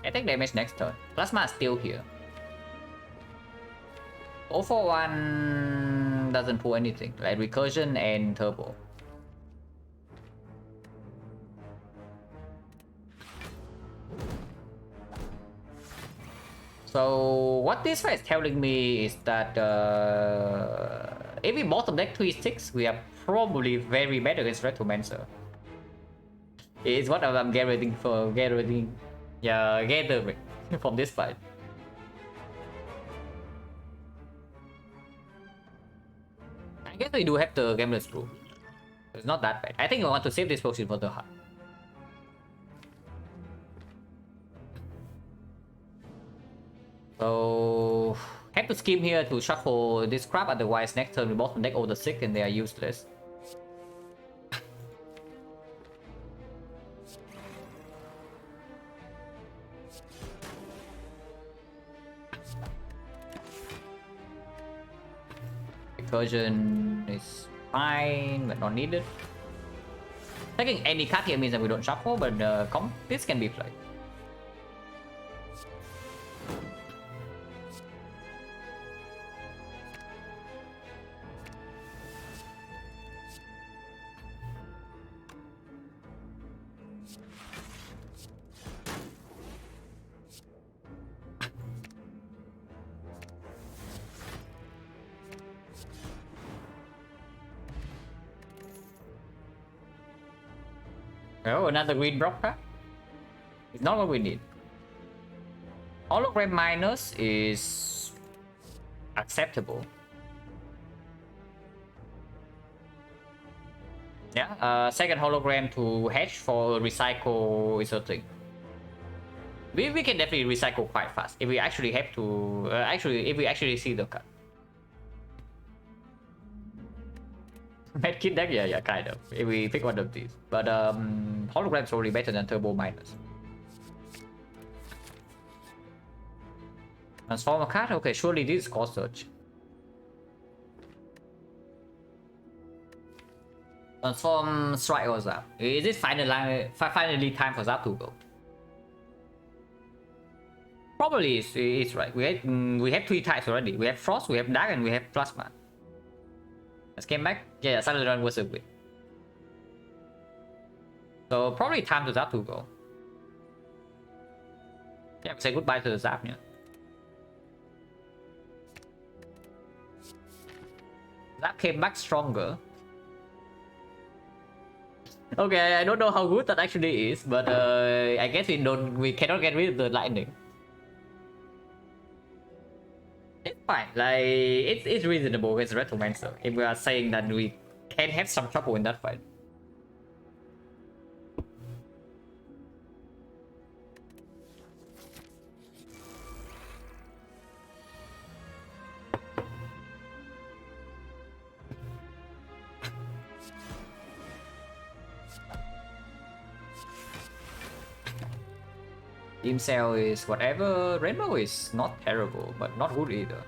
I take damage next turn. Plasma is still here. 041 doesn't pull anything, like recursion and turbo. So what this fight is telling me is that if we bottom deck 3-6, we are probably very bad against Retromancer. It's what I'm gathering from this fight. I guess we do have the Gambler's Brew. It's not that bad. I think I want to save this potion for the heart. So have to skim here to shuffle this crap, otherwise next turn we bottom deck all the 6 and they are useless. Recursion is fine, but not needed. Taking any card here means that we don't shuffle, but this can be played. Oh, another green blocker? It's not what we need. Hologram minus is acceptable. Yeah, second hologram to hatch for recycle is a thing. We can definitely recycle quite fast if we actually have to. If we actually see the card. Medkit deck, yeah, kind of. If we pick one of these, but hologram's probably better than turbo minus. Transform a card. Okay, surely this is cost search. Transform strike or Zap. Is it finally time for Zap to go? Probably it's right. We have 3 types already. We have Frost, we have Dark, and we have Plasma. Let's came back. Yeah, Silent was a win. So probably time to Zap to go. Yeah, we say goodbye to the Zap, yeah. Zap came back stronger. Okay, I don't know how good that actually is, but I guess we cannot get rid of the lightning. It's fine, like it's reasonable against Retromancer if we are saying that we can have some trouble in that fight. Team Cell is whatever. Rainbow is not terrible, but not good either.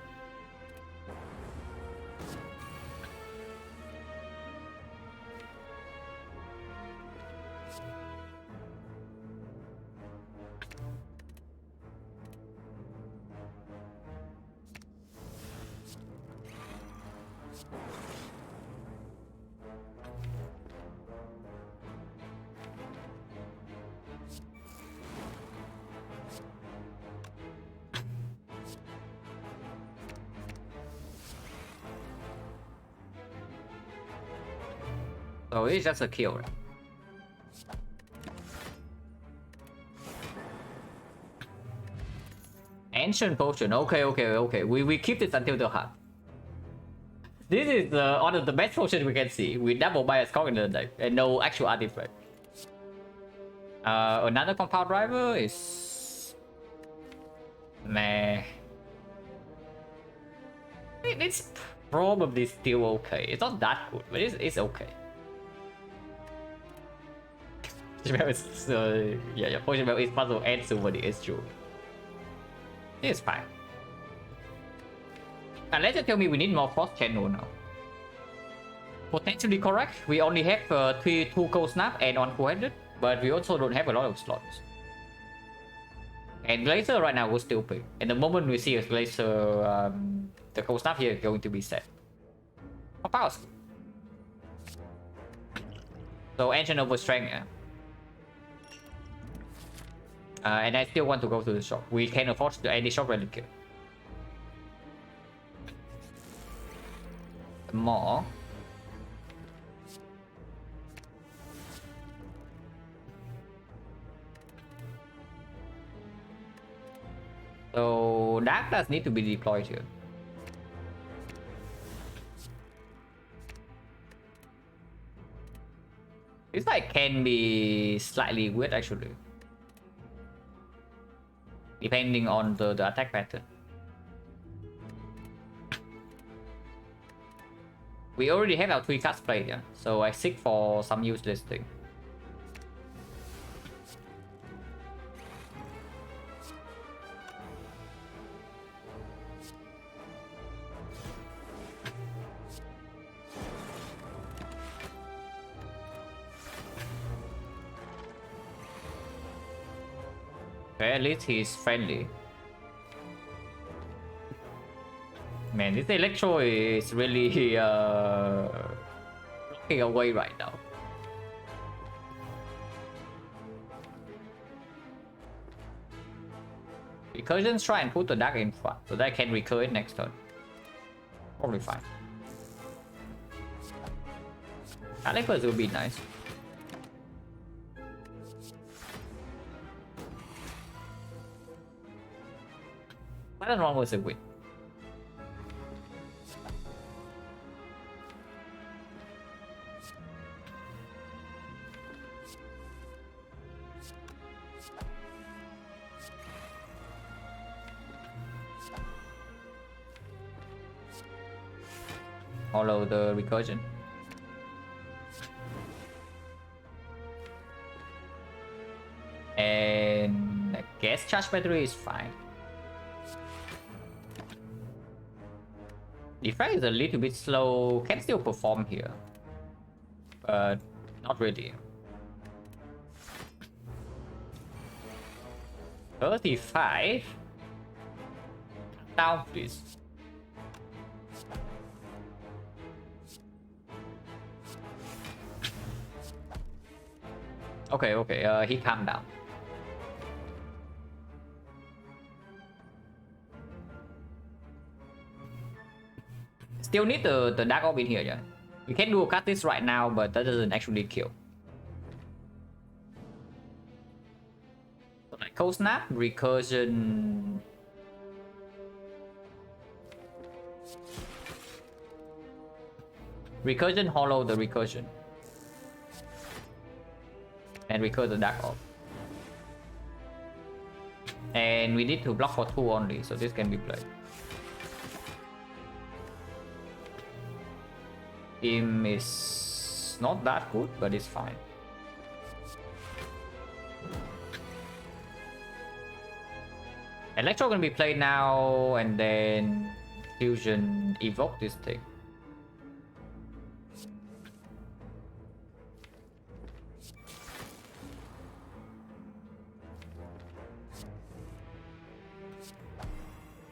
So it's just a kill, right? Ancient potion. Okay. We keep this until the heart. This is one of the best potions we can see. We double bias cock in the deck and no actual artifact. Another compound driver is meh. It's probably still okay. It's not that good, but it's okay. Yeah, potion belt is puzzle and somebody is true. It's fine. Unless you tell me we need more frost channel now. potentially correct. We only have 2 cold snap and 1 cold-headed, but we also don't have a lot of slots. And Glacier right now was still pick. And the moment we see a Glacier, the cold snap here is going to be set. How powerful. So Ancient over Strength. And I still want to go to the shop. We can afford any shop relic. More. So Dark does need to be deployed here. This fight can be slightly weird actually. Depending on the attack pattern. We already have our 3 cards played, yeah? So I seek for some useless thing. Okay, at least he's friendly. Man, this Electro is really blocking away right now. Recursions try and put the Dark in front, so that I can recur it next turn. Probably fine. Calipers will be nice. Silent-1 was a win. Follow the recursion. And I guess charge battery is fine. Defrag is a little bit slow, can still perform here. But not really. 35. Down please. Okay, he calmed down. Still need the Dark Orb in here, yeah. We can do a cut this right now, but that doesn't actually kill. So like Cold Snap, Recursion. Recursion, hollow the Recursion. And recur the Dark Orb. And we need to block for 2 only, so this can be played. Team is not that good, but it's fine. Electro gonna be played now, and then Fusion evoke this thing.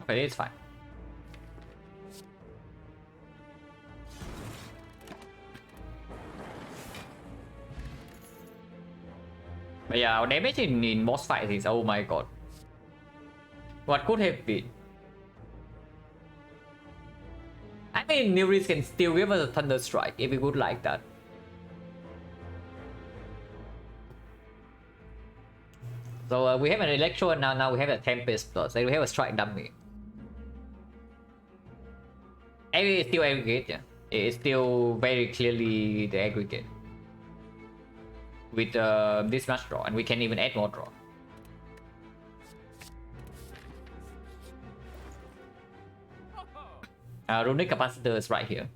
Okay, it's fine. But yeah, our damage in boss fight is, oh my god. What could have been? I mean, Neuris can still give us a Thunder Strike if we would like that. So we have an Electro and now we have a Tempest Plus, and we have a Strike Dummy. And it's still aggregate, yeah. It's still very clearly the aggregate. With this much draw, and we can even add more draw. Runic Capacitor is right here.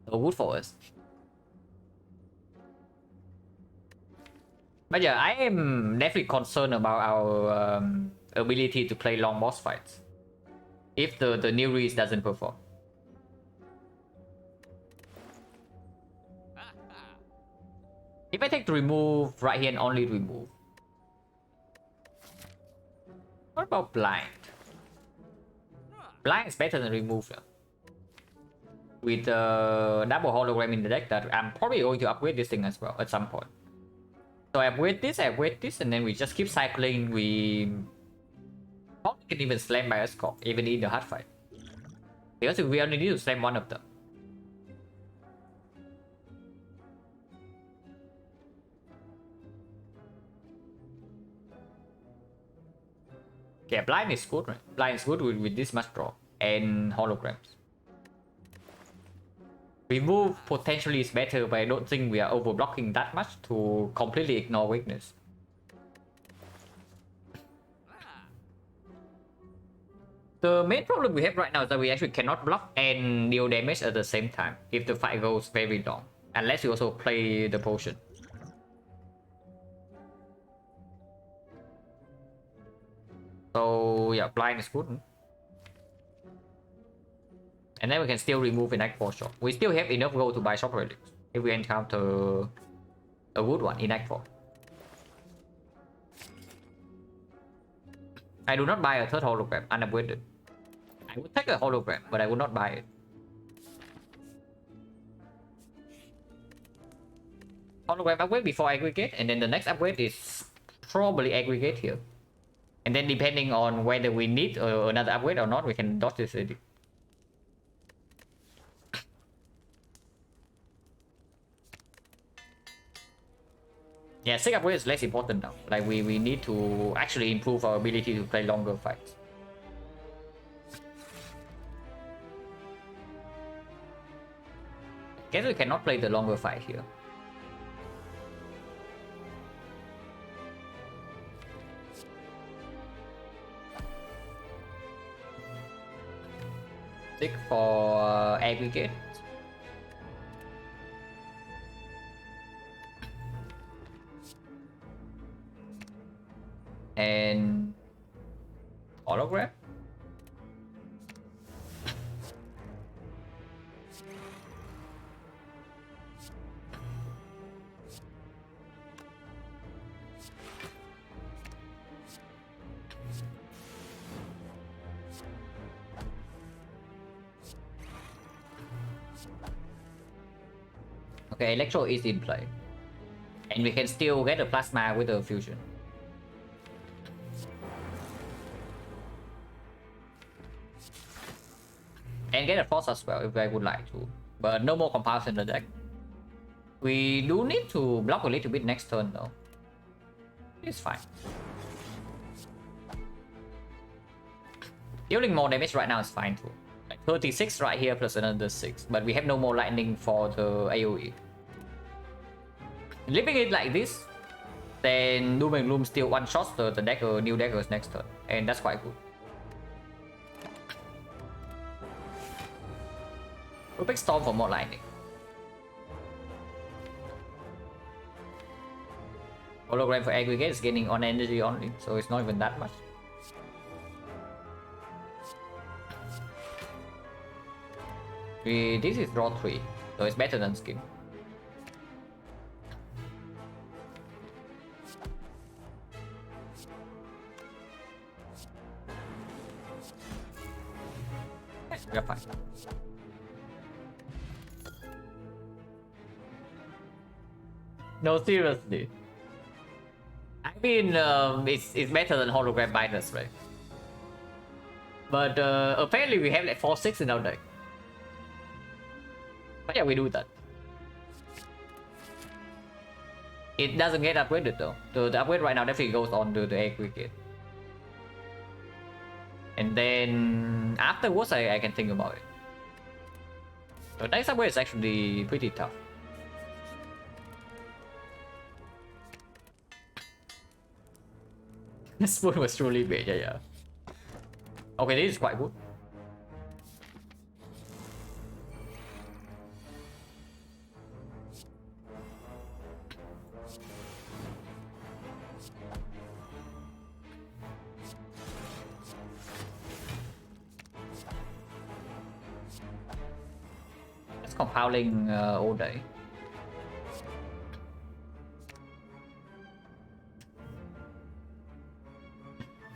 So good for us. But yeah, I am definitely concerned about our ability to play long boss fights if the Neuris doesn't perform. If I take to remove right here and only remove. What about blind? Blind is better than remove. With double hologram in the deck, that I'm probably going to upgrade this thing as well at some point. So I upgrade this, and then we just keep cycling. We probably can even slam by a score, even in the hard fight. Because we only need to slam one of them. Yeah, blind is good, right? Blind is good with this much draw and holograms. Remove potentially is better, but I don't think we are overblocking that much to completely ignore weakness. The main problem we have right now is that we actually cannot block and deal damage at the same time if the fight goes very long, unless you also play the potion. So yeah, blind is good. And then we can still remove in Act 4 shop. We still have enough gold to buy shop relics if we encounter a good one in Act 4. I do not buy a third hologram unupgraded. I would take a hologram, but I would not buy it. Hologram upgrade before aggregate, and then the next upgrade is probably aggregate here. And then depending on whether we need another upgrade or not, we can dodge this edit. Yeah, 6 upgrade is less important now. Like we need to actually improve our ability to play longer fights. Guess we cannot play the longer fight here. Stick for aggregate. And hologram. Okay, Electro is in play. And we can still get a Plasma with the fusion. And get a Frost as well if I would like to. But no more compounds in the deck. We do need to block a little bit next turn though. It's fine. Dealing more damage right now is fine too. Like 36 right here plus another 6. But we have no more lightning for the AoE. Leaving it like this, then Doom and Gloom still one-shots the dagger, new daggers next turn. And that's quite good. We'll pick Storm for more lightning. Hologram for aggregate is gaining on energy only, so it's not even that much. This is draw 3, so it's better than skin. We're fine. No, seriously. I mean, it's better than hologram binders, right? But apparently we have like 4-6 in our deck. But yeah, we do that. It doesn't get upgraded though. The upgrade right now definitely goes on to the aggregate. And then afterwards I can think about it. The next upgrade is actually pretty tough. This spoon was truly great, yeah. Okay, this is quite good. It's compiling all day.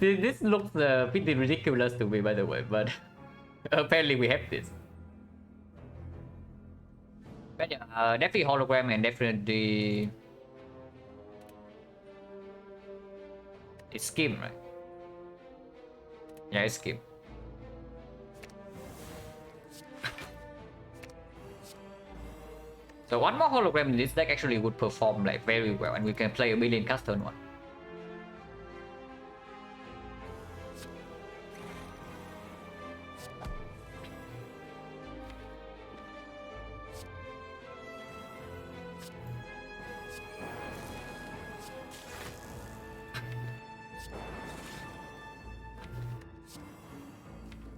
This looks pretty ridiculous to me, by the way, but apparently we have this. But yeah, definitely hologram and definitely it's skim, right? Yeah, it's skim. So one more hologram in this deck actually would perform like very well, and we can play a million cast turn one.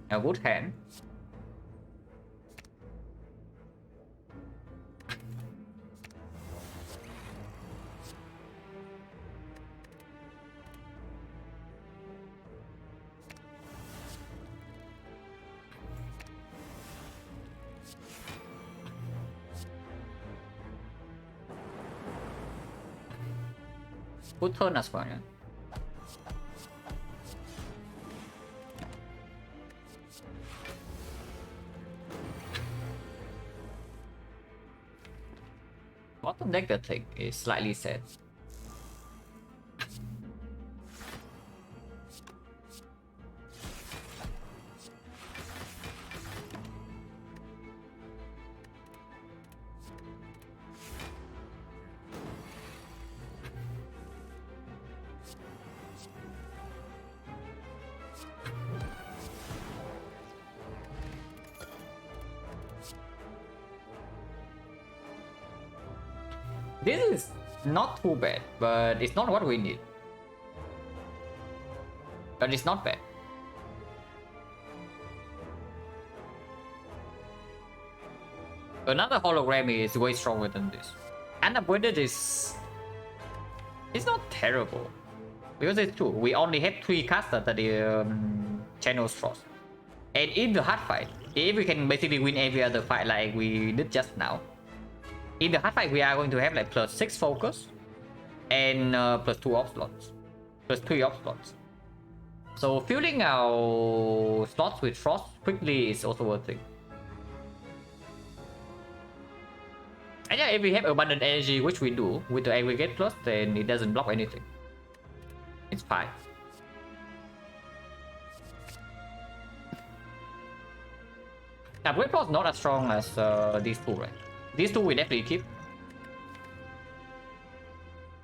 A good hand. Good turn as well, yeah. Bottom deck the thing is slightly sad. This is not too bad, but it's not what we need. But it's not bad. Another hologram is way stronger than this. Unavoided is... It's not terrible. Because it's true, we only have 3 casters that the channel Frost. And in the hard fight, if we can basically win every other fight like we did just now, in the hard fight we are going to have like +6 focus and +2 op slots, +3 op slots. So filling our slots with Frost quickly is also worth it. And yeah, if we have abundant energy, which we do with the aggregate plus, then it doesn't block anything. It's fine. Upgrade plus not as strong as these two, right? These two we definitely keep.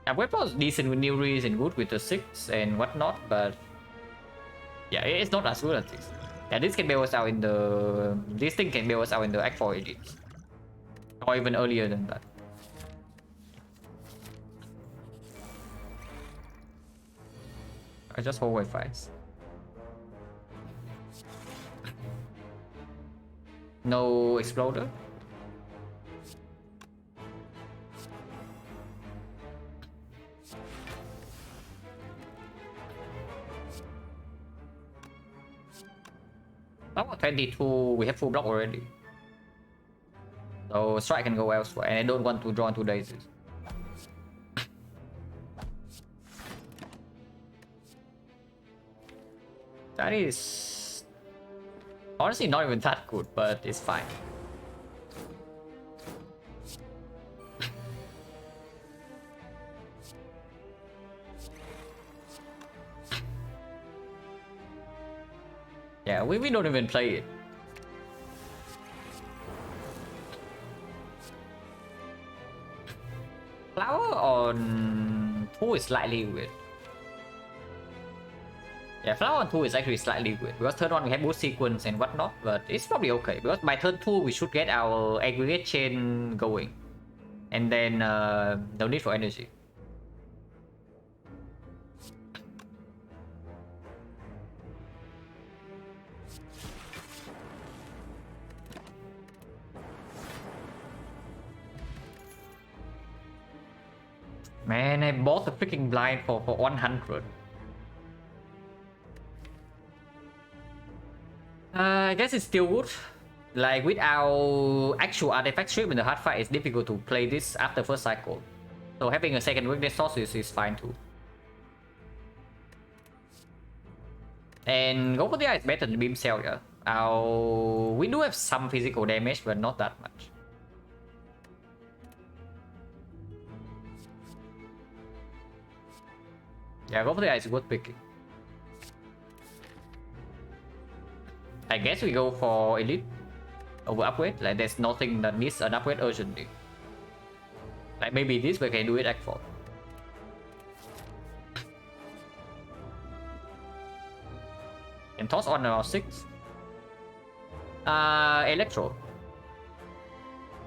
Upgrade plus decent with Newries and good with the 6 and whatnot, but yeah, it's not as good as this. Yeah, this can bail us out in the... This thing can bail us out in the Act 4 edits. Or even earlier than that. I just hold Wi-Fi's. No exploder? Oh, 22, we have full block already. So strike can go elsewhere, and I don't want to draw into daisies. That is honestly not even that good, but it's fine. Yeah, we don't even play it. Flower on 2 is slightly weird. Yeah, flower on 2 is actually slightly weird because third one we have boost sequence and whatnot, but it's probably okay because by turn 2 we should get our aggregate chain going, and then no need for energy. Man, I bought the freaking blind for 100. I guess it's still good. Like with our actual artifact strip in the hard fight, it's difficult to play this after first cycle. So having a second weakness source is fine too. And go for the eye is better than beam cell, yeah. We do have some physical damage, but not that much. Yeah, go for the eye is worth picking. I guess we go for elite over upgrade. Like there's nothing that needs an upgrade urgently. Like maybe this we can do it Act 4. And toss on around 6. Electro.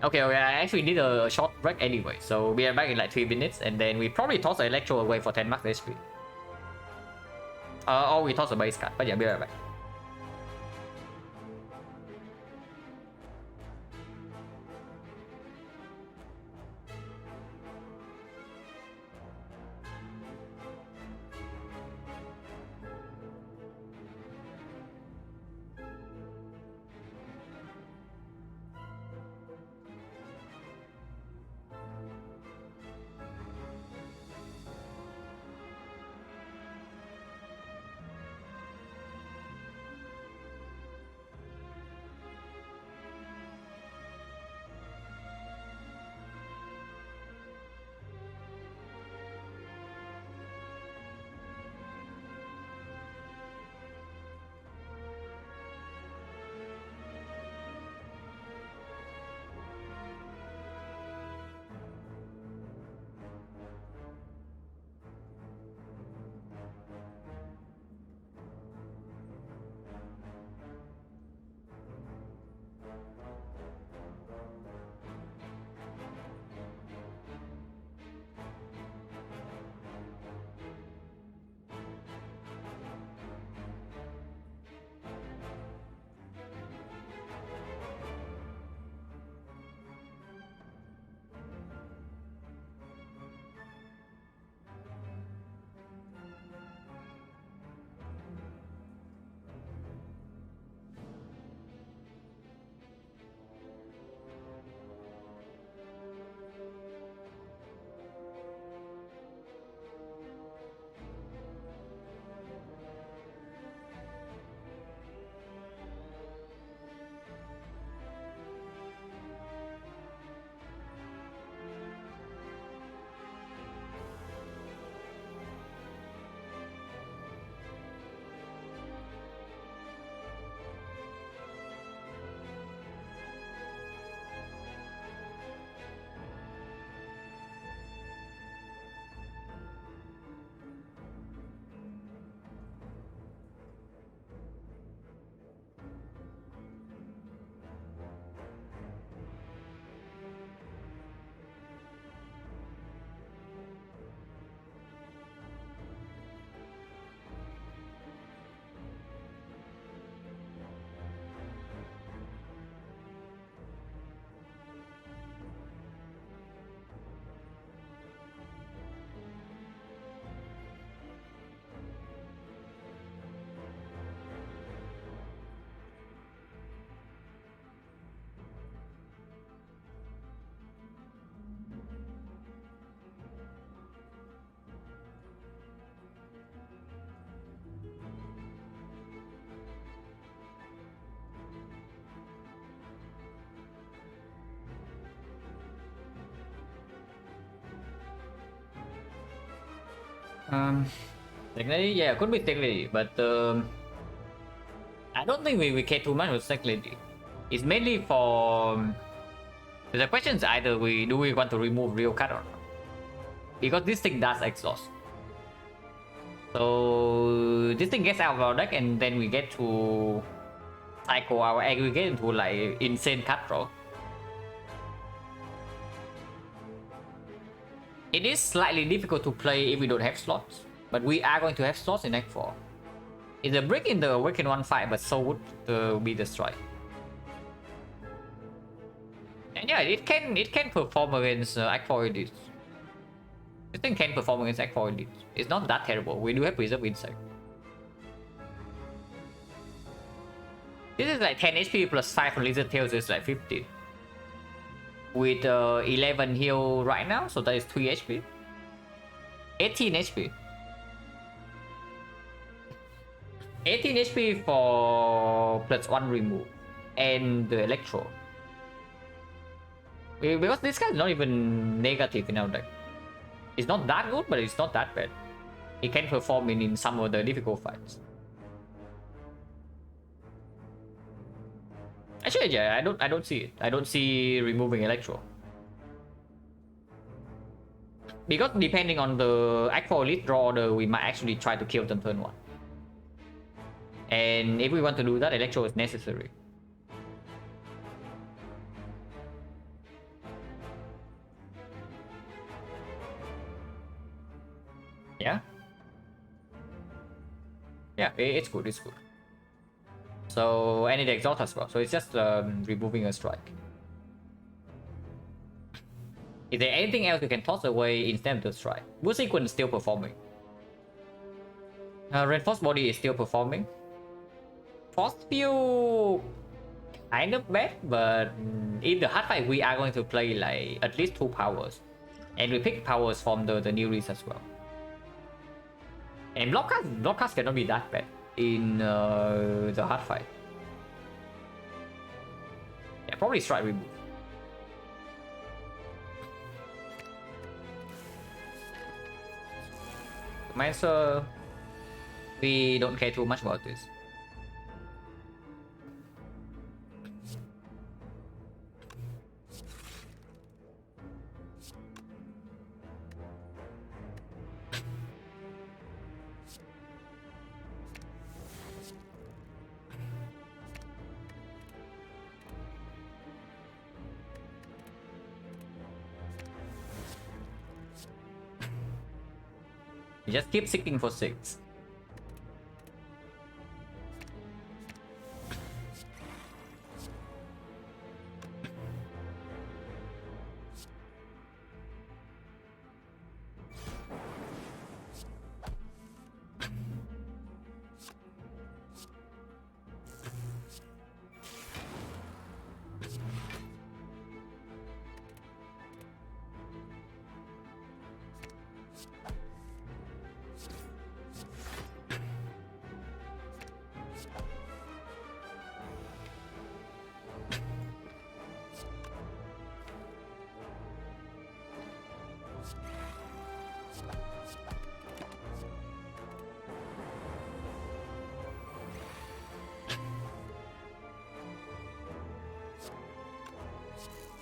Okay, I actually need a short break anyway, so we are back in like 3 minutes, and then we probably toss the Electro away for 10 max HP. Or we toss a base card, but yeah, be right back. Technically, yeah, could be Tech Lady, but I don't think we care too much with Tech Lady. It's mainly for the question is either we want to remove real card or not, because this thing does exhaust. So this thing gets out of our deck, and then we get to cycle our aggregate into like insane card draw. It is slightly difficult to play if we don't have slots, but we are going to have slots in Act 4. It's a break in the Awaken 1 fight, but so would be destroyed. And yeah, it can perform against Act 4 elites. This thing can perform against Act 4 elites. It's not that terrible. We do have Preserve Insect. This is like 10 HP plus 5 from Lizard Tails is like 15. With 11 heal right now, so that is 3 HP. 18 HP. 18 HP for +1 remove and the electro. Because this guy is not even negative in our deck. It's not that good, but it's not that bad. He can perform in some of the difficult fights. Actually, yeah, I don't see it. I don't see removing electro. Because depending on the Act 4 elite draw order, we might actually try to kill them turn 1. And if we want to do that, electro is necessary. Yeah. Yeah, it's good, it's good. So, and it exhausts as well. So it's just removing a strike. Is there anything else you can toss away instead of the strike? Wood Sequence is still performing. Reinforced Body is still performing. Force Field kind of bad, but in the hard fight we are going to play like at least 2 powers. And we pick powers from the new list as well. And blockcast cannot be that bad in the hard fight. Yeah, probably strike remove. Mancer, we don't care too much about this. You just keep seeking for 6.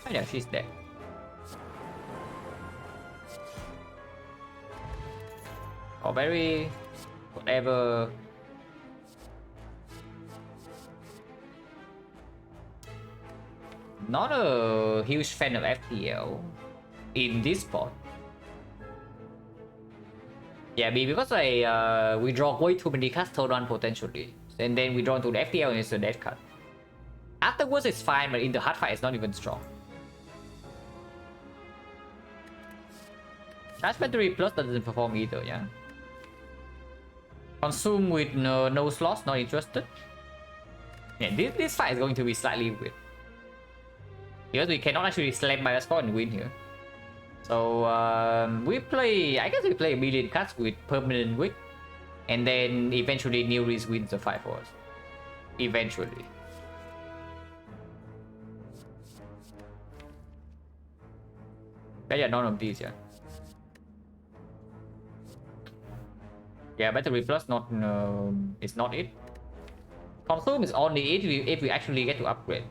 Oh yeah, she's dead. Or very whatever. Not a huge fan of FTL in this spot. Yeah, because we draw way too many cards turn on potentially, and then we draw into the FTL and it's a dead card. Afterwards it's fine, but in the hard fight it's not even strong. Charge Battery Plus doesn't perform either, yeah. Consume with no slots, not interested. Yeah, this fight is going to be slightly weird. Because we cannot actually slam by a score and win here. So we play, I guess we play a million cards with permanent wick. And then eventually Nereis wins the fight for us. Eventually. But yeah, none of these, yeah. Yeah, Battery Plus not it's not it. Consume is only it if we actually get to upgrade.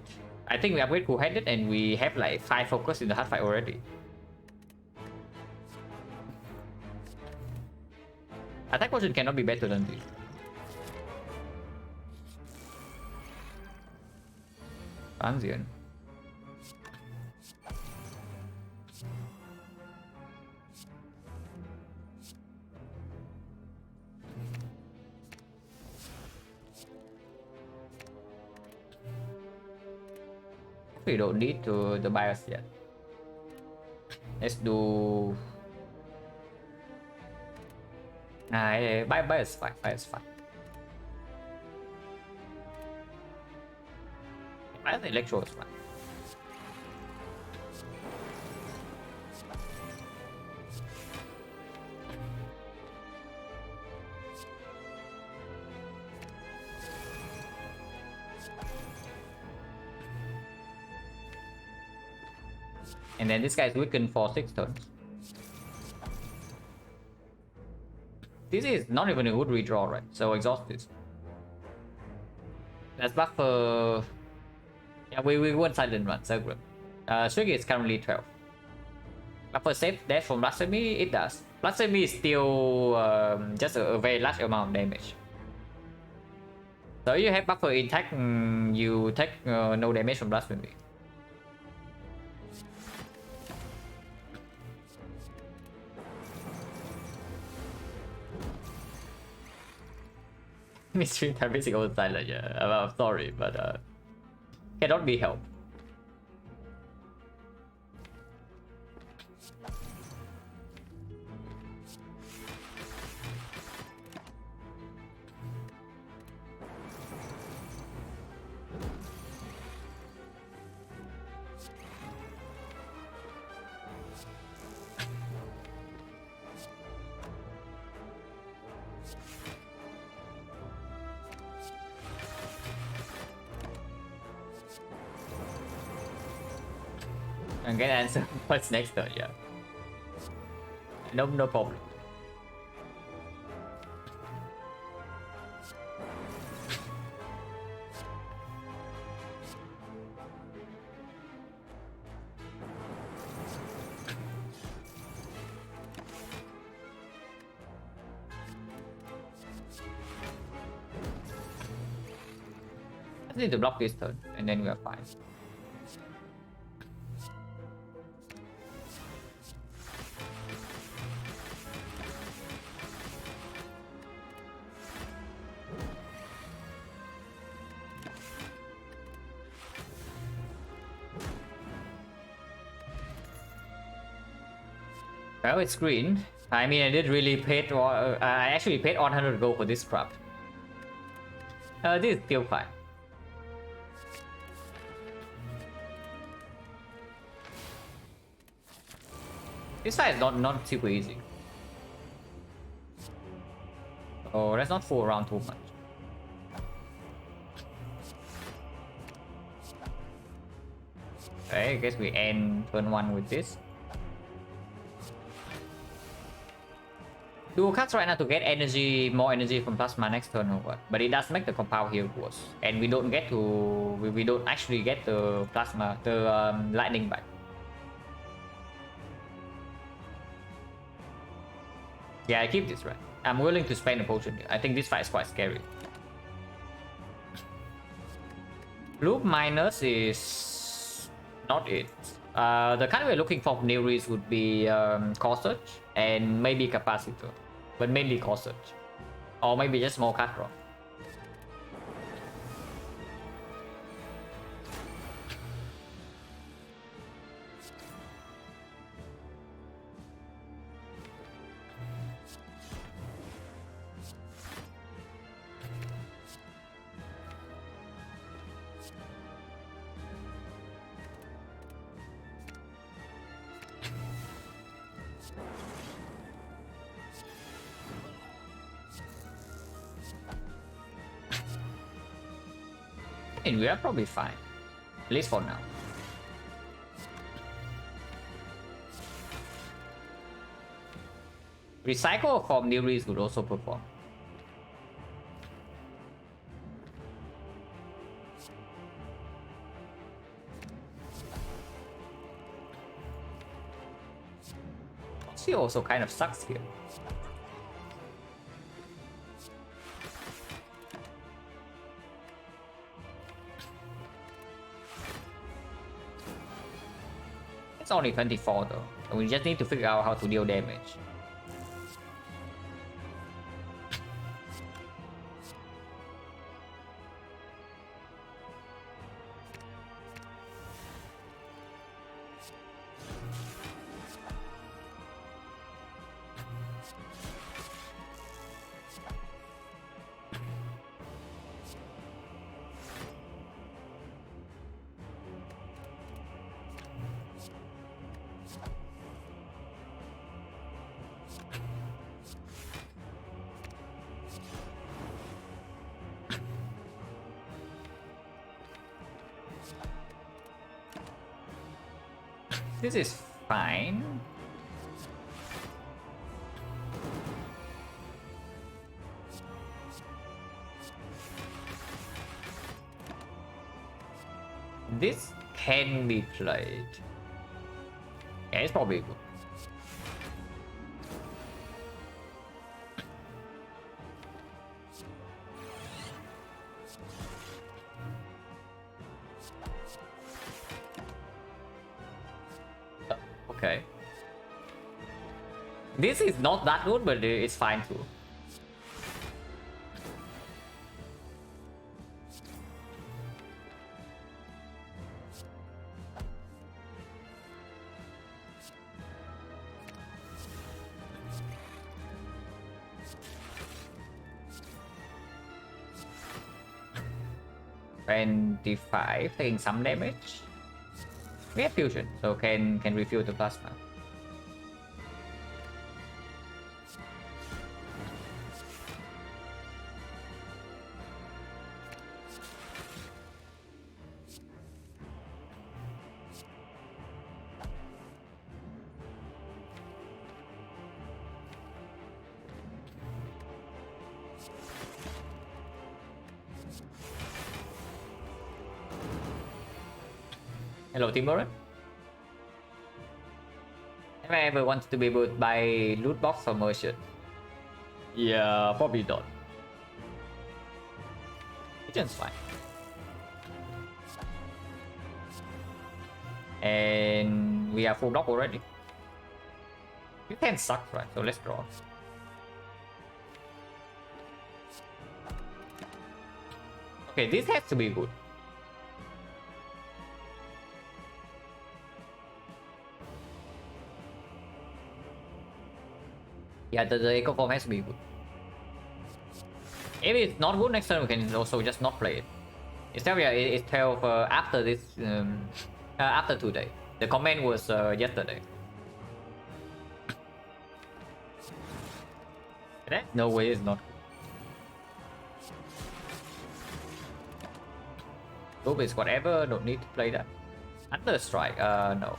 I think we upgrade Cool-Headed and we have like 5 focus in the hard fight already. Attack potion cannot be better than this. Transient. We don't need to the bias yet. Let's do bias fine, bias fine. I think electro is fine. And then this guy is weakened for 6 turns. This is not even a good redraw, right? So exhaust this. Let's buffer. Yeah, we won Silent run, so good. Swing is currently 12. Buffer safe dash from Blasphemy, it does. Blasphemy is still just a very large amount of damage. So you have buffer intact, you take no damage from Blasphemy. Midstream time basic over Silent, yeah. I'm sorry, but cannot be helped. And get answer what's next turn, yeah. No problem. I need to block this turn, and then we are fine. Well, it's green. I mean, I did really pay. I actually paid 100 gold for this crap. This is still fine. This fight is not super easy. Oh, let's not fool around too much. Okay, I guess we end turn 1 with this. Do cuts right now to get energy, more energy from plasma next turn or what? But it does make the compound here worse, and we don't get to we don't actually get the plasma, the lightning back. Yeah, I keep this right. I'm willing to spend a potion here. I think this fight is quite scary. Loop minus is not it. The kind we're looking for new reads would be core search and maybe capacitor, but mainly core search, or maybe just more card draw. And we are probably fine, at least for now. Recycle from new reads would also perform. She also kind of sucks here. It's only 24 though, and we just need to figure out how to deal damage. This is fine. This can be played. Yeah, it's probably good. Okay. This is not that good, but it's fine too. $25, taking some damage. We have fusion, so can refuel the plasma. Hello, Timur. Have I ever wanted to be able to buy loot box or merchant? Yeah, probably not. Merchant's fine. And we are full block already. You can suck, right? So let's draw. Okay, this has to be good. Yeah, the echo form has to be good. If it's not good next turn, we can also just not play it. Instead, it's 12 after this, after today. The comment was yesterday. No way, it's not good. Loop is whatever, don't need to play that. Under strike, no.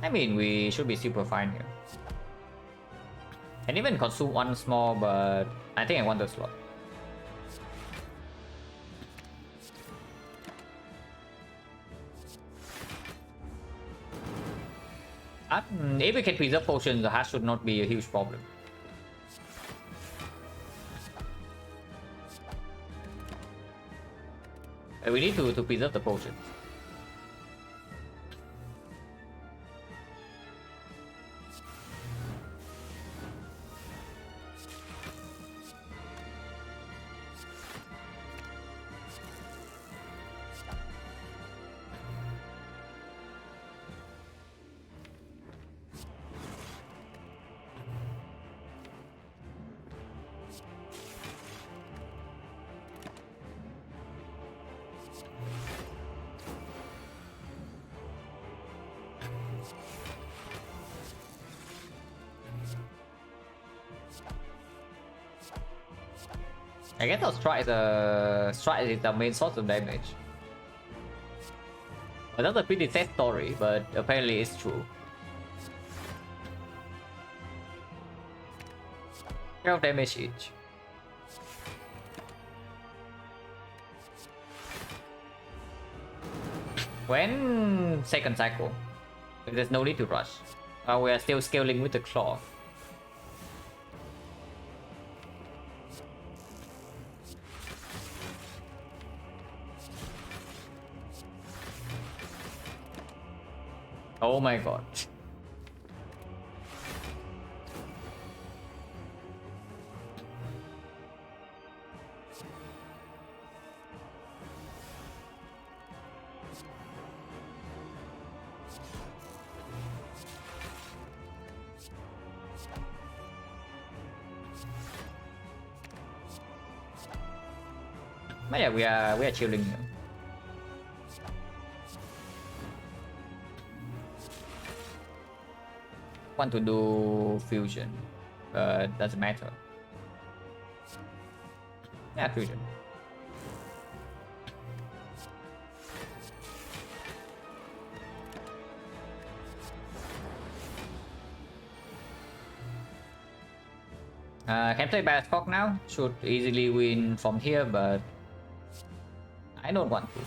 I mean, we should be super fine here. And even consume one small, but I think I want the slot. If we can preserve potions, the hash should not be a huge problem. We need to preserve the potions. I guess our strike is the main source of damage. Another pretty sad story, but apparently it's true. 12 damage each. When second cycle, there's no need to rush. We are still scaling with the claw. Oh my god. But yeah, we are chilling here. Want to do fusion, but doesn't matter. Yeah, fusion. Can play Bascock now. Should easily win from here, but I don't want to.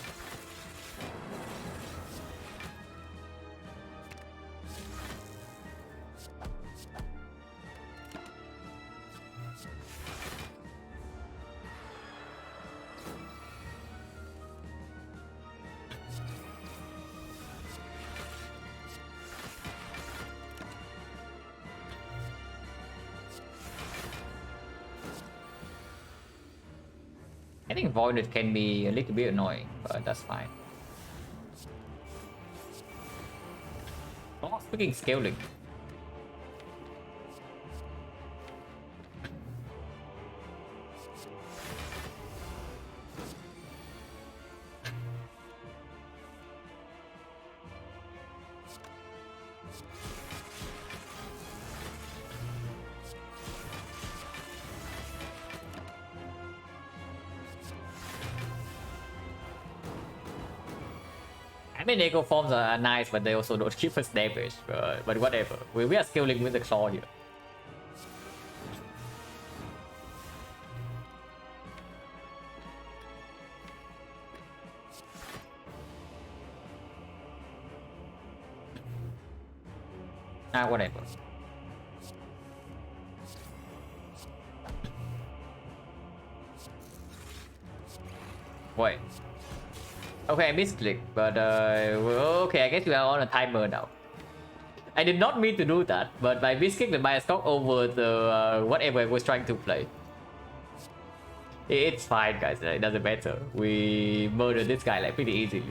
I think Voided can be a little bit annoying, but that's fine. Oh, speaking scaling. I mean, Echo Forms are nice, but they also don't give us damage. But whatever. We are scaling with the claw here. Whatever. Wait. Okay, I misclicked, but okay, I guess we are on a timer now. I did not mean to do that, but I misclicked the Bioscope over the whatever I was trying to play. It's fine, guys. It doesn't matter. We murdered this guy like pretty easily.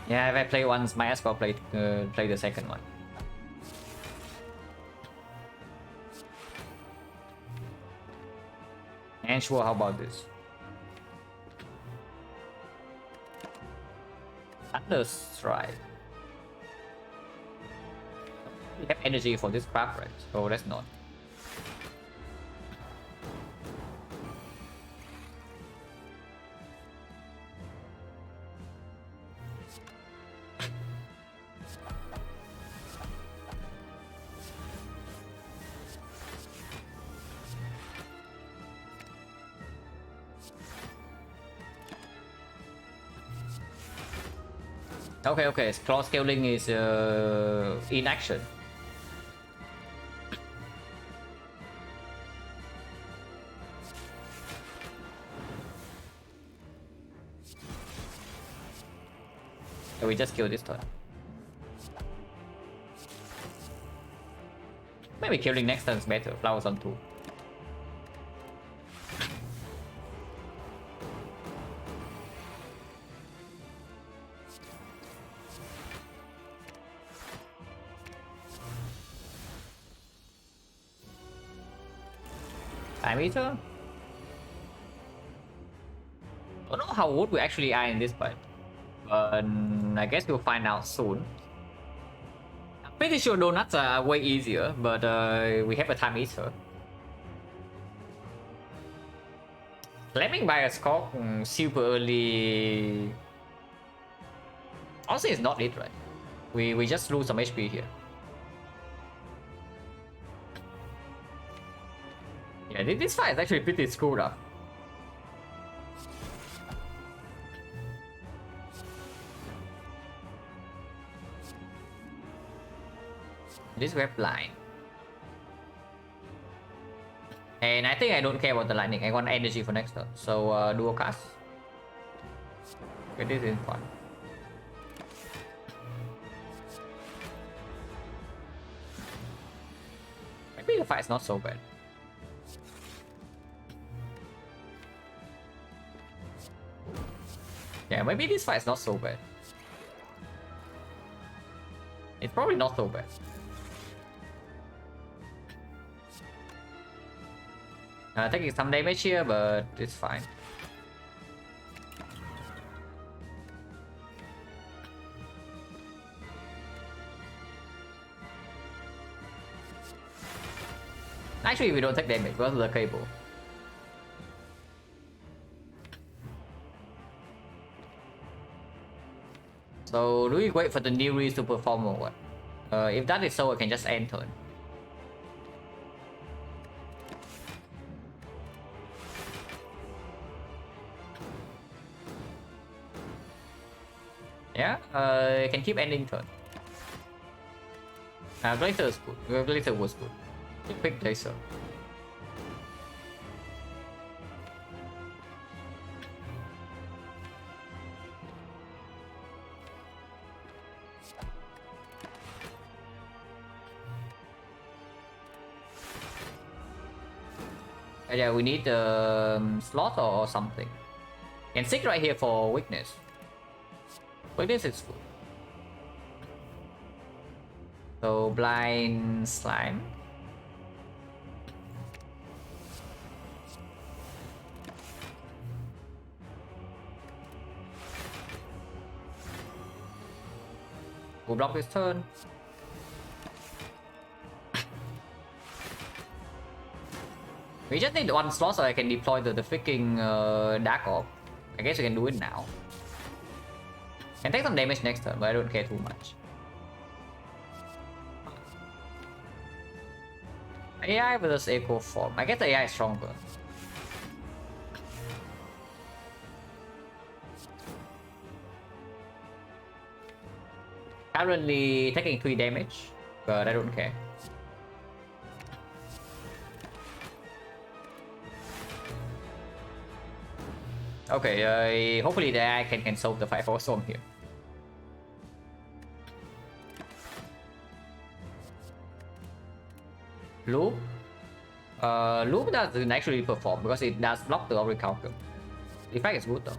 Yeah, if I play once, my Escort play the second one. And sure, how about this? Thunderstrike. We have energy for this crap, right? Oh, that's not. Okay, claw scaling is in action. So we just kill this turn. Maybe killing next turn is better. Flowers on 2. Time Eater? I don't know how good we actually are in this fight, but I guess we'll find out soon. I'm pretty sure donuts are way easier, but we have a Time Eater. Slamming by a scope super early. Honestly, it's not it, right? We just lose some HP here. Yeah, this fight is actually pretty screwed up. This web line. And I think I don't care about the lightning. I want energy for next turn. So dual cast. Okay, this is fun. Maybe the fight is not so bad. Yeah, maybe this fight is not so bad. It's probably not so bad. Taking some damage here, but it's fine. Actually, we don't take damage because of the cable. So do we wait for the new read to perform or what? If that is so, I can just end turn. Yeah, I can keep ending turn. Glacier is good. Glacier was good. Pick Glacier. Yeah, we need slot or something. Can stick right here for weakness. Weakness is good. So blind slime. We'll block this turn. We just need one slot so I can deploy the freaking Dark Orb. I guess we can do it now. Can take some damage next turn, but I don't care too much. AI versus Echo Form. I guess the AI is stronger. Currently taking 3 damage, but I don't care. Okay, hopefully the AI can solve the 5-4 storm here. Loop? Loop doesn't actually perform because it does block the Auric counter. The effect is good though.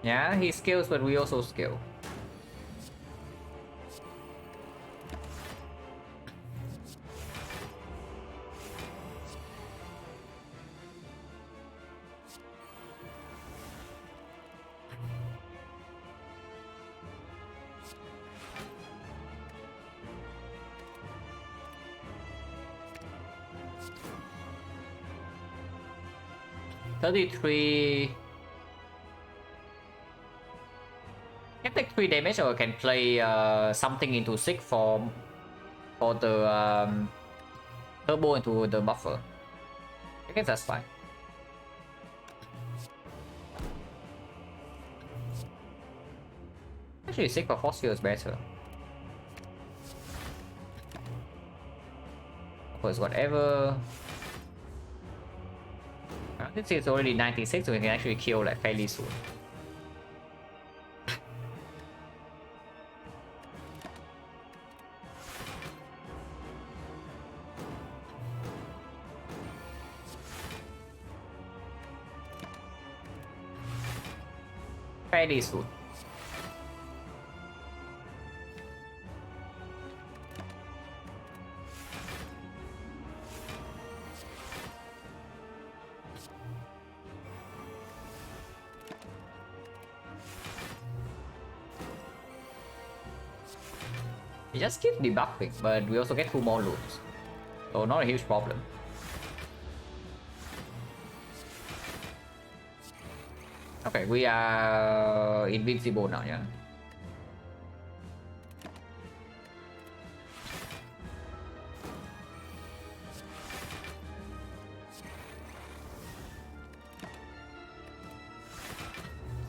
Yeah, he scales, but we also scale. $33. Can take 3 damage or can play something into 6 for the turbo into the buffer. I guess that's fine. Actually 6 for force field is better. Of course, whatever. This is already 96, so we can actually kill like fairly soon. Fairly soon. We just keep debuffing, but we also get 2 more loops. So not a huge problem. Okay, we are invincible now, yeah.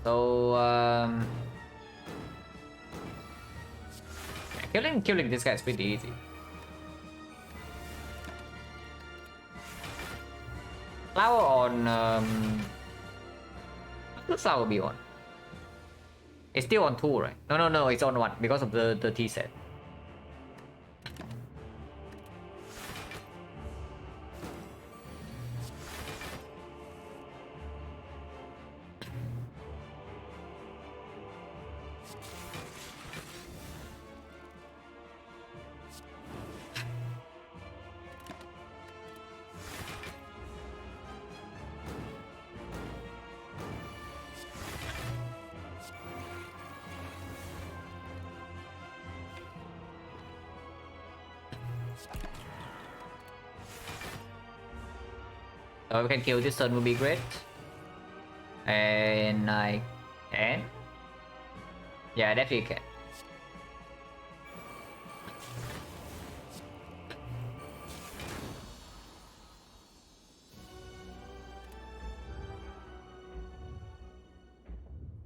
So killing this guy is pretty easy. Flower on what flower be on? It's still on 2, right? No, it's on 1 because of the T set. So we can kill this turn would be great. And I can. Yeah, I definitely can.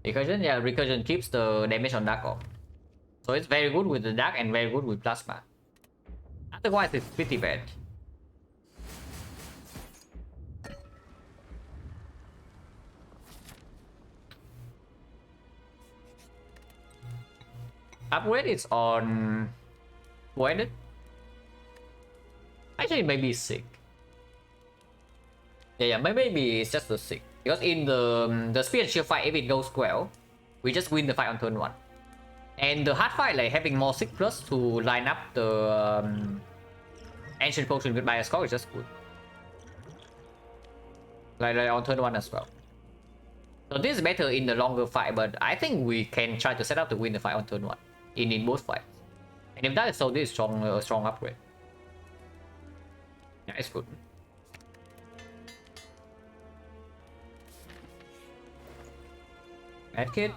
Recursion, yeah, recursion keeps the damage on dark off. So it's very good with the dark and very good with plasma. Otherwise it's pretty bad. Upgrade is on voided. Actually maybe sick. Yeah, maybe it's just the sick. Because in the speed and shield fight, if it goes well, we just win the fight on turn 1. And the hard fight, like having more 6+ to line up the ancient potion with bias score is just good. Like on turn 1 as well. So this is better in the longer fight, but I think we can try to set up to win the fight on turn 1 in both fights. And if that is so, this is a strong upgrade. Yeah, it's good. Medkit.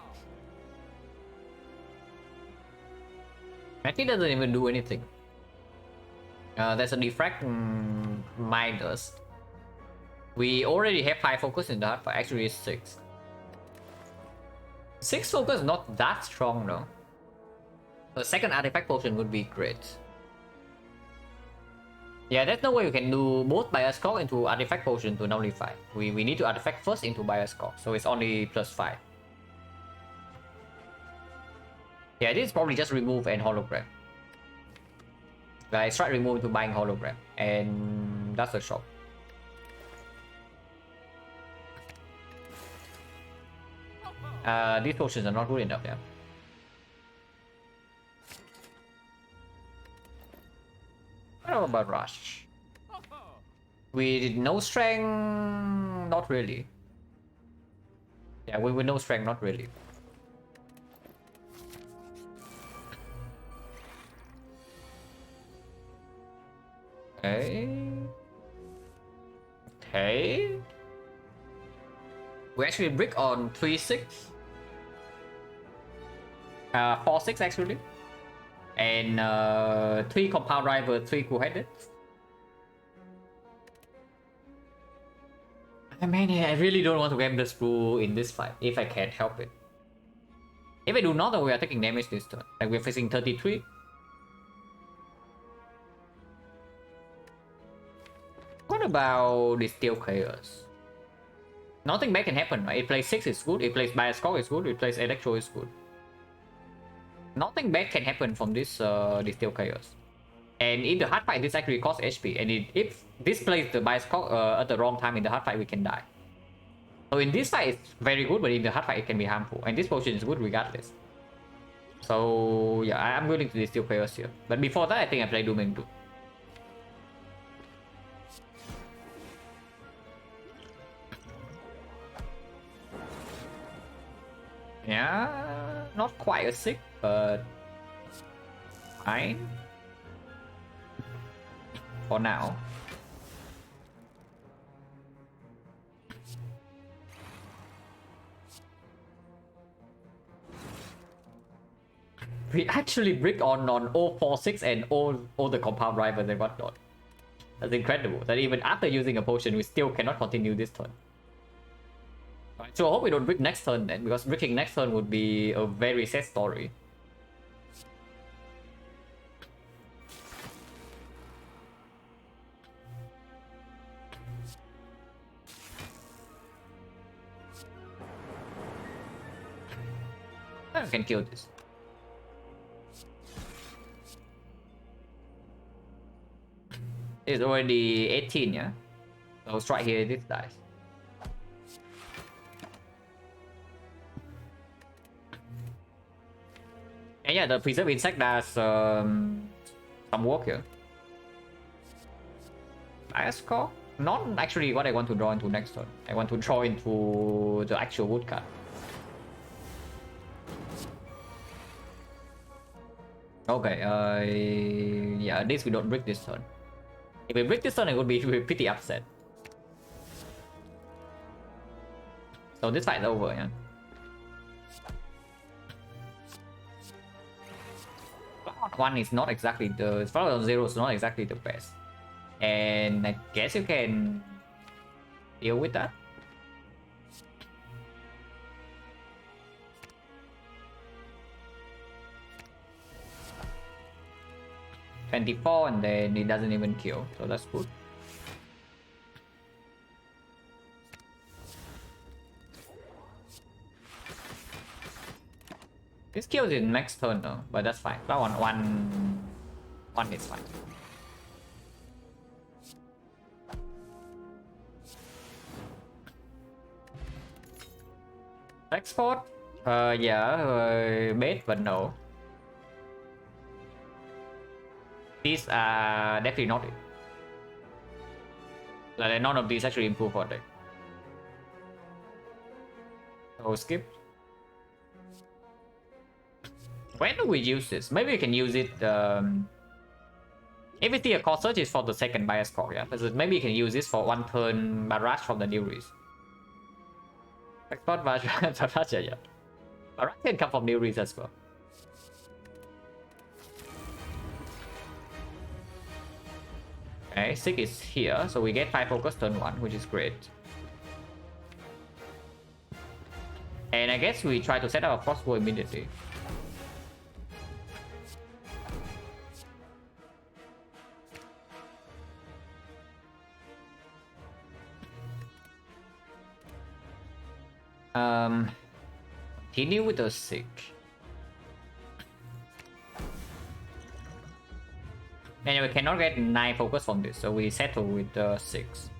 Medkit doesn't even do anything. There's a defract minus. We already have 5 focus in the hard fight. Actually, it's 6. 6 focus is not that strong though. A second artifact potion would be great. Yeah, there's no way we can do both bias score into artifact potion to nullify. We need to artifact first into bias score, so it's only +5. Yeah, this is probably just remove and hologram. Like strike remove to buying hologram, and that's a shot. These potions are not good enough, yeah. What about rush? We did no strength, not really. Yeah, we with no strength, not really. Okay. We actually brick on 3-6. 4-6 actually. And 3 compound rival, 3 cool-headed. I mean, I really don't want to game the screw in this fight if I can't help it. If I do not, then we are taking damage this turn. Like we're facing 33. What about this Steel Chaos? Nothing bad can happen, right? It plays 6 is good, it plays bias score is good, it plays electro is good. Nothing bad can happen from this Steel Chaos. And in the hard fight, this actually costs HP. And if this plays the bias score at the wrong time in the hard fight, we can die. So in this fight, it's very good, but in the hard fight, it can be harmful. And this potion is good regardless. So yeah, I'm willing to Steel Chaos here. But before that, I think I play Doom and Doom. Yeah, not quite a 6, but fine for now. We actually brick on 046 and all the compound rivals and whatnot. That's incredible. That even after using a potion, we still cannot continue this turn. Right, so I hope we don't brick next turn then, because bricking next turn would be a very sad story. I can kill this. It's already 18, yeah? So strike here, this dies. And yeah, the preserve insect does some work here. Bias core? Not actually what I want to draw into next turn. I want to draw into the actual wood card. Okay, yeah, at least we don't break this turn. If we break this turn, it would be pretty upset. So this fight is over, yeah. One is not exactly the Flower 0 is not exactly the best. And I guess you can deal with that. $24 and then it doesn't even kill, so that's good. This kills in next turn though, but that's fine. That one is fine. Export? Yeah, bait, but no. These are definitely not it. Like, none of these actually improve our deck. So skip. When do we use this? Maybe we can use it. If we see a core search is for the second bias core, yeah. Maybe you can use this for one turn barrage from the new race. Export barrage, yeah. Barrage can come from new race as well. Okay, 6 is here, so we get 5 focus turn 1, which is great. And I guess we try to set up a crossbow immediately. Continue with the 6. And we cannot get 9 focus from this, so we settle with the 6.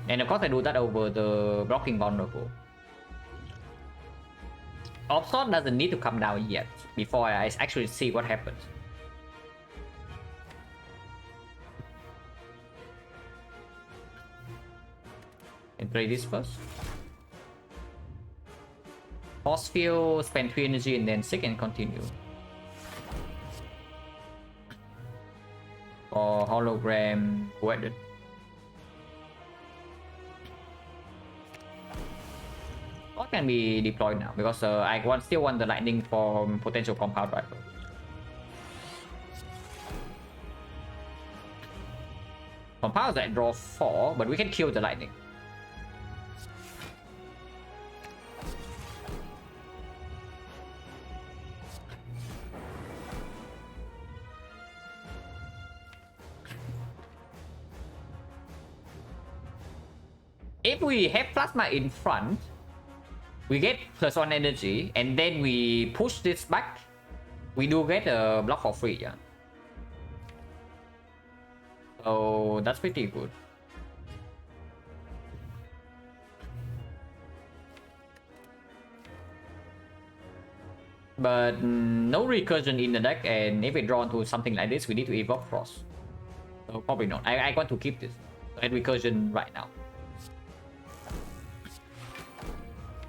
And of course I do that over the blocking vulnerable. Obsort doesn't need to come down yet, before I actually see what happens. And play this first. Force field, spend 3 energy and then 6 and continue. For hologram wedded. What can be deployed now? Because I still want the lightning for potential compound driver. Compounds that draw 4, but we can kill the lightning. If we have plasma in front, we get +1 energy, and then we push this back, we do get a block for free, yeah. So that's pretty good. But no recursion in the deck, and if we draw into something like this, we need to evoke Frost. So probably not. I want to keep this. And recursion right now.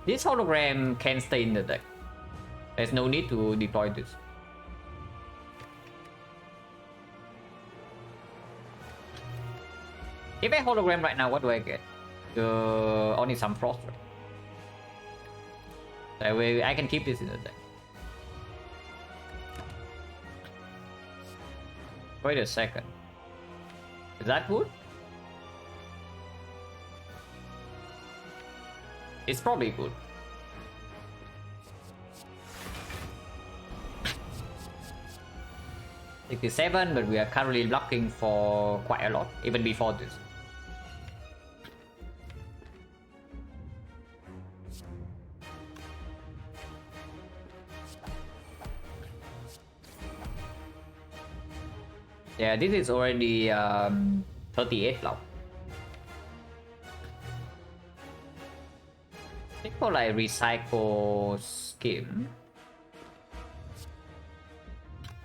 This hologram can stay in the deck. There's no need to deploy this. If I hologram right now, what do I get? Only some frost, right? That way I can keep this in the deck. Wait a second. Is that good? It's probably good. $67, but we are currently blocking for quite a lot, even before this. Yeah, this is already 38 block. think for like recycle skin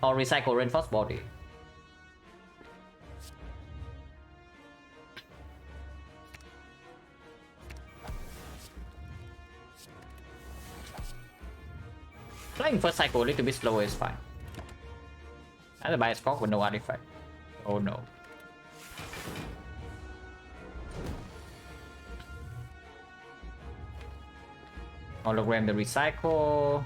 or recycle reinforced body. Playing first cycle a little bit slower is fine. I buy a Skog with no artifact. Oh no. Hologram the recycle.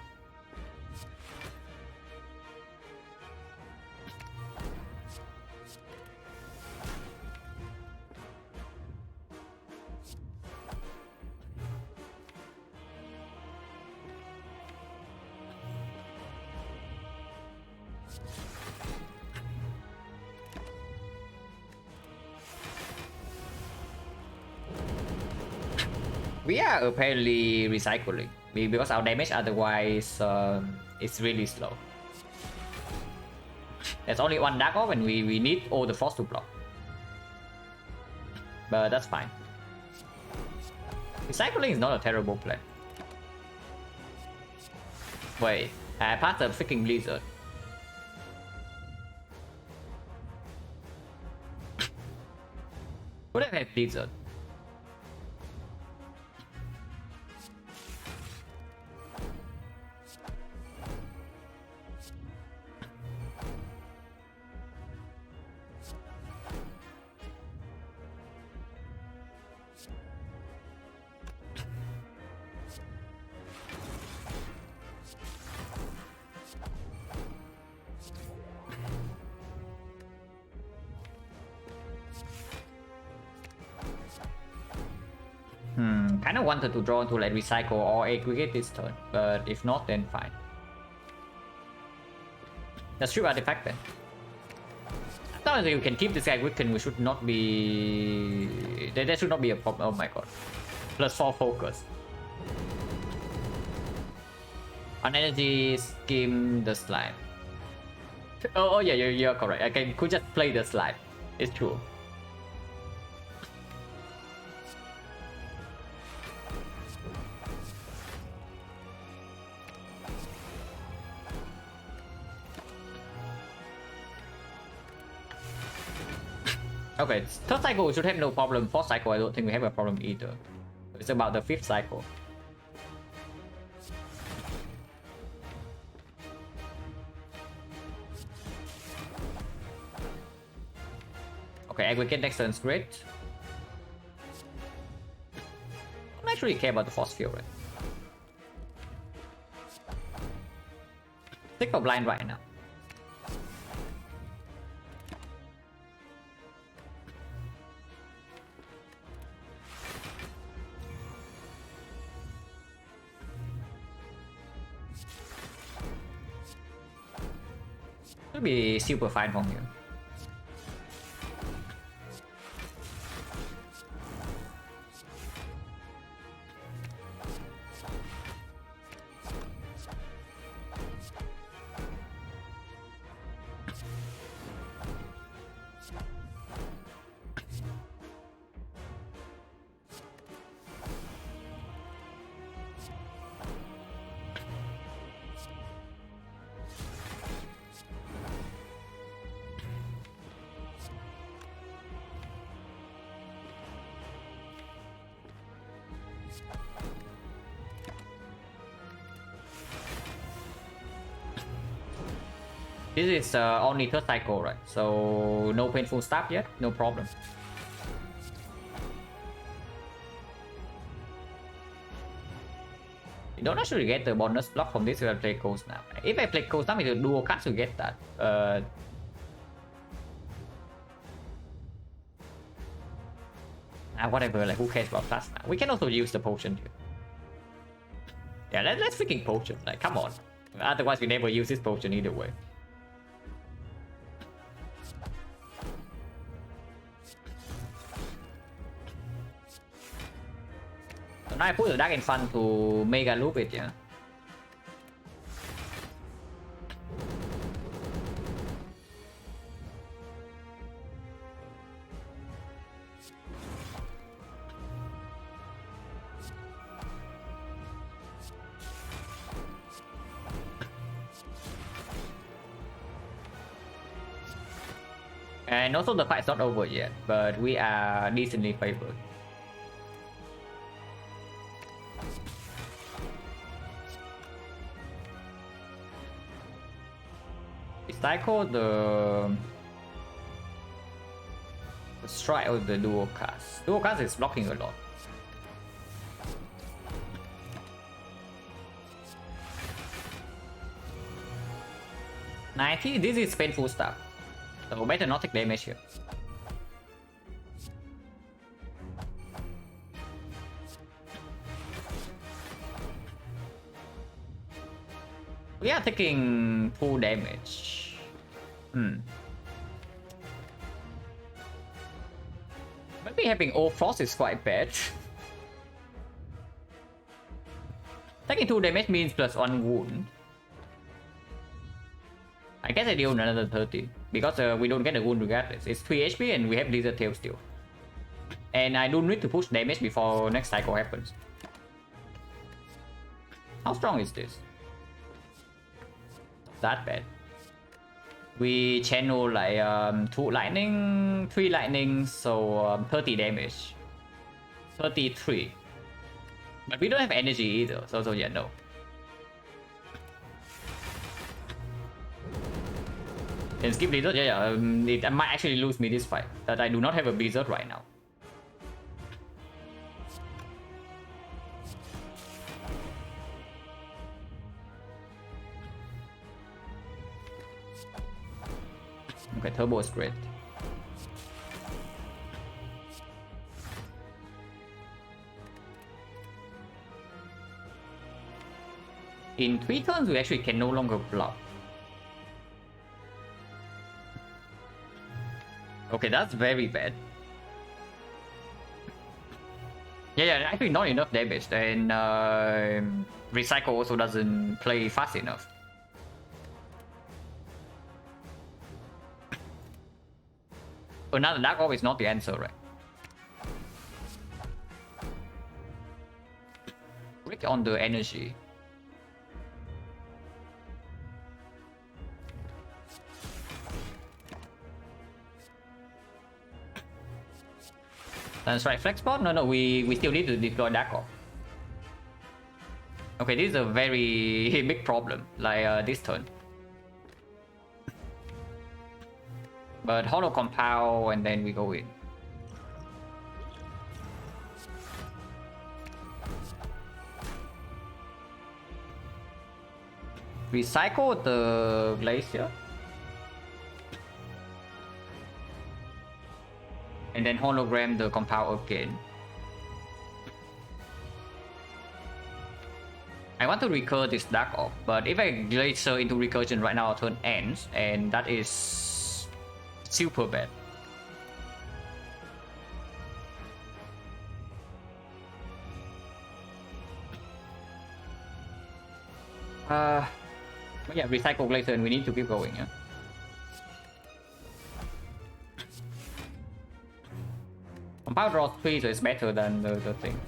We are apparently recycling because our damage otherwise it's really slow. There's only one Dark Orb and we need all the force to block. But that's fine. Recycling is not a terrible plan. Wait, I passed the freaking blizzard. Would have had blizzard. Kind of wanted to draw to like recycle or aggregate this turn, but if not, then fine. Let's strip artifact then. As long as you can keep this guy weakened, we should not be. There should not be a problem. Oh my god. +4 focus. On energy, skim the slime. Oh yeah, you're correct. I could just play the slime. It's true. Okay, third cycle we should have no problem. Fourth cycle I don't think we have a problem either. It's about the fifth cycle. Okay, aggregate next turn is great. I don't actually care about the force field, right? Stick for blind right now. It'll be super fine from here. This is only third cycle, right? So no painful stab yet, no problem. You don't actually get the bonus block from this if I play Cold Snap. If I play Cold Snap, it's a dual cast to get that. Whatever, like who cares about plus now? We can also use the potion here. Yeah, let's freaking potion. Like, come on. Otherwise, we never use this potion either way. So now I put the dark in front to mega loop it, yeah. And also the fight's not over yet, but we are decently favored. Cycle the strike of the dual cast. Dual cast is blocking a lot. $90. This is painful stuff. So better not take damage here. We are taking full damage. Maybe having all frost is quite bad. Taking 2 damage means plus 1 wound. I guess I deal another 30 because we don't get a wound regardless. It's 3 HP and we have Lizard Tail still. And I don't need to push damage before next cycle happens. How strong is this? That bad. We channel like 2 lightning, 3 lightning, so 30 damage. 33. But we don't have energy either, so yeah, no. And skip Blizzard, yeah, it might actually lose me this fight. That I do not have a Blizzard right now. Okay, turbo is great. In 3 turns, we actually can no longer block. Okay, that's very bad. Yeah, actually not enough damage, and Recycle also doesn't play fast enough. Another Dark Orb is not the answer, right? Click on the energy. That's right, flex bot? No, we still need to deploy Dark Orb. Okay, this is a very big problem, like this turn. But Hollow Compound and then we go in. Recycle the Glacier. And then hologram the compound again. I want to recur this Dark Orb, but if I Glacier into recursion right now, our turn ends, and that is super bad. But yeah, recycle Glacier and we need to keep going, yeah. Compound draws 3, so it's better than the thing.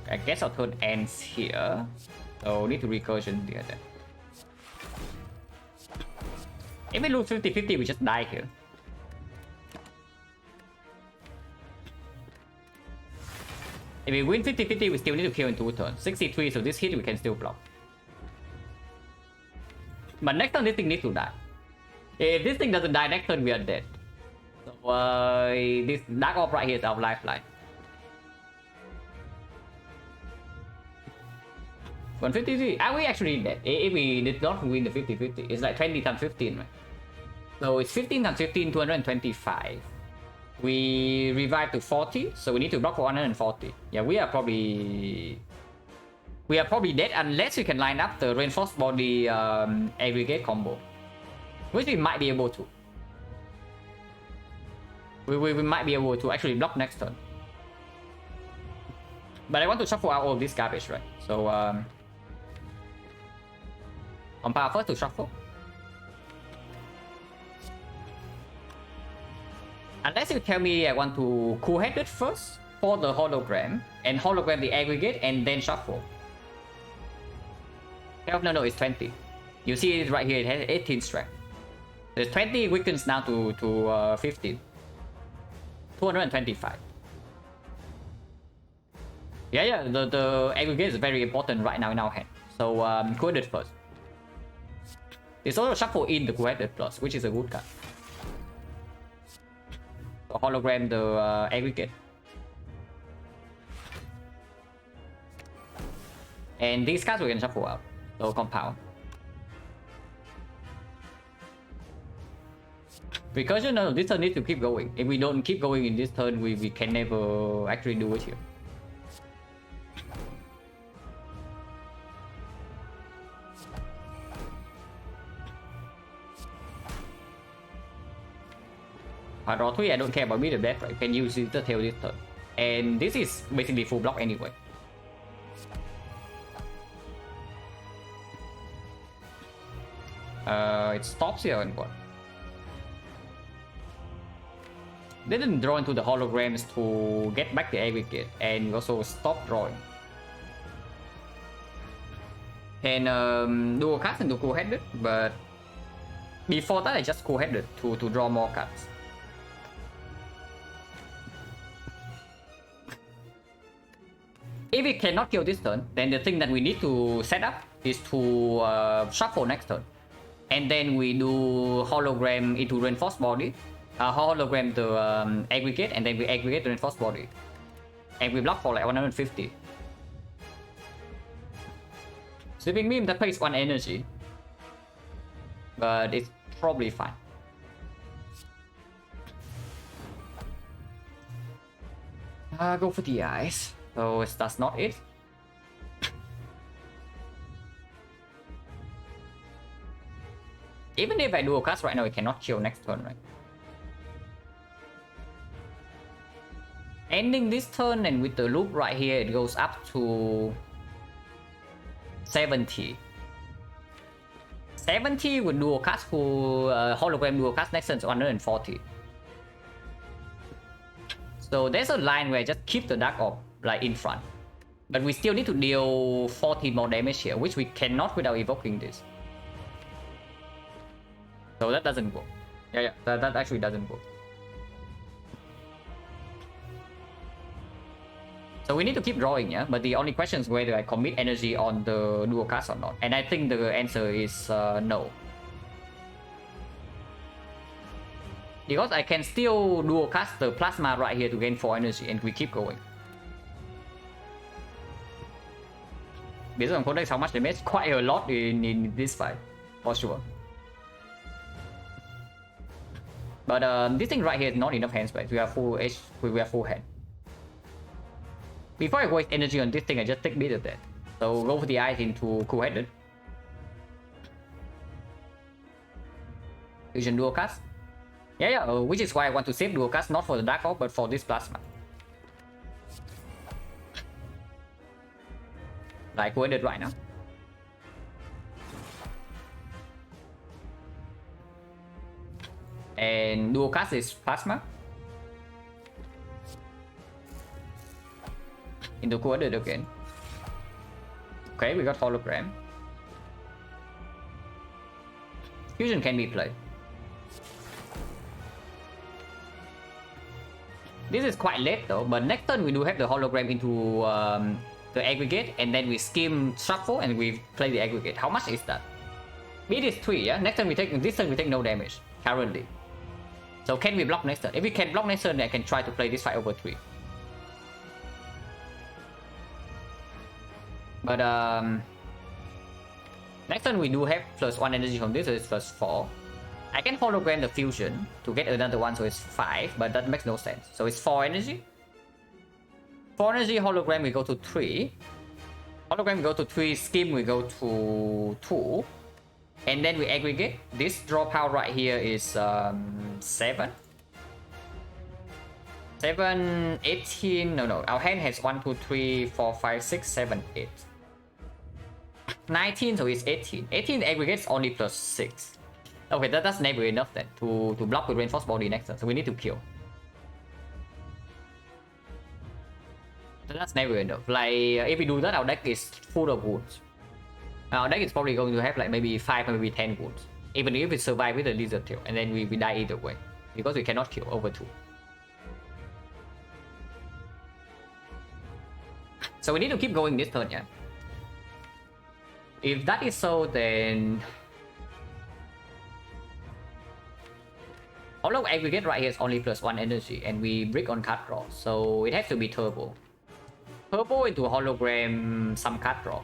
I guess our turn ends here, so we need to recursion the other. If we lose 50-50, we just die here. If we win 50-50, we still need to kill in 2 turns. 63, so this hit we can still block. But next turn this thing needs to die. If this thing doesn't die, next turn we are dead. So this Dark Orb right here is our lifeline. 153, are we actually dead? If we did not win the 50-50, it's like 20 times 15, right? So it's 15 times 15, 225. We revive to 40, so we need to block for 140. Yeah, we are probably dead unless we can line up the reinforced body aggregate combo, which we might be able to. We might be able to actually block next turn. But I want to shuffle out all this garbage, right? So on power first to shuffle. Unless you tell me I want to cool-head it first, for the hologram, and hologram the aggregate, and then shuffle. No, it's 20. You see it right here, it has 18 strength. The 20 weakens now to 15. 225. Yeah, the aggregate is very important right now in our hand. So co-headed first. There's also shuffle in the co-headed plus, which is a good card. So hologram the aggregate. And these cards we can shuffle out. So compound. Recursion, no, this turn needs to keep going. If we don't keep going in this turn, we can never actually do it here. I draw 3, I don't care about me the best, right? Can use it to tail this turn. And this is basically full block anyway. It stops here and what? They didn't draw into the holograms to get back the aggregate, and also stop drawing. And dual cast and do co-headed, but before that I just co-headed to draw more cards. If we cannot kill this turn, then the thing that we need to set up is to shuffle next turn. And then we do hologram into reinforced body. Hologram the aggregate, and then we aggregate the reinforced body. And we block for like 150. Sleeping Beam, that plays 1 energy. But it's probably fine. Go for the eyes. So that's not it. Even if I do a cast right now, I cannot kill next turn, right? Ending this turn, and with the loop right here, it goes up to 70. 70 with dual cast to hologram dual cast next turn is 140. So there's a line where I just keep the Dark Orb like in front. But we still need to deal 14 more damage here, which we cannot without evoking this. So that doesn't work. Yeah, that actually doesn't work. So we need to keep drawing, yeah? But the only question is whether I commit energy on the dual cast or not. And I think the answer is no. Because I can still dual cast the plasma right here to gain 4 energy, and we keep going. Based on codex, how much damage? Quite a lot in this fight, for sure. But this thing right here is not enough hand space. We are full H, we are full hand. Before I waste energy on this thing, I just take bit of that. So go for the eyes into co-headed. Fusion dual cast. Yeah, which is why I want to save dual cast, not for the Dark Orb, but for this plasma. Like co-headed right now. And dual cast is plasma. Into co-headed again. Okay, we got hologram. Fusion can be played. This is quite late though, but next turn we do have the hologram into the aggregate, and then we skim shuffle and we play the aggregate. How much is that? It is 3, yeah? Next turn we take, this turn we take no damage, currently. So can we block next turn? If we can block next turn, I can try to play this fight over 3. But next turn we do have +1 energy from this, so it's +4. I can hologram the fusion to get another one, so it's 5, but that makes no sense. So it's 4 energy. 4 energy, hologram we go to 3. Hologram we go to 3, skim we go to 2. And then we aggregate. This draw power right here is 7. 7, 18, no. Our hand has 1, 2, 3, 4, 5, 6, 7, 8. 19, so it's 18. 18 aggregates only +6. Okay, that's never enough then to block with reinforced body next turn, so we need to kill. That's never enough. Like if we do that, our deck is full of wounds. Our deck is probably going to have like maybe 5 or maybe 10 wounds. Even if we survive with the lizard tail, and then we die either way. Because we cannot kill over 2. So we need to keep going this turn, yeah. If that is so, then although aggregate right here is only +1 energy, and we brick on card draw, so it has to be turbo. Turbo into hologram, some card draw.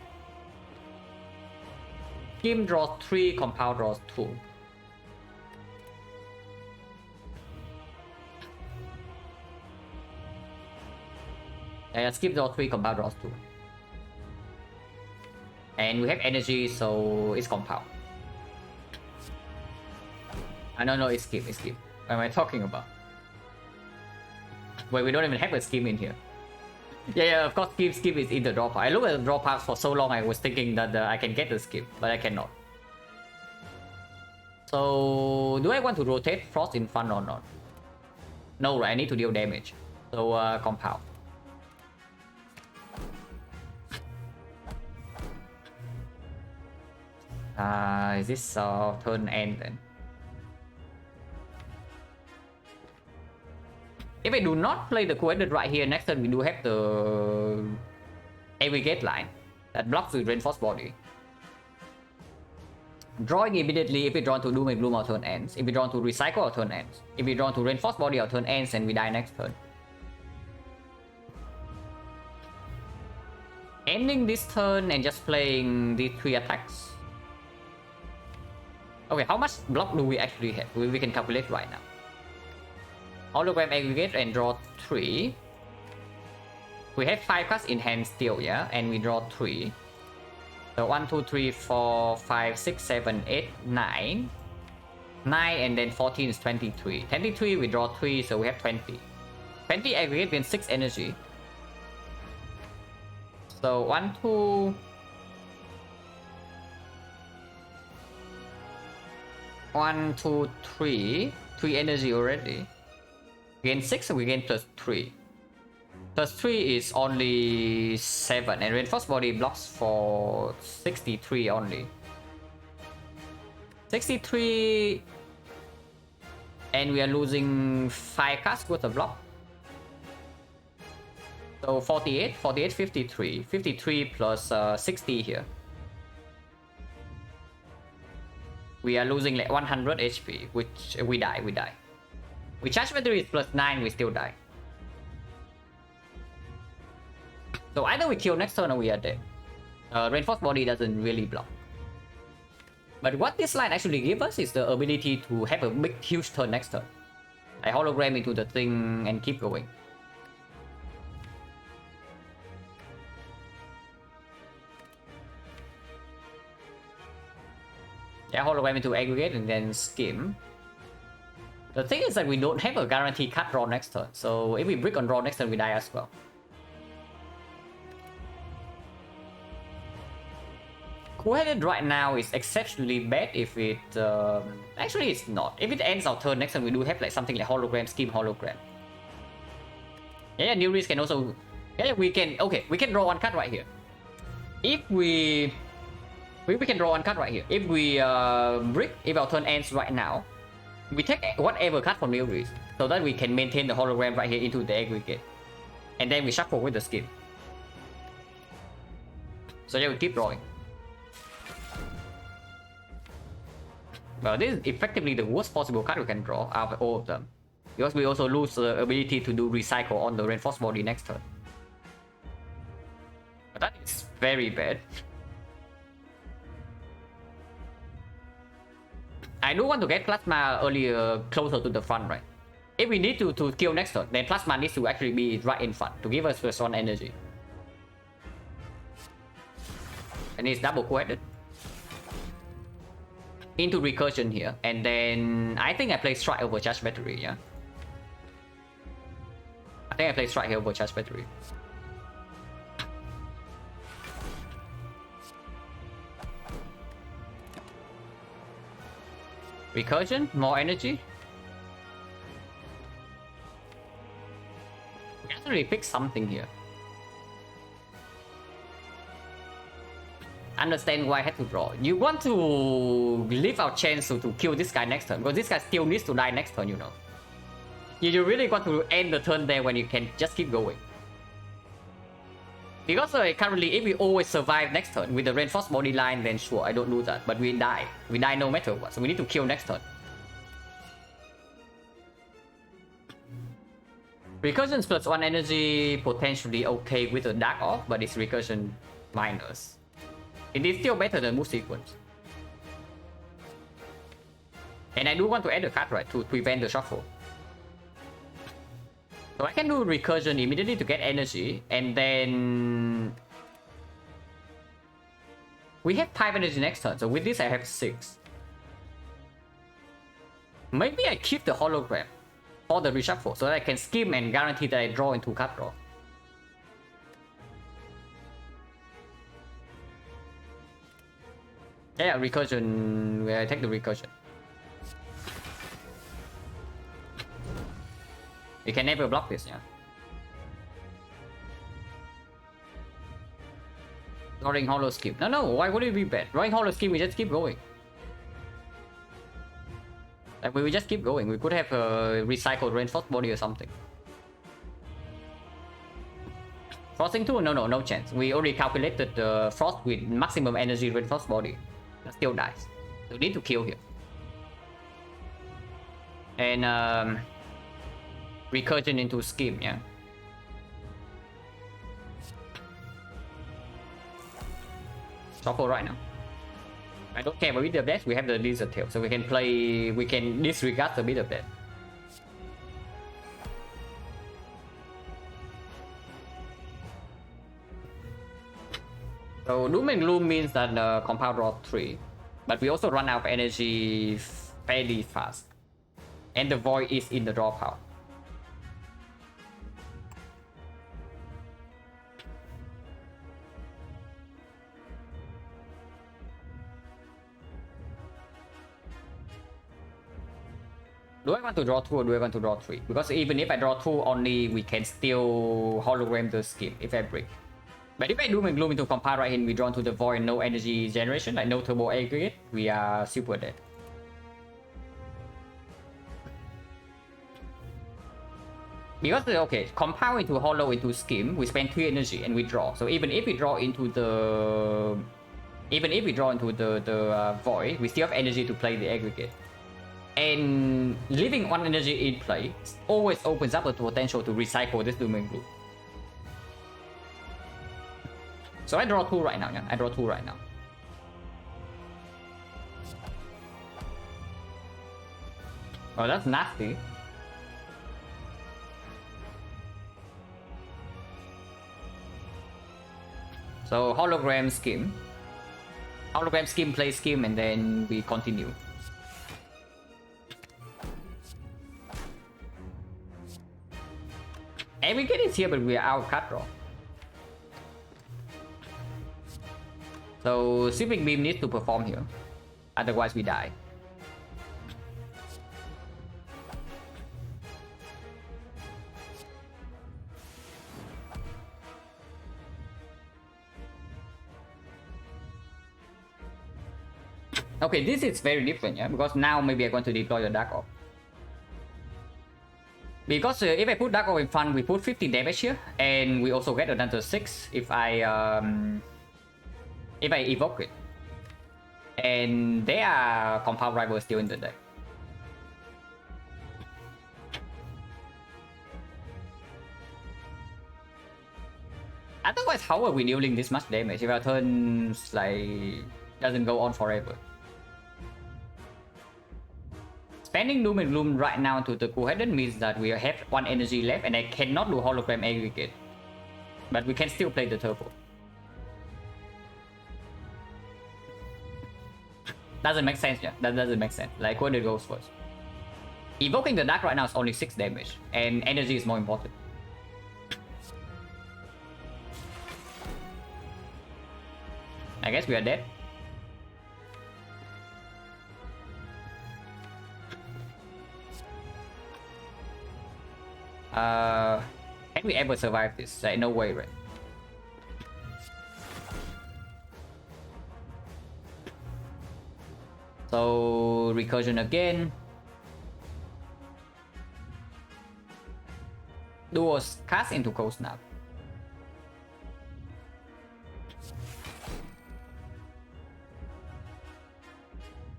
Scheme draws 3, compound draws 2. Skip draw 3, compound draws 2. And we have energy, so it's compound. No, it's skip, it's skip. What am I talking about? Wait, we don't even have a scheme in here. Yeah, of course, skip is in the draw part. I looked at the draw part for so long, I was thinking that I can get the skip, but I cannot. So, do I want to rotate Frost in front or not? No, right? I need to deal damage. So, compound. Is this turn end then? If I do not play the co-edit right here, next turn we do have the aggregate line that blocks the reinforced body. Drawing immediately if we draw to Doom and Gloom, our turn ends. If we draw to Recycle, our turn ends. If we draw to reinforced body, our turn ends and we die next turn. Ending this turn and just playing these 3 attacks. Okay, how much block do we actually have? We can calculate right now. Hologram aggregate and draw 3. We have 5 cards in hand still, yeah? And we draw 3. So 1, 2, 3, 4, 5, 6, 7, 8, 9. 9 and then 14 is 23. 23 we draw 3, so we have 20. 20 aggregate means 6 energy. So 1, 2... 1, 2, 3. 3 energy already. Gain 6, so we gain +3. +3 is only 7, and reinforced body blocks for 63 only. 63, and we are losing 5 cards worth of block. So 48, 53. 53 plus 60 here. We are losing like 100 HP, which we die. We charge battery is +9, we still die. So either we kill next turn or we are dead. Reinforced body doesn't really block. But what this line actually gives us is the ability to have a big, huge turn next turn. I hologram into the thing and keep going. Yeah, hologram into aggregate and then skim. The thing is that we don't have a guaranteed card draw next turn, so if we brick on draw next turn, we die as well. Co-headed right now is exceptionally bad if it... actually, it's not. If it ends our turn next turn, we do have like something like hologram, scheme, hologram. Yeah, new risk can also... Yeah, we can... Okay, we can draw 1 card right here. If we can draw 1 card right here. If we brick, if our turn ends right now, we take whatever card from New Risk, so that we can maintain the hologram right here into the aggregate. And then we shuffle with the skin. So yeah, we keep drawing. Well, this is effectively the worst possible card we can draw out of all of them. Because we also lose the ability to do recycle on the reinforced body next turn. But that is very bad. I do want to get Plasma earlier, closer to the front, right? If we need to kill next turn, then Plasma needs to actually be right in front to give us +1 energy. And it's double co-headed. Into recursion here, and then I think I play strike over charge battery, yeah? I think I play strike here over charge battery. Recursion, more energy. We can actually pick something here. understand why I had to draw. You want to leave our chance to kill this guy next turn, because this guy still needs to die next turn, you know. You really want to end the turn there when you can just keep going. Because currently, if we always survive next turn with the reinforced body line, then sure, I don't lose that. But we die. We die no matter what, so we need to kill next turn. Recursion's +1 energy, potentially okay with a dark off, but it's recursion minus. It is still better than move sequence. And I do want to add a card, right, to prevent the shuffle. So I can do recursion immediately to get energy, and then we have 5 energy next turn, so with this I have 6. Maybe I keep the hologram for the reshuffle, so that I can skim and guarantee that I draw into card draw. Yeah, recursion, I take the recursion. You can never block this, yeah. Drawing hollow skim. No, why would it be bad? Drawing hollow skim, we just keep going. Like, we just keep going. We could have a recycled reinforced body or something. Frosting 2? No chance. We already calculated the frost with maximum energy reinforced body. That still dies. So we need to kill here. And recursion into skim, yeah. Shuffle right now. I don't care about Beat of Death, we have the Lizard Tail, so we can play, we can disregard the Beat of Death. So Doom and Gloom means that compound draw 3, but we also run out of energy fairly fast. And the Void is in the draw pile. Do I want to draw 2 or do I want to draw 3? Because even if I draw 2 only, we can still hologram the skim if I break. But if I Doom and Gloom into compound right here, we draw into the Void, no energy generation, like no turbo aggregate, we are super dead. Because, okay, compound into hollow into skim, we spend 3 energy and we draw. So even if we draw into the... Void, we still have energy to play the aggregate. And leaving 1 energy in play always opens up the potential to recycle this Doom and Gloom. So I draw 2 right now, yeah? I draw 2 right now. Oh, that's nasty. So hologram skim. Hologram skim, play skim, and then we continue. And we get it here, but we are out of card draw. So Sweeping Beam needs to perform here. Otherwise we die. Okay, this is very different, yeah? Because now maybe I'm going to deploy the Dark Orb. Because if I put Dark Orb in front, we put 50 damage here, and we also get another 6 if I evoke it. And there are compound rivals still in the deck. Otherwise, how are we dealing this much damage if our turns like doesn't go on forever? Spending Doom and Gloom right now to the Kuhedden means that we have 1 energy left and I cannot do hologram aggregate. But we can still play the turbo. Doesn't make sense, yeah. That doesn't make sense. Like, where it goes first. Evoking the Dark right now is only 6 damage, and energy is more important. I guess we are dead. Can we ever survive this? Like, no way, right? So recursion again. Duos cast into Cold Snap.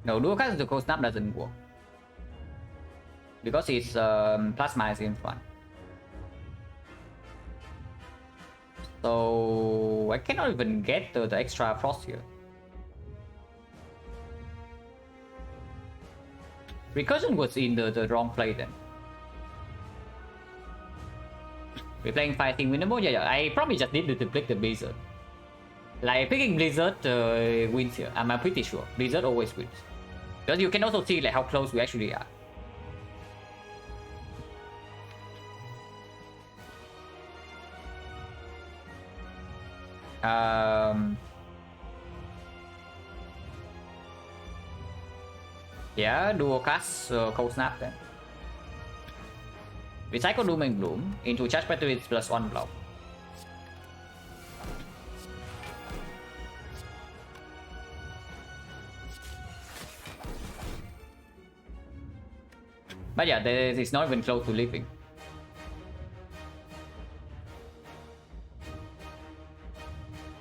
No, dual cast into Cold Snap doesn't work because it's plasma is in front. So I cannot even get the extra frost here. Recursion was in the wrong play then. We're playing fighting winnable. Yeah, I probably just need to deplete the Blizzard. Like picking Blizzard wins here. I'm pretty sure Blizzard always wins. Because you can also see like how close we actually are. Yeah, dual cast Cold Snap then. Recycle Doom and Gloom into charge battery with +1 block. But yeah, this is not even close to living.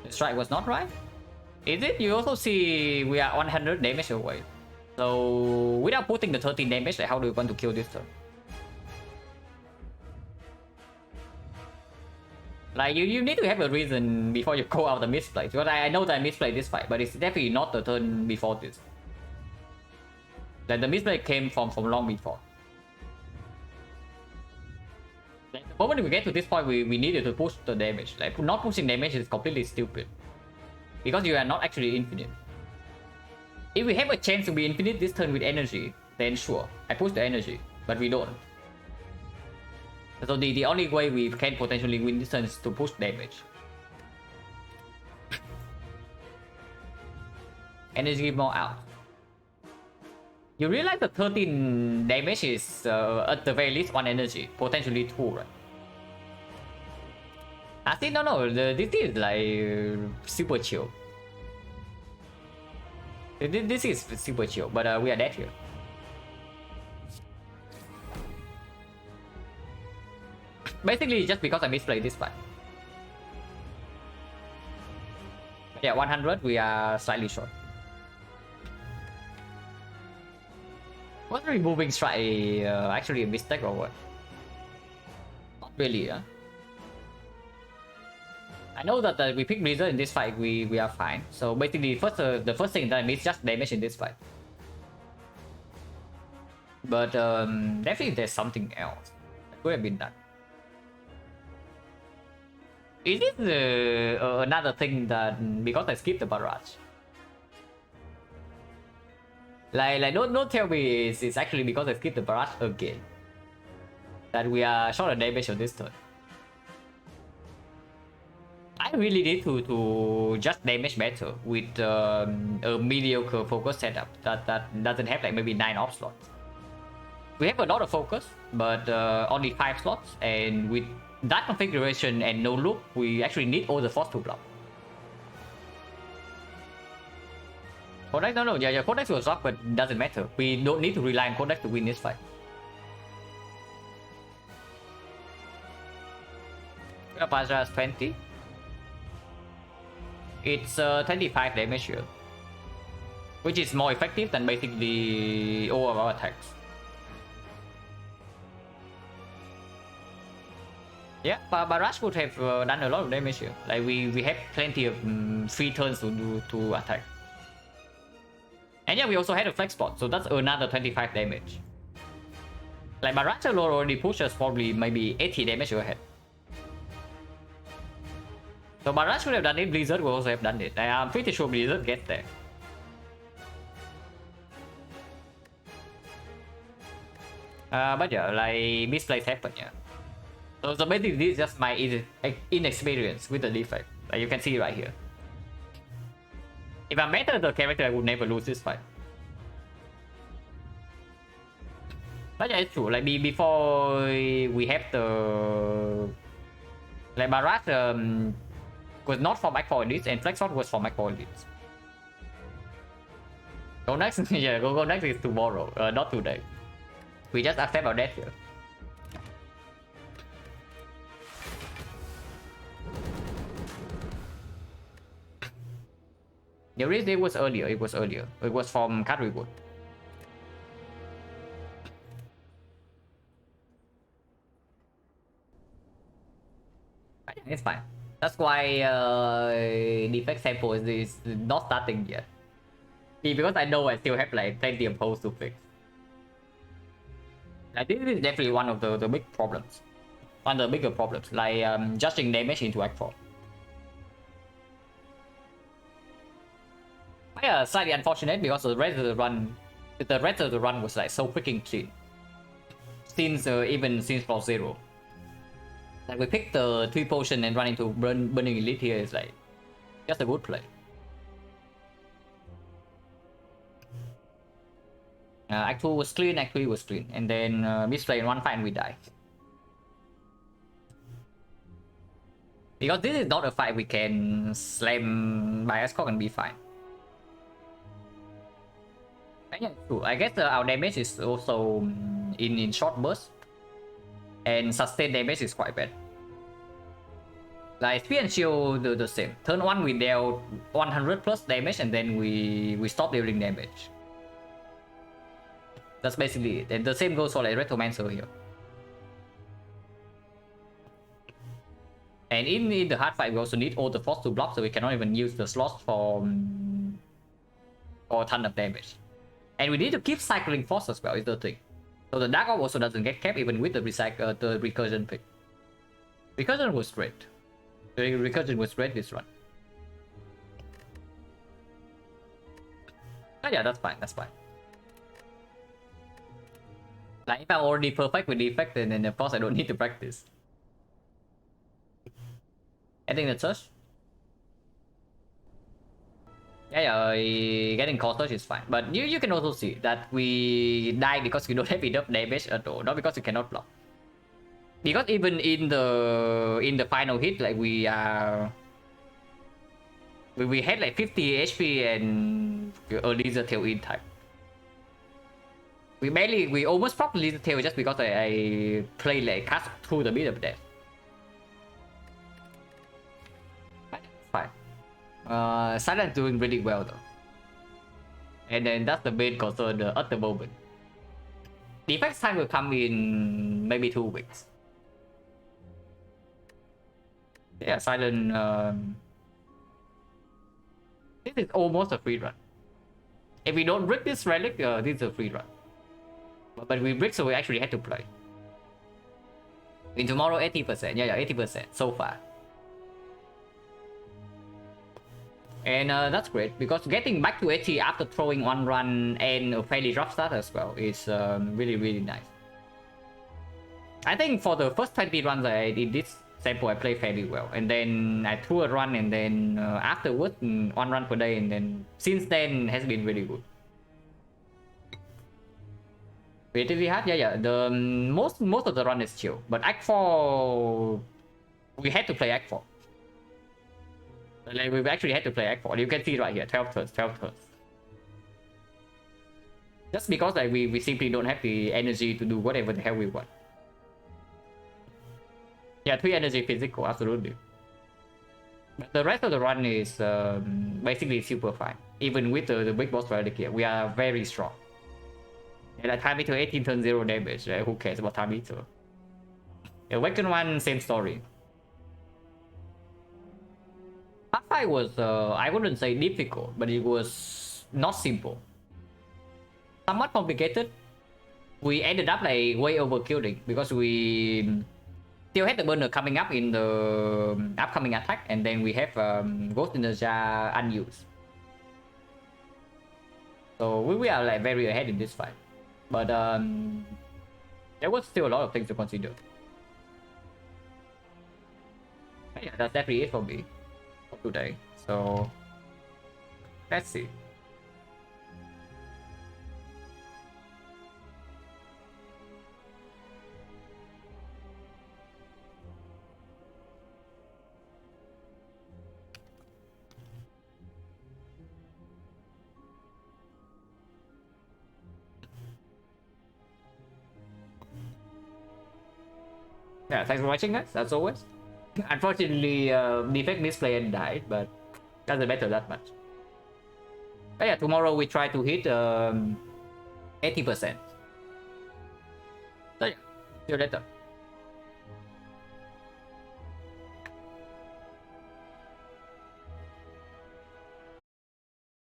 The strike was not right. Is it? You also see we are 100 damage away. So without putting the 13 damage, like how do you want to kill this turn? Like you need to have a reason before you go out the misplay. Because I know that I misplayed this fight, but it's definitely not the turn before this. Like the misplay came from long before. Like, the moment we get to this point, we needed to push the damage. Like not pushing damage is completely stupid. Because you are not actually infinite. If we have a chance to be infinite this turn with energy, then sure, I push the energy, but we don't. So the only way we can potentially win this turn is to push damage. Energy more out. You realize the 13 damage is at the very least 1 energy, potentially 2, right? I think no, this is like super chill. This is super chill, but we are dead here. Basically, just because I misplayed this fight. Yeah, 100, we are slightly short. Was removing strike actually a mistake or what? Not really, huh? I know that we pick Blizzard in this fight, we are fine. So basically, the first thing that I miss just damage in this fight. But definitely there's something else that could have been done. Is it another thing that because I skipped the barrage? Like don't tell me it's actually because I skipped the barrage again that we are short of damage on this turn. I really need to just damage better with a mediocre focus setup that doesn't have like maybe 9 off slots. We have a lot of focus, but only 5 slots, and with that configuration and no loop, we actually need all the force to block. Codex, no, yeah, Codex will suck, but doesn't matter. We don't need to rely on Codex to win this fight. Paja's 20. It's 25 damage here, which is more effective than basically all of our attacks. Yeah, but Barrage would have done a lot of damage here. Like we have plenty of free turns to attack. And yeah, we also had a flex spot, so that's another 25 damage. Like Barrage alone already pushes probably maybe 80 damage ahead. So Barrage would have done it, Blizzard would also have done it. I'm pretty sure Blizzard gets there. But yeah, like misplays happen, yeah. So basically this is just my inexperience with the defect. Like you can see right here. If I'm better the character, I would never lose this fight. But yeah, it's true. Like before we have the like Barrage was not for back for elites, and Flexshot was for back for elites. Go next. Yeah, go next is tomorrow, not today. We just accept our death here. The reason it was earlier. It was earlier. It was from card reward. It's fine. That's why defect sample is not starting yet. Because I know I still have like plenty of holes to fix. Like, this is definitely one of the big problems. One of the bigger problems, like judging damage into Act 4. Slightly unfortunate because the rest of the run was like so freaking clean. Since even since floor 0. Like we picked the 3 potion and run into Burning Elite here is like just a good play. Act 2 was clean, Act 3 was clean, and then misplay in one fight and we die. Because this is not a fight we can slam by Escort and be fine. Yeah, true. I guess our damage is also in short bursts, and sustained damage is quite bad. Like Spear and Shield do the same. Turn 1 we dealt 100 plus damage and then we stop dealing damage. That's basically it. And the same goes for like Retromancer here. And in the hard fight we also need all the force to block, so we cannot even use the slots for a ton of damage. And we need to keep cycling force as well, is the thing. So the Dark Orb also doesn't get kept even with the recursion pick. Recursion was great. The recursion was great this run. Oh yeah, that's fine, that's fine. Like if I'm already perfect with defect, then of course I don't need to practice. I think that's us. Yeah, getting core touch is fine, but you can also see that we die because we don't have enough damage at all, not because we cannot block. Because even in the final hit, like we had like 50 HP and a laser tail in type. We almost proc laser tail just because I play like cast through the bit of death. Fine. Silent doing really well though. And then that's the main concern at the moment. Defense time will come in maybe 2 weeks. Yeah, Silent. This is almost a free run. If we don't break this relic, this is a free run. But we break, so we actually had to play. In tomorrow, 80%. Yeah, 80% so far. And that's great, because getting back to 80 after throwing 1 run and a fairly rough start as well is really, really nice. I think for the first 20 runs I did this sample, I played fairly well. And then I threw a run, and then afterwards, 1 run per day, and then since then has been really good. Relatively hard? Yeah. The most of the run is chill. But Act 4, we had to play Act 4. Like, we actually had to play Act 4. You can see right here, 12 turns. Just because like we simply don't have the energy to do whatever the hell we want. Yeah, 3 energy physical, absolutely. But the rest of the run is basically super fine. Even with the big boss relic here, we are very strong. And like time meter 18 turn 0 damage, right? Who cares about time meter? Awaken 1, same story. Part 5 was, I wouldn't say difficult, but it was not simple. Somewhat complicated. We ended up like way overkilling because we still had the burner coming up in the upcoming attack, and then we have Ghost in the Jar unused. So we are like very ahead in this fight. But there was still a lot of things to consider. But yeah, that's definitely it for me for today. So let's see. Yeah, thanks for watching, guys. As always. Unfortunately, defect misplay and died, but doesn't matter that much. But yeah, tomorrow we try to hit 80%. So yeah, see you later.